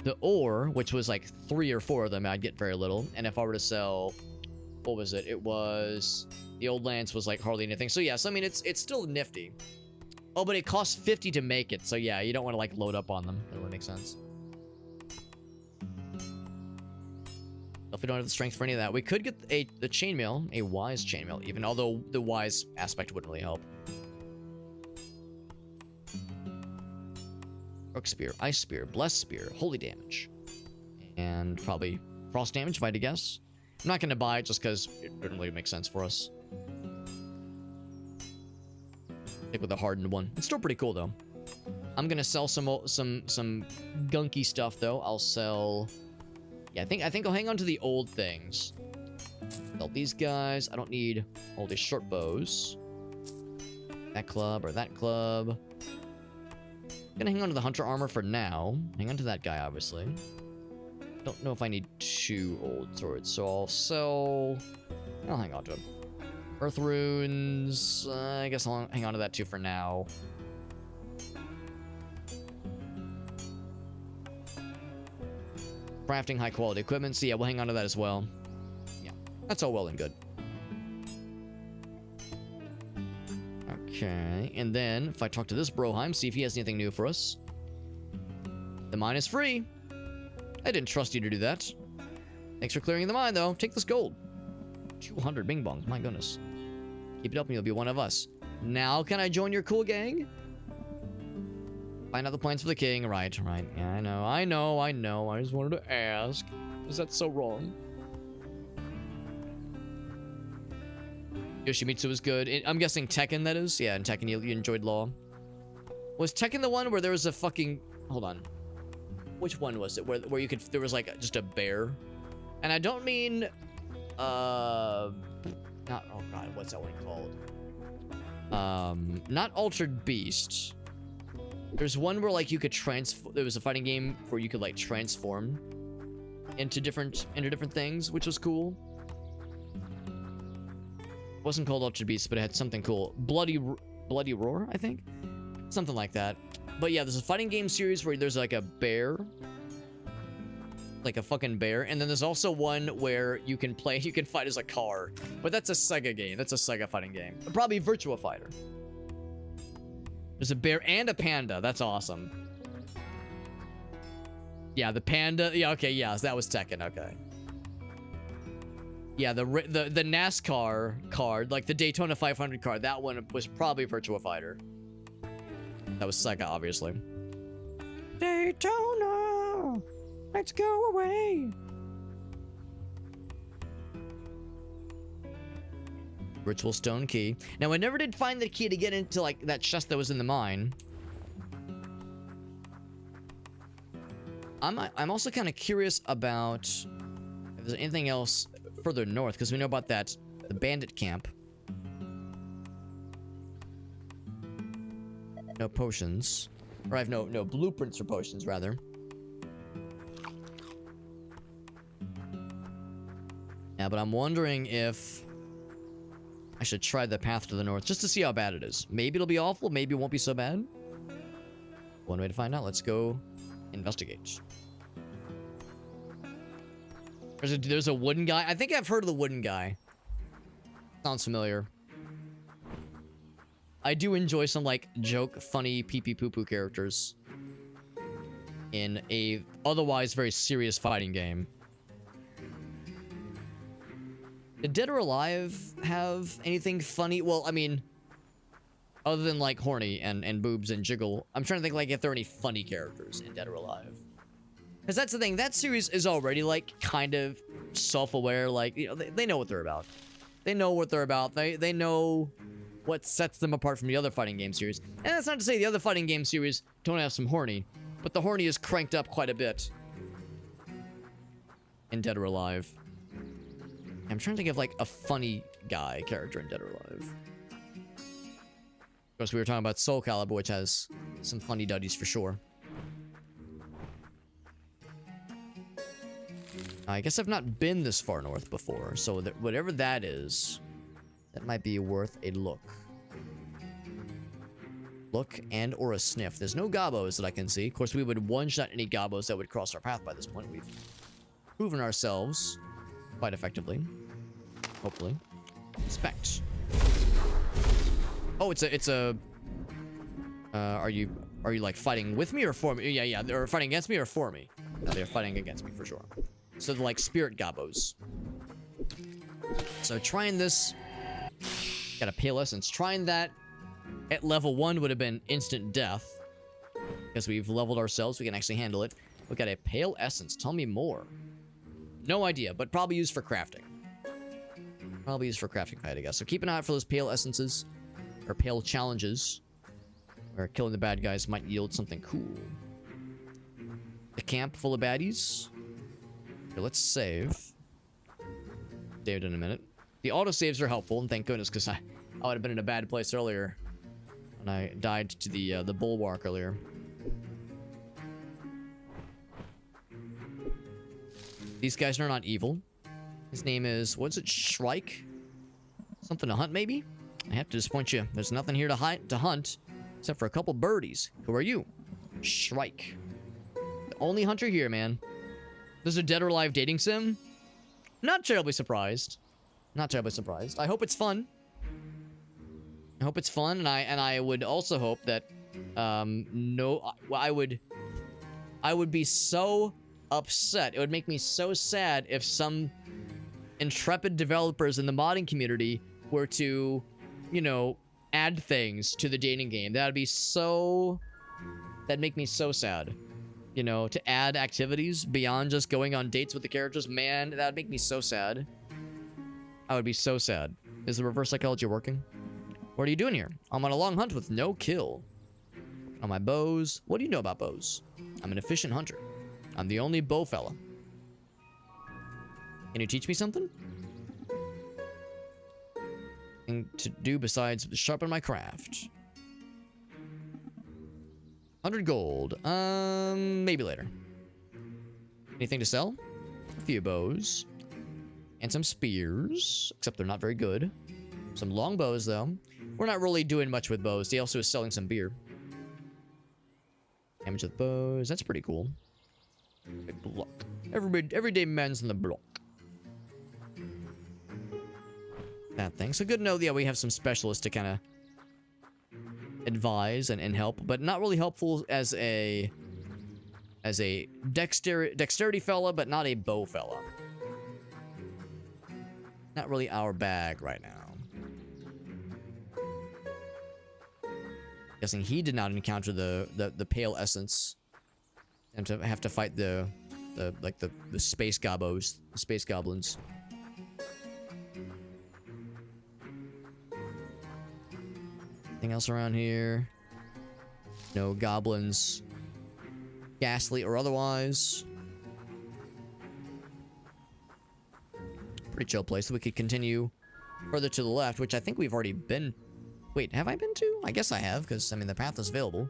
the ore, which was like 3 or 4 of them, I'd get very little. And if I were to sell, what was it? It was, the old lance was like hardly anything. So yeah, so I mean, it's still nifty. Oh, but it costs 50 to make it. So yeah, you don't want to like load up on them. That would make sense. If we don't have the strength for any of that, we could get the chainmail, a wise chainmail, even although the wise aspect wouldn't really help. Rook spear, ice spear, blessed spear, holy damage, and probably frost damage if I had to guess. I'm not going to buy it just because it didn't really make sense for us. Stick with the hardened one. It's still pretty cool though. I'm going to sell some gunky stuff though. I'll sell. Yeah, I think I'll hang on to the old things. Sell these guys. I don't need all these short bows. That club or that club. Gonna hang on to the hunter armor for now. Hang on to that guy, obviously. Don't know if I need 2 old swords, so I'll hang on to him. Earth runes. I guess I'll hang on to that too for now. Crafting high quality equipment. So yeah, we'll hang on to that as well. Yeah, that's all well and good. Okay, and then if I talk to this Broheim, see if he has anything new for us. The mine is free. I didn't trust you to do that. Thanks for clearing the mine, though. Take this gold. 200 bing bongs. My goodness. Keep it up and you'll be one of us. Now can I join your cool gang? Find out the plans for the king. Right. Yeah, I know. I just wanted to ask. Is that so wrong? Yoshimitsu was good. I'm guessing Tekken, that is? Yeah, in Tekken you enjoyed Law. Was Tekken the one where there was a fucking... Hold on. Which one was it? Where you could... There was like just a bear? And I don't mean... Not... Oh god, what's that one called? Not Altered Beast. There's one where like you could transform... There was a fighting game where you could like transform into different things, which was cool. Wasn't called Altered Beast, but it had something cool. Bloody Roar, I think? Something like that. But yeah, there's a fighting game series where there's like a bear. Like a fucking bear. And then there's also one where you can fight as a car. But that's a Sega game. That's a Sega fighting game. Probably Virtua Fighter. There's a bear and a panda. That's awesome. Yeah, the panda. Yeah, okay, yeah, that was Tekken. Okay. Yeah, the NASCAR card, like the Daytona 500 card, that one was probably Virtua Fighter. That was Sega, obviously. Daytona, let's go away. Ritual stone key. Now, I never did find the key to get into like that chest that was in the mine. I'm also kind of curious about if there's anything else further north, because we know about the bandit camp. No potions. Or I have no blueprints or potions, rather. Yeah, but I'm wondering if I should try the path to the north just to see how bad it is. Maybe it'll be awful, maybe it won't be so bad. One way to find out. Let's go investigate. There's a wooden guy. I think I've heard of the wooden guy. Sounds familiar. I do enjoy some like joke, funny, pee-pee poo-poo characters in a otherwise very serious fighting game. Did Dead or Alive have anything funny? Well, I mean, other than like horny and boobs and jiggle, I'm trying to think like if there are any funny characters in Dead or Alive. Because that's the thing, that series is already like kind of self-aware, like, you know, they know what they're about. They know what they're about. They know what sets them apart from the other fighting game series. And that's not to say the other fighting game series don't have some horny, but the horny is cranked up quite a bit in Dead or Alive. I'm trying to think of like a funny guy character in Dead or Alive. Of course, we were talking about Soul Calibur, which has some funny duddies for sure. I guess I've not been this far north before, so that whatever that is, that might be worth a look. Look and or a sniff. There's no gobos that I can see. Of course, we would one-shot any gobos that would cross our path by this point. We've proven ourselves quite effectively. Hopefully. Inspect. Oh, it's a... are you like fighting with me or for me? Yeah, they're fighting against me or for me? No, they're fighting against me for sure. So they're like spirit gobos. So trying this, got a pale essence. Trying that at level 1 would have been instant death. Because we've leveled ourselves, we can actually handle it. We got a pale essence. Tell me more. No idea, but probably used for crafting. Probably used for crafting fight, I guess. So keep an eye out for those pale essences. Or pale challenges. Where killing the bad guys might yield something cool. The camp full of baddies. Okay, let's save. Saved in a minute. The autosaves are helpful, and thank goodness, because I would have been in a bad place earlier. When I died to the bulwark earlier. These guys are not evil. His name is, what's it, Shrike? Something to hunt, maybe? I have to disappoint you. There's nothing here to hunt, except for a couple birdies. Who are you? Shrike. The only hunter here, man. This is a dead or alive dating sim? Not terribly surprised. Not terribly surprised. I hope it's fun. I hope it's fun, and I would also hope that, I would be so upset. It would make me so sad if some intrepid developers in the modding community were to, you know, add things to the dating game. That'd make me so sad. You know, to add activities beyond just going on dates with the characters. Man, that'd make me so sad. I would be so sad. Is the reverse psychology working? What are you doing here? I'm on a long hunt with no kill. On my bows. What do you know about bows? I'm an efficient hunter. I'm the only bow fella. Can you teach me something? Thing to do besides sharpen my craft. 100 gold. Maybe later. Anything to sell? A few bows. And some spears. Except they're not very good. Some long bows, though. We're not really doing much with bows. He also is selling some beer. Damage with bows. That's pretty cool. Big block. Everyday men's in the block. That thing. So good to know, yeah, we have some specialists to kind of advise and help, but not really helpful as a dexterity fella, but not a bow fella. Not really our bag right now. Guessing he did not encounter the pale essence and to have to fight the space gobos, the space goblins. Anything else around here? No goblins, ghastly or otherwise. Pretty chill place. We could continue further to the left, which I think we've already been. Wait, have I been to? I guess I have, because, I mean, the path is available.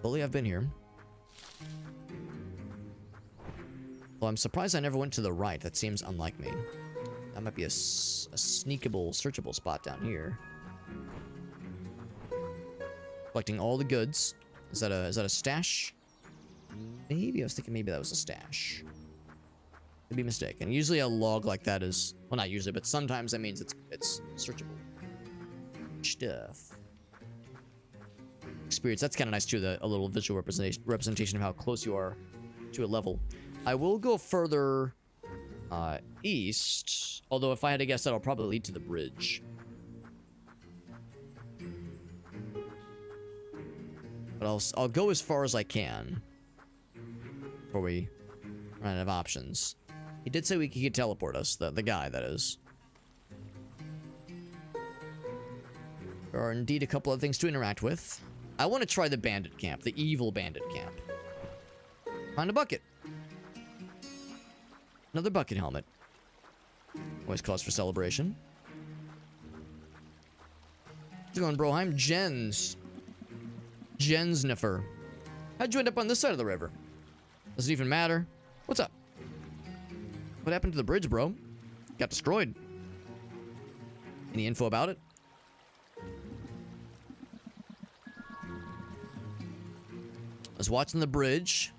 Fully, I've been here. Well, I'm surprised I never went to the right. That seems unlike me. That might be a sneakable, searchable spot down here. Collecting all the goods. Is that a stash? Maybe I was thinking maybe that was a stash. Could be mistaken. Usually a log like that is, well, not usually, but sometimes that means it's searchable. Stuff. Experience. That's kind of nice too. A little visual representation of how close you are to a level. I will go further east. Although if I had to guess, that'll probably lead to the bridge. But I'll go as far as I can before we run out of options. He did say he could teleport us, the guy, that is. There are indeed a couple of things to interact with. I want to try the bandit camp, the evil bandit camp. Find a bucket. Another bucket helmet. Always cause for celebration. How's it going, Broheim? Jensnifer. How'd you end up on this side of the river? Does it even matter? What's up? What happened to the bridge, bro? Got destroyed. Any info about it? I was watching the bridge.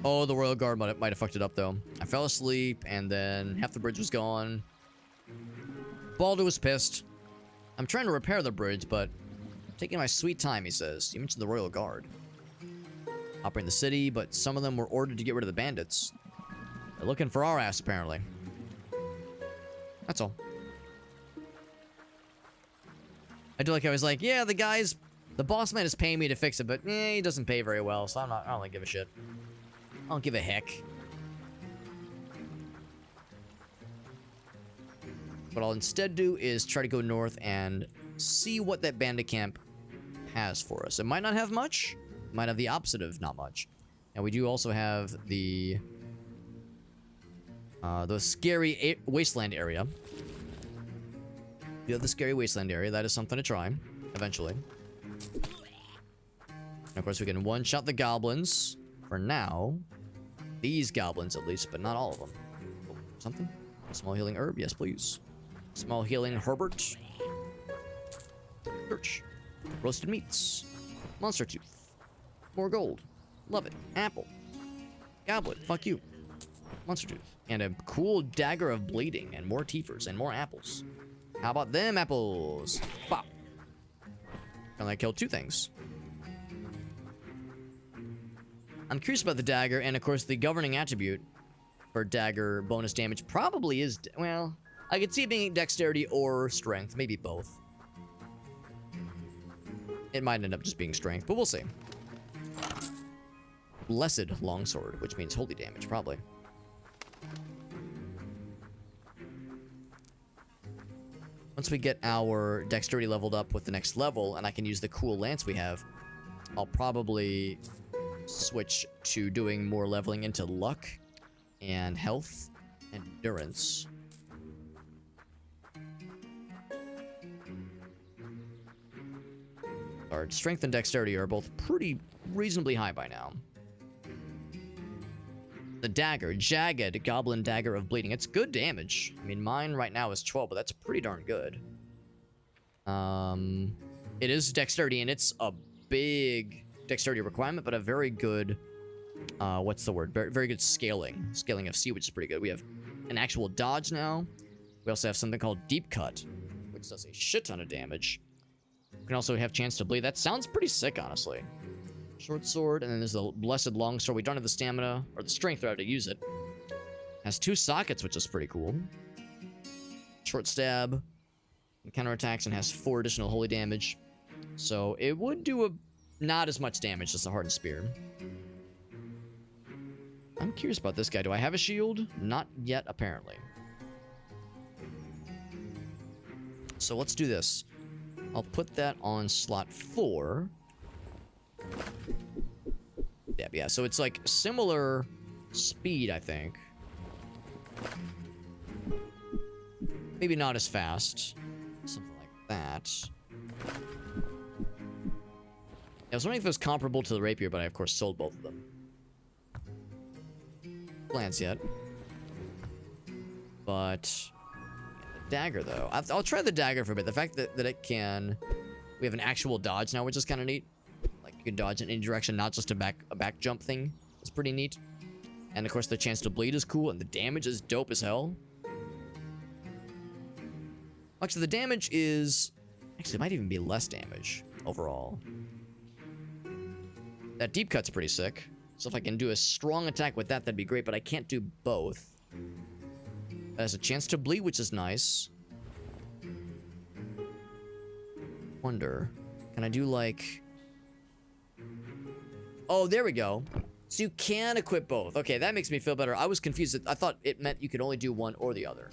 Oh, the Royal Guard might have fucked it up, though. I fell asleep, and then half the bridge was gone. Baldur was pissed. I'm trying to repair the bridge, but taking my sweet time, he says. You mentioned the Royal Guard. Operating the city, but some of them were ordered to get rid of the bandits. They're looking for our ass, apparently. That's all. I do like I was like, yeah, the boss man is paying me to fix it, but he doesn't pay very well, so I don't really give a shit. I don't give a heck. What I'll instead do is try to go north and see what that bandit camp has for us. It might not have much. It might have the opposite of not much. And we do also have the scary wasteland area. You have the scary wasteland area. That is something to try eventually. And of course, we can one-shot the goblins for now. These goblins, at least, but not all of them. Oh, something? A small healing herb? Yes, please. Small healing Herbert. Church. Roasted meats. Monster tooth. More gold. Love it. Apple. Goblet. Fuck you. Monster tooth. And a cool dagger of bleeding. And more teethers. And more apples. How about them apples? Pop. And I killed 2 things. I'm curious about the dagger, and of course the governing attribute for dagger bonus damage probably is, well, I could see it being dexterity or strength, maybe both. It might end up just being strength, but we'll see. Blessed longsword, which means holy damage, probably. Once we get our dexterity leveled up with the next level, and I can use the cool lance we have, I'll probably switch to doing more leveling into luck and health and endurance. Our strength and dexterity are both pretty reasonably high by now. The dagger, jagged goblin dagger of bleeding. It's good damage. I mean, mine right now is 12, but that's pretty darn good. It is dexterity, and it's a big dexterity requirement, but a very good, what's the word? Very good scaling of C, which is pretty good. We have an actual dodge now. We also have something called deep cut, which does a shit ton of damage. We can also have chance to bleed. That sounds pretty sick, honestly. Short sword, and then there's the blessed long sword. We don't have the stamina or the strength rather to use it. Has 2 sockets, which is pretty cool. Short stab, and counterattacks, and has 4 additional holy damage. So it would do not as much damage as the hardened spear. I'm curious about this guy. Do I have a shield? Not yet, apparently. So let's do this. I'll put that on slot 4. Yeah, so it's like similar speed, I think. Maybe not as fast. Something like that. I was wondering if it was comparable to the rapier, but I of course sold both of them. Glance yet. But the dagger, though. I'll try the dagger for a bit. The fact that it can... We have an actual dodge now, which is kind of neat. Like, you can dodge in any direction, not just a back jump thing. It's pretty neat. And, of course, the chance to bleed is cool, and the damage is dope as hell. Actually, the damage is... Actually, it might even be less damage overall. That deep cut's pretty sick. So if I can do a strong attack with that, that'd be great, but I can't do both. That has a chance to bleed, which is nice. Wonder. Can I do like... Oh, there we go. So you can equip both. Okay, that makes me feel better. I was confused. I thought it meant you could only do one or the other.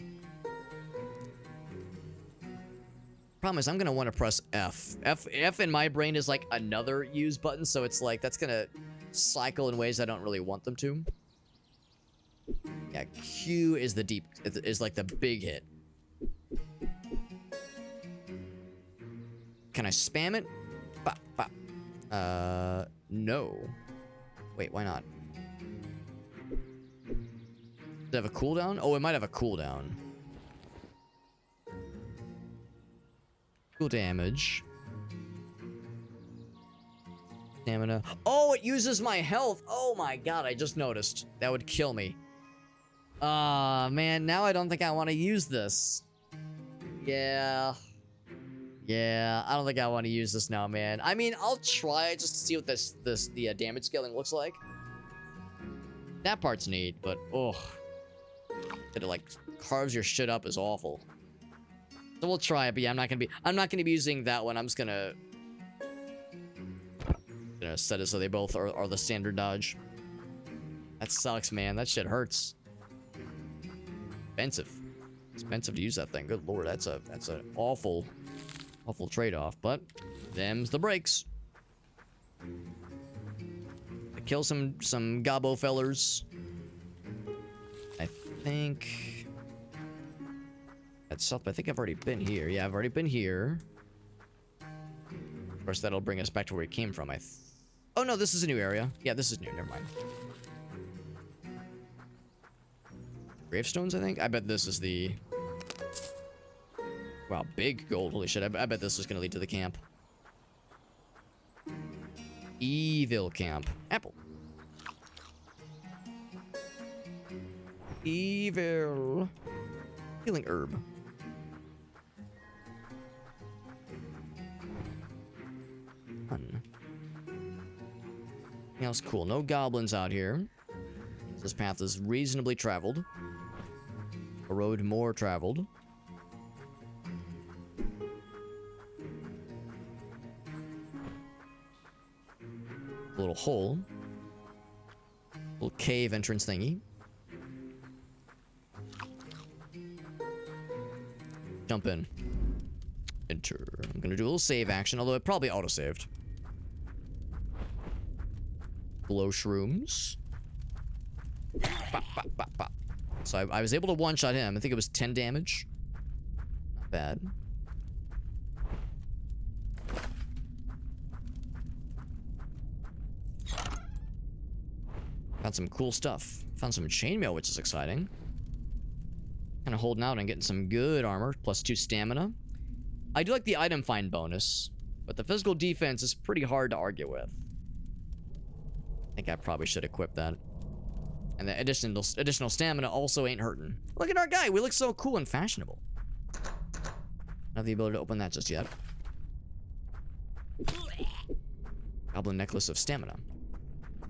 Problem is, I'm gonna want to press F. F in my brain is like another use button, so it's like that's gonna cycle in ways I don't really want them to. Yeah, Q is the deep, is like the big hit. Can I spam it? Bop, bop. No. Wait, why not? Does it have a cooldown? Oh, it might have a cooldown. Cool damage. Stamina. Oh, it uses my health. Oh my god, I just noticed. That would kill me. Man, now I don't think I want to use this. Yeah. Yeah, I don't think I want to use this now, man. I mean, I'll try it just to see what the damage scaling looks like. That part's neat, but oh, that it like carves your shit up is awful. So we'll try it, but yeah, I'm not gonna be using that one. I'm just gonna set it so they both are the standard dodge. That sucks, man. That shit hurts. Expensive to use that thing. Good lord, that's an awful trade-off, but them's the breaks. The kill some gobbo fellers. I think that's something. I think I've already been here. Yeah, I've already been here. Of course, that'll bring us back to where we came from. Oh no, this is a new area. Yeah, this is new. Never mind. Gravestones, I think. I bet this is the. Wow, big gold. Holy shit! I bet this is gonna lead to the camp. Evil camp. Apple. Evil. Healing herb. Fun. Anything else cool? No goblins out here. This path is reasonably traveled. A road more traveled. A little hole. Little cave entrance thingy. Jump in. Enter. I'm gonna do a little save action, although it probably auto-saved. Glow shrooms. Bop, bop, bop, bop. So I was able to one-shot him. I think it was 10 damage. Not bad. Found some cool stuff. Found some chainmail, which is exciting. Kind of holding out and getting some good armor. +2 stamina. I do like the item find bonus, but the physical defense is pretty hard to argue with. I think I probably should equip that. And the additional stamina also ain't hurting. Look at our guy. We look so cool and fashionable. Don't have the ability to open that just yet. Goblin necklace of stamina.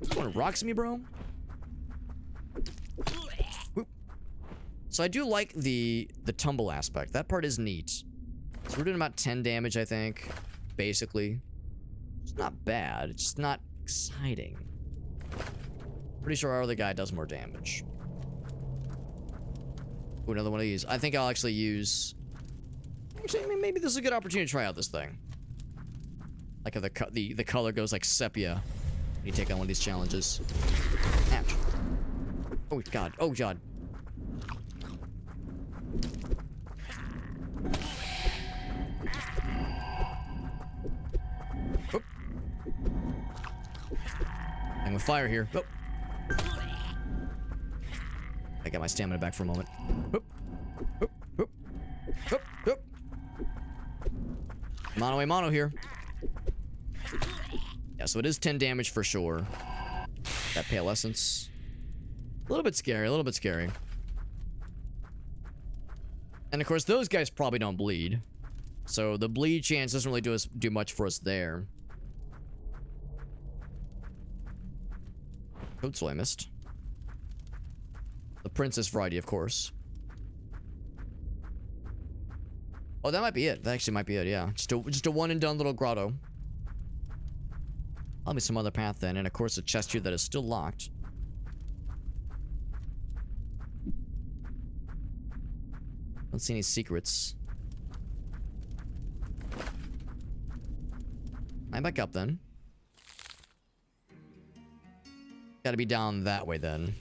Someone rocks me, bro. Whoop. So I do like the tumble aspect. That part is neat. So we're doing about 10 damage, I think. Basically. It's not bad. It's just not exciting. Pretty sure our other guy does more damage. Ooh, another one of these. I think I'll actually use... Actually, maybe this is a good opportunity to try out this thing. Like if the color goes like sepia when you take on one of these challenges. Ouch. Oh god. Oh god. Oop. I'm with fire here. Oh. I got my stamina back for a moment. Oop. Oop. Oop. Oop. Oop. Mono a mono here. Yeah, so it is 10 damage for sure. That pale essence. A little bit scary, a little bit scary. And of course, those guys probably don't bleed. So the bleed chance doesn't really do much for us there. Code soul I missed. The princess variety, of course. Oh, that might be it. That actually might be it, yeah. Just a one and done little grotto. Probably some other path then, and of course a chest here that is still locked. Don't see any secrets. I back up then. Gotta be down that way then.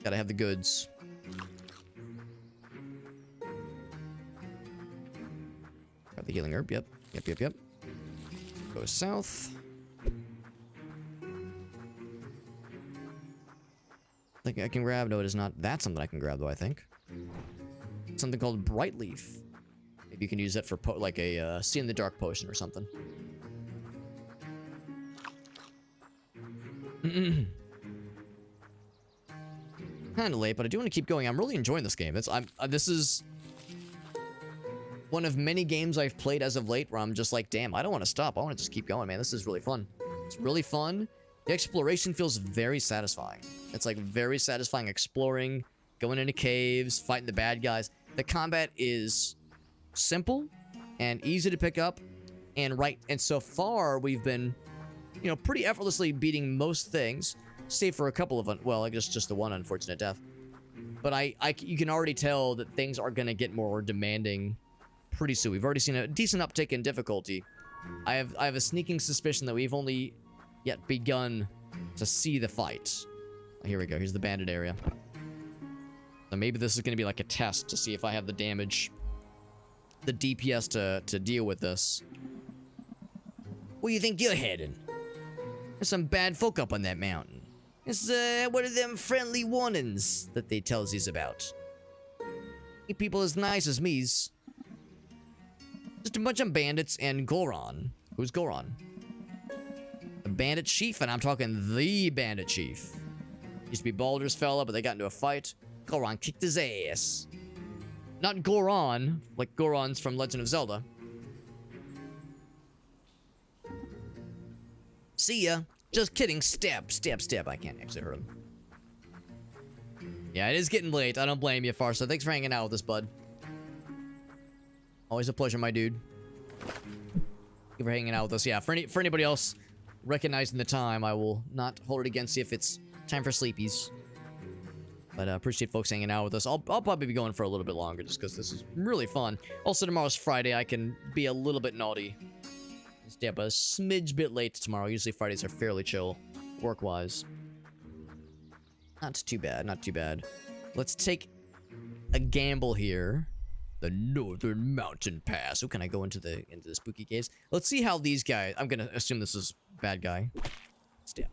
Gotta have the goods. Got the healing herb, yep. Yep. Go south. I think I can grab. No, it is not. That's something I can grab, though, I think. Something called Bright Leaf. Maybe you can use that for like a see in the dark potion or something. Kind of late, but I do want to keep going. I'm really enjoying this game. This is one of many games I've played as of late where I'm just like, damn, I don't want to stop. I want to just keep going, man. This is really fun. It's really fun. The exploration feels very satisfying. It's like very satisfying exploring, going into caves, fighting the bad guys. The combat is simple and easy to pick up, and so far we've been, you know, pretty effortlessly beating most things, save for a couple of, well, I guess just the one unfortunate death. But you can already tell that things are gonna get more demanding pretty soon. We've already seen a decent uptick in difficulty. I have a sneaking suspicion that we've only yet begun to see the fight. Oh, here we go. Here's the bandit area. So maybe this is going to be like a test to see if I have the damage, the DPS to deal with this. Where you think you're heading? There's some bad folk up on that mountain. It's one of them friendly warnings that they tells yous about. Ain't people as nice as me's. Just a bunch of bandits and Goron. Who's Goron? The bandit chief, and I'm talking the bandit chief. Used to be Baldur's fella, but they got into a fight. Goron kicked his ass. Not Goron, like Gorons from Legend of Zelda. See ya. Just kidding. Stab, stab, stab. I can't actually hurt him. Yeah, it is getting late. I don't blame you, Farsa. Thanks for hanging out with us, bud. Always a pleasure, my dude. Thank you for hanging out with us. Yeah, for anybody else recognizing the time, I will not hold it against you if it's time for sleepies. But I appreciate folks hanging out with us. I'll probably be going for a little bit longer just because this is really fun. Also, tomorrow's Friday. I can be a little bit naughty. Stay up a smidge bit late tomorrow. Usually Fridays are fairly chill, work-wise. Not too bad, not too bad. Let's take a gamble here. The Northern Mountain Pass. Oh, can I go into the spooky caves? Let's see how these guys... I'm gonna assume this is bad guy. Stab.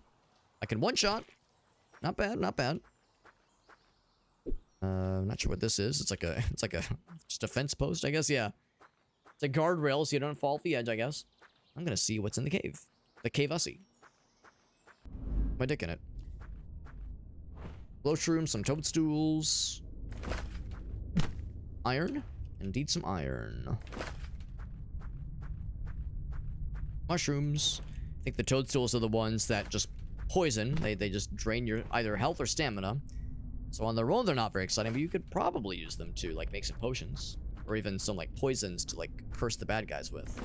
I can one-shot. Not bad, not bad. Not sure what this is. It's like a just a fence post, I guess. Yeah. It's a guardrail so you don't fall off the edge, I guess. I'm gonna see what's in the cave. The cave-ussy. My dick in it. Glow shrooms, some toadstools. Iron. Indeed, some iron. Mushrooms. I think the toadstools are the ones that just poison. They just drain your either health or stamina. So on their own, they're not very exciting, but you could probably use them to, like, make some potions. Or even some, like, poisons to, like, curse the bad guys with.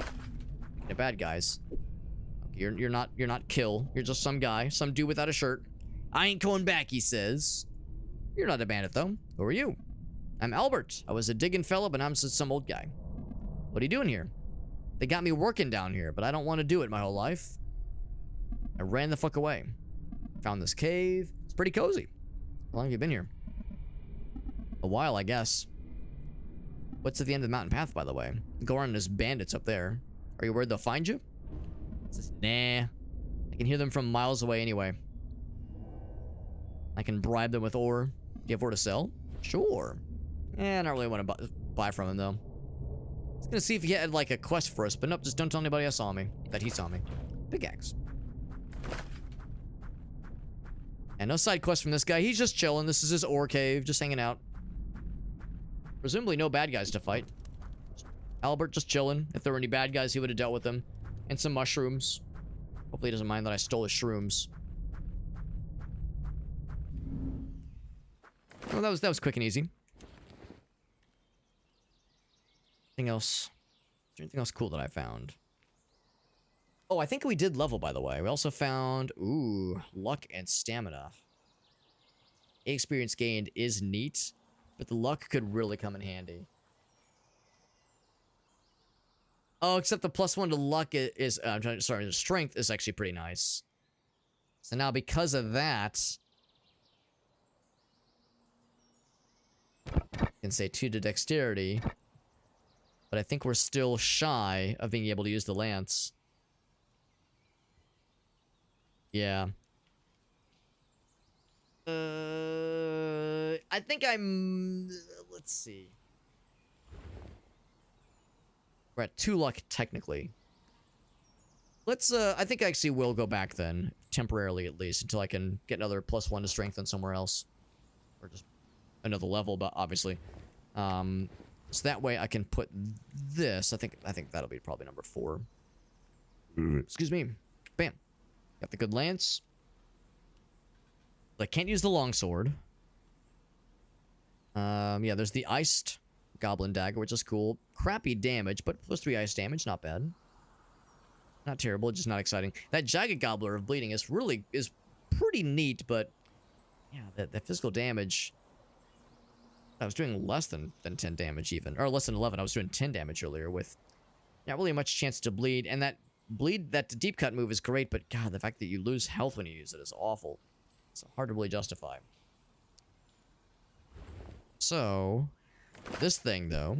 The bad guys. You're not Kill. You're just some guy. Some dude without a shirt. I ain't going back, he says. You're not a bandit, though. Who are you? I'm Albert. I was a digging fella, but I'm just some old guy. What are you doing here? They got me working down here, but I don't want to do it my whole life. I ran the fuck away. Found this cave. It's pretty cozy. How long have you been here? A while, I guess. What's at the end of the mountain path, by the way? Goron and his bandits up there. Are you worried they'll find you? Nah. I can hear them from miles away anyway. I can bribe them with ore. Do you have ore to sell? Sure. I don't really want to buy from him, though. I was gonna see if he had, like, a quest for us, but nope, just don't tell anybody I saw me. That he saw me. Pickaxe. And no side quest from this guy. He's just chilling. This is his ore cave, just hanging out. Presumably no bad guys to fight. Albert just chilling. If there were any bad guys, he would have dealt with them. And some mushrooms. Hopefully he doesn't mind that I stole his shrooms. Well, that was quick and easy. Anything else? Is there anything else cool that I found? Oh, I think we did level, by the way. We also found, ooh, luck and stamina. Experience gained is neat, but the luck could really come in handy. Oh, except the +1 to luck is sorry, the strength is actually pretty nice. So now because of that, I can say 2 to dexterity, but I think we're still shy of being able to use the lance. Yeah. I think I'm... Let's see. We're at 2 luck, technically. Let's, I think I actually will go back then. Temporarily, at least. Until I can get another +1 to strengthen somewhere else. Or just another level, but obviously. So that way I can put this. I think that'll be probably number 4. Excuse me. Bam. Got the good lance. I can't use the longsword. Yeah, there's the iced goblin dagger, which is cool. Crappy damage, but +3 ice damage, not bad. Not terrible, just not exciting. That jagged gobbler of bleeding is pretty neat, but yeah, that physical damage. I was doing less than 10 damage even, or less than 11. I was doing 10 damage earlier with not really much chance to bleed, and that bleed, that deep cut move is great, but God, the fact that you lose health when you use it is awful. It's hard to really justify. So, this thing, though.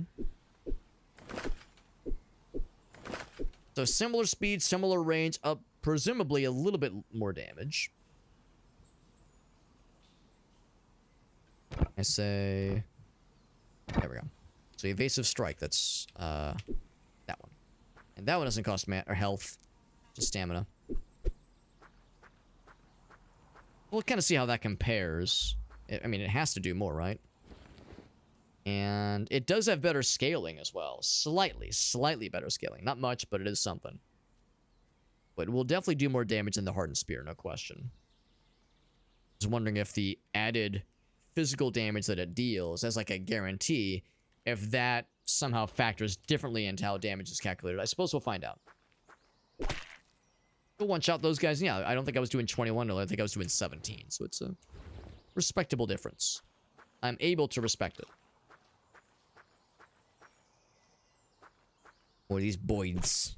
So, similar speed, similar range, up presumably a little bit more damage. I say... There we go. So, evasive strike, that's, that one. And that one doesn't cost or health, just stamina. We'll kind of see how that compares. I mean, it has to do more, right? And it does have better scaling as well. Slightly better scaling. Not much, but it is something. But it will definitely do more damage than the Hardened Spear, no question. I was wondering if the added physical damage that it deals as like a guarantee, if that somehow factors differently into how damage is calculated. I suppose we'll find out. We'll one-shot those guys. Yeah, I don't think I was doing 21 earlier. I think I was doing 17. So it's a respectable difference. I'm able to respect it. Or these boys.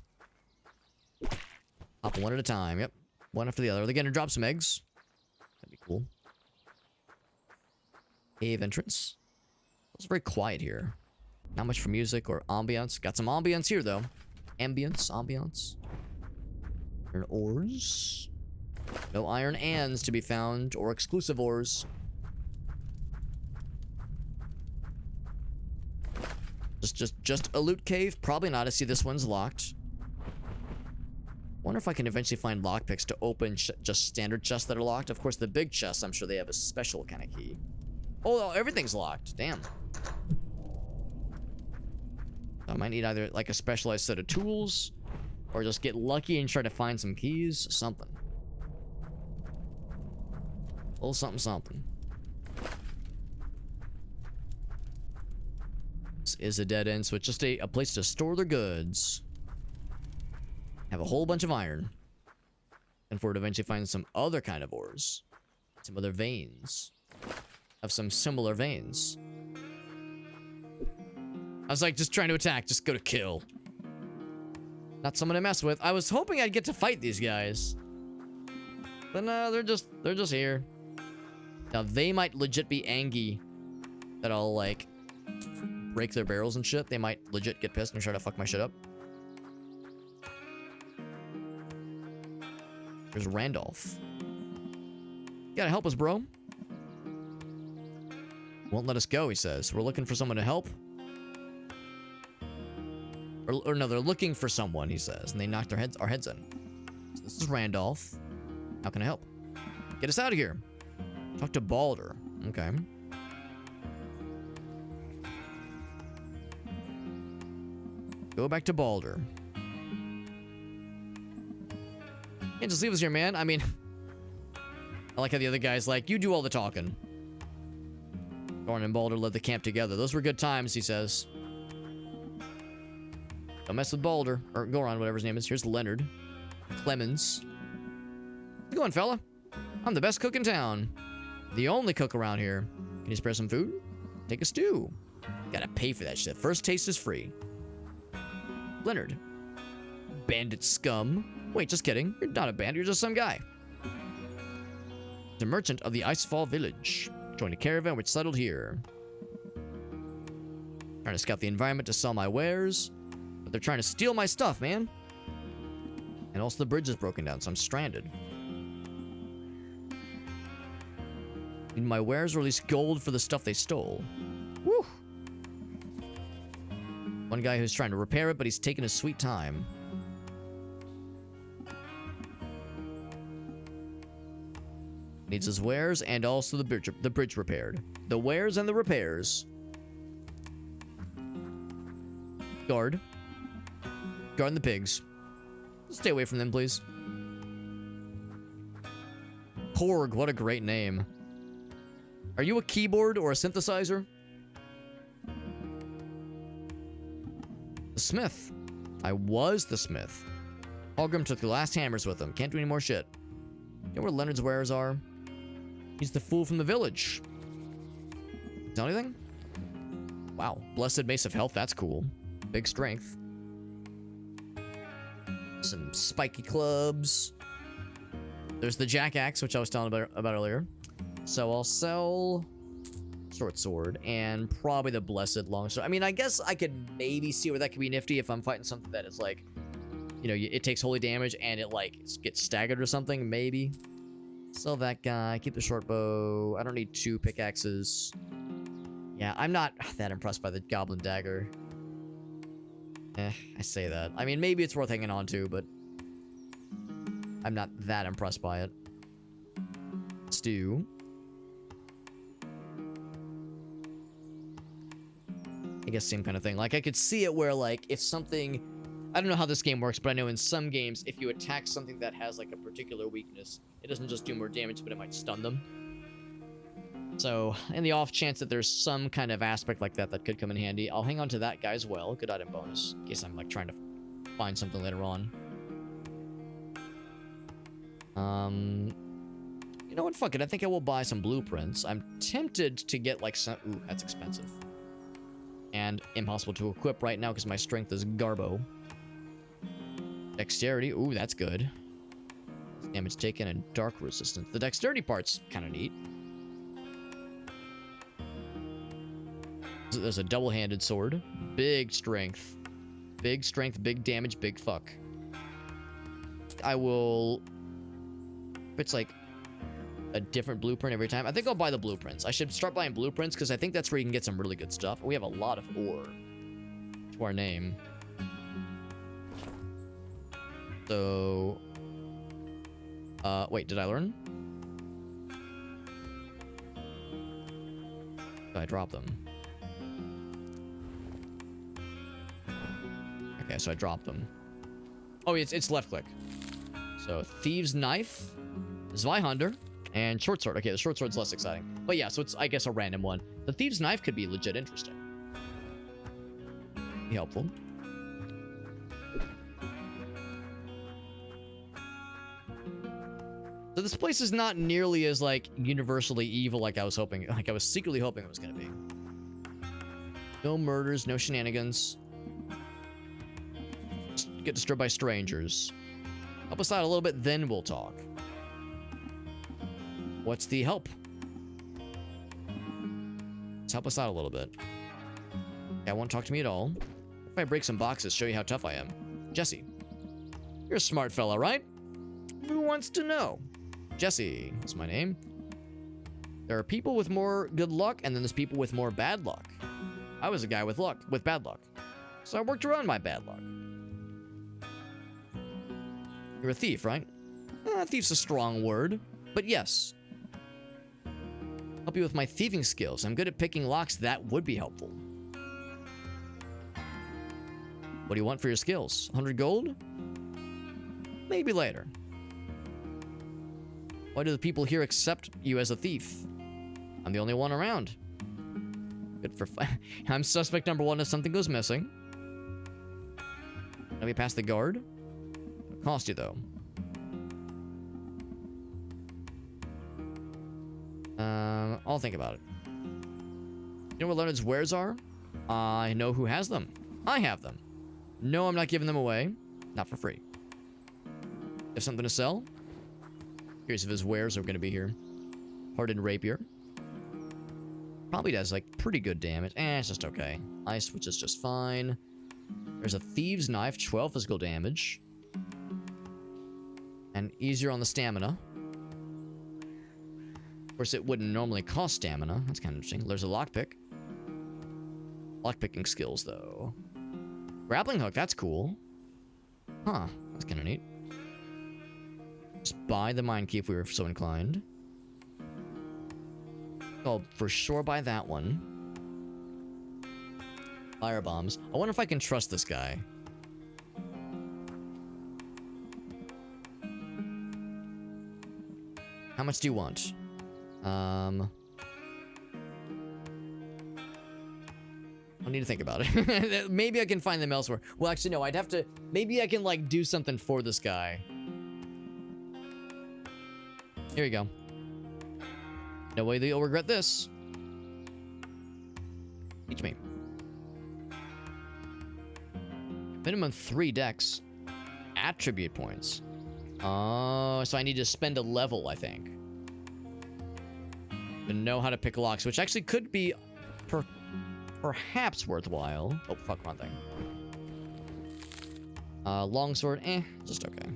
Hop one at a time. Yep. One after the other. Are they going to drop some eggs? That'd be cool. Cave entrance. It's very quiet here. Not much for music or ambience. Got some ambience here, though. Ambience. Iron ores. No iron ands to be found, or exclusive ores. Just a loot cave? Probably not. I see this one's locked. Wonder if I can eventually find lockpicks to open just standard chests that are locked. Of course, the big chests, I'm sure they have a special kind of key. Oh, everything's locked. Damn. I might need either like a specialized set of tools, or just get lucky and try to find some keys. Something. A little something. This is a dead end, so it's just a place to store their goods. Have a whole bunch of iron. And for it to eventually find some other kind of ores. Some other veins. Of some similar veins. I was like, just trying to attack, just go to kill. Not someone to mess with. I was hoping I'd get to fight these guys. But no, they're just here. Now they might legit be angry that I'll like break their barrels and shit. They might legit get pissed and try to fuck my shit up. There's Randolph. You gotta help us, bro. Won't let us go, he says. We're looking for someone to help. Or no, they're looking for someone, he says. And they knocked our heads in. So this is Randolph. How can I help? Get us out of here. Talk to Balder. Okay. Go back to Balder. Can't just leave us here, man. I mean, I like how the other guy's like, you do all the talking. Goran and Balder led the camp together. Those were good times, he says. Don't mess with Balder. Or Goran, whatever his name is. Here's Leonard. Clemens. How's it going, fella? I'm the best cook in town. The only cook around here. Can you spare some food? Take a stew. Gotta pay for that shit. First taste is free. Leonard. Bandit scum. Wait, just kidding. You're not a bandit. You're just some guy. The merchant of the Icefall village. Joined a caravan which settled here. Trying to scout the environment to sell my wares. But they're trying to steal my stuff, man. And also the bridge is broken down, so I'm stranded. Need my wares or at least gold for the stuff they stole. Woo! One guy who's trying to repair it, but he's taking his sweet time. Needs his wares and also the bridge repaired. The wares and the repairs. Guard the pigs. Stay away from them, please. Porg, what a great name. Are you a keyboard or a synthesizer? The smith. I was the smith. Hallgrim took the last hammers with him. Can't do any more shit. You know where Leonard's wares are? He's the fool from the village. Tell anything? Wow. Blessed Mace of Health. That's cool. Big strength. some spiky clubs. There's the jack axe, which I was telling about earlier. So I'll sell short sword and probably the blessed longsword. I mean, I guess I could maybe see where that could be nifty if I'm fighting something that is like, you know, it takes holy damage and it like gets staggered or something. Maybe sell that guy. Keep the short bow. I don't need 2 pickaxes. Yeah, I'm not that impressed by the goblin dagger. I say that. I mean, maybe it's worth hanging on to, but I'm not that impressed by it. Let's do... I guess same kind of thing. Like, I could see it where, like, if something... I don't know how this game works, but I know in some games, if you attack something that has, like, a particular weakness, it doesn't just do more damage, but it might stun them. So, in the off chance that there's some kind of aspect like that that could come in handy, I'll hang on to that guy as well. Good item bonus, in case I'm, like, trying to find something later on. You know what? Fuck it. I think I will buy some blueprints. I'm tempted to get, like, some... Ooh, that's expensive. And impossible to equip right now because my strength is garbo. Dexterity. Ooh, that's good. Damage taken and dark resistance. The dexterity part's kind of neat. There's a double-handed sword. Big strength. Big strength, big damage, big fuck. I will... If it's like a different blueprint every time, I think I'll buy the blueprints. I should start buying blueprints because I think that's where you can get some really good stuff. We have a lot of ore to our name. So... wait, did I learn? Did I drop them? Okay, so I dropped them. Oh, it's left click. So, Thieves' Knife, Zweihander, and Short Sword. Okay, the Short Sword's less exciting. But yeah, so it's, I guess, a random one. The Thieves' Knife could be legit interesting. Be helpful. So this place is not nearly as, like, universally evil like I was hoping, like I was secretly hoping it was gonna be. No murders, no shenanigans. Just get disturbed by strangers. Help us out a little bit, then we'll talk. What's the help? Let's help us out a little bit. Yeah, won't talk to me at all. If I break some boxes, show you how tough I am. Jesse. You're a smart fella, right? Who wants to know? Jesse, that's my name. There are people with more good luck, and then there's people with more bad luck. I was a guy with bad luck. So I worked around my bad luck. You're a thief, right? Thief's a strong word, but yes. Help you with my thieving skills. I'm good at picking locks. That would be helpful. What do you want for your skills? 100 gold? Maybe later. Why do the people here accept you as a thief? I'm the only one around. Good for I'm suspect number 1 if something goes missing. Let me pass the guard. It'll cost you, though. I'll think about it. You know what Leonard's wares are? I know who has them. I have them. No, I'm not giving them away. Not for free. Have something to sell? Curious if his wares are going to be here. Hardened rapier. Probably does, like, pretty good damage. It's just okay. Ice, which is just fine. There's a Thieves' Knife, 12 physical damage. And easier on the stamina. Of course, it wouldn't normally cost stamina. That's kind of interesting. There's a lockpick. Lockpicking skills, though. Grappling hook, that's cool. Huh, that's kind of neat. Just buy the mine key if we were so inclined. I'll for sure buy that one. Fire bombs. I wonder if I can trust this guy. How much do you want? I need to think about it. Maybe I can find them elsewhere. Well, actually, no. I'd have to... Maybe I can, like, do something for this guy. Here we go. No way that you'll regret this. Teach me. Minimum 3 decks. attribute points. Oh, so I need to spend a level, I think, to know how to pick locks, which actually could be perhaps worthwhile. Oh, fuck, wrong thing. Longsword, just okay.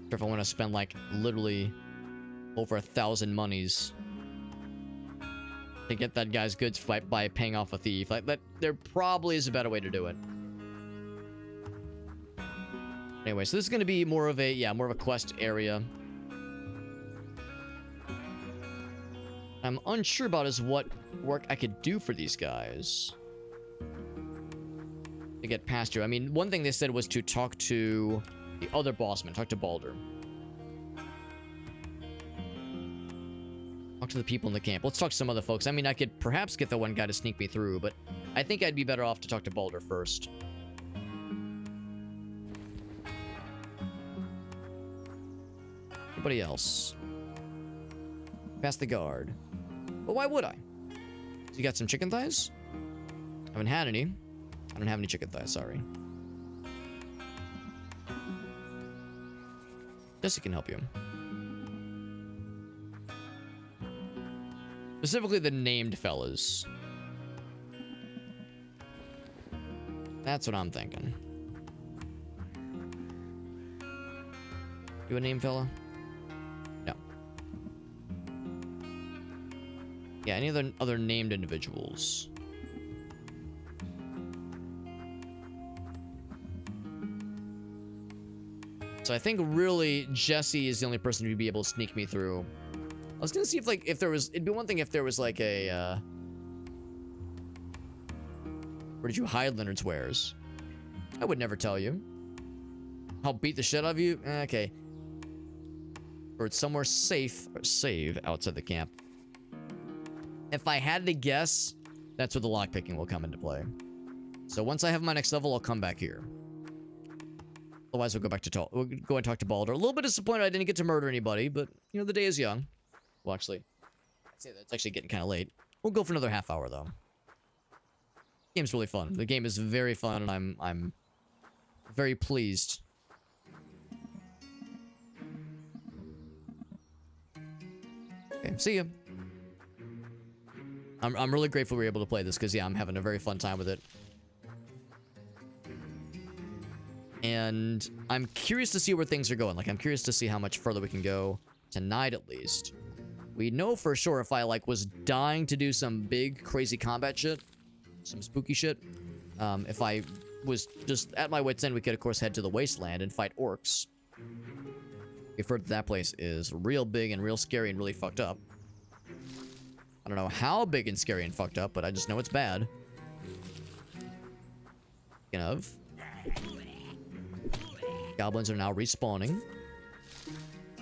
Sure if I want to spend, like, literally over 1,000 monies to get that guy's goods by paying off a thief. Like, that, there probably is a better way to do it. Anyway, so this is going to be more of a, more of a quest area. I'm unsure about is what work I could do for these guys to get past here. I mean, one thing they said was to talk to the other bossman, talk to Baldur. Talk to the people in the camp. Let's talk to some other folks. I mean, I could perhaps get the one guy to sneak me through, but I think I'd be better off to talk to Baldur first. Anybody else? Pass the guard. But why would I? So you got some chicken thighs? I haven't had any. I don't have any chicken thighs, sorry. Jesse can help you. Specifically the named fellas. That's what I'm thinking. You a name fella? No. Yeah, any other named individuals? So I think really Jesse is the only person who'd be able to sneak me through. I was gonna see if there was, it'd be one thing if there was like a, where did you hide Leonard's wares? I would never tell you. I'll beat the shit out of you? Okay. Or it's somewhere safe, or save outside the camp. If I had to guess, that's where the lockpicking will come into play. So once I have my next level, I'll come back here. Otherwise, we'll go and talk to Baldur. A little bit disappointed I didn't get to murder anybody, but, you know, the day is young. Well, actually, I'd say that's actually getting kind of late. We'll go for another half hour, though. The game's really fun. The game is very fun, and I'm very pleased. Okay, see ya. I'm really grateful we were able to play this, because, yeah, I'm having a very fun time with it. And I'm curious to see where things are going. Like, I'm curious to see how much further we can go tonight, at least. We know for sure if I, like, was dying to do some big, crazy combat shit, some spooky shit, if I was just at my wit's end, we could, of course, head to the Wasteland and fight orcs. We've heard that place is real big and real scary and really fucked up. I don't know how big and scary and fucked up, but I just know it's bad. Speaking of, goblins are now respawning.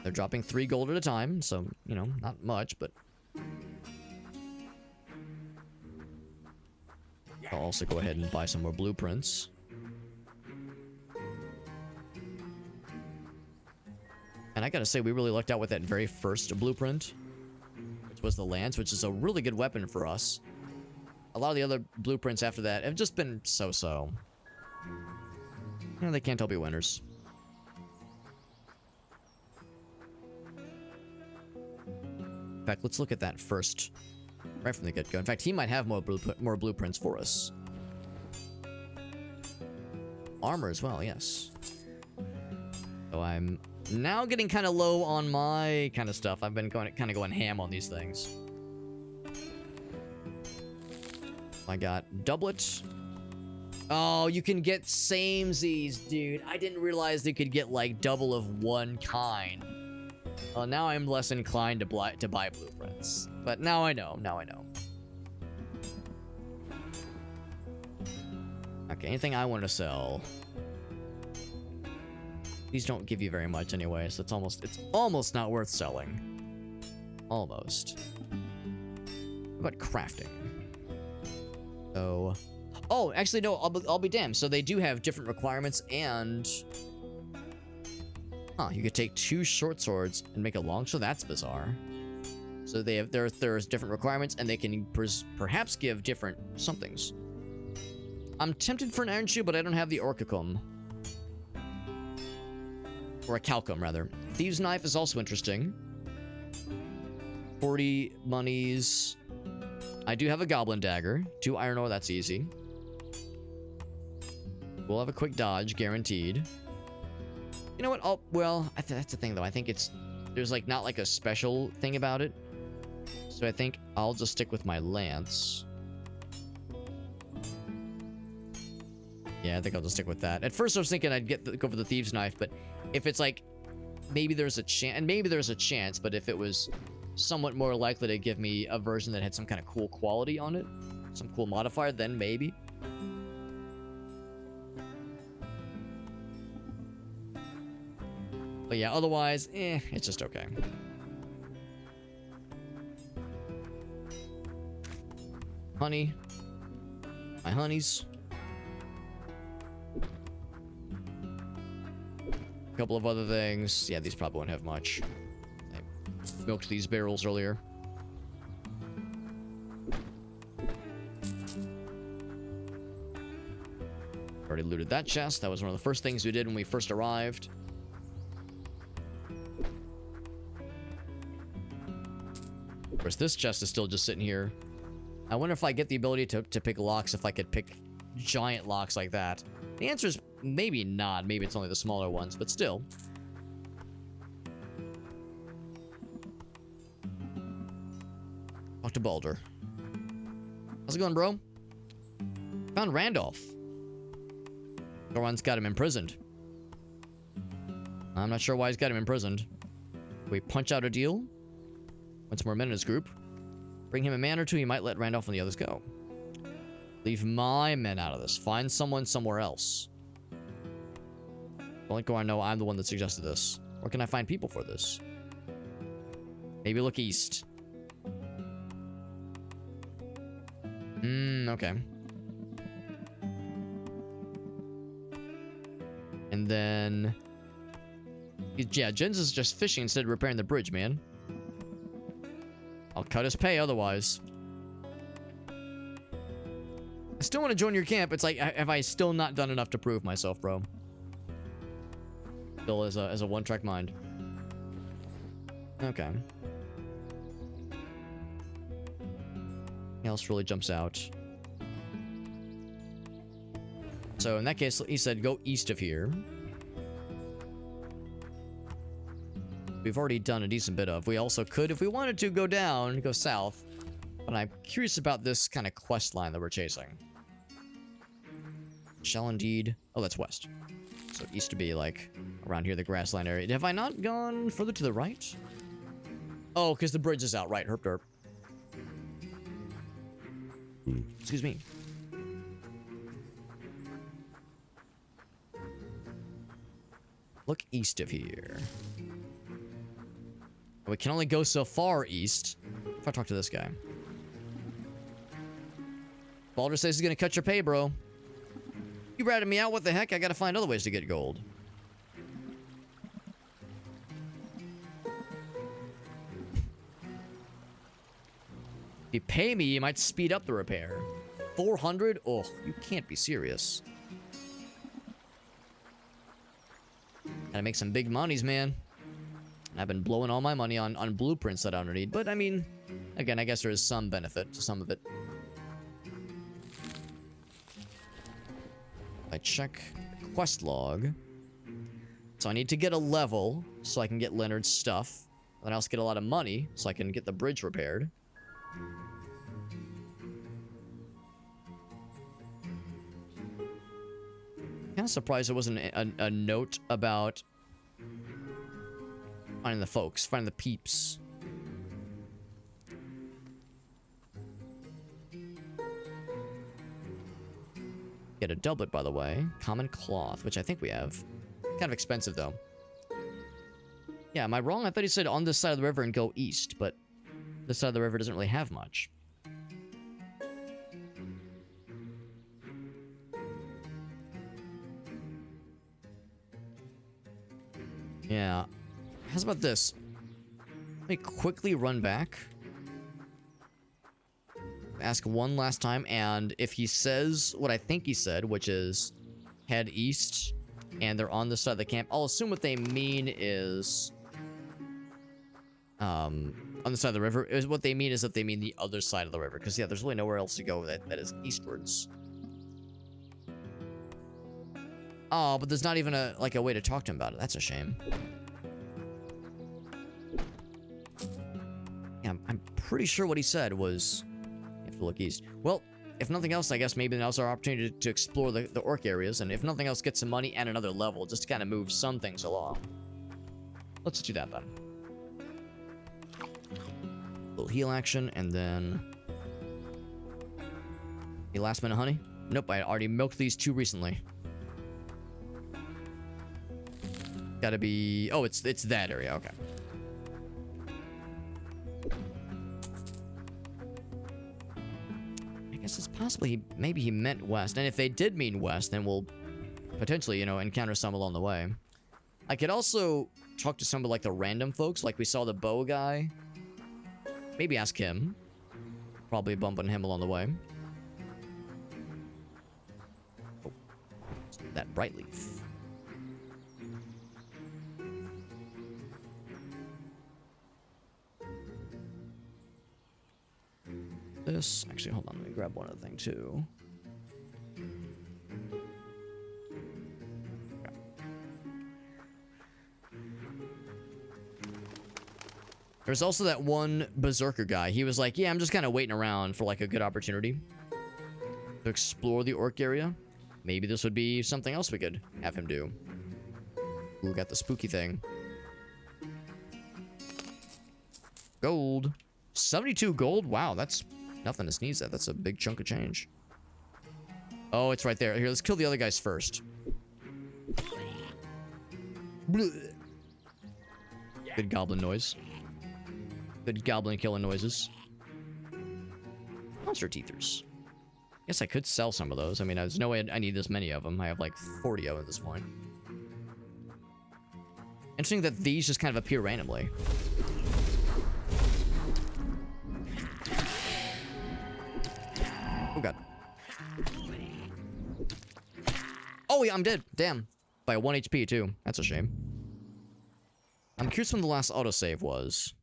They're dropping 3 gold at a time, so, you know, not much, but... I'll also go ahead and buy some more blueprints. And I gotta say, we really lucked out with that very first blueprint, which was the lance, which is a really good weapon for us. A lot of the other blueprints after that have just been so-so. You know, they can't all be winners. In fact, let's look at that first, right from the get-go. In fact, he might have more blueprints for us. Armor as well, yes. So I'm now getting kind of low on my kind of stuff. I've been kind of going ham on these things. I got doublet. Oh, you can get samesies, dude. I didn't realize they could get, like, double of one kind. Well, now I'm less inclined to buy blueprints. But now I know. Now I know. Okay, anything I want to sell. These don't give you very much anyway, so it's almost not worth selling. Almost. What about crafting? So... Oh, actually, no, I'll be damned. So they do have different requirements, and... Huh, you could take 2 short swords and make a long... So that's bizarre. So they have there's different requirements, and they can perhaps give different somethings. I'm tempted for an iron shield, but I don't have the orcicum. Or a calcum, rather. Thieves' Knife is also interesting. 40 monies. I do have a Goblin Dagger. 2 iron ore, that's easy. We'll have a quick dodge, guaranteed. You know what? Well, that's the thing, though. I think there's, like, not, like, a special thing about it. So I think I'll just stick with my lance. Yeah, I think I'll just stick with that. At first, I was thinking I'd go for the Thieves' Knife, but if it's, like, maybe there's a chance, and maybe there's a chance, but if it was somewhat more likely to give me a version that had some kind of cool quality on it, some cool modifier, then maybe. But yeah, otherwise, it's just okay. Honey. My honeys. A couple of other things. Yeah, these probably won't have much. I milked these barrels earlier. Already looted that chest. That was one of the first things we did when we first arrived. Of course, this chest is still just sitting here. I wonder if I get the ability to pick locks, if I could pick giant locks like that. The answer is maybe not. Maybe it's only the smaller ones, but still. Talk to Baldur. How's it going, bro? Found Randolph. Goron's got him imprisoned. I'm not sure why he's got him imprisoned. We punch out a deal? Once more men in his group. Bring him a man or two, he might let Randolph and the others go. Leave my men out of this. Find someone somewhere else. Don't let Goron know I'm the one that suggested this. Where can I find people for this? Maybe look east. Okay. And then... yeah, Jens is just fishing instead of repairing the bridge, man. I'll cut his pay otherwise. I still want to join your camp. It's like, have I still not done enough to prove myself, bro? Still as a one-track mind. Okay. Nothing else really jumps out. So in that case, he said go east of here. We've already done a decent bit of. We also could, if we wanted to, go down, go south. But I'm curious about this kind of quest line that we're chasing. Shall indeed... oh, that's west. So it used to be, like, around here, the grassland area. Have I not gone further to the right? Oh, because the bridge is out. Right, herp derp. Excuse me. Look east of here. We can only go so far east. If I talk to this guy. Baldur says he's gonna cut your pay, bro. You ratted me out, what the heck? I gotta find other ways to get gold. If you pay me, you might speed up the repair. 400? Oh, you can't be serious. Gotta make some big monies, man. I've been blowing all my money on blueprints that I don't need. But, I mean, again, I guess there is some benefit to some of it. I check the quest log. So I need to get a level so I can get Leonard's stuff. Then I also get a lot of money so I can get the bridge repaired. Kind of surprised there wasn't a note about finding the folks, finding the peeps. Get a doublet, by the way. Common cloth, which I think we have. Kind of expensive, though. Yeah, am I wrong? I thought he said on this side of the river and go east, but this side of the river doesn't really have much. Yeah. How's about this? Let me quickly run back ask one last time, and if he says what I think he said, which is head east, and they're on the side of the camp, I'll assume what they mean is on the side of the river. Is what they mean is that they mean the other side of the river, because yeah, there's really nowhere else to go that is eastwards. Oh, but there's not even a way to talk to him about it. That's a shame. Yeah, I'm pretty sure what he said was you have to look east. Well, if nothing else, I guess maybe now's our opportunity to explore the orc areas, and if nothing else, get some money and another level, just to kind of move some things along. Let's do that then. Little heal action, and then the last minute honey. Nope, I already milked these 2 recently. Gotta be... Oh, it's that area. Okay. I guess it's possibly... Maybe he meant west. And if they did mean west, then we'll potentially, you know, encounter some along the way. I could also talk to some of, like, the random folks. Like, we saw the bow guy. Maybe ask him. Probably bumping him along the way. Oh. That bright leaf. This actually, hold on, let me grab one other thing too. Okay. There's also that one berserker guy. He was like, yeah, I'm just kind of waiting around for like a good opportunity to explore the orc area. Maybe this would be something else we could have him do. Ooh, got the spooky thing. Gold. 72 gold? Wow, that's nothing to sneeze at. That's a big chunk of change. Oh, it's right there. Here, let's kill the other guys first. Blech. Good goblin noise. Good goblin killing noises. Monster teethers. Guess I could sell some of those. I mean, there's no way I need this many of them. I have like 40 of them at this point. Interesting that these just kind of appear randomly. Oh god. Oh yeah, I'm dead. Damn. By 1 HP too. That's a shame. I'm curious when the last autosave was.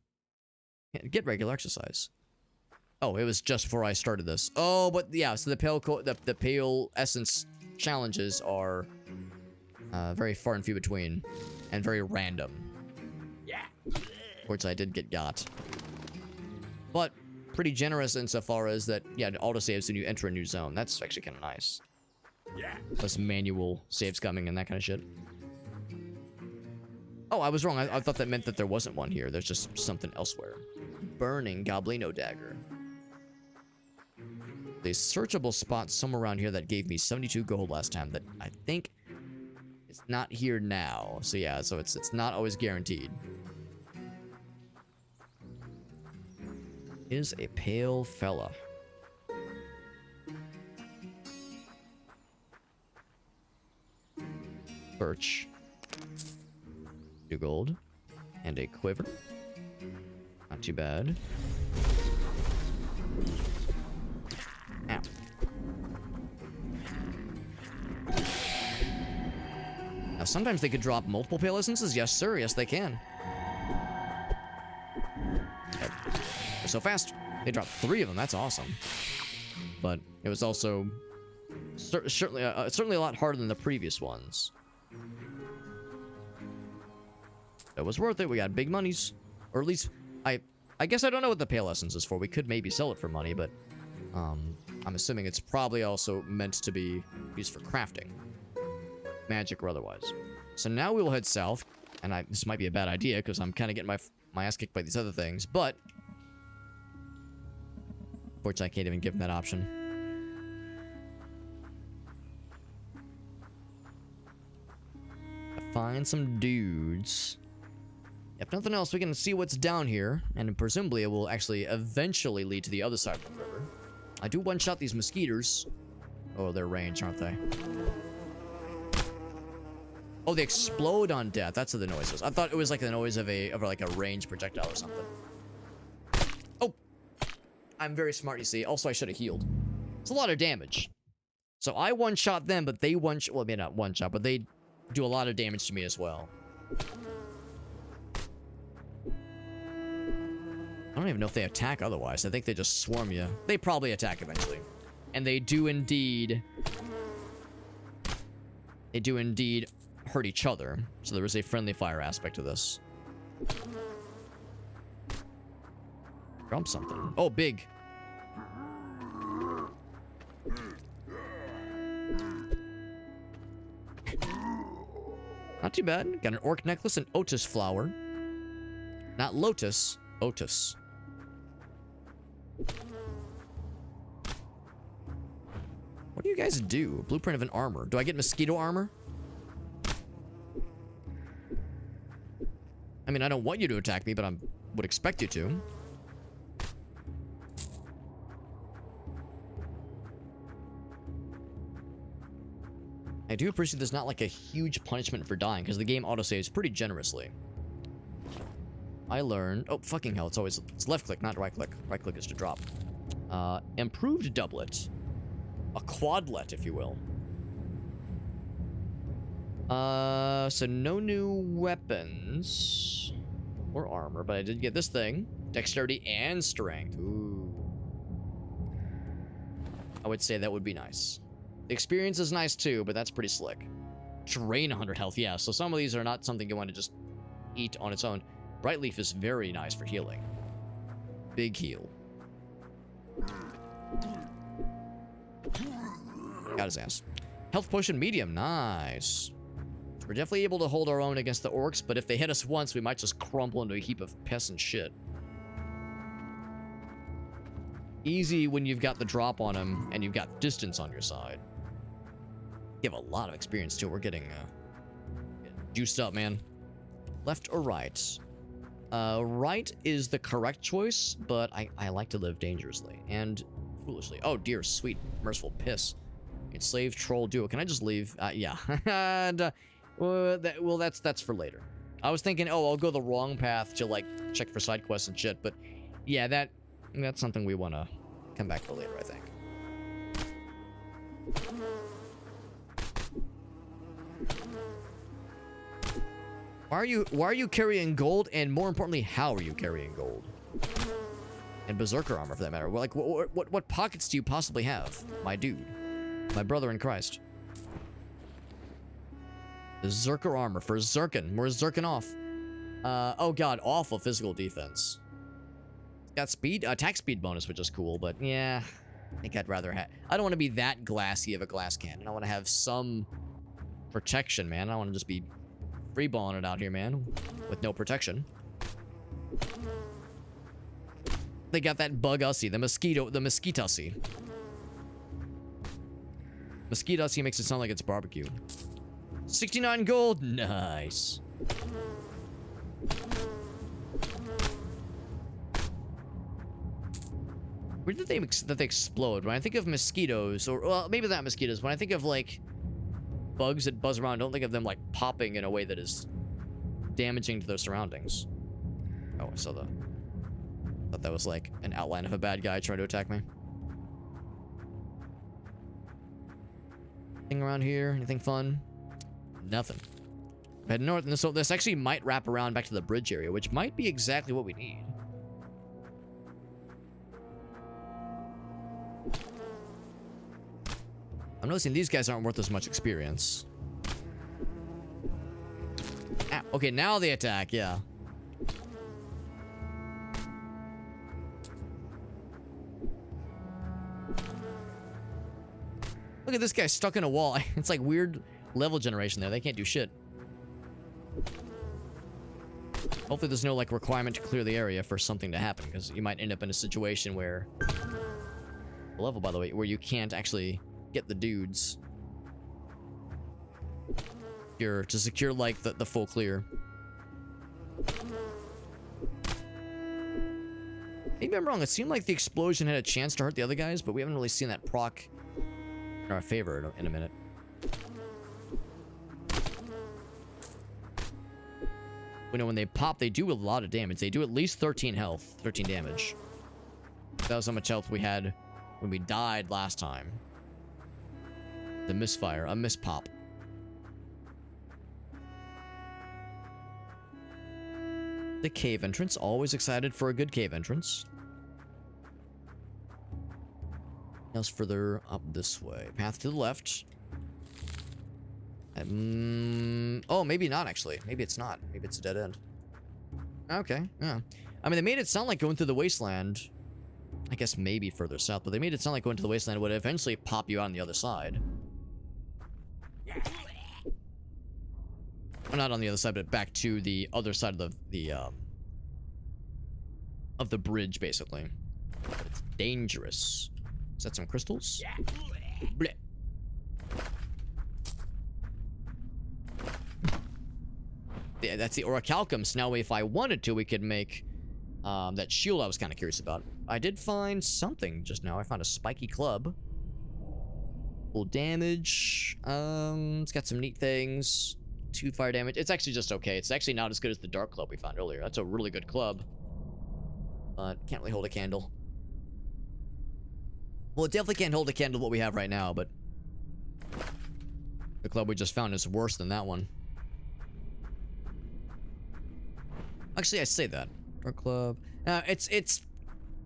Get regular exercise. Oh, it was just before I started this. Oh, but yeah, so the pale essence challenges are very far and few between and very random. Yeah. Which I did get got. But pretty generous insofar as that, yeah, autosaves when you enter a new zone. That's actually kind of nice. Yeah. Plus manual saves coming and that kind of shit. Oh, I was wrong. I thought that meant that there wasn't one here. There's just something elsewhere. Burning Goblino Dagger. There's a searchable spot somewhere around here that gave me 72 gold last time that I think is not here now. So yeah, so it's not always guaranteed. Is a pale fella. Birch. 2 gold. And a quiver. Not too bad. Ow. Now sometimes they could drop multiple pale essences. Yes, sir. Yes, they can. They're so fast. They dropped 3 of them. That's awesome. But it was also certainly a lot harder than the previous ones. It was worth it. We got big monies, or at least I guess I don't know what the pale essence is for. We could maybe sell it for money, but I'm assuming it's probably also meant to be used for crafting, magic or otherwise. So now we will head south, and this might be a bad idea because I'm kind of getting my ass kicked by these other things, but unfortunately I can't even give them that option. Find some dudes. If nothing else, we can see what's down here, and presumably it will actually eventually lead to the other side of the river. I do one-shot these mosquitoes. Oh, they're ranged, aren't they? Oh, they explode on death. That's what the noise was. I thought it was like the noise of like a ranged projectile or something. Oh, I'm very smart, you see. Also, I should have healed. It's a lot of damage. So I one-shot them, but they well, maybe not one-shot, but they do a lot of damage to me as well. I don't even know if they attack otherwise. I think they just swarm you. They probably attack eventually. And they do indeed... They do indeed hurt each other. So there is a friendly fire aspect to this. Drop something. Oh, big. Not too bad. Got an orc necklace and Otis flower. Not lotus, Otis. What do you guys do? Blueprint of an armor. Do I get mosquito armor? I mean, I don't want you to attack me, but I would expect you to. I do appreciate there's not like a huge punishment for dying, because the game autosaves pretty generously. I learned... Oh, fucking hell. It's left click, not right click. Right click is to drop. Improved doublet. A quadlet, if you will. So no new weapons or armor, but I did get this thing. Dexterity and strength. Ooh. I would say that would be nice. The experience is nice too, but that's pretty slick. Drain 100 health, yeah. So some of these are not something you want to just eat on its own. Bright Leaf is very nice for healing. Big heal. Got his ass. Health potion medium, nice. We're definitely able to hold our own against the orcs, but if they hit us once, we might just crumple into a heap of piss and shit. Easy when you've got the drop on them and you've got distance on your side. You have a lot of experience too. We're getting juiced up, man. Left or right? Right is the correct choice, but I like to live dangerously and foolishly. Oh dear, sweet, merciful piss. It's slave troll duo. Can I just leave? Yeah. And, well, that's for later. I was thinking, oh, I'll go the wrong path to like check for side quests and shit, but yeah, that's something we want to come back to later, I think. Why are you carrying gold? And more importantly, how are you carrying gold? And berserker armor, for that matter. Well, like, what pockets do you possibly have, my dude, my brother in Christ? Berserker armor for Zerkin. We're Zerkin off. Oh god, awful physical defense. Got speed, attack speed bonus, which is cool, but yeah, I think I'd rather have. I don't want to be that glassy of a glass cannon. I want to have some protection, man. I don't want to just be freeballing it out here, man, with no protection. They got that bug-ussy, the mosquito-ussy. Mosquito-ussy makes it sound like it's barbecue. 69 gold, nice. Where did they explode? When I think of mosquitoes, or well, maybe not mosquitoes. When I think of like bugs that buzz around, I don't think of them like popping in a way that is damaging to their surroundings. Oh, I saw the. Thought that was like an outline of a bad guy trying to attack me. Anything around here? Anything fun? Nothing. Head north, and so this actually might wrap around back to the bridge area, which might be exactly what we need. I'm noticing these guys aren't worth as much experience. Ah, okay, now they attack, yeah. Look at this guy stuck in a wall. It's like weird level generation there. They can't do shit. Hopefully there's no like requirement to clear the area for something to happen, because you might end up in a situation where... The level, by the way, where you can't actually get the dudes. To secure like the full clear. Maybe I'm wrong. It seemed like the explosion had a chance to hurt the other guys, but we haven't really seen that proc in our favor in a minute. We know when they pop, they do a lot of damage. They do at least 13 health, 13 damage. That was how much health we had when we died last time. The misfire, a mispop. The cave entrance, always excited for a good cave entrance. Else further up this way. Path to the left. Oh, maybe not actually. Maybe it's not. Maybe it's a dead end. Okay, yeah. I mean, they made it sound like going through the wasteland. I guess maybe further south, but they made it sound like going to the wasteland would eventually pop you out on the other side. Well, not on the other side, but back to the other side of the bridge, basically. But it's dangerous. Is that some crystals? Blech. Yeah, that's the orichalcum. So now if I wanted to, we could make that shield I was kind of curious about. I did find something just now. I found a spiky club. Full damage. It's got some neat things. 2 fire damage. It's actually just okay. It's actually not as good as the dark club we found earlier. That's a really good club. But can't really hold a candle. Well, it definitely can't hold a candle to what we have right now, but the club we just found is worse than that one. Actually, I say that. Dark club. It's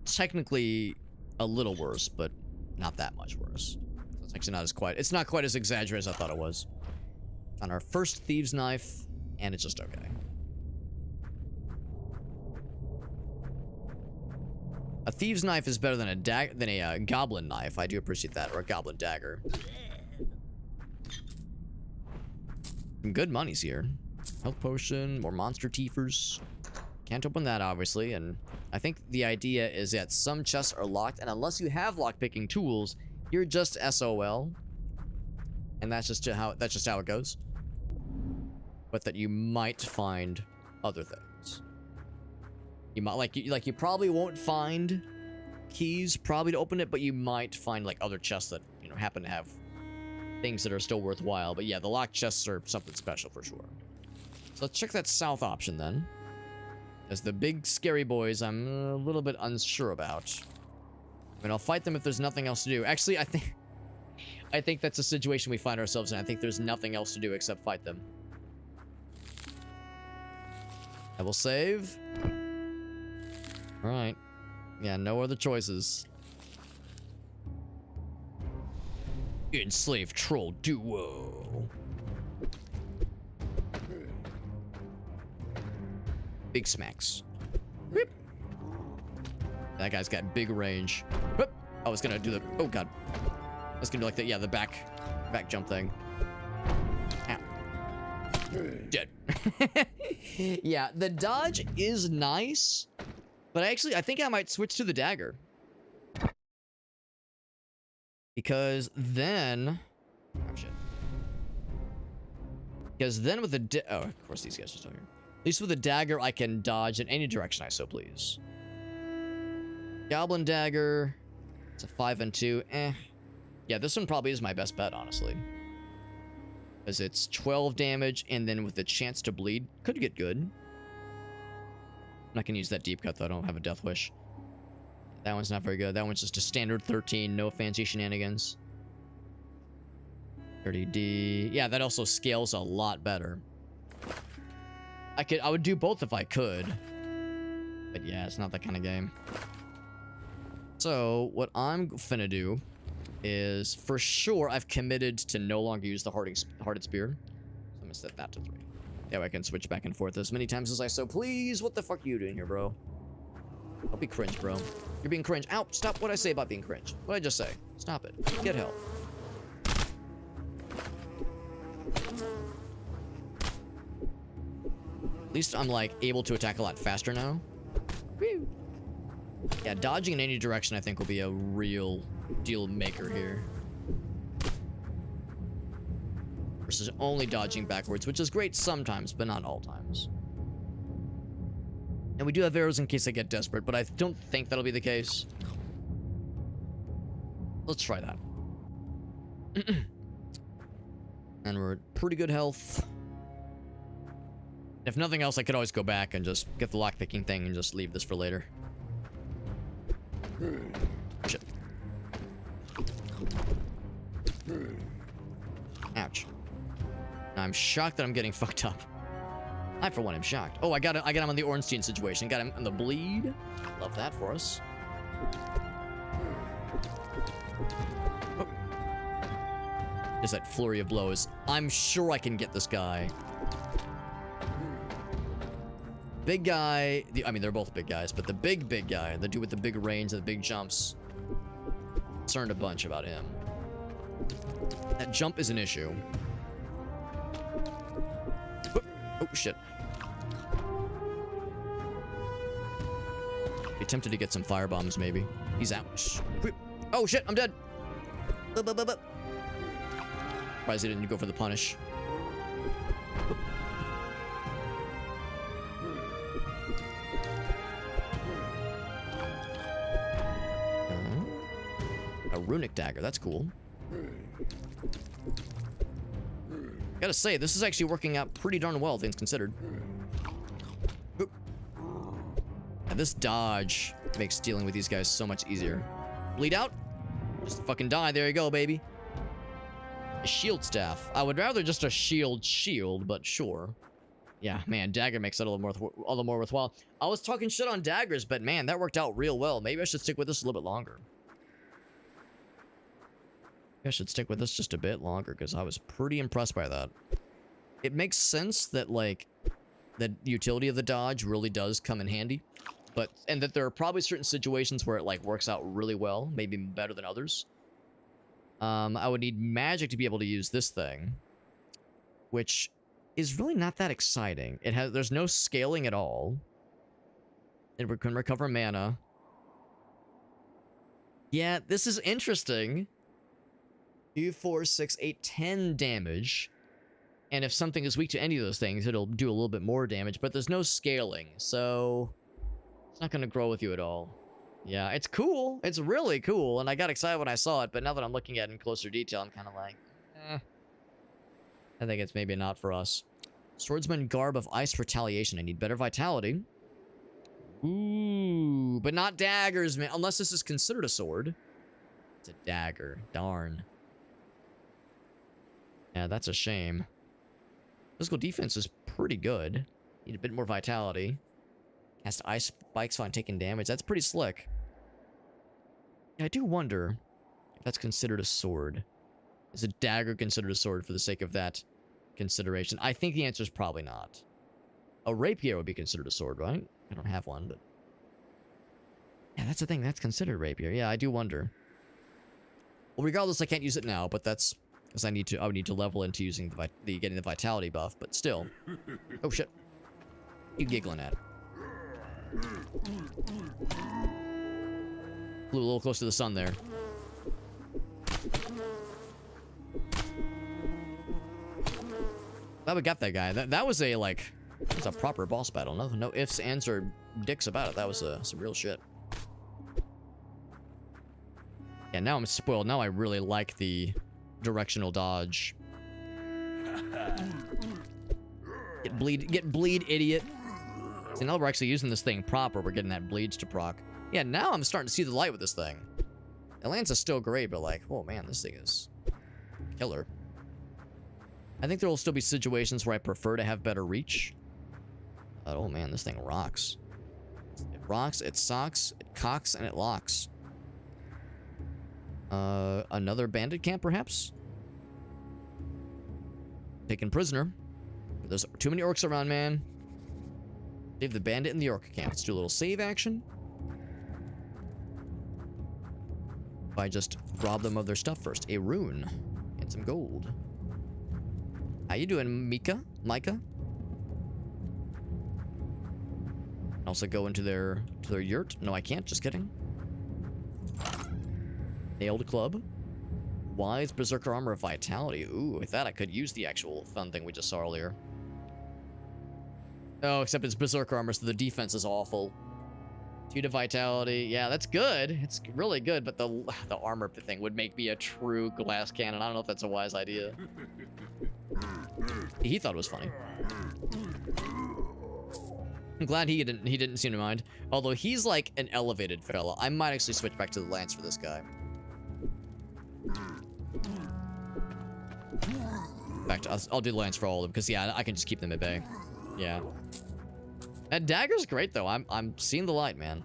technically a little worse, but not that much worse. So it's actually not as quite. It's not quite as exaggerated as I thought it was. Found our first thieves' knife, and it's just okay. A thieves' knife is better than a goblin knife. I do appreciate that, or a goblin dagger. Some good monies here. Health potion, more monster teethers. Can't open that, obviously, and I think the idea is that some chests are locked, and unless you have lockpicking tools, you're just SOL. And that's just how it goes. But that you might find other things. You might you probably won't find keys probably to open it, but you might find like other chests that, you know, happen to have things that are still worthwhile. But yeah, the locked chests are something special for sure. So let's check that south option then. As the big scary boys, I'm a little bit unsure about. I mean, I'll fight them if there's nothing else to do. Actually, I think that's a situation we find ourselves in. I think there's nothing else to do except fight them. I will save. Alright. Yeah, no other choices. Enslaved troll duo. Big smacks. Whoop. That guy's got big range. Whoop. I was gonna do the... Oh, God. I was gonna do like the... Yeah, the back jump thing. Ow. Dead. Yeah, the dodge is nice. But actually, I think I might switch to the dagger. Because then... Oh, shit. Because then with the... Oh, of course these guys are still here. At least with the dagger, I can dodge in any direction I so please. Goblin dagger. It's a 5 and 2. Yeah, this one probably is my best bet, honestly. Because it's 12 damage, and then with the chance to bleed, could get good. I'm not going to use that deep cut, though. I don't have a death wish. That one's not very good. That one's just a standard 13. No fancy shenanigans. 30D. Yeah, that also scales a lot better. I would do both if I could. But yeah, it's not that kind of game. So, what I'm finna do is, for sure, I've committed to no longer use the Hearted Spear. So I'm gonna set that to 3. That way I can switch back and forth as many times as I so please. What the fuck are you doing here, bro? Don't be cringe, bro. You're being cringe. Ow, stop what I say about being cringe. What did I just say? Stop it. Get help. At least I'm, like, able to attack a lot faster now. Woo. Yeah, dodging in any direction I think will be a real deal maker here. Versus only dodging backwards, which is great sometimes, but not all times. And we do have arrows in case I get desperate, but I don't think that'll be the case. Let's try that. And we're at pretty good health. If nothing else, I could always go back and just get the lockpicking thing and just leave this for later. Shit. Ouch. I'm shocked that I'm getting fucked up. I, for one, am shocked. Oh, I got him on the Ornstein situation. Got him on the bleed. Love that for us. Oh. Just that flurry of blows. I'm sure I can get this guy. Big guy. I mean, they're both big guys, but the big guy, the dude with the big range and the big jumps, concerned a bunch about him. That jump is an issue. Oh, shit. Be tempted to get some fire bombs, maybe. He's out. Oh, shit, I'm dead. Surprised he didn't go for the punish. A runic dagger, that's cool. Gotta say, this is actually working out pretty darn well, things considered. And this dodge makes dealing with these guys so much easier. Bleed out? Just fucking die. There you go, baby. A shield staff. I would rather just a shield, but sure. Yeah, man, dagger makes it all the more worthwhile. I was talking shit on daggers, but man, that worked out real well. Maybe I should stick with this a little bit longer. I should stick with this just a bit longer because I was pretty impressed by that. It makes sense that, like, the utility of the dodge really does come in handy, and that there are probably certain situations where it, like, works out really well, maybe better than others. I would need magic to be able to use this thing, which is really not that exciting. There's no scaling at all. It can recover mana. Yeah, this is interesting. 2, 4, 6, 8, 10 damage. And if something is weak to any of those things, it'll do a little bit more damage. But there's no scaling, so it's not going to grow with you at all. Yeah, it's cool. It's really cool. And I got excited when I saw it. But now that I'm looking at it in closer detail, I'm kind of like, I think it's maybe not for us. Swordsman Garb of Ice Retaliation. I need better vitality. Ooh, but not daggers, man. Unless this is considered a sword. It's a dagger. Darn. Yeah, that's a shame. Physical defense is pretty good. Need a bit more vitality. Cast ice spikes on taking damage. That's pretty slick. Yeah, I do wonder if that's considered a sword. Is a dagger considered a sword for the sake of that consideration? I think the answer is probably not. A rapier would be considered a sword, right? I don't have one, but... yeah, that's the thing. That's considered rapier. Yeah, I do wonder. Well, regardless, I can't use it now, but that's... because I would need to level into using getting the vitality buff, but still. Oh shit. You giggling at? Flew a little close to the sun there. Glad we got that guy. That was a, like, that's a proper boss battle. No ifs, ands, or dicks about it. That was some real shit. Yeah, now I'm spoiled. Now I really like the directional dodge. Get bleed, idiot. See, now we're actually using this thing proper. We're getting that bleeds to proc. Yeah, now I'm starting to see the light with this thing. Atlanta's still great, but like, oh man, this thing is killer. I think there will still be situations where I prefer to have better reach. But oh man, this thing rocks. It rocks, it socks, it cocks, and it locks. Another bandit camp, perhaps? Taken prisoner. There's too many orcs around, man. Save the bandit in the orc camp. Let's do a little save action. If I just rob them of their stuff first. A rune. And some gold. How you doing, Micah? Also go into their yurt. No, I can't. Just kidding. Nailed club. Wise Berserker Armor of Vitality. Ooh, with that I could use the actual fun thing we just saw earlier. Oh, except it's Berserker Armor, so the defense is awful. 2 to Vitality. Yeah, that's good. It's really good, but the armor thing would make me a true glass cannon. I don't know if that's a wise idea. He thought it was funny. I'm glad he didn't seem to mind. Although he's like an elevated fella. I might actually switch back to the lance for this guy. In fact, I'll do the lance for all of them because yeah, I can just keep them at bay. Yeah. That dagger's great though. I'm seeing the light, man.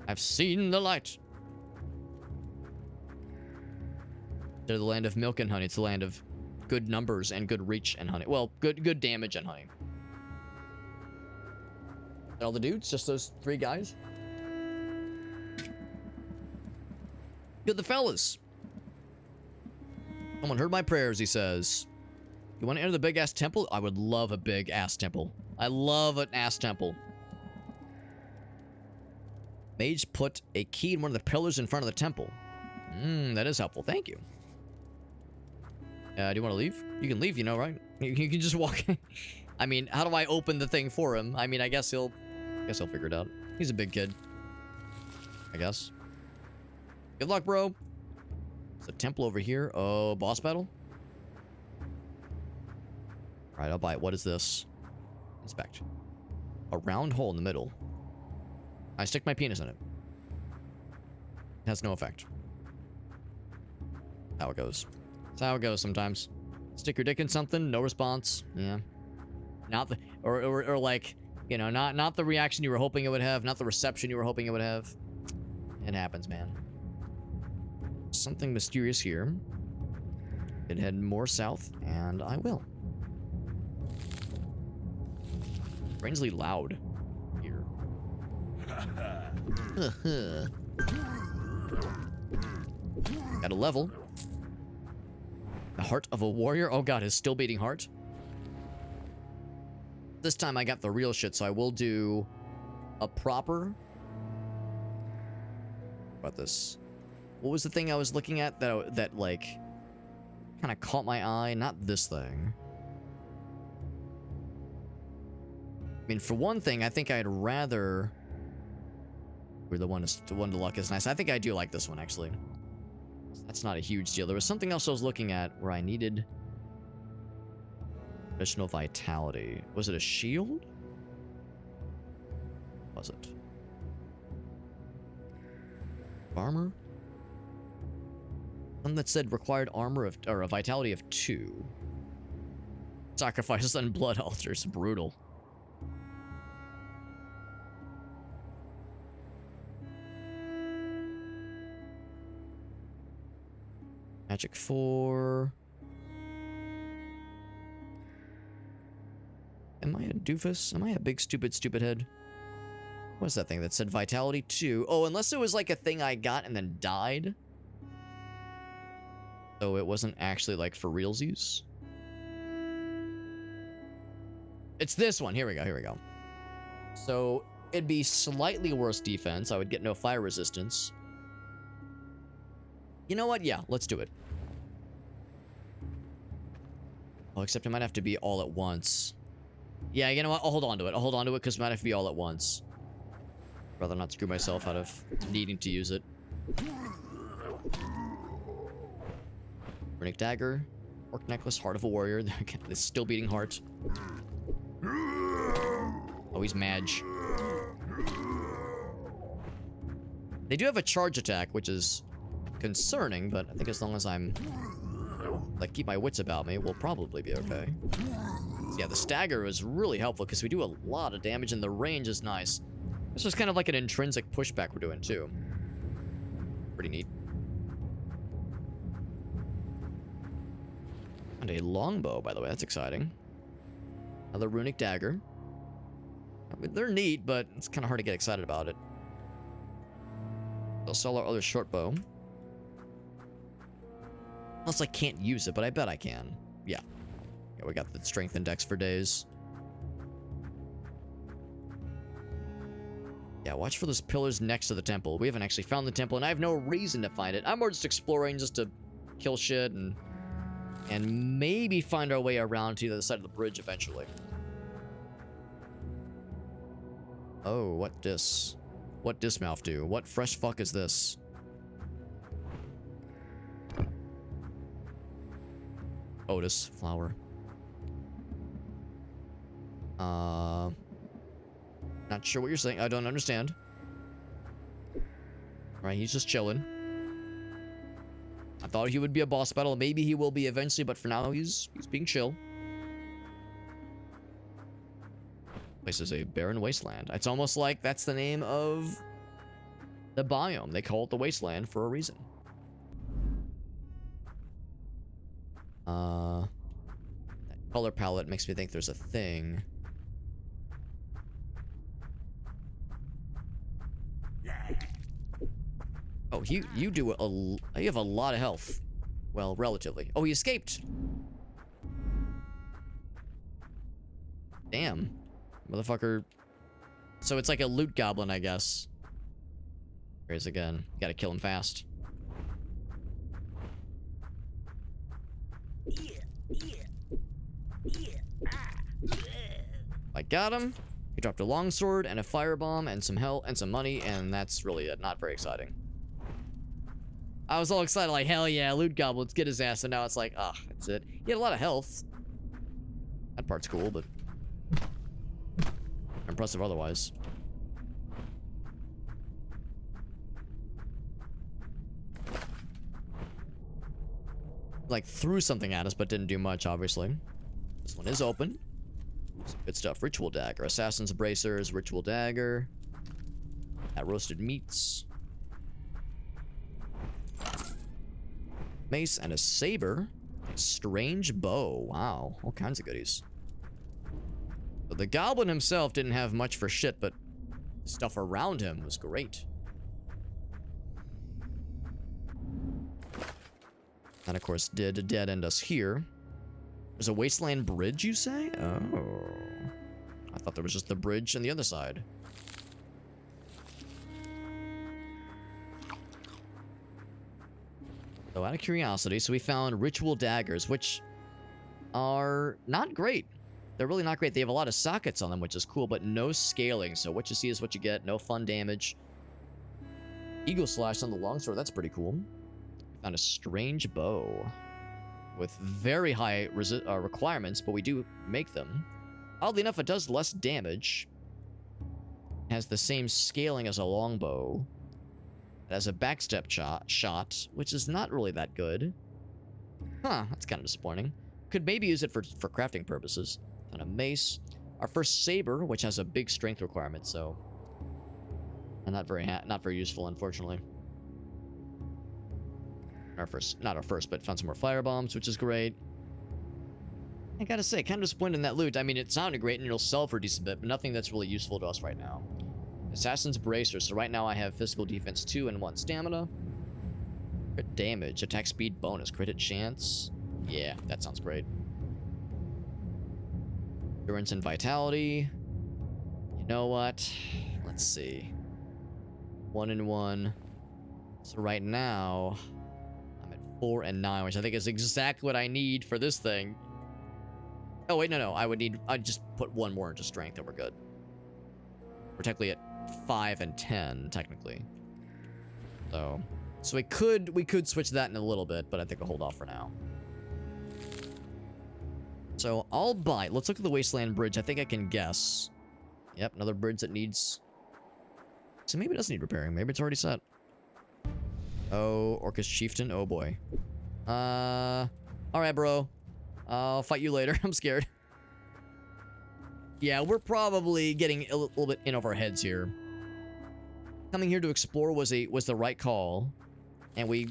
I've seen the light. They're the land of milk and honey. It's the land of good numbers and good reach and honey. Well, good damage and honey. And all the dudes? Just those 3 guys? Good the fellas. Someone heard my prayers, he says. You want to enter the big ass temple? I would love a big ass temple. I love an ass temple. Mage put a key in one of the pillars in front of the temple. That is helpful. Thank you. Do you want to leave? You can leave, you know, right? You can just walk in. I mean, how do I open the thing for him? I mean, I guess he'll figure it out. He's a big kid. I guess. Good luck, bro. There's a temple over here. Oh, boss battle? Alright, I'll buy it. What is this? Inspect. A round hole in the middle. I stick my penis in it. It has no effect. How it goes. That's how it goes sometimes. Stick your dick in something, no response. Yeah. Not the or like, you know, not the reaction you were hoping it would have, not the reception you were hoping it would have. It happens, man. Something mysterious here. Could head more south, and I will. Strangely loud here. Got a level. The heart of a warrior. Oh god, his still beating heart. This time I got the real shit, so I will do a proper. What about this? What was the thing I was looking at that like kind of caught my eye? Not this thing. I mean, for one thing, I think I'd rather. Where the one to luck is nice. I think I do like this one actually. That's not a huge deal. There was something else I was looking at where I needed additional vitality. Was it a shield? Was it? Armor? One that said required armor of, or a vitality of 2. Sacrifices on blood altars. Brutal. Magic 4. Am I a doofus? Am I a big stupid head? What's that thing that said vitality 2? Oh, unless it was like a thing I got and then died. So it wasn't actually like for realsies. It's this one. Here we go. So it'd be slightly worse defense. I would get no fire resistance. You know what? Yeah, let's do it. Oh, except it might have to be all at once. Yeah, you know what? I'll hold on to it. Because it might have to be all at once. Rather not screw myself out of needing to use it. Runic dagger. Orc necklace. Heart of a warrior. The still beating heart. Oh, he's Madge. They do have a charge attack, which is concerning, but I think as long as I'm like keep my wits about me, we'll probably be okay. So yeah, the stagger is really helpful because we do a lot of damage and the range is nice. This is kind of like an intrinsic pushback we're doing too. Pretty neat. And a longbow, by the way, that's exciting. Another runic dagger. I mean, they're neat, but it's kind of hard to get excited about it. I'll sell our other short bow. Unless I can't use it, but I bet I can. Yeah. Yeah, we got the strength index for days. Yeah, watch for those pillars next to the temple. We haven't actually found the temple, and I have no reason to find it. I'm more just exploring just to kill shit and maybe find our way around to the other side of the bridge eventually. Oh, what dis? What dismouth do? What fresh fuck is this? Otis flower. Not sure what you're saying. I don't understand. Alright, he's just chilling. I thought he would be a boss battle. Maybe he will be eventually, but for now, he's being chill. This is a barren wasteland. It's almost like that's the name of the biome. They call it the wasteland for a reason. That color palette makes me think there's a thing. Oh, you have a lot of health. Well, relatively. Oh, he escaped. Damn. Motherfucker. So it's like a loot goblin, I guess. There he is again. Gotta kill him fast. I got him. He dropped a longsword and a firebomb and some hell and some money, and that's really it. Not very exciting. I was all excited, like, hell yeah, loot goblin, let's get his ass, and now it's like, ah, that's it. He had a lot of health. That part's cool, but impressive otherwise. Like, threw something at us, but didn't do much, obviously. This one is open. Some good stuff. Ritual dagger, assassin's bracers, ritual dagger. That roasted meats. Mace and a saber. A strange bow. Wow, all kinds of goodies. But the goblin himself didn't have much for shit, but stuff around him was great. And of course, did dead end us here. There's a wasteland bridge, you say? Oh. I thought there was just the bridge on the other side. So out of curiosity, so we found ritual daggers, which are not great. They're really not great. They have a lot of sockets on them, which is cool, but no scaling. So what you see is what you get. No fun damage. Eagle slash on the longsword. That's pretty cool. Found a strange bow with very high requirements, but we do make them. Oddly enough, it does less damage. It has the same scaling as a longbow. It has a backstep shot, which is not really that good. Huh, that's kind of disappointing. Could maybe use it for crafting purposes. And a mace. Our first saber, which has a big strength requirement, so... And not very useful, unfortunately. Not our first, but found some more fire bombs, which is great. I gotta say, kind of disappointed in that loot. I mean, it sounded great and it'll sell for a decent bit, but nothing that's really useful to us right now. Assassin's bracers. So right now I have physical defense 2 and 1 stamina. Crit damage, attack speed bonus, crit chance. Yeah, that sounds great. Endurance and vitality. You know what? Let's see. 1 and 1. So right now, I'm at 4 and 9, which I think is exactly what I need for this thing. Oh wait, no. I'd just put 1 more into strength and we're good. We're technically at 5 and 10, technically. So we could switch that in a little bit, but I think I'll hold off for now. So I'll buy. Let's look at the Wasteland Bridge. I think I can guess. Yep, another bridge that needs... So maybe it doesn't need repairing. Maybe it's already set. Oh, Orcus Chieftain. Oh boy. Alright, bro. I'll fight you later. I'm scared. Yeah, we're probably getting a little bit in over our heads here. Coming here to explore was the right call. And we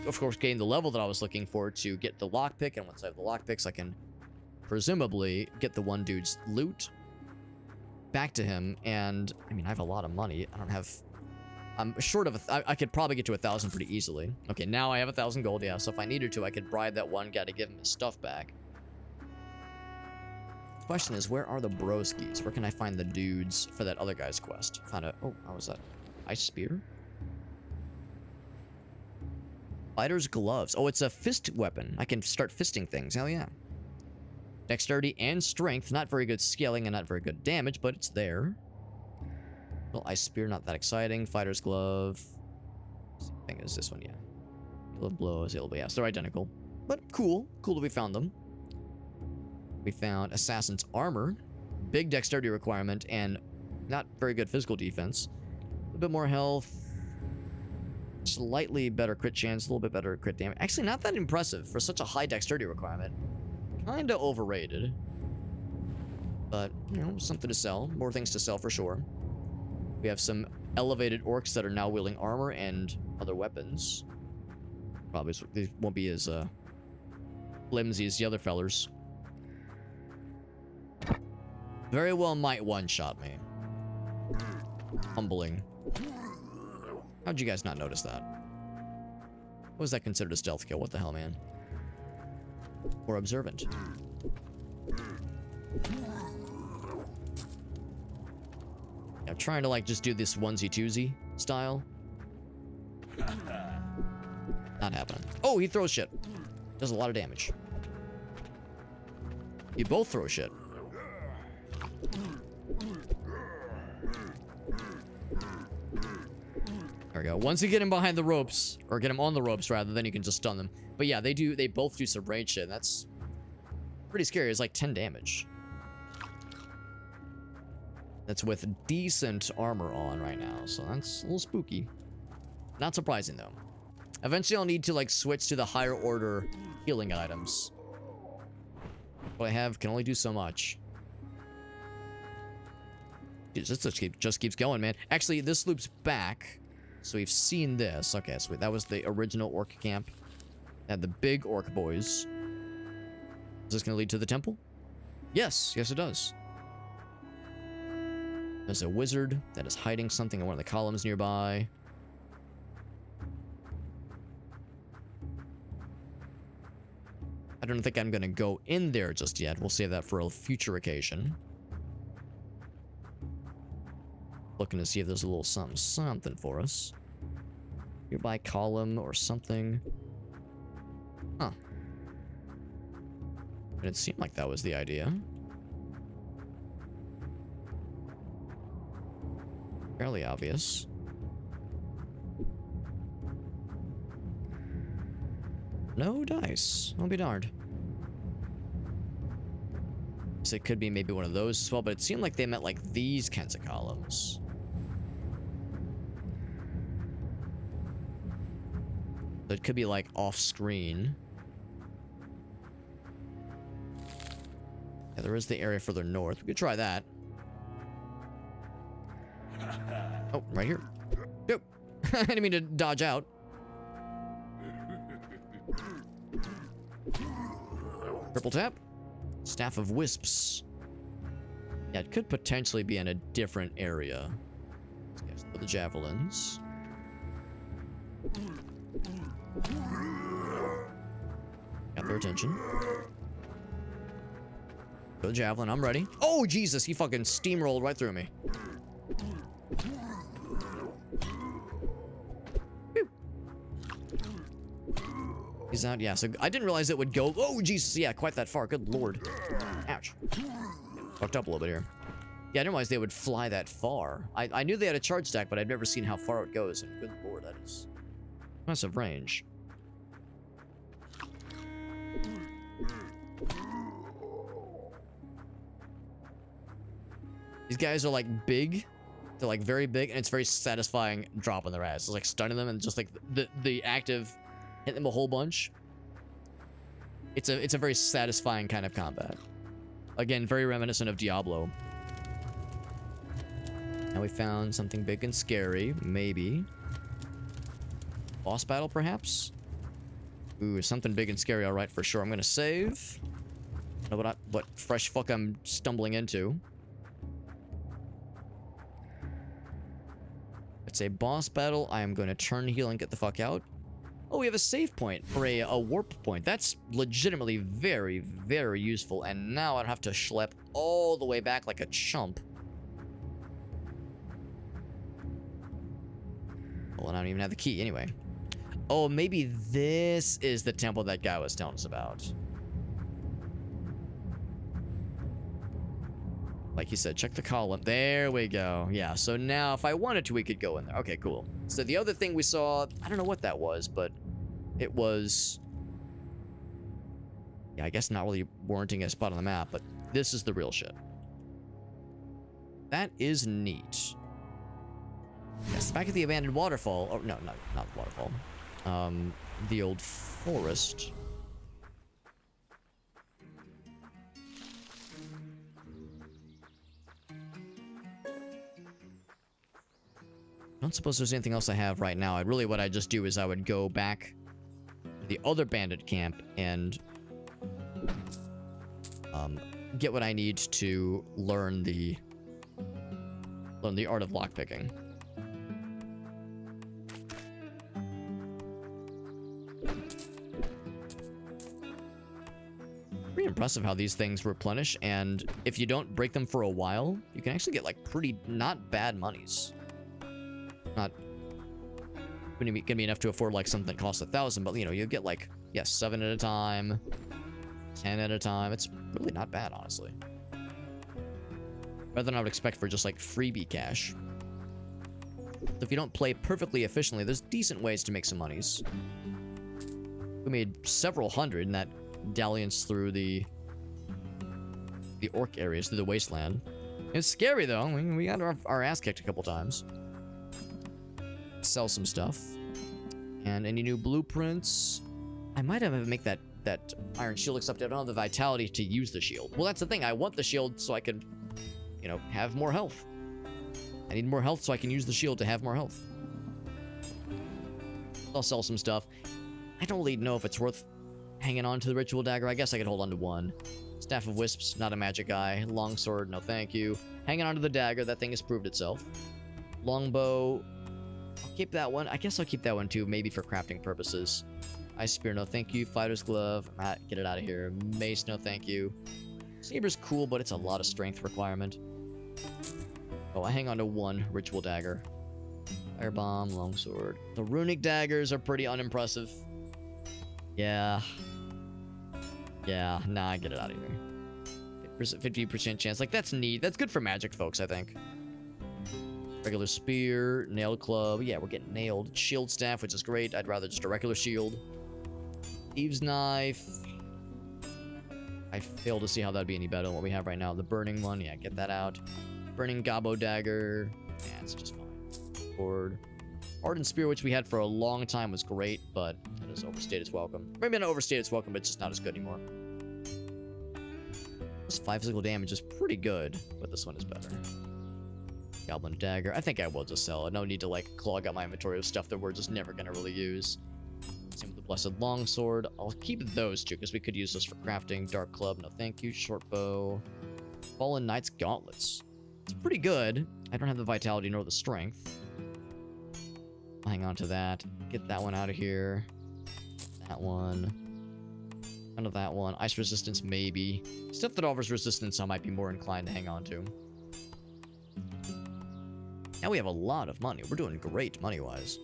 of course gained the level that I was looking for to get the lockpick, and once I have the lockpicks I can presumably get the one dude's loot back to him. And I mean, I have a lot of money. I'm short of I could probably get to 1,000 pretty easily. Okay, now I have 1,000 gold, yeah, so if I needed to I could bribe that one guy to give him his stuff back. Question is, where are the broskies? Where can I find the dudes for that other guy's quest? Found a... Oh, how was that? Ice spear? Fighter's gloves. Oh, it's a fist weapon. I can start fisting things. Hell yeah. Dexterity and strength. Not very good scaling and not very good damage, but it's there. Well, ice spear, not that exciting. Fighter's glove. I think it's this one, yeah. Glove blows. Yeah, so they're identical. But cool. Cool that we found them. We found assassin's armor. big dexterity requirement and not very good physical defense. A bit more health. Slightly better crit chance, a little bit better crit damage. Actually, not that impressive for such a high dexterity requirement. Kinda overrated. But, you know, something to sell. More things to sell for sure. We have some elevated orcs that are now wielding armor and other weapons. Probably they won't be as flimsy as the other fellers. Very well might one-shot me. Humbling. How'd you guys not notice that? Was that considered a stealth kill? What the hell, man? Or observant? I'm trying to, like, just do this onesie-twosie style. Not happening. Oh, he throws shit. Does a lot of damage. You both throw shit. There we go. Once you get him behind the ropes, or get him on the ropes, rather, then you can just stun them. But yeah, they both do some range shit. That's pretty scary. It's like 10 damage. That's with decent armor on right now, so that's a little spooky. Not surprising, though. Eventually, I'll need to, like, switch to the higher order healing items. What I have can only do so much. Dude, this just keeps going, man. Actually, this loops back. So we've seen this. Okay, sweet. That was the original orc camp. Had the big orc boys. Is this going to lead to the temple? Yes. Yes, it does. There's a wizard that is hiding something in one of the columns nearby. I don't think I'm going to go in there just yet. We'll save that for a future occasion. Looking to see if there's a little something for us. Nearby column or something. Huh. It seemed like that was the idea. Fairly obvious. No dice. I'll be darned. So it could be maybe one of those as well, but it seemed like they meant like these kinds of columns. So it could be like off screen. Yeah, there is the area further north. We could try that. Oh, right here. Nope. I didn't mean to dodge out. Triple tap. Staff of Wisps. Yeah, it could potentially be in a different area. Let's go for the javelins. Got their attention. Go the javelin, I'm ready. Oh, Jesus, he fucking steamrolled right through me. He's out, yeah, so I didn't realize it would go, oh, Jesus, yeah, quite that far, good lord. Ouch. Fucked up a little bit here. Yeah, I didn't realize they would fly that far. I knew they had a charge stack, but I'd never seen how far it goes, and good lord, that is massive range. These guys are, like, big. They're, like, very big, and it's very satisfying dropping their ass. It's, like, stunning them, and just, like, the active... hit them a whole bunch. It's a very satisfying kind of combat. Again, very reminiscent of Diablo. Now we found something big and scary, maybe. Boss battle, perhaps? Ooh, something big and scary, alright, for sure. I'm gonna save. I don't know what fresh fuck I'm stumbling into. It's a boss battle. I am gonna turn heal and get the fuck out. Oh, we have a save point, or a warp point. That's legitimately very, very useful. And now I don't have to schlep all the way back like a chump. Well, I don't even have the key anyway. Oh, maybe this is the temple that guy was telling us about. Like he said, check the column. There we go. Yeah, so now if I wanted to, we could go in there. Okay, cool. So the other thing we saw, I don't know what that was, but it was... yeah, I guess not really warranting a spot on the map, but this is the real shit. That is neat. Yes, back at the abandoned waterfall. Oh, no, not the waterfall. The old forest. I don't suppose there's anything else I have right now. What I'd just do is I would go back to the other bandit camp and get what I need to learn the art of lockpicking. Pretty impressive how these things replenish, and if you don't break them for a while, you can actually get like pretty not bad monies. Not gonna be enough to afford like something that costs 1,000, but you know, you'll get like, yes, 7 at a time, 10 at a time. It's really not bad, honestly. Better than I would expect for just like freebie cash. If you don't play perfectly efficiently, there's decent ways to make some monies. We made several hundred in that dalliance through the orc areas, through the wasteland. It's scary though. We got our ass kicked a couple times. Sell some stuff. And any new blueprints? I might have to make that iron shield, except I don't have the vitality to use the shield. Well, that's the thing. I want the shield so I can, you know, have more health. I need more health so I can use the shield to have more health. I'll sell some stuff. I don't really know if it's worth hanging on to the ritual dagger. I guess I could hold on to one. Staff of Wisps, not a magic guy. Longsword, no thank you. Hanging on to the dagger, that thing has proved itself. Longbow, I'll keep that one. I guess I'll keep that one too, maybe for crafting purposes. Ice Spear, no thank you. Fighter's Glove, get it out of here. Mace, no thank you. Saber's cool, but it's a lot of strength requirement. Oh, I hang on to one Ritual Dagger. Firebomb, Longsword. The Runic Daggers are pretty unimpressive. Yeah. Yeah, nah, get it out of here. 50% chance. Like, that's neat. That's good for magic folks, I think. Regular Spear, Nailed Club. Yeah, we're getting nailed. Shield Staff, which is great. I'd rather just a regular shield. Thieves' Knife. I fail to see how that'd be any better than what we have right now. The Burning one, yeah, get that out. Burning Gobbo Dagger. Yeah, it's just fine. Sword. Ardent Spear, which we had for a long time, was great, but it has overstayed its welcome. Maybe not overstayed its welcome, but it's just not as good anymore. This 5 physical damage is pretty good, but this one is better. Goblin Dagger. I think I will just sell it. No need to, like, clog up my inventory with stuff that we're just never going to really use. Same with the Blessed Longsword. I'll keep those two, because we could use this for crafting. Dark Club, no thank you. Short Bow. Fallen Knight's Gauntlets. It's pretty good. I don't have the vitality nor the strength. I'll hang on to that. Get that one out of here. That one. None of that one. Ice Resistance, maybe. Stuff that offers resistance I might be more inclined to hang on to. Now we have a lot of money. We're doing great money-wise.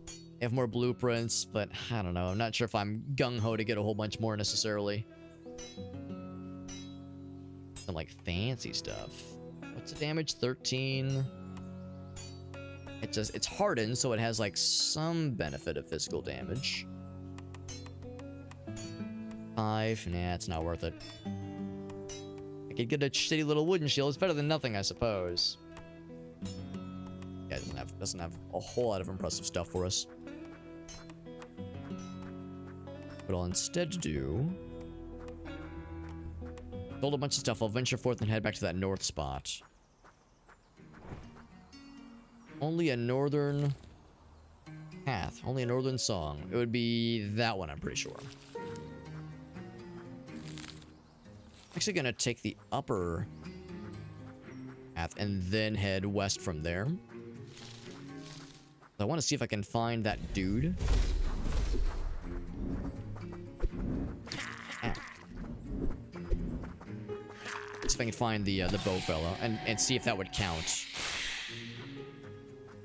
We have more blueprints, but I don't know. I'm not sure if I'm gung-ho to get a whole bunch more necessarily. Some, like, fancy stuff. What's the damage? 13. It's hardened, so it has, like, some benefit of physical damage. 5. Nah, it's not worth it. I could get a shitty little wooden shield. It's better than nothing, I suppose. Yeah, it doesn't have a whole lot of impressive stuff for us. What I'll instead do... build a bunch of stuff. I'll venture forth and head back to that north spot. Only a northern path. Only a northern song. It would be that one, I'm pretty sure. Actually gonna take the upper path and then head west from there. I want to see if I can find that dude. Ah. See if I can find the bow fella and see if that would count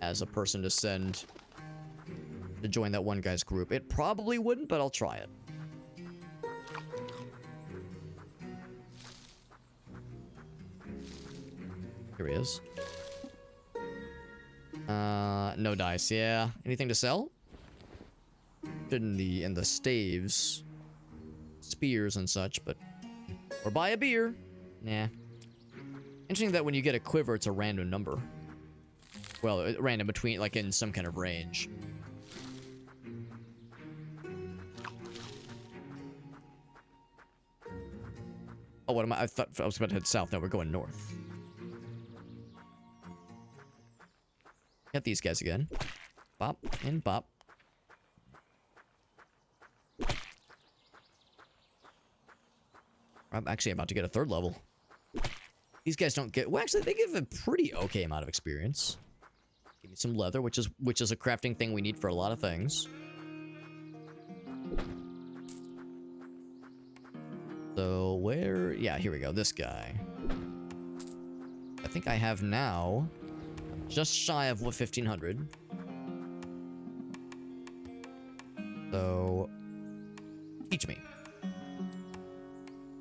as a person to send to join that one guy's group. It probably wouldn't, but I'll try it. Here he is. No dice, yeah. Anything to sell? In the staves. Spears and such, but... or buy a beer. Nah. Interesting that when you get a quiver, it's a random number. Well, random between, like, in some kind of range. Oh, what am I? I thought I was about to head south. No, we're going north. Get these guys again. Bop and bop. I'm actually about to get a 3rd level. These guys don't get... Well, actually, they give a pretty okay amount of experience. Give me some leather, which is a crafting thing we need for a lot of things. So, where... Yeah, here we go. This guy. I think I have now... just shy of 1,500. So... teach me.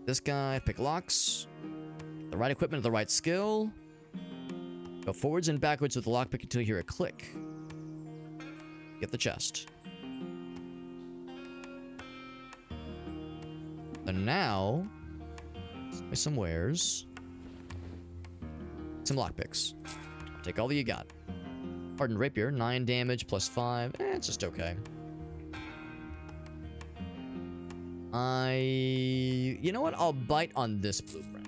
This guy, pick locks. The right equipment, the right skill. Go forwards and backwards with the lockpick until you hear a click. Get the chest. And now, some wares. Some lockpicks. Take all that you got. Hardened rapier, 9 damage plus 5. It's just okay. You know what? I'll bite on this blueprint.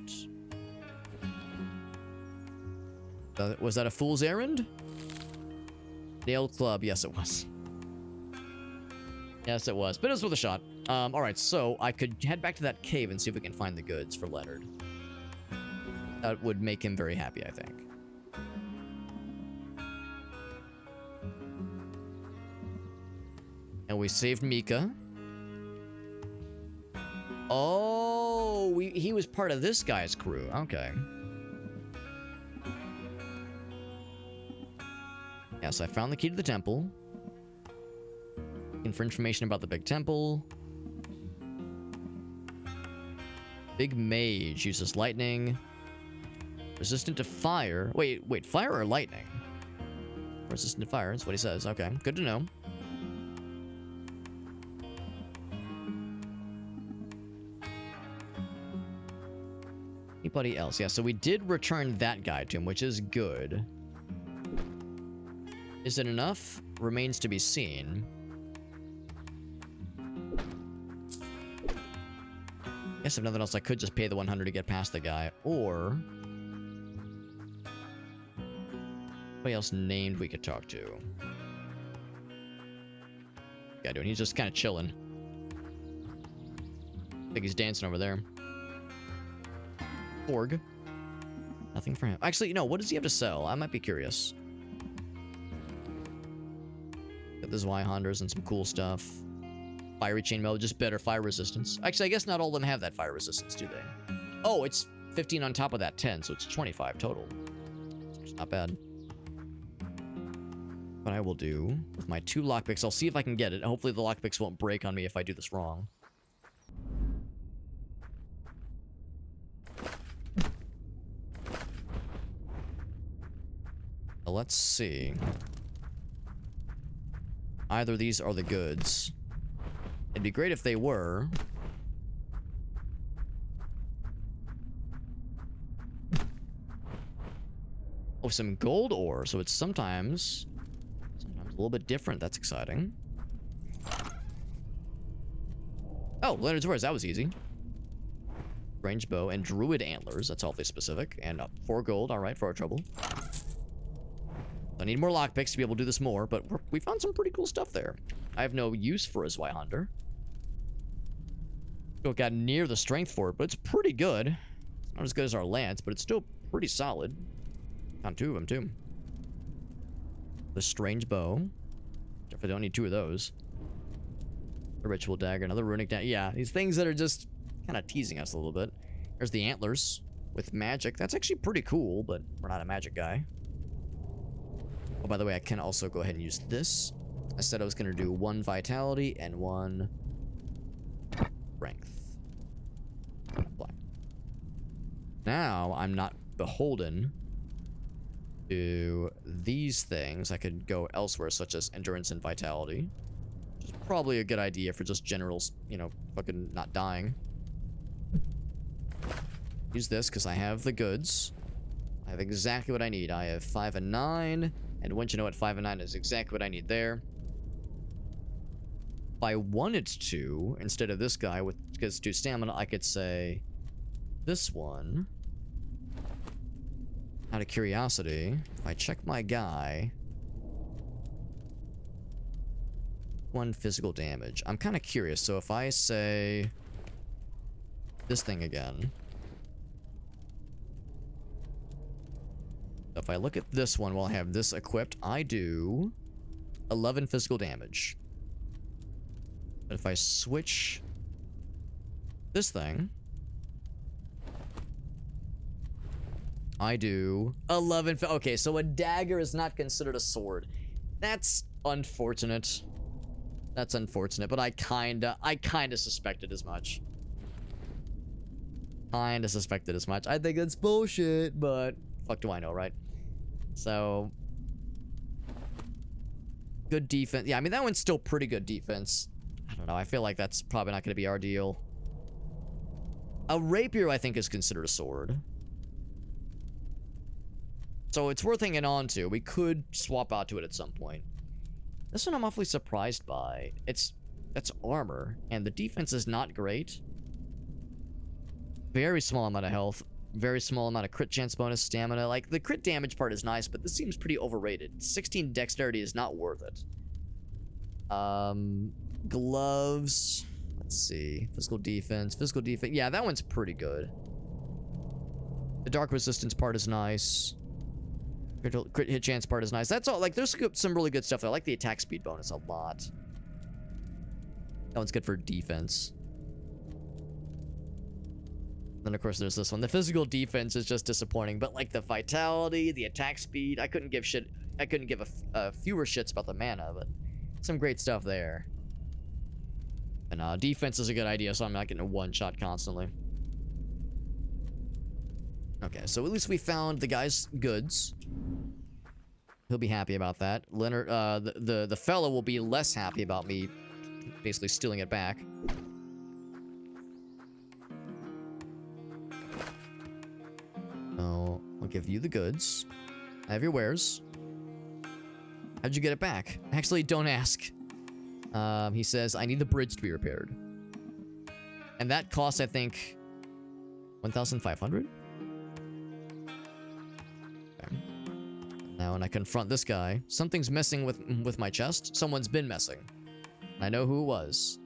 Was that a fool's errand? Nail club. Yes, it was. Yes, it was. But it was worth a shot. Alright, so I could head back to that cave and see if we can find the goods for Leonard. That would make him very happy, I think. And we saved Mika. Oh, he was part of this guy's crew. Okay. Yes, I found the key to the temple. Looking for information about the big temple. Big mage uses lightning. Resistant to fire. Wait, fire or lightning? Resistant to fire, that's what he says. Okay, good to know. Anybody else? Yeah, so we did return that guy to him, which is good. Is it enough? Remains to be seen. Guess if nothing else, I could just pay the 100 to get past the guy, or... Anybody else named we could talk to? Guy doing? He's just kind of chilling. I think he's dancing over there. Org. Nothing for him. Actually, no, what does he have to sell? I might be curious. Got the Zweihanders and some cool stuff. Fiery chainmail, just better fire resistance. Actually, I guess not all of them have that fire resistance, do they? Oh, it's 15 on top of that 10, so it's 25 total. It's not bad. What I will do with my 2 lockpicks, I'll see if I can get it. Hopefully the lockpicks won't break on me if I do this wrong. Let's see. Either of these are the goods. It'd be great if they were. Oh, some gold ore. So it's sometimes a little bit different. That's exciting. Oh, Leonard's Words. That was easy. Range bow and druid antlers. That's awfully specific. And 4 gold. All right, for our trouble. I need more lockpicks to be able to do this more, but we found some pretty cool stuff there. I have no use for a Zweihander. Still got near the strength for it, but it's pretty good. It's not as good as our lance, but it's still pretty solid. Found 2 of them, too. The strange bow. Definitely don't need 2 of those. A ritual dagger, another runic dagger. Yeah, these things that are just kind of teasing us a little bit. There's the antlers with magic. That's actually pretty cool, but we're not a magic guy. Oh, by the way, I can also go ahead and use this. I said I was going to do 1 vitality and 1 strength. Black. Now, I'm not beholden to these things. I could go elsewhere, such as endurance and vitality. Which is probably a good idea for just general, you know, fucking not dying. Use this, because I have the goods. I have exactly what I need. I have 5 and 9. And once you know what 5 and 9 is exactly what I need there. If I wanted to, instead of this guy with because 2 stamina, I could say this one. Out of curiosity, if I check my guy, 1 physical damage. I'm kind of curious. So if I say this thing again. If I look at this one while I have this equipped, I do 11 physical damage. But if I switch this thing, I do 11. Okay, so a dagger is not considered a sword. That's unfortunate. That's unfortunate, but I kinda suspected as much. I think that's bullshit, but fuck do I know, right? So good defense. Yeah, I mean that one's still pretty good defense. I don't know. I feel like that's probably not going to be our deal. A rapier, I think, is considered a sword. So it's worth hanging on to. We could swap out to it at some point. This one I'm awfully surprised by. That's armor, and the defense is not great. Very small amount of health. Very small amount of crit chance bonus, stamina. Like, the crit damage part is nice, but this seems pretty overrated. 16 dexterity is not worth it. Gloves. Let's see. Physical defense. Yeah, that one's pretty good. The dark resistance part is nice. Crit hit chance part is nice. That's all. Like, there's some really good stuff there. I like the attack speed bonus a lot. That one's good for defense. Then, of course, there's this one. The physical defense is just disappointing, but, like, the vitality, the attack speed, I couldn't give a fewer shits about the mana, but some great stuff there. And, defense is a good idea, so I'm not getting a one-shot constantly. Okay, so at least we found the guy's goods. He'll be happy about that. Leonard, the fellow will be less happy about me basically stealing it back. So, I'll give you the goods. I have your wares. How'd you get it back? Actually, don't ask. He says, I need the bridge to be repaired. And that costs, I think, 1,500? Okay. Now, when I confront this guy, something's messing with my chest. Someone's been messing. I know who it was.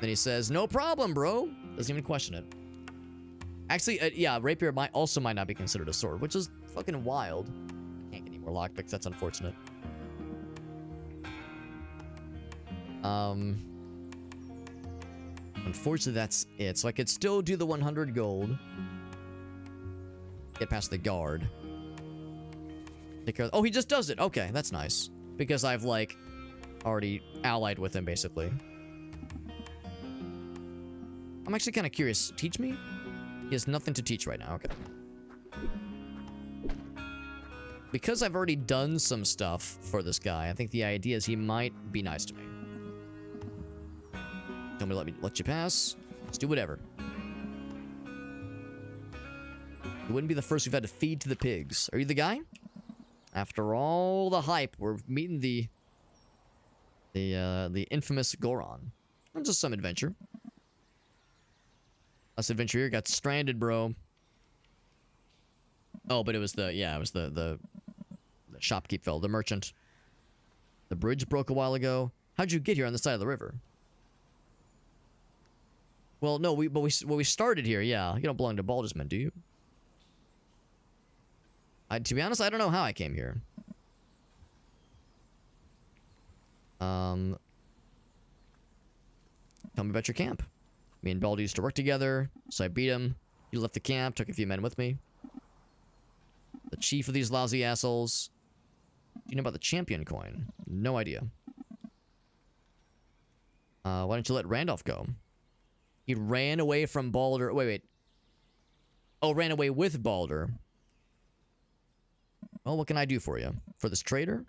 Then he says, no problem, bro. Doesn't even question it. Actually, yeah, rapier might not be considered a sword, which is fucking wild. Can't get any more lockpicks. That's unfortunate. Unfortunately, that's it. So I could still do the 100 gold. Get past the guard. Take care of... Oh, he just does it. Okay, that's nice. Because I've, like, already allied with him, basically. I'm actually kind of curious. Teach me? He has nothing to teach right now. Okay. Because I've already done some stuff for this guy, I think the idea is he might be nice to me. Tell me to let you pass. Let's do whatever. You wouldn't be the first we've had to feed to the pigs. Are you the guy? After all the hype, we're meeting the infamous Goron. It's just some adventure. Us adventurer got stranded, bro. Oh, but it was the shopkeep fell, the merchant. The bridge broke a while ago. How'd you get here on the side of the river? Well, no, we started here, yeah. You don't belong to Baldurman, do you? To be honest, I don't know how I came here. Tell me about your camp. Me and Baldur used to work together, so I beat him. He left the camp, took a few men with me. The chief of these lousy assholes. Do you know about the champion coin? No idea. Why don't you let Randolph go? He ran away from Baldur. Wait. Oh, ran away with Baldur. Well, what can I do for you? For this trader?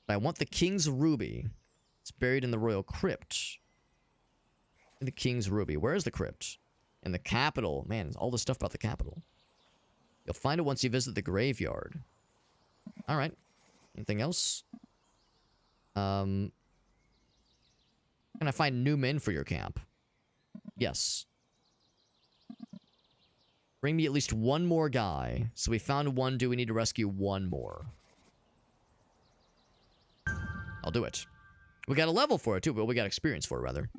I want the king's ruby. It's buried in the royal crypt. The king's ruby. Where is the crypt? In the capital. Man, all the stuff about the capital. You'll find it once you visit the graveyard. Alright. Anything else? Can I find new men for your camp? Yes. Bring me at least one more guy. So we found one. Do we need to rescue one more? I'll do it. We got a level for it too, but we got experience for it, rather.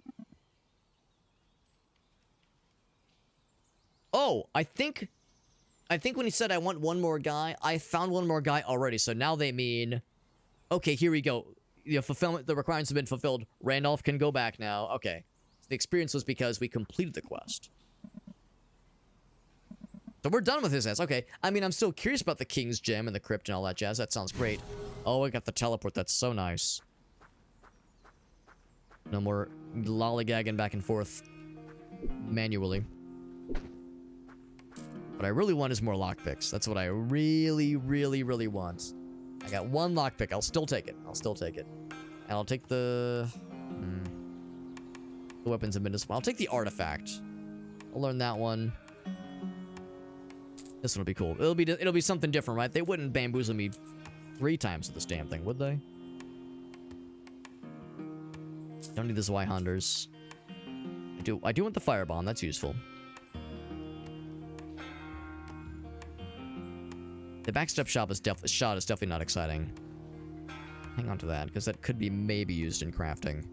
Oh, I think when he said I want one more guy, I found one more guy already. So now they mean, okay, here we go. The fulfillment, the requirements have been fulfilled. Randolph can go back now. Okay. So the experience was because we completed the quest. So we're done with his ass. Okay. I mean, I'm still curious about the King's Gem and the Crypt and all that jazz. That sounds great. Oh, we got the teleport. That's so nice. No more lollygagging back and forth manually. What I really want is more lockpicks. That's what I really, really, really want. I got one lockpick. I'll still take it. I'll still take it. And I'll take the weapons of Midness. I'll take the artifact. I'll learn that one. This one will be cool. It'll be something different, right? They wouldn't bamboozle me 3 times with this damn thing, would they? Don't need the Zweihanders. I do want the firebomb. That's useful. The backstep shot is definitely not exciting. Hang on to that, because that could be maybe used in crafting.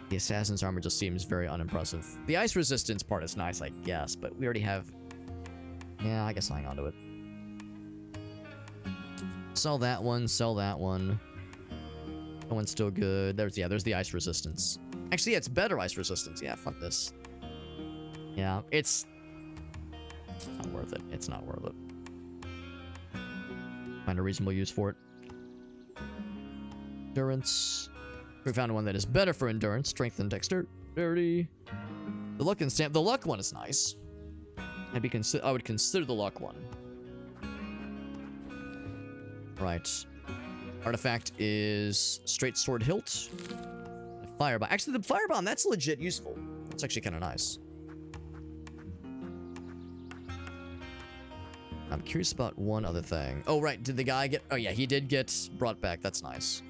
The assassin's armor just seems very unimpressive. The ice resistance part is nice, I guess, but we already have... Yeah, I guess I'll hang on to it. Sell that one, sell that one. That one's still good. There's the ice resistance. Actually, yeah, it's better ice resistance. Yeah, fuck this. Yeah, it's not worth it. It's not worth it. Find a reasonable use for it. Endurance. We found one that is better for endurance. Strength and dexterity. The luck and stamp. The luck one is nice. I would consider the luck one. Right. Artifact is straight sword hilt. Firebomb. Actually, the firebomb, that's legit useful. That's actually kind of nice. I'm curious about one other thing. Oh, right. Did the guy get... Oh, yeah. He did get brought back. That's nice.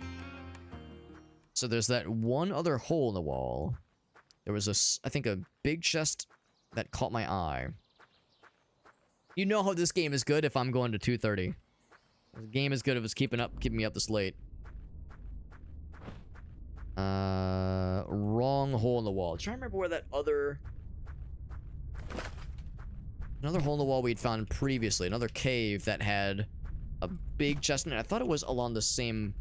So there's that one other hole in the wall. There was I think a big chest that caught my eye. You know how this game is good if I'm going to 2:30. The game is good if it's keeping me up this late. Wrong hole in the wall. I'm trying to remember where that other... Another hole in the wall we'd found previously. Another cave that had a big chest in it. I thought it was along the same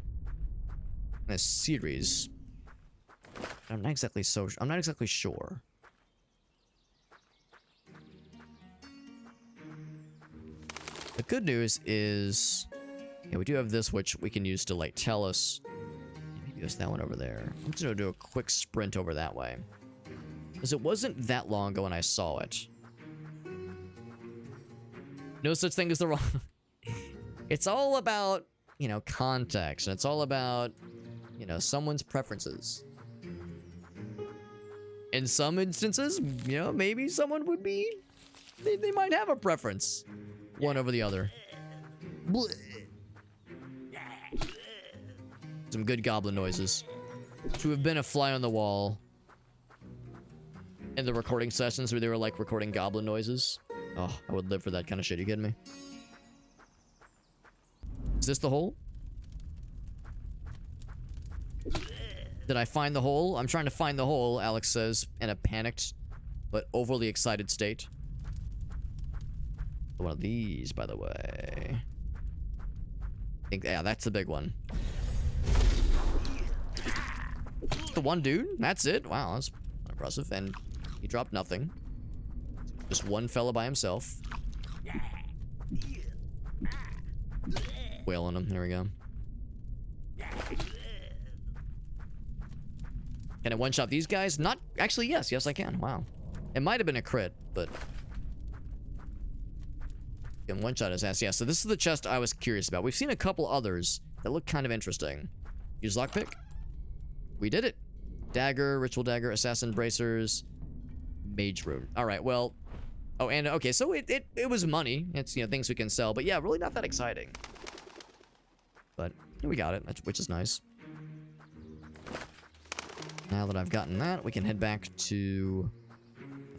series. I'm not exactly sure. The good news is, yeah, we do have this, which we can use to like tell us. Maybe use that one over there. I'm just gonna do a quick sprint over that way, because it wasn't that long ago when I saw it. No such thing as the wrong. It's all about, you know, context, and it's all about, you know, someone's preferences. In some instances, you know, maybe someone would be, they might have a preference, one over the other. Blech. Some good goblin noises. To have been a fly on the wall in the recording sessions where they were like recording goblin noises. Oh, I would live for that kind of shit. You kidding me? Is this the hole? Did I find the hole? I'm trying to find the hole, Alex says, in a panicked but overly excited state. One of these, by the way. I think, yeah, that's the big one. The one dude? That's it? Wow, that's impressive. And he dropped nothing. Just one fella by himself. Wail on him. There we go. Can I one-shot these guys? Not... Actually, yes. Yes, I can. Wow. It might have been a crit, but... Can one-shot his ass. Yeah, so this is the chest I was curious about. We've seen a couple others that look kind of interesting. Use lockpick. We did it. Dagger, ritual dagger, assassin bracers, Mage Rune. All right, well... Oh, and okay, so it was money. It's, you know, things we can sell. But yeah, really not that exciting. But we got it, which is nice. Now that I've gotten that, we can head back to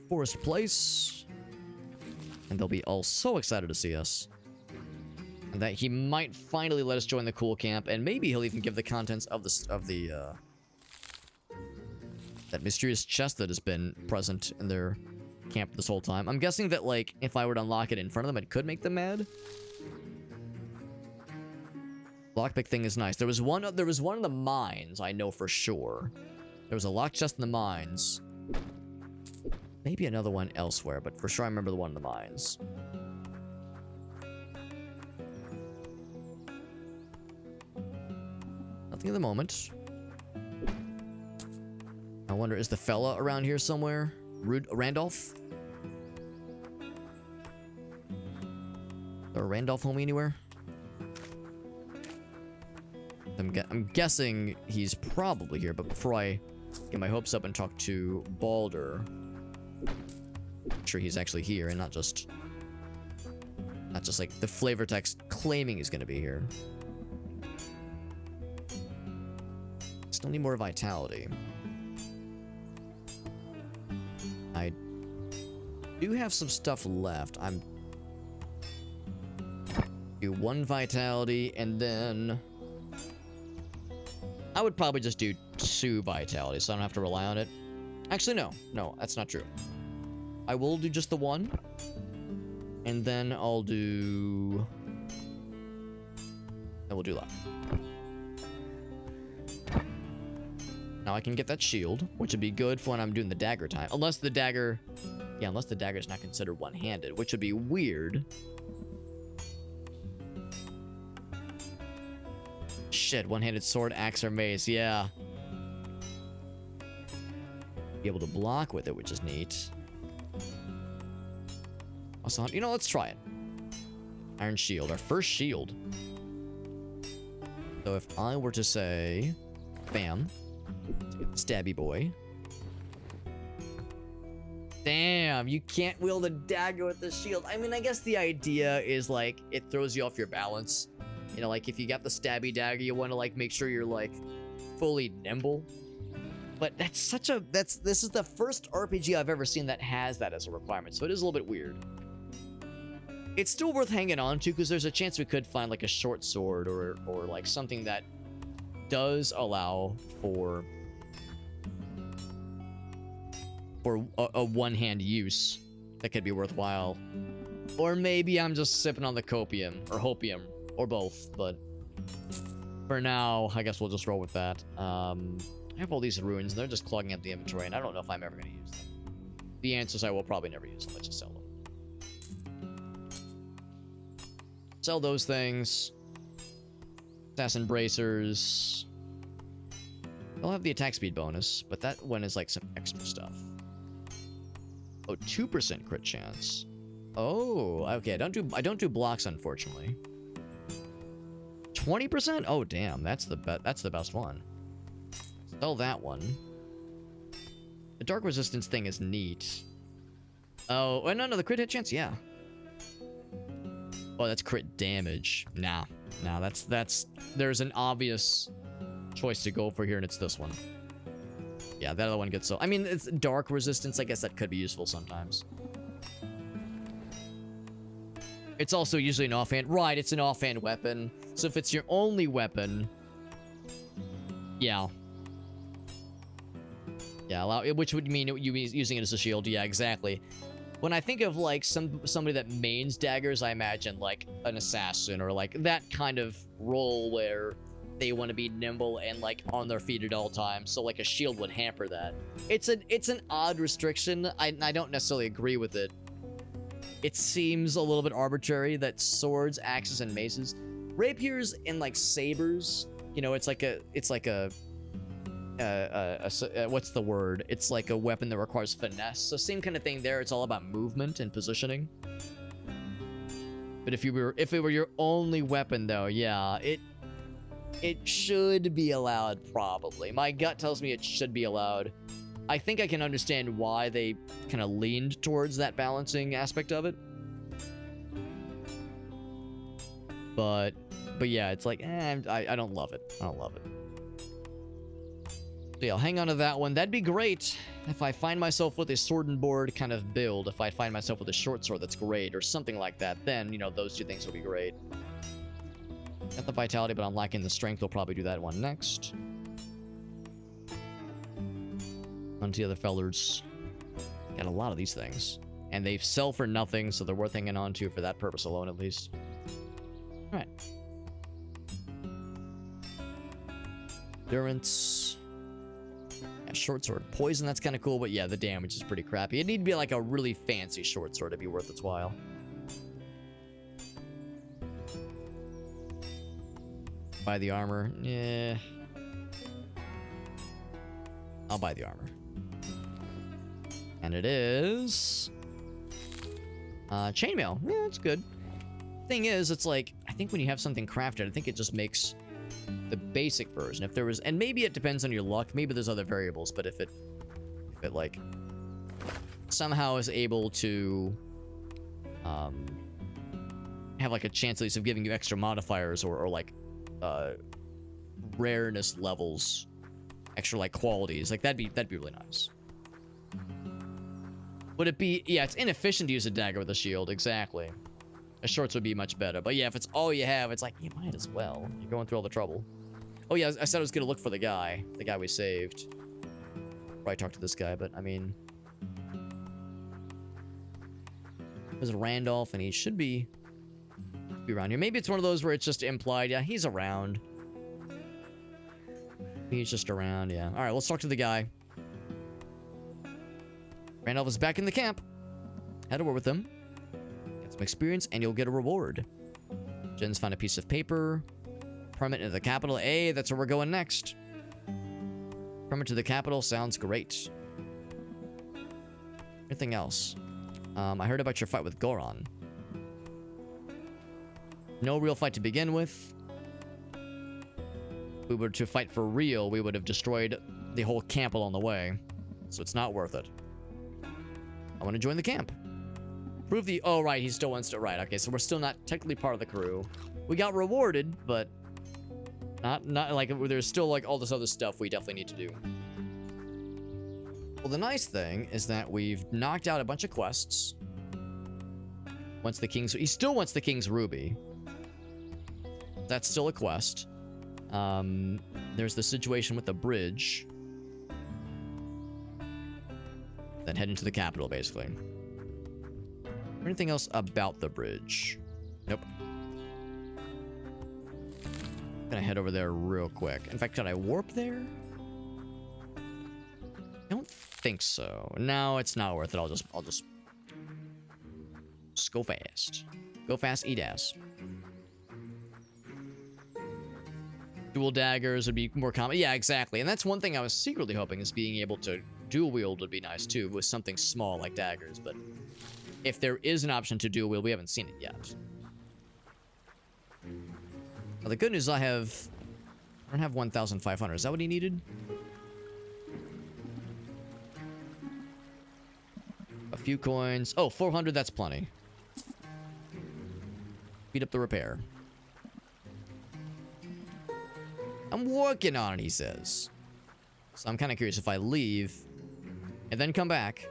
Forest Place. And they'll be all so excited to see us. And that he might finally let us join the cool camp. And maybe he'll even give the contents of the that mysterious chest that has been present in their camp this whole time. I'm guessing that, like, if I were to unlock it in front of them, it could make them mad. Lockpick thing is nice. There was one in the mines, I know for sure. There was a lock chest in the mines. Maybe another one elsewhere, but for sure I remember the one in the mines. Nothing at the moment. I wonder, is the fella around here somewhere? Randolph? Or Randolph homie anywhere? I'm guessing he's probably here, but before I get my hopes up and talk to Balder, I'm sure he's actually here and not just like the flavor text claiming he's gonna be here. Still need more vitality. I do have some stuff left. I'm do 1 vitality and then I would probably just do 2 vitality so I don't have to rely on it. Actually, no, that's not true. I will do just the 1 and then I'll do and we'll do that. Now I can get that shield, which would be good for when I'm doing the dagger time. Unless the dagger... Yeah, unless the dagger is not considered one-handed, which would be weird. Shit, one-handed sword, axe, or mace, yeah. Be able to block with it, which is neat. Also, you know, let's try it. Iron shield, our first shield. So if I were to say... Bam. Stabby boy. Damn, you can't wield a dagger with the shield. I mean, I guess the idea is, like, it throws you off your balance. You know, like, if you got the stabby dagger, you want to, like, make sure you're, like, fully nimble. But that's such a... This is the first RPG I've ever seen that has that as a requirement, so it is a little bit weird. It's still worth hanging on to, because there's a chance we could find, like, a short sword or like, something that does allow for a one-hand use that could be worthwhile. Or maybe I'm just sipping on the copium or hopium or both, but for now I guess we'll just roll with that. I have all these runes and they're just clogging up the inventory and I don't know if I'm ever going to use them. The answer is I will probably never use them. Let's just sell them. Sell those things. Assassin bracers. They'll have the attack speed bonus, but that one is like some extra stuff. Oh, 2% crit chance. Oh, okay. I don't do blocks, unfortunately. 20%? Oh, damn. That's the best one. Sell that one. The dark resistance thing is neat. Oh, no, the crit hit chance, yeah. Oh, that's crit damage. Nah, there's an obvious choice to go for here, and it's this one. Yeah, that other one gets so... I mean, it's dark resistance. I guess that could be useful sometimes. It's also usually an offhand... Right, it's an offhand weapon. So if it's your only weapon... Yeah. Yeah, which would mean you using it as a shield. Yeah, exactly. When I think of, like, somebody that mains daggers, I imagine, like, an assassin or, like, that kind of role where they want to be nimble and, like, on their feet at all times. So, like, a shield would hamper that. It's an odd restriction. I don't necessarily agree with it. It seems a little bit arbitrary that swords, axes, and maces... Rapiers and, like, sabers, you know, it's like a what's the word? It's like a weapon that requires finesse. So same kind of thing there. It's all about movement and positioning. But if it were your only weapon, though, yeah, it should be allowed, probably. My gut tells me it should be allowed. I think I can understand why they kind of leaned towards that balancing aspect of it. But yeah, it's like, I don't love it. I don't love it. So yeah, I'll hang on to that one. That'd be great if I find myself with a sword and board kind of build. If I find myself with a short sword that's great or something like that, then, you know, those two things will be great. Got the vitality, but I'm lacking the strength. We'll probably do that one next. On to the other fellers. Got a lot of these things. And they sell for nothing, so they're worth hanging on to for that purpose alone, at least. Alright. Endurance. Yeah, short sword. Poison, that's kind of cool, but yeah, the damage is pretty crappy. It'd need to be like a really fancy short sword to be worth its while. Buy the armor. Yeah. I'll buy the armor. And it is... chainmail. Yeah, that's good. Thing is, it's like, I think when you have something crafted, I think it just makes the basic version. If there was... And maybe it depends on your luck. Maybe there's other variables, but if it like, somehow is able to... have like a chance at least of giving you extra modifiers or like... rareness levels, extra like qualities, like that'd be really nice. Would it be... Yeah, it's inefficient to use a dagger with a shield, exactly. A shorts would be much better, but yeah, if it's all you have, it's like, you might as well. You're going through all the trouble. Oh yeah, I said I was gonna look for the guy we saved. Probably talk to this guy, but I mean... There's Randolph, and he should be around here. Maybe it's one of those where it's just implied. Yeah, he's around. He's just around, yeah. Alright, let's talk to the guy. Randolph is back in the camp. Had a word with him. Get some experience, and you'll get a reward. Jen's found a piece of paper. Permit into the capital. Hey, that's where we're going next. Permit to the capital sounds great. Anything else? I heard about your fight with Goron. No real fight to begin with. If we were to fight for real, we would have destroyed the whole camp along the way. So it's not worth it. I want to join the camp. Prove the... Oh, right, he still wants to... Right, okay, so we're still not technically part of the crew. We got rewarded, but... Not like... There's still, like, all this other stuff we definitely need to do. Well, the nice thing is that we've knocked out a bunch of quests. Wants the King's... He still wants the King's Ruby. That's still a quest. There's the situation with the bridge. Then head into the capital, basically. Anything else about the bridge? Nope. Gonna head over there real quick. In fact, can I warp there? I don't think so. No, it's not worth it. I'll just go fast. Go fast, eat ass. Dual daggers would be more common. Yeah, exactly. And that's one thing I was secretly hoping, is being able to dual wield would be nice too, with something small like daggers. But if there is an option to dual wield, we haven't seen it yet. Now, the good news I don't have 1,500. Is that what he needed? A few coins. Oh, 400, that's plenty. Speed up the repair. I'm working on it, he says. So I'm kind of curious if I leave and then come back.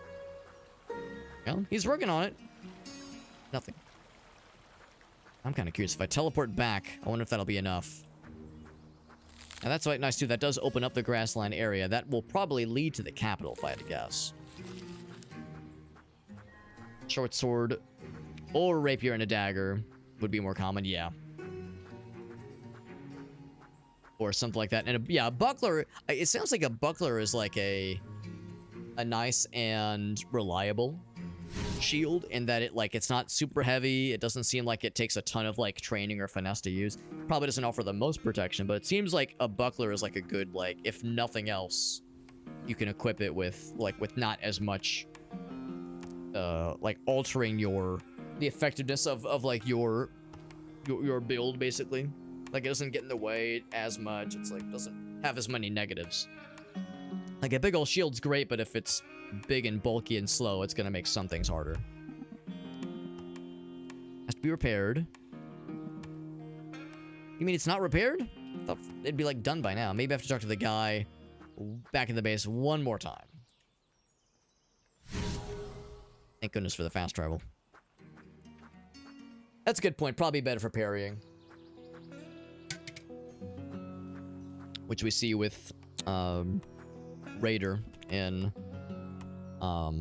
Well, he's working on it. Nothing. I'm kind of curious if I teleport back. I wonder if that'll be enough. And that's right, nice too. That does open up the grassland area. That will probably lead to the capital, if I had to guess. Short sword or rapier and a dagger would be more common, yeah. Or something like that. And yeah, a buckler, it sounds like a buckler is like a nice and reliable shield, in that it's not super heavy. It doesn't seem like it takes a ton of like training or finesse to use. Probably doesn't offer the most protection, but it seems like a buckler is like a good, like, if nothing else, you can equip it with not as much like altering the effectiveness of like your build, basically. Like, it doesn't get in the way as much. It's like, doesn't have as many negatives. Like, a big old shield's great, but if it's big and bulky and slow, it's gonna make some things harder. Has to be repaired. You mean it's not repaired? I thought it'd be, like, done by now. Maybe I have to talk to the guy back in the base one more time. Thank goodness for the fast travel. That's a good point. Probably better for parrying. Which we see with Raider in or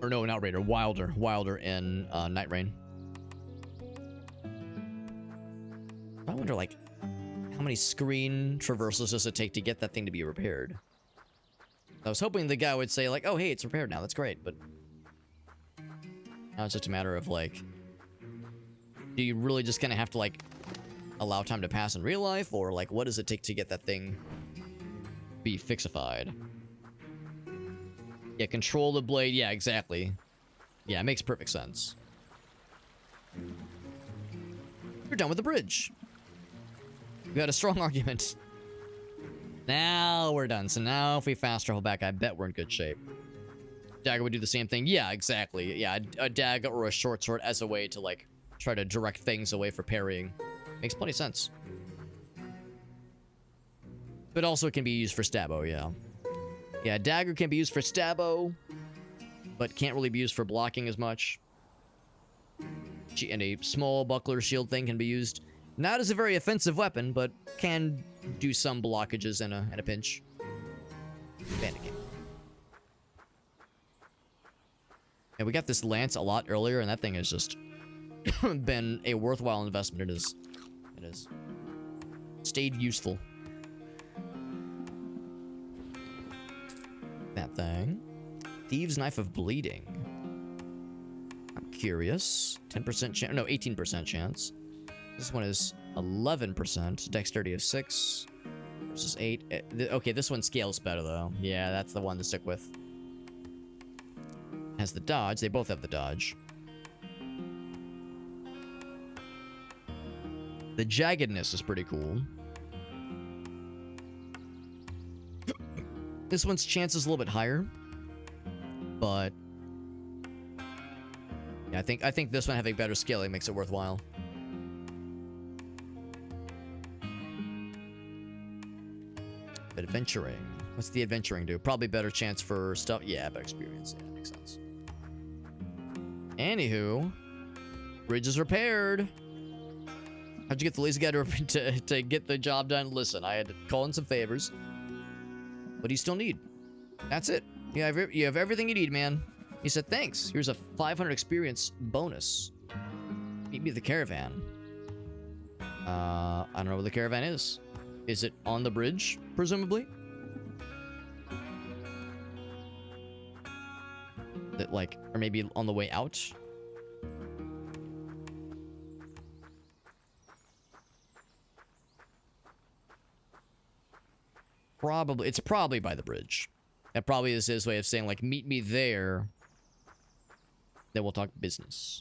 no, not Raider, Wilder in Night Rain. I wonder, like, how many screen traversals does it take to get that thing to be repaired? I was hoping the guy would say, like, oh, hey, it's repaired now, that's great, but now it's just a matter of, like, do you really just kind of have to, like, allow time to pass in real life, or, like, what does it take to get that thing be fixified? Yeah, control the blade, yeah, exactly. Yeah, it makes perfect sense. You're done with the bridge. We had a strong argument. Now we're done. So now if we fast travel back, I bet we're in good shape. Dagger would do the same thing. Yeah, exactly. Yeah, a dagger or a short sword as a way to, like, try to direct things away for parrying. Makes plenty of sense. But also it can be used for stabbo, yeah. Yeah, dagger can be used for stabbo, but can't really be used for blocking as much. And a small buckler shield thing can be used. Not as a very offensive weapon, but can do some blockages in a pinch. Bandit game. Yeah, we got this lance a lot earlier, and that thing has just been a worthwhile investment. It is. It is. Stayed useful. That thing. Thieves' Knife of Bleeding. I'm curious. 10% chance. No, 18% chance. This one is 11%. Dexterity of 6 versus 8. Okay, this one scales better, though. Yeah, that's the one to stick with. Has the dodge. They both have the dodge. The jaggedness is pretty cool. This one's chance is a little bit higher, but yeah, I think this one having better scaling makes it worthwhile. But adventuring, what's the adventuring do? Probably better chance for stuff. Yeah, better experience. Yeah, that makes sense. Anywho, bridge is repaired. How'd you get the lazy guy to get the job done? Listen, I had to call in some favors. What do you still need? That's it. You have everything you need, man. He said, thanks. Here's a 500 experience bonus. Meet me at the caravan. I don't know where the caravan is. Is it on the bridge, presumably? That, like, or maybe on the way out? Probably, it's probably by the bridge. That probably is his way of saying, like, meet me there. Then we'll talk business.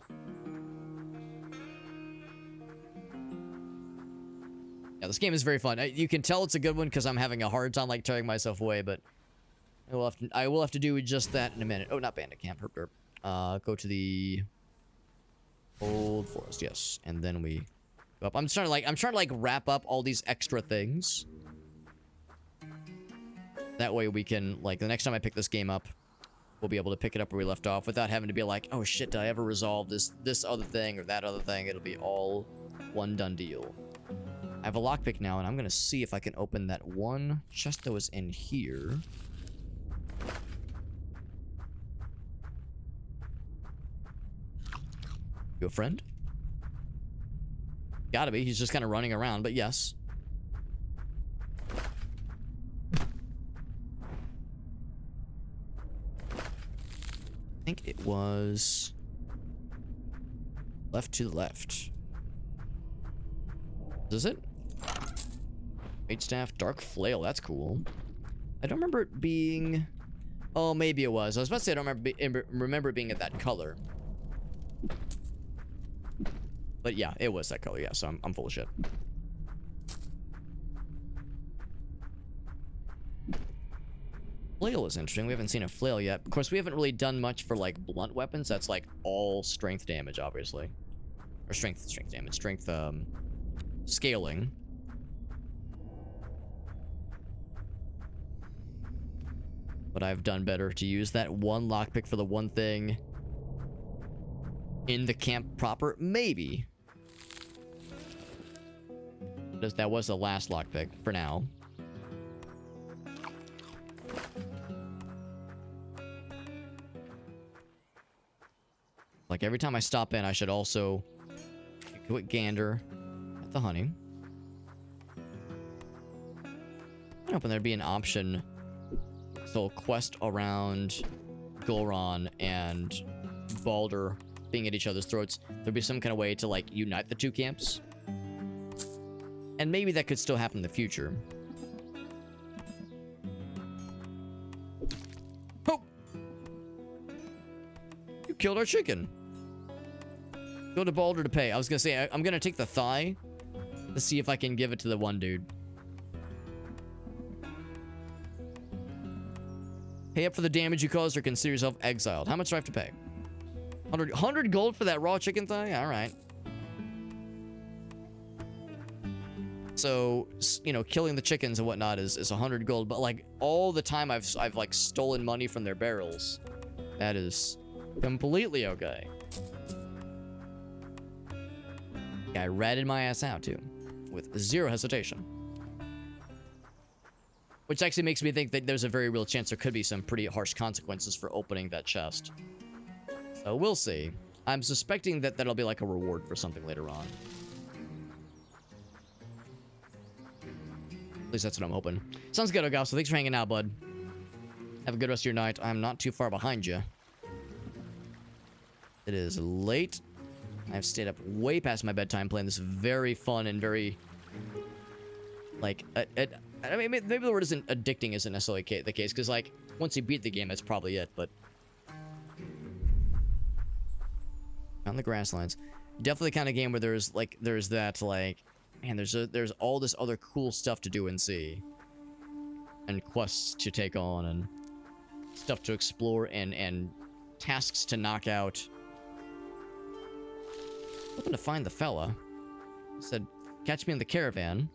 Yeah, this game is very fun. You can tell it's a good one because I'm having a hard time, like, tearing myself away, but I will have to do just that in a minute. Oh, not Bandit Camp. Herp derp. Go to the Old Forest, yes. And then we go up. I'm trying to like wrap up all these extra things. That way we can, like, the next time I pick this game up, we'll be able to pick it up where we left off without having to be like, oh shit, did I ever resolve this other thing or that other thing? It'll be all one done deal. I have a lockpick now, and I'm gonna see if I can open that one chest that was in here. You a friend? Gotta be. He's just kind of running around, but yes. I think it was left to the left. Is it? Mage staff, dark flail. That's cool. I don't remember it being. Oh, maybe it was. I was about to say I don't remember it being of that color. But yeah, it was that color. Yeah, so I'm full of shit. Flail is interesting. We haven't seen a flail yet. Of course, we haven't really done much for, like, blunt weapons. That's, like, all strength damage, obviously. Or strength damage. Strength, scaling. But I've done better to use that one lockpick for the one thing in the camp proper. Maybe. That was the last lockpick for now. Like, every time I stop in, I should also take a quick gander at the honey. I'm hoping there'd be an option. So, quest around Golron and Baldur being at each other's throats. There'd be some kind of way to, like, unite the two camps. And maybe that could still happen in the future. Oh! You killed our chicken. Go to Baldur to pay. I was gonna say, I'm gonna take the thigh to see if I can give it to the one dude. Pay up for the damage you caused or consider yourself exiled. How much do I have to pay? 100 gold for that raw chicken thigh? Alright. So, you know, killing the chickens and whatnot is 100 gold. But, like, all the time I've like, stolen money from their barrels. That is completely okay. Guy ratted my ass out, too. With zero hesitation. Which actually makes me think that there's a very real chance there could be some pretty harsh consequences for opening that chest. So we'll see. I'm suspecting that that'll be like a reward for something later on. At least that's what I'm hoping. Sounds good, Ogasso. Thanks for hanging out, bud. Have a good rest of your night. I'm not too far behind you. It is late. I've stayed up way past my bedtime playing this very fun and very... Like, I mean, maybe the word isn't addicting isn't necessarily the case, because, like, once you beat the game, that's probably it, but... On the grasslands. Definitely the kind of game where there's that, like... Man, there's all this other cool stuff to do and see. And quests to take on, and... Stuff to explore, and tasks to knock out. Hoping to find the fella. He said, catch me in the caravan.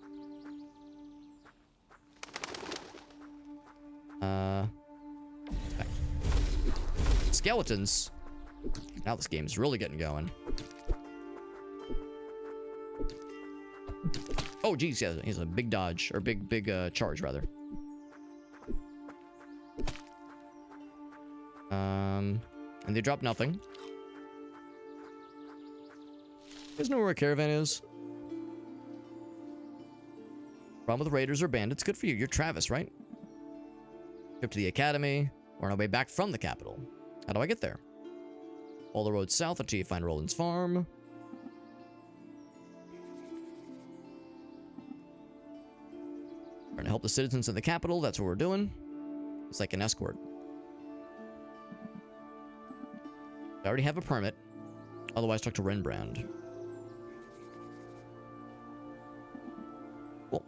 Skeletons. Now this game is really getting going. Oh, geez, yeah, he's a big dodge, or big charge, rather. And they drop nothing. You guys know where a caravan is? Problem with raiders or bandits. Good for you. You're Travis, right? Trip to the academy. We're on our way back from the capital. How do I get there? All the roads south until you find Roland's farm. Trying to help the citizens in the capital. That's what we're doing. It's like an escort. I already have a permit. Otherwise, talk to Renbrand. Cool.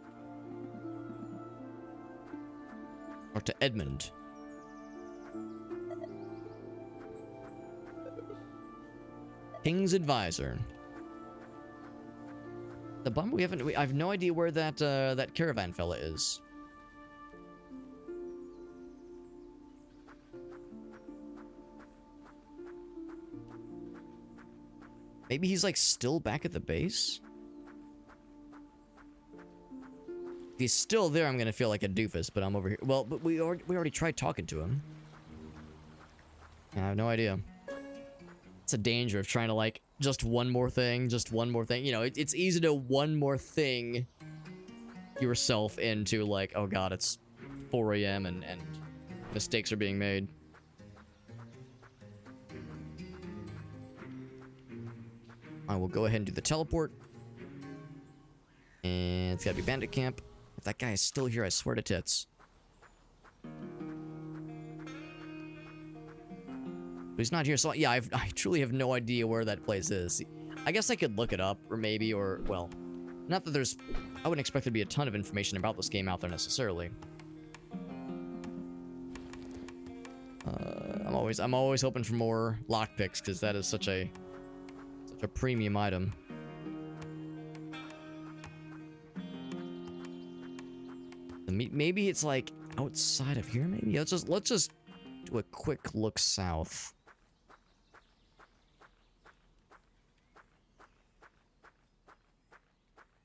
Talk to Edmund. King's advisor. The bummer I have no idea where that caravan fella is. Maybe he's like still back at the base? If he's still there, I'm gonna feel like a doofus, but I'm over here. Well, but we already tried talking to him. I have no idea. It's a danger of trying to, like, just one more thing. You know, it's easy to one more thing yourself into, like, oh god, it's 4 a.m. and mistakes are being made. I will go ahead and do the teleport. And it's gotta be bandit camp. If that guy is still here, I swear to tits. But he's not here, so yeah, I truly have no idea where that place is. I guess I could look it up, or well, not that there's... I wouldn't expect there to be a ton of information about this game out there necessarily. I'm always hoping for more lockpicks because that is such a premium item. Maybe it's like outside of here. Maybe let's just do a quick look south.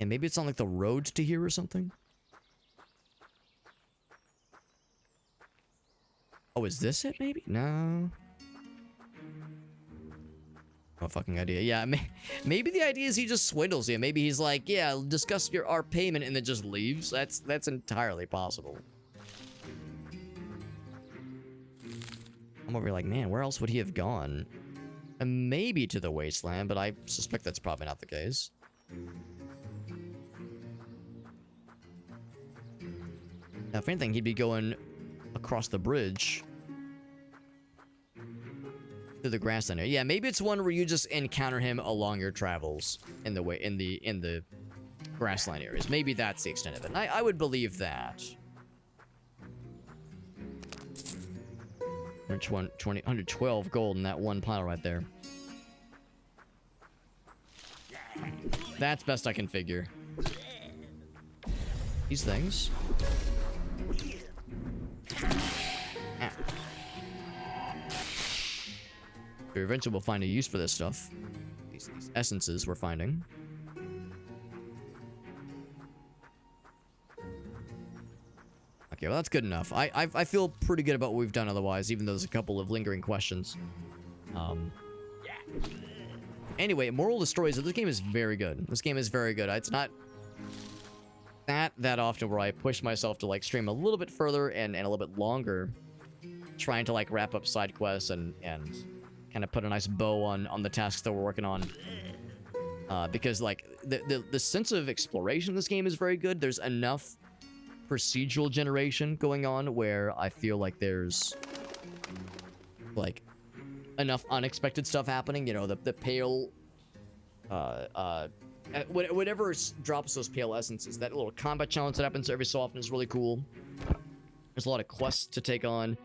And maybe it's on like the road to here or something. Oh, is this it? Maybe no. No fucking idea. Yeah, maybe the idea is he just swindles you. Maybe he's like, yeah, discuss our payment, and then just leaves. That's entirely possible. I'm over here like, man, where else would he have gone? Maybe to the wasteland, but I suspect that's probably not the case. Now, if anything, he'd be going across the bridge to the grassland area. Yeah, maybe it's one where you just encounter him along your travels in the grassland areas. Maybe that's the extent of it. And I would believe that. 112 gold in that one pile right there. That's best I can figure. These things. Ah. Eventually we'll find a use for this stuff. These essences we're finding. Okay, well that's good enough. I feel pretty good about what we've done otherwise, even though there's a couple of lingering questions. Anyway, moral of the story is that this game is very good. This game is very good. It's not that often where I push myself to like stream a little bit further and a little bit longer, trying to like wrap up side quests and kind of put a nice bow on the tasks that we're working on. Because like the sense of exploration in this game is very good. There's enough procedural generation going on where I feel like there's like enough unexpected stuff happening. You know, the pale whatever drops those pale essences, that little combat challenge that happens every so often is really cool. There's a lot of quests to take on,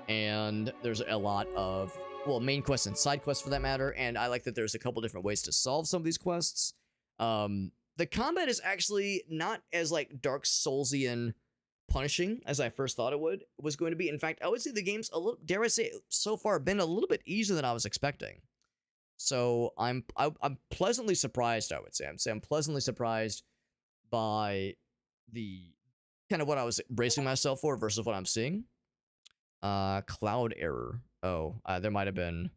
and there's a lot of, well, main quests and side quests for that matter, and I like that there's a couple different ways to solve some of these quests. The combat is actually not as like Dark Soulsian punishing as I first thought it was going to be. In fact, I would say the game's a little, dare I say, so far been a little bit easier than I was expecting. So I'm pleasantly surprised, I would say. I'm pleasantly surprised by the kind of what I was bracing myself for versus what I'm seeing. Cloud error. Oh, there might have been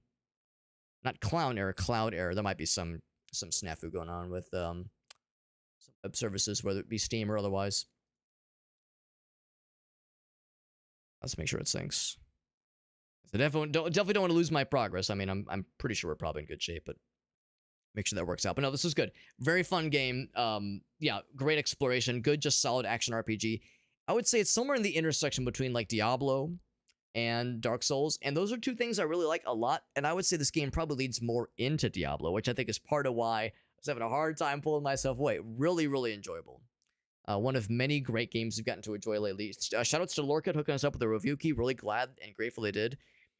not clown error, cloud error. There might be some snafu going on with some web services, whether it be Steam or otherwise. Let's make sure it syncs. So definitely don't want to lose my progress. I mean, I'm pretty sure we're probably in good shape, but make sure that works out. But no, this is good. Very fun game. Yeah, great exploration. Good, just solid action RPG. I would say it's somewhere in the intersection between like Diablo and Dark Souls, and those are two things I really like a lot. And I would say this game probably leads more into Diablo, which I think is part of why I was having a hard time pulling myself away. Really, really enjoyable. One of many great games we've gotten to enjoy lately. Shoutouts to Lorca hooking us up with a review key. Really glad and grateful they did.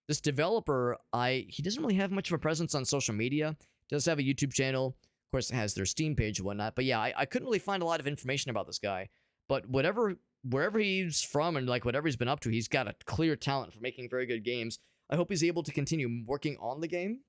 This developer, he doesn't really have much of a presence on social media. Does have a YouTube channel. Of course, it has their Steam page and whatnot. But yeah, I couldn't really find a lot of information about this guy. But wherever he's from and like whatever he's been up to, he's got a clear talent for making very good games. I hope he's able to continue working on the game.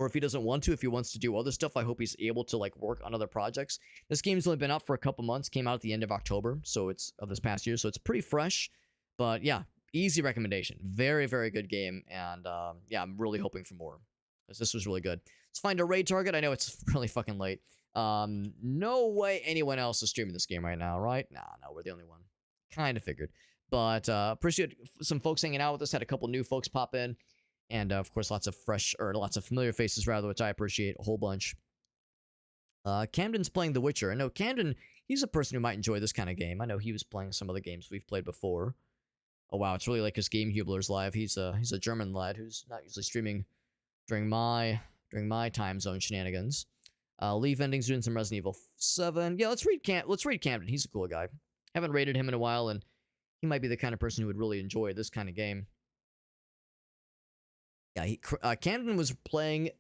Or if he doesn't want to, if he wants to do other stuff, I hope he's able to like work on other projects. This game's only been out for a couple months. Came out at the end of October, so it's of this past year, so it's pretty fresh. But yeah, easy recommendation. Very, very good game, and yeah, I'm really hoping for more, because this was really good. Let's find a raid target. I know it's really fucking late. No way anyone else is streaming this game right now, right? No, we're the only one. Kind of figured. But appreciate some folks hanging out with us. Had a couple new folks pop in. And, of course, lots of familiar faces, rather, which I appreciate a whole bunch. Camden's playing The Witcher. I know Camden, he's a person who might enjoy this kind of game. I know he was playing some of the games we've played before. Oh, wow, it's really like his Game Hubler's live. He's a German lad who's not usually streaming during my time zone shenanigans. Leaf Ending's doing some Resident Evil 7. Yeah, let's read Camden. He's a cool guy. Haven't rated him in a while, and he might be the kind of person who would really enjoy this kind of game. Yeah, Camden was playing.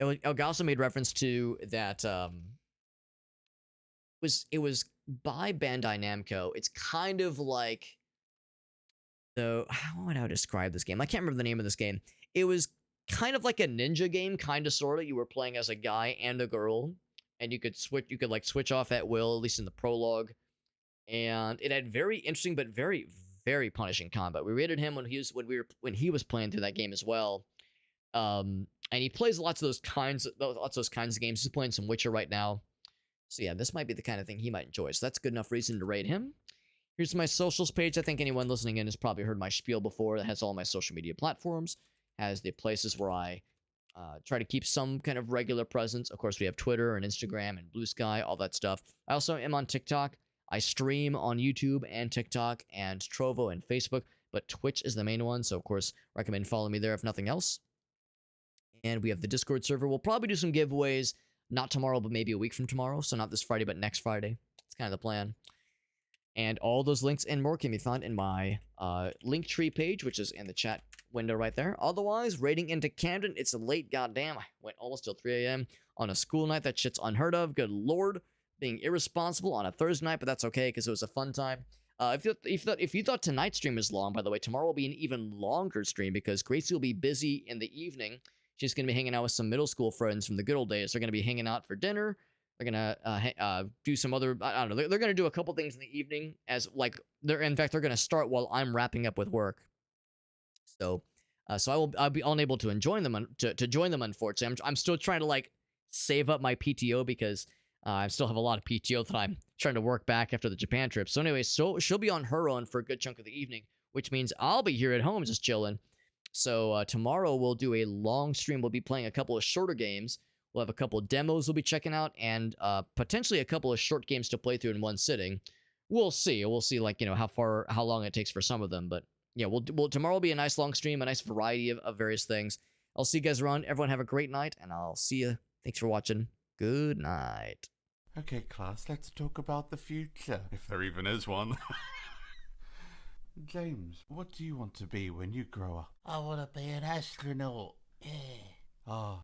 Elgaso made reference to that. It was by Bandai Namco. It's kind of like how would I describe this game? I can't remember the name of this game. It was kind of like a ninja game, kind of sorta. You were playing as a guy and a girl, and you could like switch off at will, at least in the prologue. And it had very interesting but very very punishing combat. We rated him when he was playing through that game as well. And he plays lots of those kinds of games. He's playing some Witcher right now. So yeah, this might be the kind of thing he might enjoy. So that's good enough reason to rate him. Here's my socials page. I think anyone listening in has probably heard my spiel before. That has all my social media platforms, has the places where I try to keep some kind of regular presence. Of course, we have Twitter and Instagram and Blue Sky, all that stuff. I also am on TikTok. I stream on YouTube and TikTok and Trovo and Facebook, but Twitch is the main one. So, of course, recommend following me there if nothing else. And we have the Discord server. We'll probably do some giveaways, not tomorrow, but maybe a week from tomorrow. So not this Friday, but next Friday. That's kind of the plan. And all those links and more can be found in my Linktree page, which is in the chat window right there. Otherwise, raiding into Camden, it's a late goddamn. I went almost till 3 a.m. on a school night. That shit's unheard of. Good lord. Being irresponsible on a Thursday night, but that's okay because it was a fun time. If you thought tonight's stream was long, by the way, tomorrow will be an even longer stream because Gracie will be busy in the evening. She's going to be hanging out with some middle school friends from the good old days. They're going to be hanging out for dinner. They're going to do some other, I don't know, they're going to do a couple things in the evening in fact, they're going to start while I'm wrapping up with work. So I'll be unable to join them, unfortunately. I'm still trying to like save up my PTO because I still have a lot of PTO that I'm trying to work back after the Japan trip. So anyway, she'll be on her own for a good chunk of the evening, which means I'll be here at home just chilling. So tomorrow we'll do a long stream. We'll be playing a couple of shorter games. We'll have a couple of demos we'll be checking out and potentially a couple of short games to play through in one sitting. We'll see. We'll see how long it takes for some of them. But yeah, tomorrow will be a nice long stream, a nice variety of various things. I'll see you guys around. Everyone have a great night, and I'll see you. Thanks for watching. Good night. Okay, class, let's talk about the future, if there even is one. James, what do you want to be when you grow up? I want to be an astronaut. Yeah.